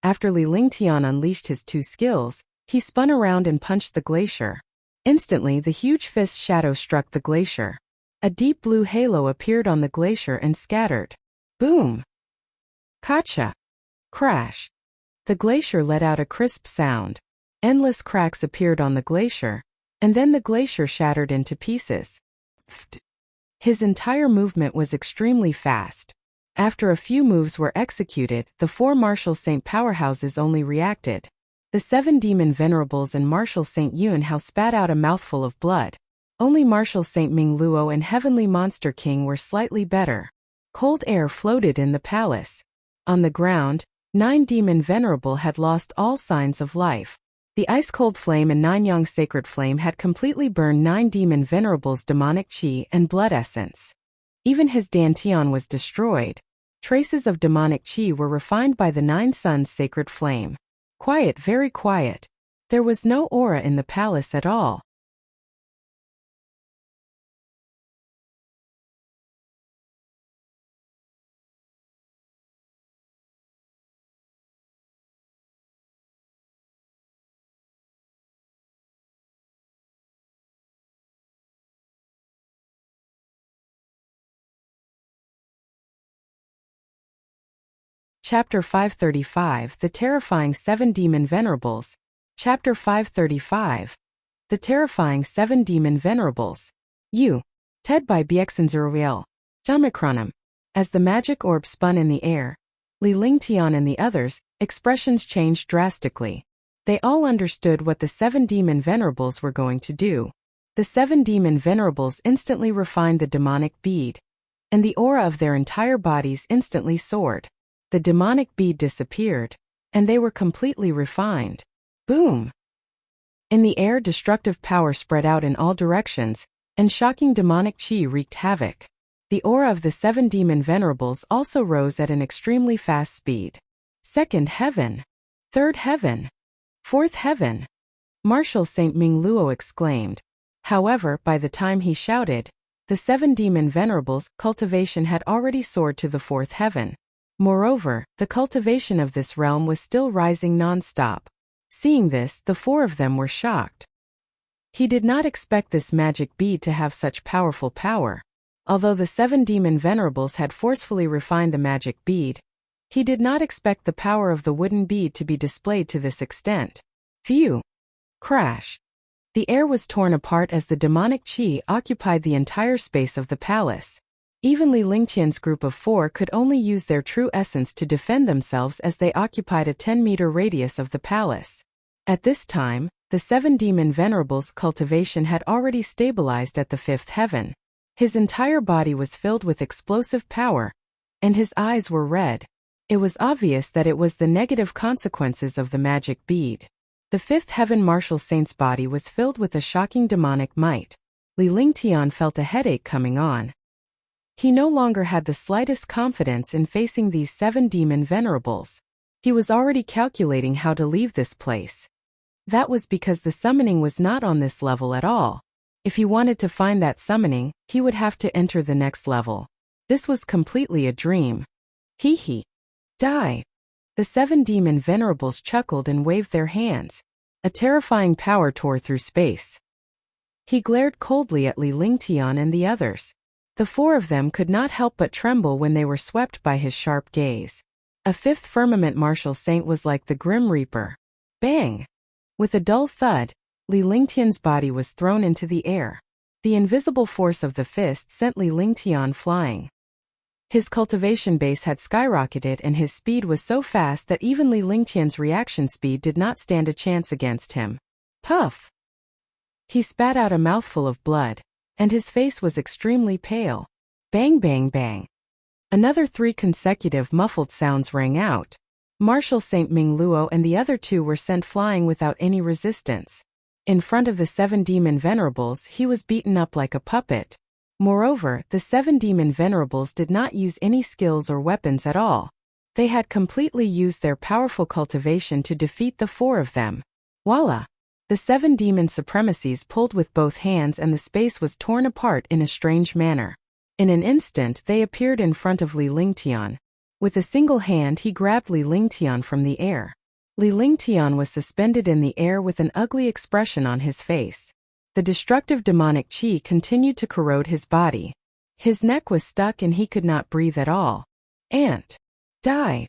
[SPEAKER 1] After Li Lingtian unleashed his 2 skills, he spun around and punched the glacier. Instantly, the huge fist shadow struck the glacier. A deep blue halo appeared on the glacier and scattered. Boom! Gotcha! Crash! The glacier let out a crisp sound. Endless cracks appeared on the glacier, and then the glacier shattered into pieces. His entire movement was extremely fast. After a few moves were executed, the 4 martial saint powerhouses only reacted. The 7 demon venerables and martial saint Yunhao spat out a mouthful of blood. Only martial saint Ming Luo and heavenly monster king were slightly better. Cold air floated in the palace. On the ground, 9 demon venerable had lost all signs of life. The ice-cold flame and 9 yang sacred flame had completely burned 9 demon venerables' demonic chi and blood essence. Even his dantian was destroyed. Traces of demonic chi were refined by the 9 suns' sacred flame. Quiet, very quiet. There was no aura in the palace at all. Chapter 535, The Terrifying 7 Demon Venerables. Chapter 535. The Terrifying 7 Demon Venerables. Ted by Biexenzeruel. Jamikronim. As the magic orb spun in the air, Li Lingtian and the others' expressions changed drastically. They all understood what the 7 demon venerables were going to do. The 7 demon venerables instantly refined the demonic bead, and the aura of their entire bodies instantly soared. The demonic bead disappeared, and they were completely refined. Boom! In the air, destructive power spread out in all directions, and shocking demonic chi wreaked havoc. The aura of the 7 demon venerables also rose at an extremely fast speed. 2nd heaven. 3rd heaven. 4th heaven. Marshal Saint Ming Luo exclaimed. However, by the time he shouted, the 7 demon venerables' cultivation had already soared to the 4th heaven. Moreover, the cultivation of this realm was still rising non-stop. Seeing this, the 4 of them were shocked. He did not expect this magic bead to have such powerful power. Although the 7 demon venerables had forcefully refined the magic bead, he did not expect the power of the wooden bead to be displayed to this extent. Phew! Crash! The air was torn apart as the demonic chi occupied the entire space of the palace. Even Li Lingtian's group of 4 could only use their true essence to defend themselves as they occupied a 10-meter radius of the palace. At this time, the 7 demon venerables' cultivation had already stabilized at the 5th heaven. His entire body was filled with explosive power, and his eyes were red. It was obvious that it was the negative consequences of the magic bead. The 5th heaven martial saint's body was filled with a shocking demonic might. Li Lingtian felt a headache coming on. He no longer had the slightest confidence in facing these 7 demon venerables. He was already calculating how to leave this place. That was because the summoning was not on this level at all. If he wanted to find that summoning, he would have to enter the next level. This was completely a dream. Hee. Die. The 7 demon venerables chuckled and waved their hands. A terrifying power tore through space. He glared coldly at Li Lingtian and the others. The 4 of them could not help but tremble when they were swept by his sharp gaze. A 5th firmament martial saint was like the Grim Reaper. Bang! With a dull thud, Li Lingtian's body was thrown into the air. The invisible force of the fist sent Li Lingtian flying. His cultivation base had skyrocketed and his speed was so fast that even Li Lingtian's reaction speed did not stand a chance against him. Puff! He spat out a mouthful of blood, and his face was extremely pale. Bang bang bang. Another 3 consecutive muffled sounds rang out. Marshal Saint Ming Luo and the other 2 were sent flying without any resistance. In front of the 7 demon venerables, he was beaten up like a puppet. Moreover, the 7 demon venerables did not use any skills or weapons at all. They had completely used their powerful cultivation to defeat the 4 of them. Voila! The 7 demon supremacies pulled with both hands and the space was torn apart in a strange manner. In an instant they appeared in front of Li Lingtian. With a single hand he grabbed Li Lingtian from the air. Li Lingtian was suspended in the air with an ugly expression on his face. The destructive demonic chi continued to corrode his body. His neck was stuck and he could not breathe at all. Die.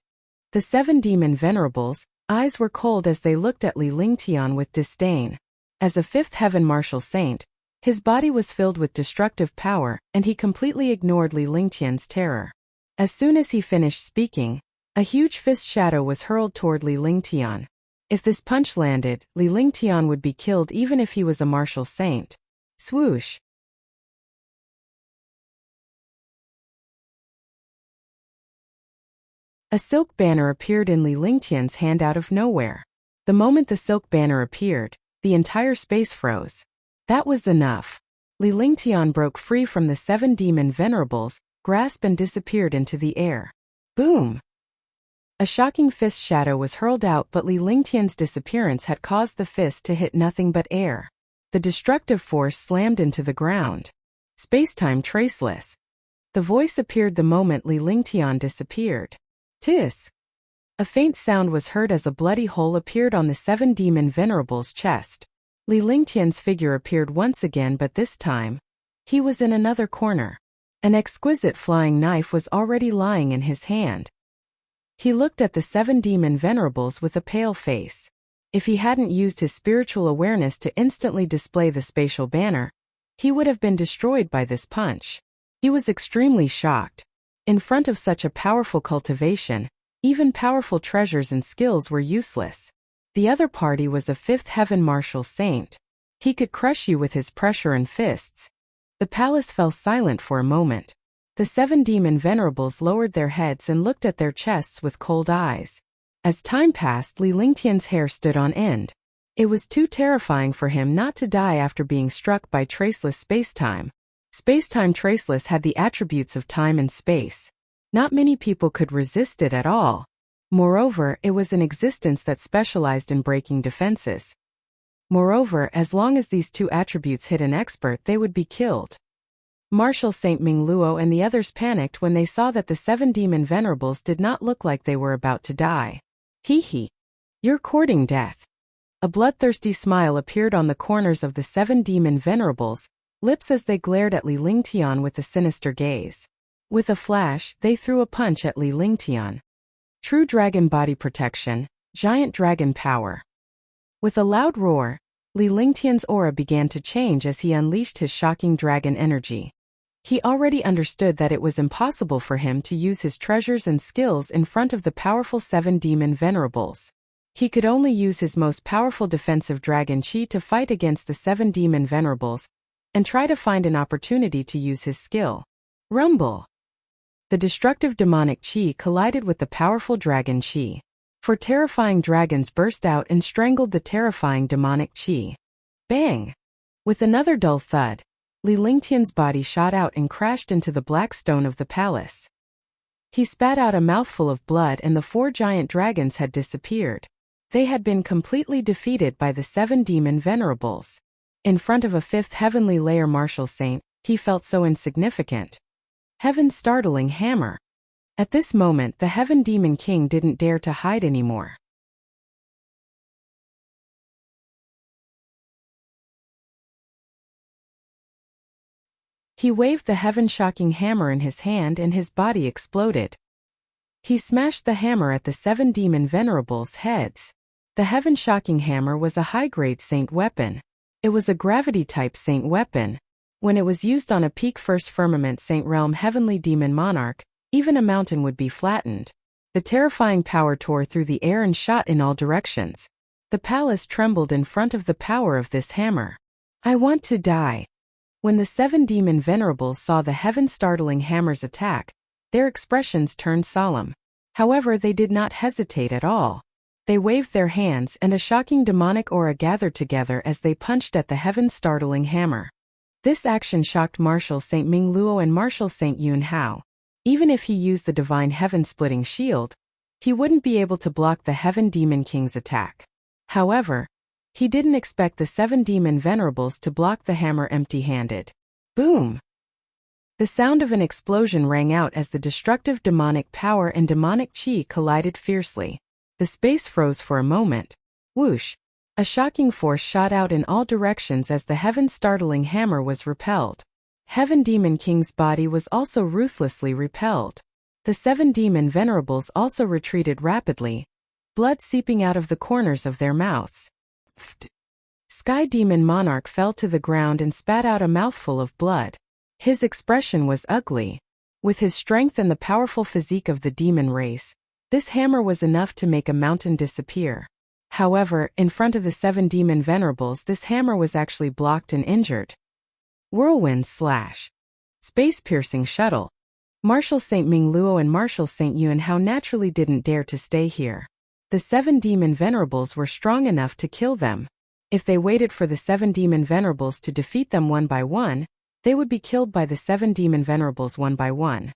[SPEAKER 1] The 7 demon venerables' eyes were cold as they looked at Li Lingtian with disdain. As a 5th heaven martial saint, his body was filled with destructive power, and he completely ignored Li Lingtian's terror. As soon as he finished speaking, a huge fist shadow was hurled toward Li Lingtian. If this punch landed, Li Lingtian would be killed even if he was a martial saint. Swoosh! A silk banner appeared in Li Lingtian's hand out of nowhere. The moment the silk banner appeared, the entire space froze. That was enough. Li Lingtian broke free from the 7 demon venerables, grasped and disappeared into the air. Boom! A shocking fist shadow was hurled out, but Li Lingtian's disappearance had caused the fist to hit nothing but air. The destructive force slammed into the ground. Spacetime traceless. The voice appeared the moment Li Lingtian disappeared. Tisk! A faint sound was heard as a bloody hole appeared on the 7 demon venerable's chest. Li Lingtian's figure appeared once again, but this time, he was in another corner. An exquisite flying knife was already lying in his hand. He looked at the 7 demon venerables with a pale face. If he hadn't used his spiritual awareness to instantly display the spatial banner, he would have been destroyed by this punch. He was extremely shocked. In front of such a powerful cultivation, even powerful treasures and skills were useless. The other party was a 5th heaven martial saint. He could crush you with his pressure and fists. The palace fell silent for a moment. The 7 demon venerables lowered their heads and looked at their chests with cold eyes. As time passed, Li Lingtian's hair stood on end. It was too terrifying for him not to die after being struck by traceless spacetime. Spacetime traceless had the attributes of time and space. Not many people could resist it at all. Moreover, it was an existence that specialized in breaking defenses. Moreover, as long as these 2 attributes hit an expert, they would be killed. Martial Saint Ming Luo and the others panicked when they saw that the 7 demon venerables did not look like they were about to die. Hee. You're courting death. A bloodthirsty smile appeared on the corners of the 7 demon venerables' lips as they glared at Li Lingtian with a sinister gaze. With a flash, they threw a punch at Li Lingtian. True dragon body protection, giant dragon power. With a loud roar, Li Lingtian's aura began to change as he unleashed his shocking dragon energy. He already understood that it was impossible for him to use his treasures and skills in front of the powerful 7 demon venerables. He could only use his most powerful defensive dragon chi to fight against the 7 demon venerables, and try to find an opportunity to use his skill. Rumble! The destructive demonic chi collided with the powerful dragon chi. 4 terrifying dragons burst out and strangled the terrifying demonic chi. Bang! With another dull thud, Li Lingtian's body shot out and crashed into the black stone of the palace. He spat out a mouthful of blood and the 4 giant dragons had disappeared. They had been completely defeated by the 7 demon venerables. In front of a 5th heavenly layer martial saint, he felt so insignificant. Heaven's startling hammer. At this moment, the Heaven Demon King didn't dare to hide anymore. He waved the heaven-shocking hammer in his hand and his body exploded. He smashed the hammer at the 7 demon venerables' heads. The heaven-shocking hammer was a high-grade saint weapon. It was a gravity-type saint weapon. When it was used on a peak first firmament saint realm heavenly demon monarch, even a mountain would be flattened. The terrifying power tore through the air and shot in all directions. The palace trembled in front of the power of this hammer. I want to die. When the 7 demon venerables saw the heaven-startling hammer's attack, their expressions turned solemn. However, they did not hesitate at all. They waved their hands and a shocking demonic aura gathered together as they punched at the heaven-startling hammer. This action shocked Martial Saint Ming Luo and Martial Saint Yun Hao. Even if he used the divine heaven-splitting shield, he wouldn't be able to block the Heaven Demon King's attack. However, he didn't expect the 7 demon venerables to block the hammer empty-handed. Boom! The sound of an explosion rang out as the destructive demonic power and demonic chi collided fiercely. The space froze for a moment. Whoosh! A shocking force shot out in all directions as the heaven-startling hammer was repelled. Heaven Demon King's body was also ruthlessly repelled. The 7 demon venerables also retreated rapidly, blood seeping out of the corners of their mouths. Sky Demon Monarch fell to the ground and spat out a mouthful of blood. His expression was ugly. With his strength and the powerful physique of the demon race, this hammer was enough to make a mountain disappear. However, in front of the 7 demon venerables, this hammer was actually blocked and injured. Whirlwind slash. Space-piercing shuttle. Marshal Saint Ming Luo and Marshal Saint Yuan Hao naturally didn't dare to stay here. The 7 demon venerables were strong enough to kill them. If they waited for the 7 demon venerables to defeat them one by one, they would be killed by the 7 demon venerables one by one.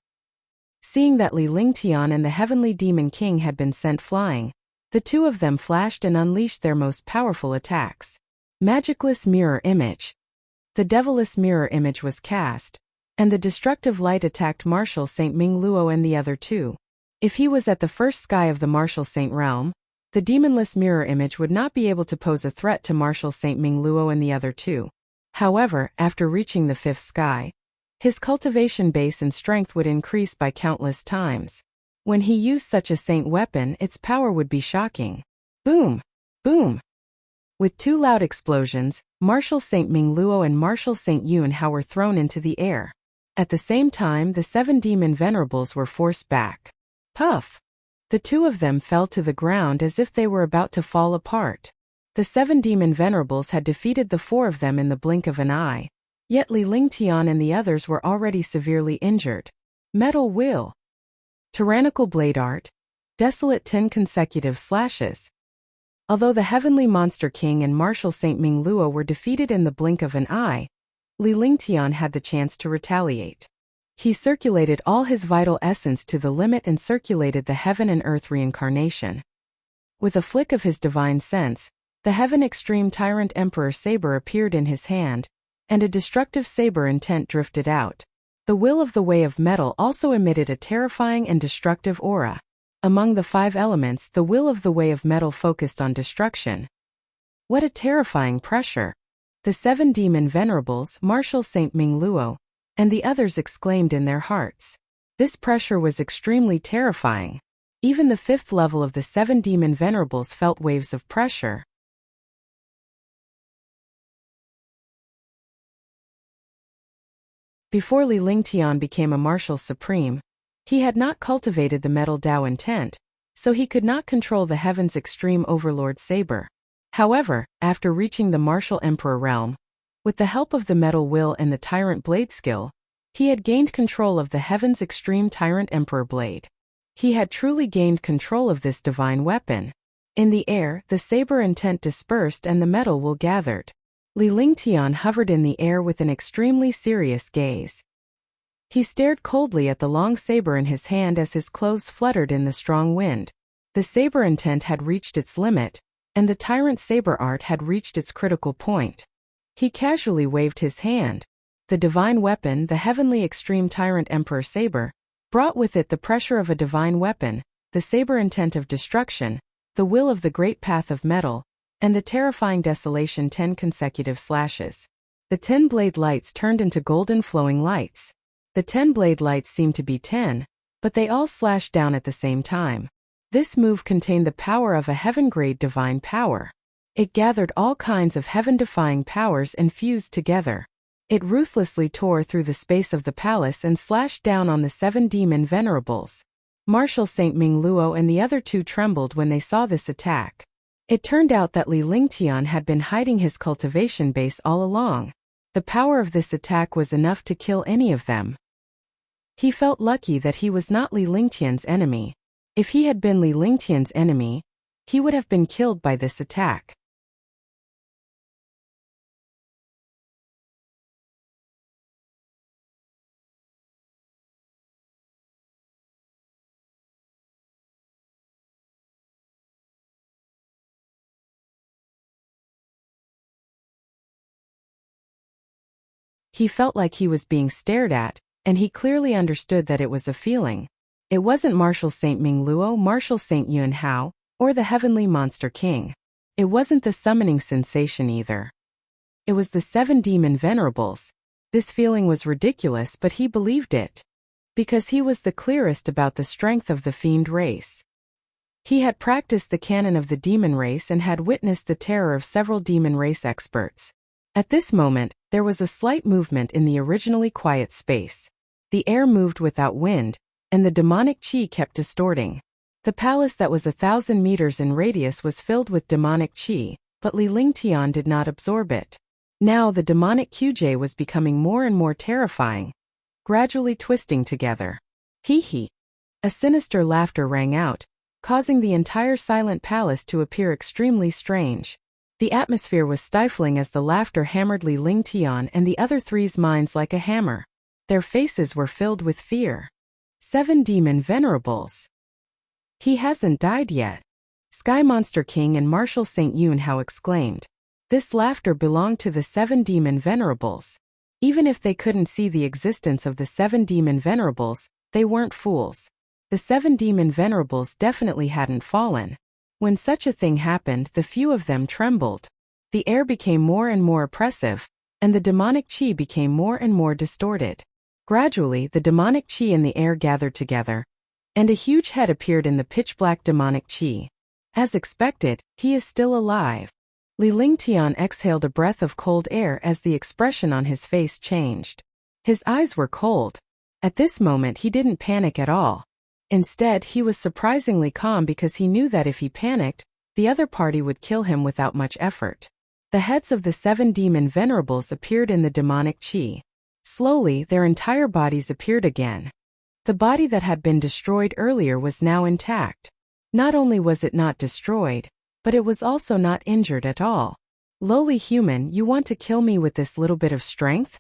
[SPEAKER 1] Seeing that Li Lingtian and the Heavenly Demon King had been sent flying, the two of them flashed and unleashed their most powerful attacks. Magicless Mirror Image. The Devilous Mirror Image was cast, and the destructive light attacked Marshal Saint Ming Luo and the other two. If he was at the first sky of the Marshal Saint realm, the Demonless Mirror Image would not be able to pose a threat to Marshal Saint Ming Luo and the other two. However, after reaching the 5th sky, his cultivation base and strength would increase by countless times. When he used such a saint weapon, its power would be shocking. Boom! Boom! With 2 loud explosions, Marshal Saint Ming Luo and Marshal Saint Yuan Hao were thrown into the air. At the same time, the 7 demon venerables were forced back. Puff! The 2 of them fell to the ground as if they were about to fall apart. The 7 demon venerables had defeated the 4 of them in the blink of an eye. Yet Li Lingtian and the others were already severely injured. Metal Will. Tyrannical Blade Art. Desolate 10 consecutive slashes. Although the Heavenly Monster King and Marshal Saint Ming Luo were defeated in the blink of an eye, Li Lingtian had the chance to retaliate. He circulated all his vital essence to the limit and circulated the Heaven and Earth reincarnation. With a flick of his divine sense, the Heaven Extreme Tyrant Emperor Saber appeared in his hand, and a destructive saber intent drifted out. The Will of the Way of Metal also emitted a terrifying and destructive aura. Among the 5 elements, the Will of the Way of Metal focused on destruction. What a terrifying pressure! The 7 demon venerables, Marshal Saint Ming Luo, and the others exclaimed in their hearts. This pressure was extremely terrifying. Even the 5th level of the 7 demon venerables felt waves of pressure. Before Li Lingtian became a Marshal Supreme, he had not cultivated the Metal Dao intent, so he could not control the Heaven's Extreme Overlord Saber. However, after reaching the Martial Emperor realm, with the help of the Metal Will and the Tyrant Blade skill, he had gained control of the Heaven's Extreme Tyrant Emperor Blade. He had truly gained control of this divine weapon. In the air, the saber intent dispersed and the Metal Will gathered. Li Lingtian hovered in the air with an extremely serious gaze. He stared coldly at the long saber in his hand as his clothes fluttered in the strong wind. The saber intent had reached its limit, and the tyrant saber art had reached its critical point. He casually waved his hand. The divine weapon, the Heavenly Extreme Tyrant Emperor Saber, brought with it the pressure of a divine weapon, the saber intent of destruction, the will of the great path of metal, and the terrifying desolation 10 consecutive slashes. The 10 blade lights turned into golden flowing lights. The 10 blade lights seemed to be 10, but they all slashed down at the same time. This move contained the power of a heaven-grade divine power. It gathered all kinds of heaven-defying powers and fused together. It ruthlessly tore through the space of the palace and slashed down on the 7 demon venerables. Marshal Saint Ming Luo and the other 2 trembled when they saw this attack. It turned out that Li Lingtian had been hiding his cultivation base all along. The power of this attack was enough to kill any of them. He felt lucky that he was not Li Lingtian's enemy. If he had been Li Lingtian's enemy, he would have been killed by this attack. He felt like he was being stared at, and he clearly understood that it was a feeling. It wasn't Marshal Saint Ming Luo, Marshal Saint Yuan Hao, or the Heavenly Monster King. It wasn't the summoning sensation either. It was the 7 demon venerables. This feeling was ridiculous, but he believed it. Because he was the clearest about the strength of the fiend race. He had practiced the canon of the demon race and had witnessed the terror of several demon race experts. At this moment, there was a slight movement in the originally quiet space. The air moved without wind, and the demonic chi kept distorting. The palace that was 1,000 meters in radius was filled with demonic chi, but Li Lingtian did not absorb it. Now the demonic QJ was becoming more and more terrifying, gradually twisting together. Hee hee. A sinister laughter rang out, causing the entire silent palace to appear extremely strange. The atmosphere was stifling as the laughter hammered Li Lingtian and the other three's minds like a hammer. Their faces were filled with fear. 7 demon venerables. He hasn't died yet. Sky Monster King and Marshal St. Yunhao exclaimed. This laughter belonged to the 7 demon venerables. Even if they couldn't see the existence of the 7 demon venerables, they weren't fools. The 7 demon venerables definitely hadn't fallen. When such a thing happened, the few of them trembled. The air became more and more oppressive, and the demonic chi became more and more distorted. Gradually, the demonic chi in the air gathered together, and a huge head appeared in the pitch-black demonic chi. As expected, he is still alive. Li Lingtian exhaled a breath of cold air as the expression on his face changed. His eyes were cold. At this moment he didn't panic at all. Instead, he was surprisingly calm because he knew that if he panicked, the other party would kill him without much effort. The heads of the 7 demon venerables appeared in the demonic chi. Slowly, their entire bodies appeared again. The body that had been destroyed earlier was now intact. Not only was it not destroyed, but it was also not injured at all. Lowly human, you want to kill me with this little bit of strength?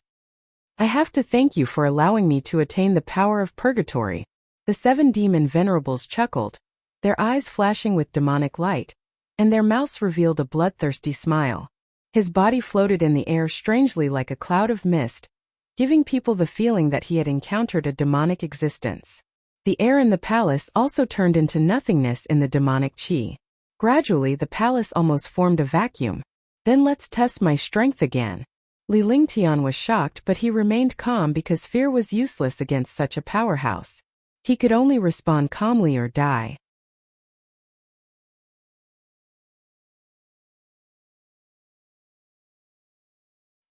[SPEAKER 1] I have to thank you for allowing me to attain the power of purgatory. The 7 demon venerables chuckled, their eyes flashing with demonic light, and their mouths revealed a bloodthirsty smile. His body floated in the air strangely like a cloud of mist, giving people the feeling that he had encountered a demonic existence. The air in the palace also turned into nothingness in the demonic chi. Gradually, the palace almost formed a vacuum. Then let's test my strength again. Li Lingtian was shocked, but he remained calm because fear was useless against such a powerhouse. He could only respond calmly or die.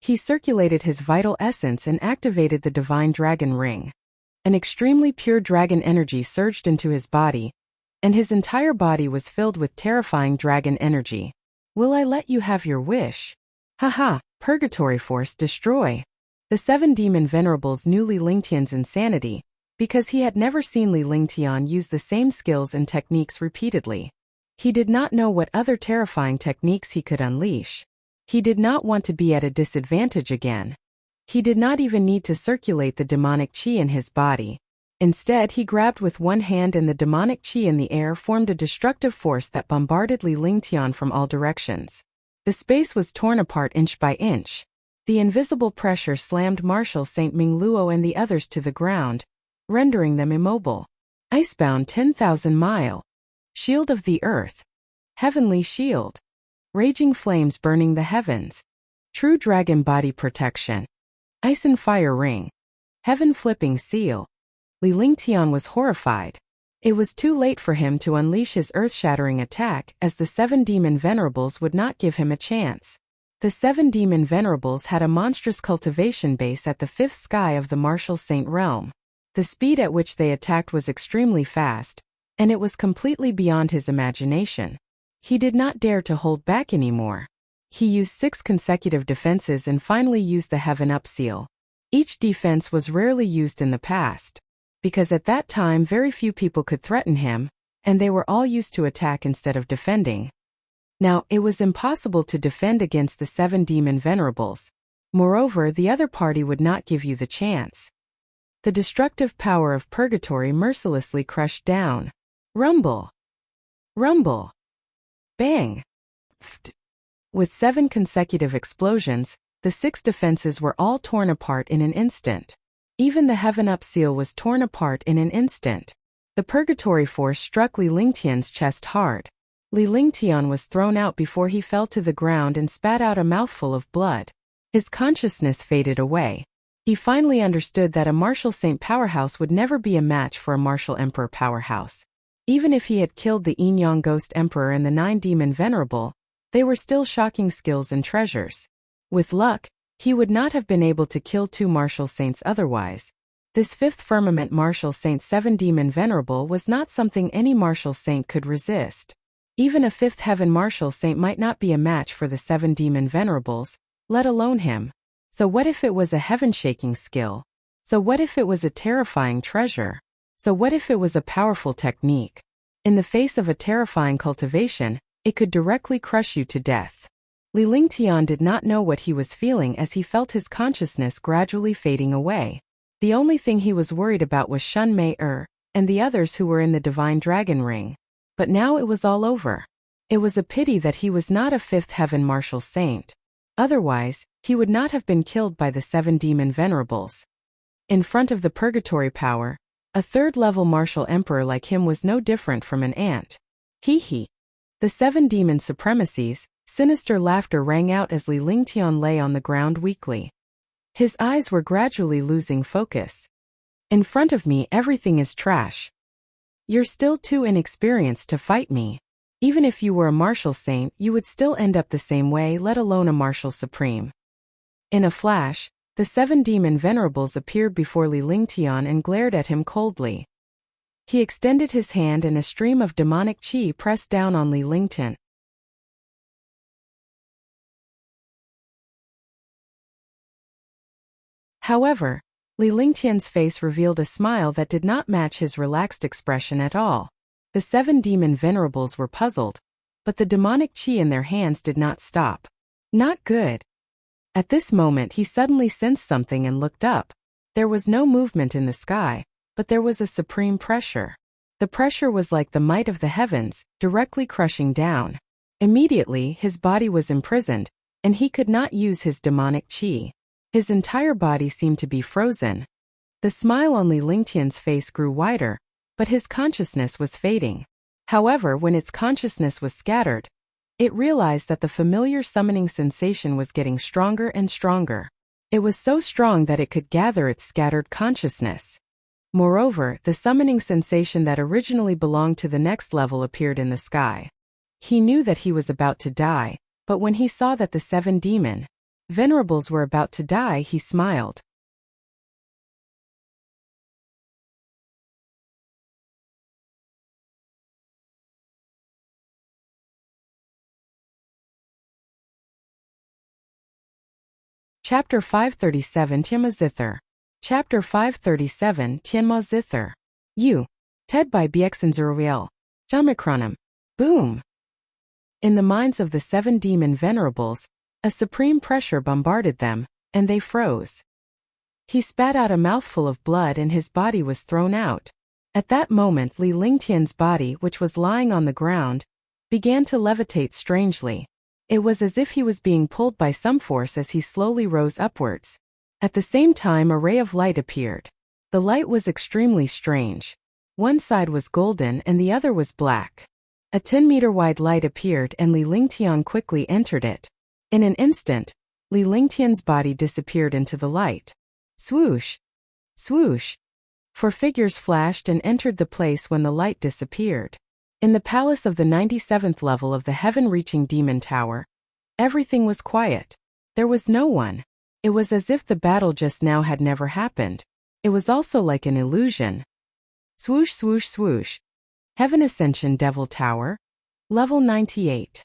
[SPEAKER 1] He circulated his vital essence and activated the divine dragon ring. An extremely pure dragon energy surged into his body, and his entire body was filled with terrifying dragon energy. Will I let you have your wish? Haha, purgatory force destroy. The 7 demon venerables knew Li Lingtian's insanity, because he had never seen Li Lingtian use the same skills and techniques repeatedly. He did not know what other terrifying techniques he could unleash. He did not want to be at a disadvantage again. He did not even need to circulate the demonic chi in his body. Instead, he grabbed with one hand and the demonic chi in the air formed a destructive force that bombarded Li Lingtian from all directions. The space was torn apart inch by inch. The invisible pressure slammed Marshal St. Mingluo and the others to the ground, rendering them immobile. Icebound 10,000 mile. Shield of the earth. Heavenly shield. Raging flames burning the heavens. True dragon body protection. Ice and fire ring. Heaven flipping seal. Li Lingtian was horrified. It was too late for him to unleash his earth-shattering attack, as the 7 demon venerables would not give him a chance. The 7 demon venerables had a monstrous cultivation base at the 5th sky of the Marshal Saint realm. The speed at which they attacked was extremely fast, and it was completely beyond his imagination. He did not dare to hold back anymore. He used 6 consecutive defenses and finally used the Heaven Up seal. Each defense was rarely used in the past, because at that time very few people could threaten him, and they were all used to attack instead of defending. Now, it was impossible to defend against the 7 demon venerables. Moreover, the other party would not give you the chance. The destructive power of purgatory mercilessly crushed down. Rumble. Rumble. Bang! With 7 consecutive explosions, the 6 defenses were all torn apart in an instant. Even the Heaven Up seal was torn apart in an instant. The purgatory force struck Li Lingtian's chest hard. Li Lingtian was thrown out before he fell to the ground and spat out a mouthful of blood. His consciousness faded away. He finally understood that a Martial Saint powerhouse would never be a match for a Martial Emperor powerhouse. Even if he had killed the Yin Yang Ghost Emperor and the 9 Demon Venerable, they were still shocking skills and treasures. With luck, he would not have been able to kill 2 Martial Saints otherwise. This 5th Firmament Martial Saint 7 Demon Venerable was not something any Martial Saint could resist. Even a 5th Heaven Martial Saint might not be a match for the 7 Demon Venerables, let alone him. So what if it was a heaven-shaking skill? So what if it was a terrifying treasure? So what if it was a powerful technique? In the face of a terrifying cultivation, it could directly crush you to death. Li Lingtian did not know what he was feeling as he felt his consciousness gradually fading away. The only thing he was worried about was Shun Mei and the others who were in the Divine Dragon Ring. But now it was all over. It was a pity that he was not a fifth heaven martial saint. Otherwise, he would not have been killed by the 7 demon venerables. In front of the purgatory power, a third-level martial emperor like him was no different from an ant. Hee. The 7 demon supremacies, sinister laughter rang out as Li Lingtian lay on the ground weakly. His eyes were gradually losing focus. In front of me everything is trash. You're still too inexperienced to fight me. Even if you were a martial saint, you would still end up the same way, let alone a martial supreme. In a flash, the 7 demon venerables appeared before Li Lingtian and glared at him coldly. He extended his hand and a stream of demonic qi pressed down on Li Lingtian. However, Li Lingtian's face revealed a smile that did not match his relaxed expression at all. The 7 demon venerables were puzzled, but the demonic qi in their hands did not stop. Not good. At this moment he suddenly sensed something and looked up. There was no movement in the sky, but there was a supreme pressure. The pressure was like the might of the heavens, directly crushing down. Immediately his body was imprisoned, and he could not use his demonic qi. His entire body seemed to be frozen. The smile on Li Lingtian's face grew wider, but his consciousness was fading. However, when its consciousness was scattered, it realized that the familiar summoning sensation was getting stronger and stronger. It was so strong that it could gather its scattered consciousness. Moreover, the summoning sensation that originally belonged to the next level appeared in the sky. He knew that he was about to die, but when he saw that the 7 demon venerables were about to die, he smiled. Chapter 537 Tianma Zither. Chapter 537 Tianma Zither. You. Ted by Bxnzeroviel. Omicronum. Boom. In the minds of the 7 demon venerables, a supreme pressure bombarded them, and they froze. He spat out a mouthful of blood and his body was thrown out. At that moment Li Lingtian's body, which was lying on the ground, began to levitate strangely. It was as if he was being pulled by some force as he slowly rose upwards. At the same time a ray of light appeared. The light was extremely strange. One side was golden and the other was black. A 10-meter-wide light appeared and Li Lingtian quickly entered it. In an instant, Li Lingtian's body disappeared into the light. Swoosh! Swoosh! 4 figures flashed and entered the place when the light disappeared. In the palace of the 97th level of the heaven-reaching demon tower, everything was quiet. There was no one. It was as if the battle just now had never happened. It was also like an illusion. Swoosh, swoosh, swoosh. Heaven Ascension Devil Tower. Level 98.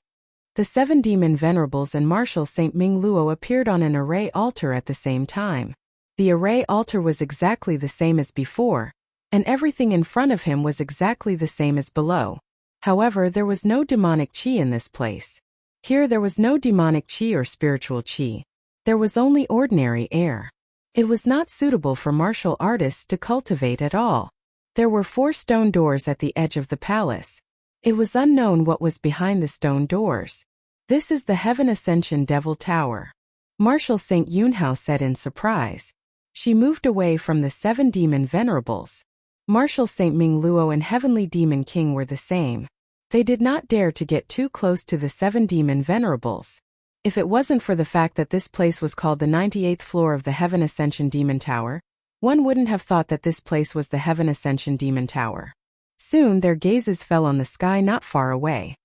[SPEAKER 1] The 7 demon venerables and Marshal Saint Ming Luo appeared on an array altar at the same time. The array altar was exactly the same as before, and everything in front of him was exactly the same as below. However, there was no demonic qi in this place. Here there was no demonic qi or spiritual qi. There was only ordinary air. It was not suitable for martial artists to cultivate at all. There were 4 stone doors at the edge of the palace. It was unknown what was behind the stone doors. This is the Heaven Ascension Devil Tower. Marshal Saint Yunhao said in surprise. She moved away from the 7 demon venerables. Marshal Saint Ming Luo and Heavenly Demon King were the same. They did not dare to get too close to the 7 demon venerables. If it wasn't for the fact that this place was called the 98th floor of the Heaven Ascension Demon Tower, one wouldn't have thought that this place was the Heaven Ascension Demon Tower. Soon their gazes fell on the sky not far away.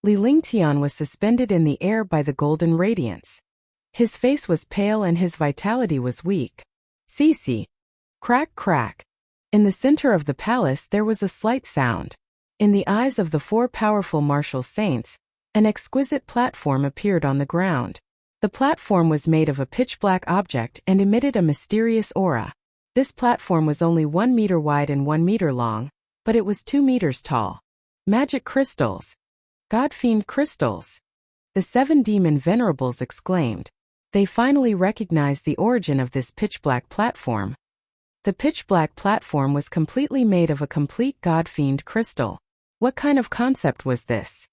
[SPEAKER 1] Li Lingtian was suspended in the air by the golden radiance. His face was pale and his vitality was weak. See. Crack, crack. In the center of the palace there was a slight sound. In the eyes of the 4 powerful martial saints, an exquisite platform appeared on the ground. The platform was made of a pitch-black object and emitted a mysterious aura. This platform was only 1 meter wide and 1 meter long, but it was 2 meters tall. Magic crystals. God-fiend crystals. The 7 demon venerables exclaimed. They finally recognized the origin of this pitch-black platform. The pitch-black platform was completely made of a complete god-fiend crystal. What kind of concept was this?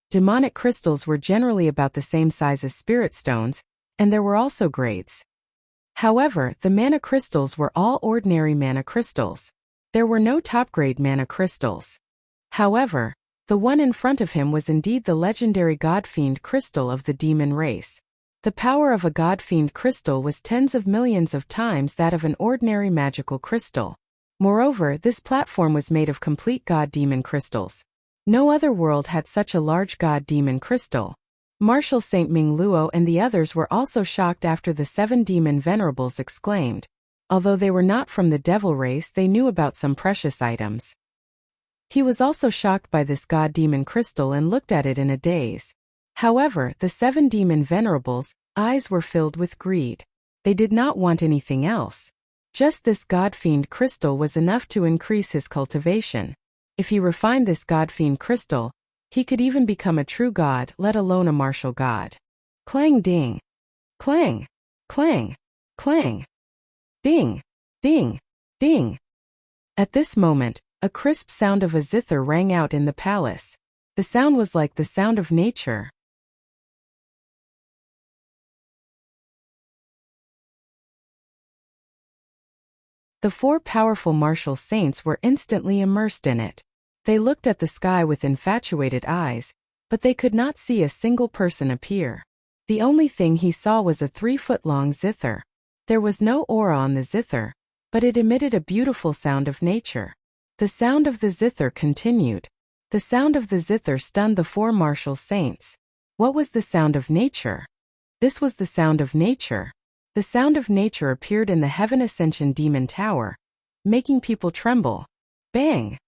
[SPEAKER 1] Demonic crystals were generally about the same size as spirit stones, and there were also grades. However, the mana crystals were all ordinary mana crystals. There were no top-grade mana crystals. However, the one in front of him was indeed the legendary god-fiend crystal of the demon race. The power of a god-fiend crystal was tens of millions of times that of an ordinary magical crystal. Moreover, this platform was made of complete god-demon crystals. No other world had such a large god-demon crystal. Marshal Saint Ming Luo and the others were also shocked after the 7 demon venerables exclaimed. Although they were not from the devil race, they knew about some precious items. He was also shocked by this god-demon crystal and looked at it in a daze. However, the 7 demon venerables' eyes were filled with greed. They did not want anything else. Just this god-fiend crystal was enough to increase his cultivation. If he refined this god-fiend crystal, he could even become a true god, let alone a martial god. Clang ding. Clang. Clang. Clang. Ding. Ding. Ding. At this moment, a crisp sound of a zither rang out in the palace. The sound was like the sound of nature. The 4 powerful martial saints were instantly immersed in it. They looked at the sky with infatuated eyes, but they could not see a single person appear. The only thing he saw was a 3-foot-long zither. There was no aura on the zither, but it emitted a beautiful sound of nature. The sound of the zither continued. The sound of the zither stunned the 4 martial saints. What was the sound of nature? This was the sound of nature. The sound of nature appeared in the Heaven Ascension Demon Tower, making people tremble. Bang!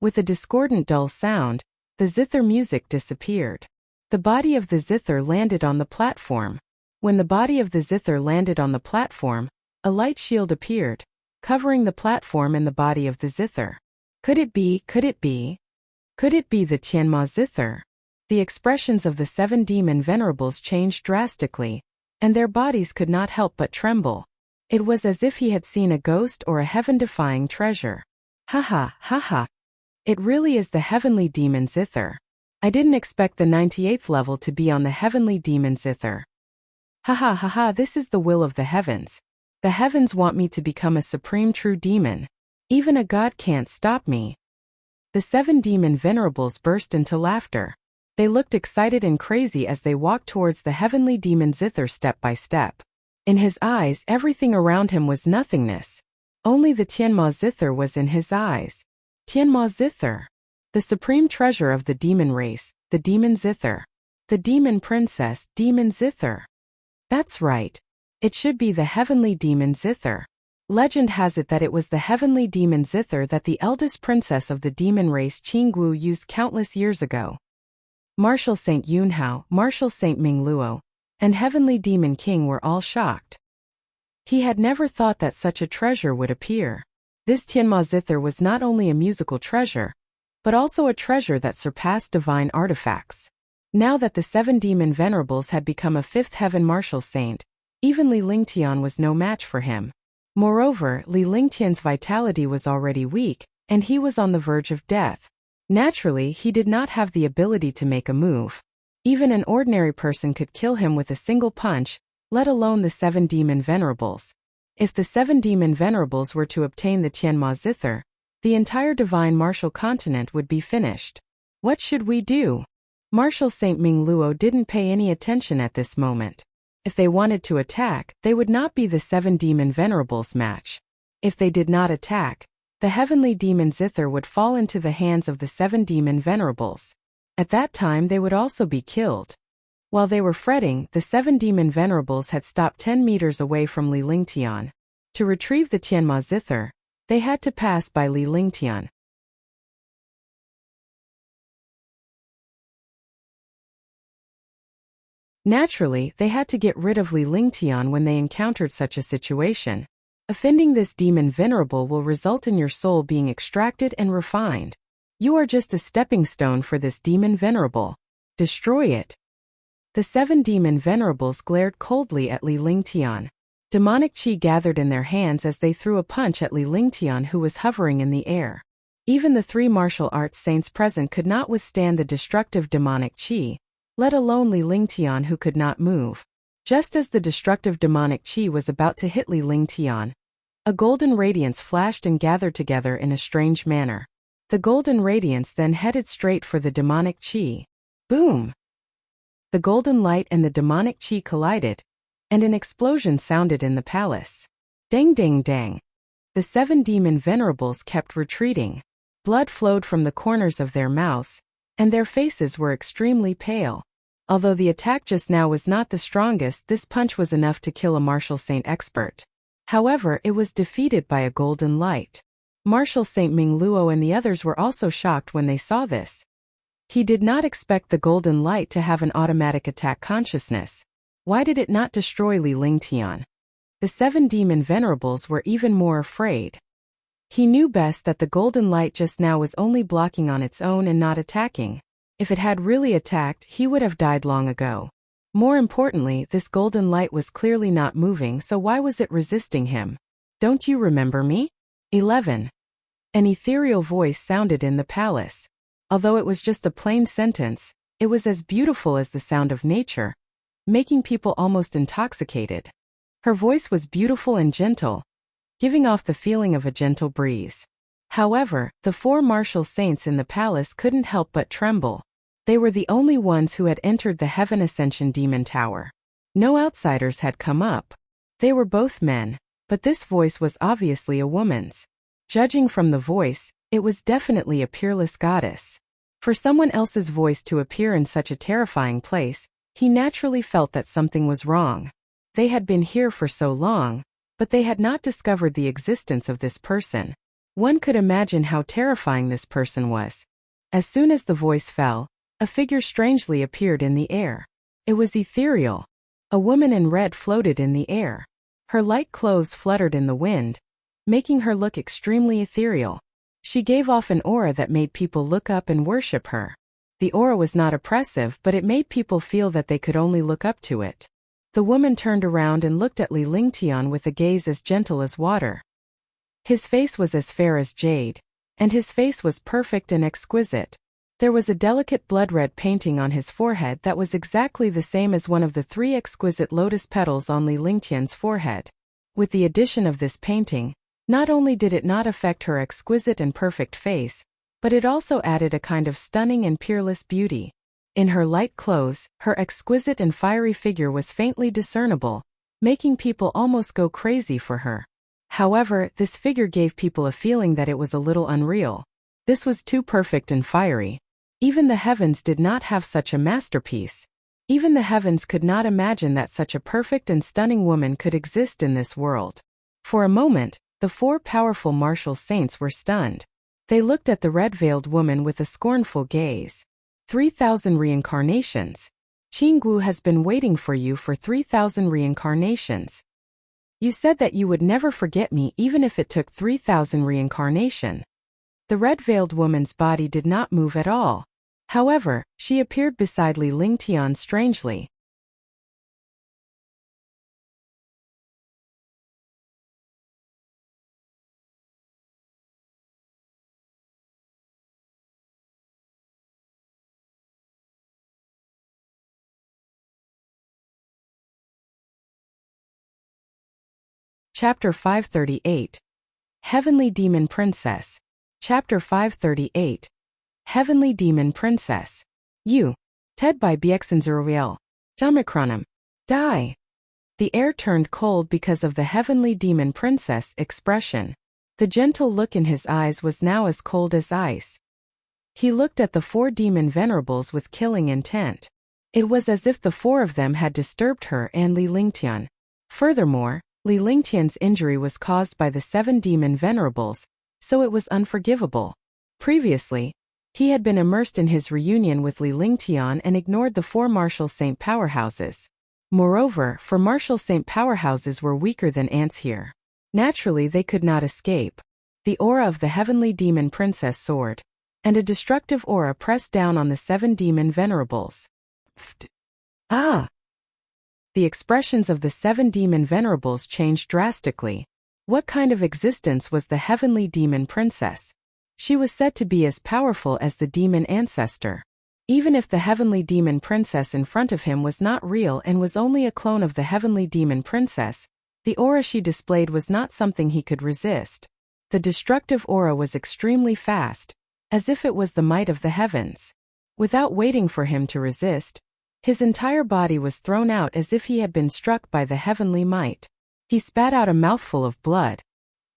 [SPEAKER 1] With a discordant dull sound, the zither music disappeared. The body of the zither landed on the platform. When the body of the zither landed on the platform, a light shield appeared, covering the platform and the body of the zither. Could it be? Could it be? Could it be the Tianma zither? The expressions of the 7 demon venerables changed drastically, and their bodies could not help but tremble. It was as if he had seen a ghost or a heaven-defying treasure. Ha ha. It really is the heavenly demon zither. I didn't expect the 98th level to be on the heavenly demon zither. Ha, this is the will of the heavens. The heavens want me to become a supreme true demon. Even a god can't stop me. The 7 demon venerables burst into laughter. They looked excited and crazy as they walked towards the heavenly demon zither step by step. In his eyes, everything around him was nothingness. Only the Tianma zither was in his eyes. Tianma zither. The supreme treasure of the demon race, the demon zither. The demon princess, demon zither. That's right. It should be the heavenly demon zither. Legend has it that it was the heavenly demon zither that the eldest princess of the demon race Qinggu used countless years ago. Marshal Saint Yunhao, Marshal Saint Ming Luo, and Heavenly Demon King were all shocked. He had never thought that such a treasure would appear. This Tianma zither was not only a musical treasure, but also a treasure that surpassed divine artifacts. Now that the 7 demon venerables had become a 5th heaven martial saint, even Li Lingtian was no match for him. Moreover, Li Lingtian's vitality was already weak, and he was on the verge of death. Naturally, he did not have the ability to make a move. Even an ordinary person could kill him with a single punch, let alone the 7 demon venerables. If the 7 demon venerables were to obtain the Tianma zither, the entire divine martial continent would be finished. What should we do? Marshal Saint Ming Luo didn't pay any attention at this moment. If they wanted to attack, they would not be the 7 demon venerables' match. If they did not attack, the heavenly demon zither would fall into the hands of the 7 demon venerables. At that time they would also be killed. While they were fretting, the 7 demon venerables had stopped 10 meters away from Li Lingtian. To retrieve the Tianma zither, they had to pass by Li Lingtian. Naturally, they had to get rid of Li Lingtian when they encountered such a situation. Offending this demon venerable will result in your soul being extracted and refined. You are just a stepping stone for this demon venerable. Destroy it. The 7 demon venerables glared coldly at Li Lingtian. Demonic chi gathered in their hands as they threw a punch at Li Lingtian, who was hovering in the air. Even the 3 martial arts saints present could not withstand the destructive demonic chi, let alone Li Lingtian, who could not move. Just as the destructive demonic chi was about to hit Li Lingtian, a golden radiance flashed and gathered together in a strange manner. The golden radiance then headed straight for the demonic chi. Boom! The golden light and the demonic chi collided, and an explosion sounded in the palace. Dang dang dang! The 7 demon venerables kept retreating. Blood flowed from the corners of their mouths, and their faces were extremely pale. Although the attack just now was not the strongest, this punch was enough to kill a martial saint expert. However, it was defeated by a golden light. Martial Saint Ming Luo and the others were also shocked when they saw this. He did not expect the golden light to have an automatic attack consciousness. Why did it not destroy Li Lingtian? The 7 demon venerables were even more afraid. He knew best that the golden light just now was only blocking on its own and not attacking. If it had really attacked, he would have died long ago. More importantly, this golden light was clearly not moving, so why was it resisting him? Don't you remember me? 11. An ethereal voice sounded in the palace. Although it was just a plain sentence, it was as beautiful as the sound of nature, making people almost intoxicated. Her voice was beautiful and gentle, giving off the feeling of a gentle breeze. However, the 4 martial saints in the palace couldn't help but tremble. They were the only ones who had entered the Heaven Ascension Demon Tower. No outsiders had come up. They were both men, but this voice was obviously a woman's. Judging from the voice, it was definitely a peerless goddess. For someone else's voice to appear in such a terrifying place, he naturally felt that something was wrong. They had been here for so long, but they had not discovered the existence of this person. One could imagine how terrifying this person was. As soon as the voice fell, a figure strangely appeared in the air. It was ethereal. A woman in red floated in the air. Her light clothes fluttered in the wind, making her look extremely ethereal. She gave off an aura that made people look up and worship her. The aura was not oppressive, but it made people feel that they could only look up to it. The woman turned around and looked at Li Lingtian with a gaze as gentle as water. His face was as fair as jade, and his face was perfect and exquisite. There was a delicate blood-red painting on his forehead that was exactly the same as one of the 3 exquisite lotus petals on Li Lingtian's forehead. With the addition of this painting, not only did it not affect her exquisite and perfect face, but it also added a kind of stunning and peerless beauty. In her light clothes, her exquisite and fiery figure was faintly discernible, making people almost go crazy for her. However, this figure gave people a feeling that it was a little unreal. This was too perfect and fiery. Even the heavens did not have such a masterpiece. Even the heavens could not imagine that such a perfect and stunning woman could exist in this world. For a moment, the 4 powerful martial saints were stunned. They looked at the red-veiled woman with a scornful gaze. 3,000 reincarnations. Qinggu has been waiting for you for 3,000 reincarnations. You said that you would never forget me even if it took 3,000 reincarnation. The red-veiled woman's body did not move at all. However, she appeared beside Li Lingtian strangely. Chapter 538. Heavenly Demon Princess. Chapter 538. Heavenly Demon Princess. You. Ted by Biexenzeroviel. Omicronum. Die. The air turned cold because of the Heavenly Demon Princess expression. The gentle look in his eyes was now as cold as ice. He looked at the 4 demon venerables with killing intent. It was as if the 4 of them had disturbed her and Li Lingtian. Furthermore, Li Lingtian's injury was caused by the 7 demon venerables, so it was unforgivable. Previously, he had been immersed in his reunion with Li Lingtian and ignored the 4 martial saint powerhouses. Moreover, 4 martial saint powerhouses were weaker than ants here. Naturally, they could not escape. The aura of the heavenly demon princess soared, and a destructive aura pressed down on the 7 demon venerables. Ah! The expressions of the 7 demon venerables changed drastically. What kind of existence was the heavenly demon princess? She was said to be as powerful as the demon ancestor. Even if the heavenly demon princess in front of him was not real and was only a clone of the heavenly demon princess, the aura she displayed was not something he could resist. The destructive aura was extremely fast, as if it was the might of the heavens. Without waiting for him to resist, his entire body was thrown out as if he had been struck by the heavenly might. He spat out a mouthful of blood.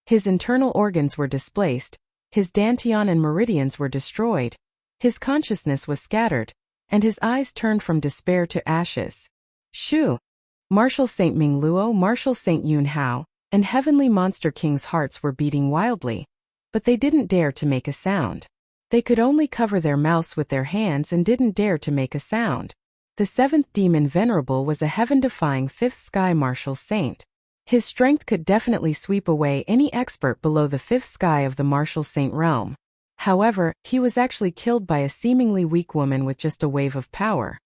[SPEAKER 1] His internal organs were displaced, his dantian and meridians were destroyed, his consciousness was scattered, and his eyes turned from despair to ashes. Shoo! Marshal Saint Ming Luo, Marshal Saint Yun Hao, and Heavenly Monster King's hearts were beating wildly, but they didn't dare to make a sound. They could only cover their mouths with their hands and didn't dare to make a sound. The 7th demon venerable was a heaven-defying 5th sky martial saint. His strength could definitely sweep away any expert below the 5th sky of the martial saint realm. However, he was actually killed by a seemingly weak woman with just a wave of power.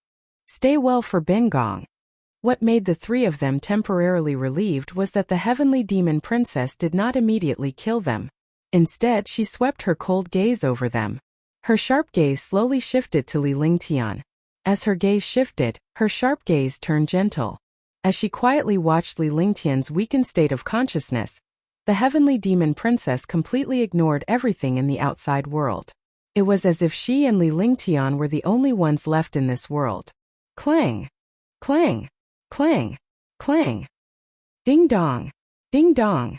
[SPEAKER 1] Stay well for Bingong. What made the 3 of them temporarily relieved was that the heavenly demon princess did not immediately kill them. Instead, she swept her cold gaze over them. Her sharp gaze slowly shifted to Li Lingtian. As her gaze shifted, her sharp gaze turned gentle. As she quietly watched Li Lingtian's weakened state of consciousness, the heavenly demon princess completely ignored everything in the outside world. It was as if she and Li Lingtian were the only ones left in this world. Clang! Clang! Clang! Clang! Ding dong! Ding dong!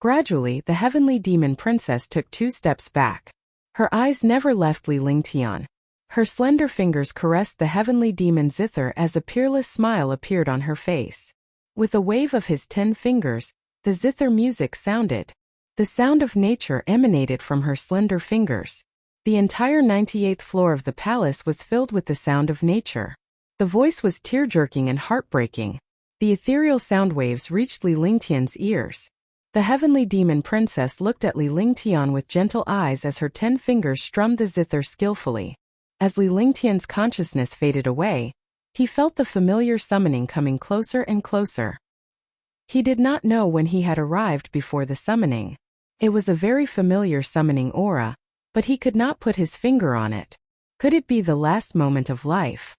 [SPEAKER 1] Gradually, the heavenly demon princess took 2 steps back. Her eyes never left Li Lingtian. Her slender fingers caressed the heavenly demon zither as a peerless smile appeared on her face. With a wave of his 10 fingers, the zither music sounded. The sound of nature emanated from her slender fingers. The entire 98th floor of the palace was filled with the sound of nature. The voice was tear-jerking and heartbreaking. The ethereal sound waves reached Li Lingtian's ears. The heavenly demon princess looked at Li Lingtian with gentle eyes as her 10 fingers strummed the zither skillfully. As Li Lingtian's consciousness faded away, he felt the familiar summoning coming closer and closer. He did not know when he had arrived before the summoning. It was a very familiar summoning aura, but he could not put his finger on it. Could it be the last moment of life?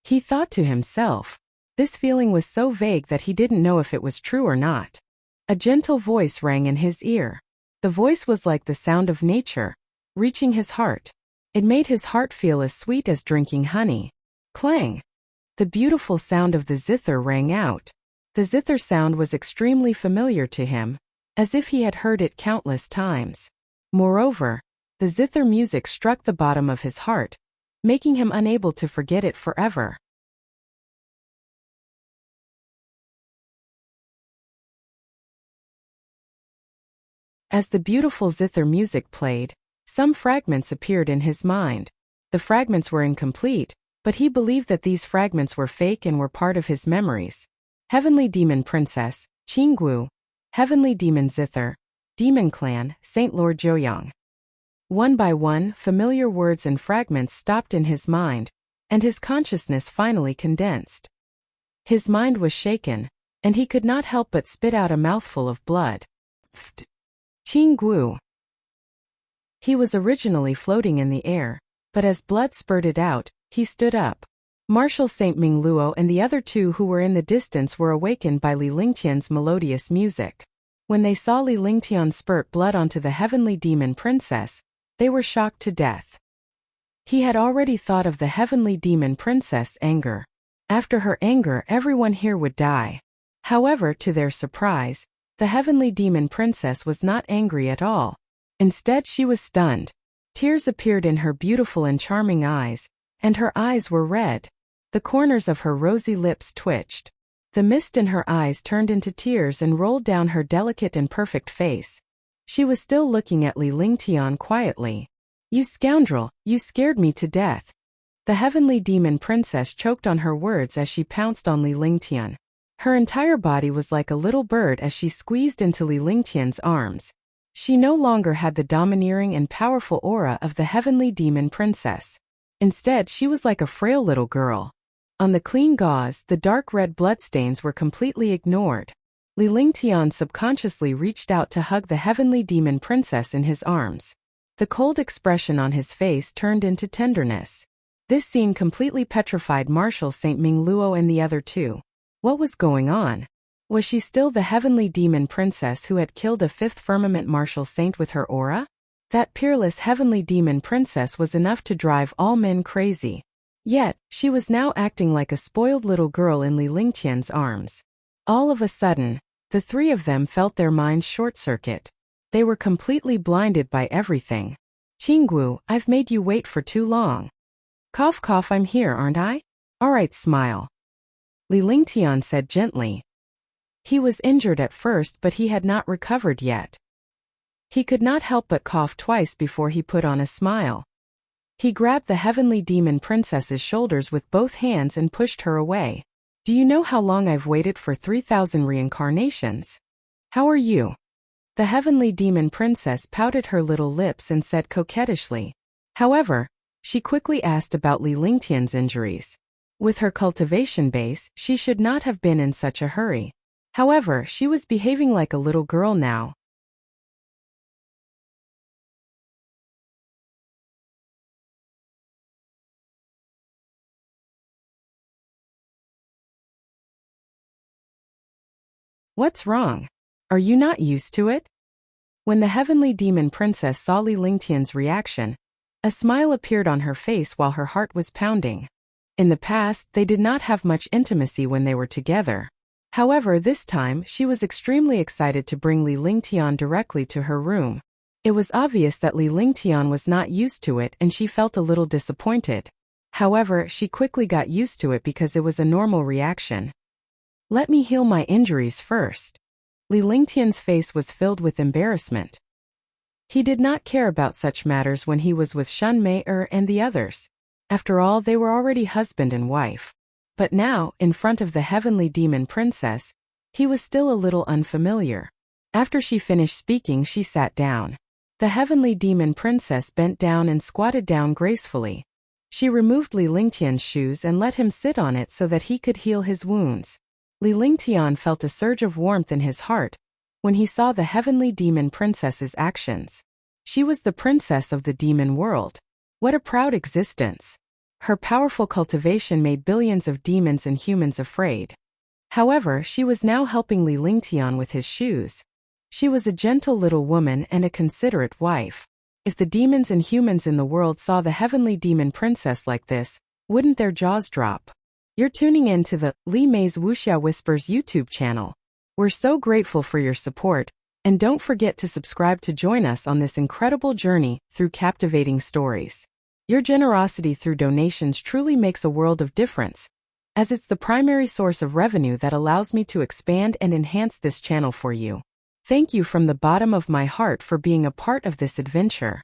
[SPEAKER 1] He thought to himself. This feeling was so vague that he didn't know if it was true or not. A gentle voice rang in his ear. The voice was like the sound of nature, reaching his heart. It made his heart feel as sweet as drinking honey. Clang! The beautiful sound of the zither rang out. The zither sound was extremely familiar to him, as if he had heard it countless times. Moreover, the zither music struck the bottom of his heart, making him unable to forget it forever. As the beautiful zither music played, some fragments appeared in his mind. The fragments were incomplete, but he believed that these fragments were fake and were part of his memories. Heavenly Demon Princess, Qinggu, Heavenly Demon Zither, Demon Clan, Saint Lord Joyang. One by one, familiar words and fragments stopped in his mind, and his consciousness finally condensed. His mind was shaken, and he could not help but spit out a mouthful of blood. Qinggu. He was originally floating in the air, but as blood spurted out, he stood up. Marshal Saint Ming Luo and the other 2 who were in the distance were awakened by Li Lingtian's melodious music. When they saw Li Lingtian spurt blood onto the heavenly demon princess, they were shocked to death. He had already thought of the heavenly demon princess' anger. After her anger, everyone here would die. However, to their surprise, the heavenly demon princess was not angry at all. Instead, she was stunned. Tears appeared in her beautiful and charming eyes, and her eyes were red. The corners of her rosy lips twitched. The mist in her eyes turned into tears and rolled down her delicate and perfect face. She was still looking at Li Lingtian quietly. "You scoundrel, you scared me to death." The heavenly demon princess choked on her words as she pounced on Li Lingtian. Her entire body was like a little bird as she squeezed into Li Lingtian's arms. She no longer had the domineering and powerful aura of the heavenly demon princess. Instead, she was like a frail little girl. On the clean gauze, the dark red bloodstains were completely ignored. Li Lingtian subconsciously reached out to hug the heavenly demon princess in his arms. The cold expression on his face turned into tenderness. This scene completely petrified Marshal Saint Ming Luo and the other two. What was going on? Was she still the heavenly demon princess who had killed a fifth firmament martial saint with her aura? That peerless heavenly demon princess was enough to drive all men crazy. Yet, she was now acting like a spoiled little girl in Li Lingtian's arms. All of a sudden, the three of them felt their minds short-circuit. They were completely blinded by everything. Qinggu, I've made you wait for too long. Cough cough, I'm here, aren't I? Alright, smile. Li Lingtian said gently. He was injured at first, but he had not recovered yet. He could not help but cough twice before he put on a smile. He grabbed the heavenly demon princess's shoulders with both hands and pushed her away. Do you know how long I've waited for 3,000 reincarnations? How are you? The heavenly demon princess pouted her little lips and said coquettishly. However, she quickly asked about Li Lingtian's injuries. With her cultivation base, she should not have been in such a hurry. However, she was behaving like a little girl now. What's wrong? Are you not used to it? When the heavenly demon princess saw Li Lingtian's reaction, a smile appeared on her face while her heart was pounding. In the past, they did not have much intimacy when they were together. However, this time, she was extremely excited to bring Li Lingtian directly to her room. It was obvious that Li Lingtian was not used to it and she felt a little disappointed. However, she quickly got used to it because it was a normal reaction. Let me heal my injuries first. Li Lingtian's face was filled with embarrassment. He did not care about such matters when he was with Shun Mei and the others. After all, they were already husband and wife. But now, in front of the heavenly demon princess, he was still a little unfamiliar. After she finished speaking, she sat down. The heavenly demon princess bent down and squatted down gracefully. She removed Li Lingtian's shoes and let him sit on it so that he could heal his wounds. Li Lingtian felt a surge of warmth in his heart when he saw the heavenly demon princess's actions. She was the princess of the demon world. What a proud existence! Her powerful cultivation made billions of demons and humans afraid. However, she was now helping Li Lingtian with his shoes. She was a gentle little woman and a considerate wife. If the demons and humans in the world saw the heavenly demon princess like this, wouldn't their jaws drop? You're tuning in to the Li Mei's Wuxia Whispers YouTube channel. We're so grateful for your support, and don't forget to subscribe to join us on this incredible journey through captivating stories. Your generosity through donations truly makes a world of difference, as it's the primary source of revenue that allows me to expand and enhance this channel for you. Thank you from the bottom of my heart for being a part of this adventure.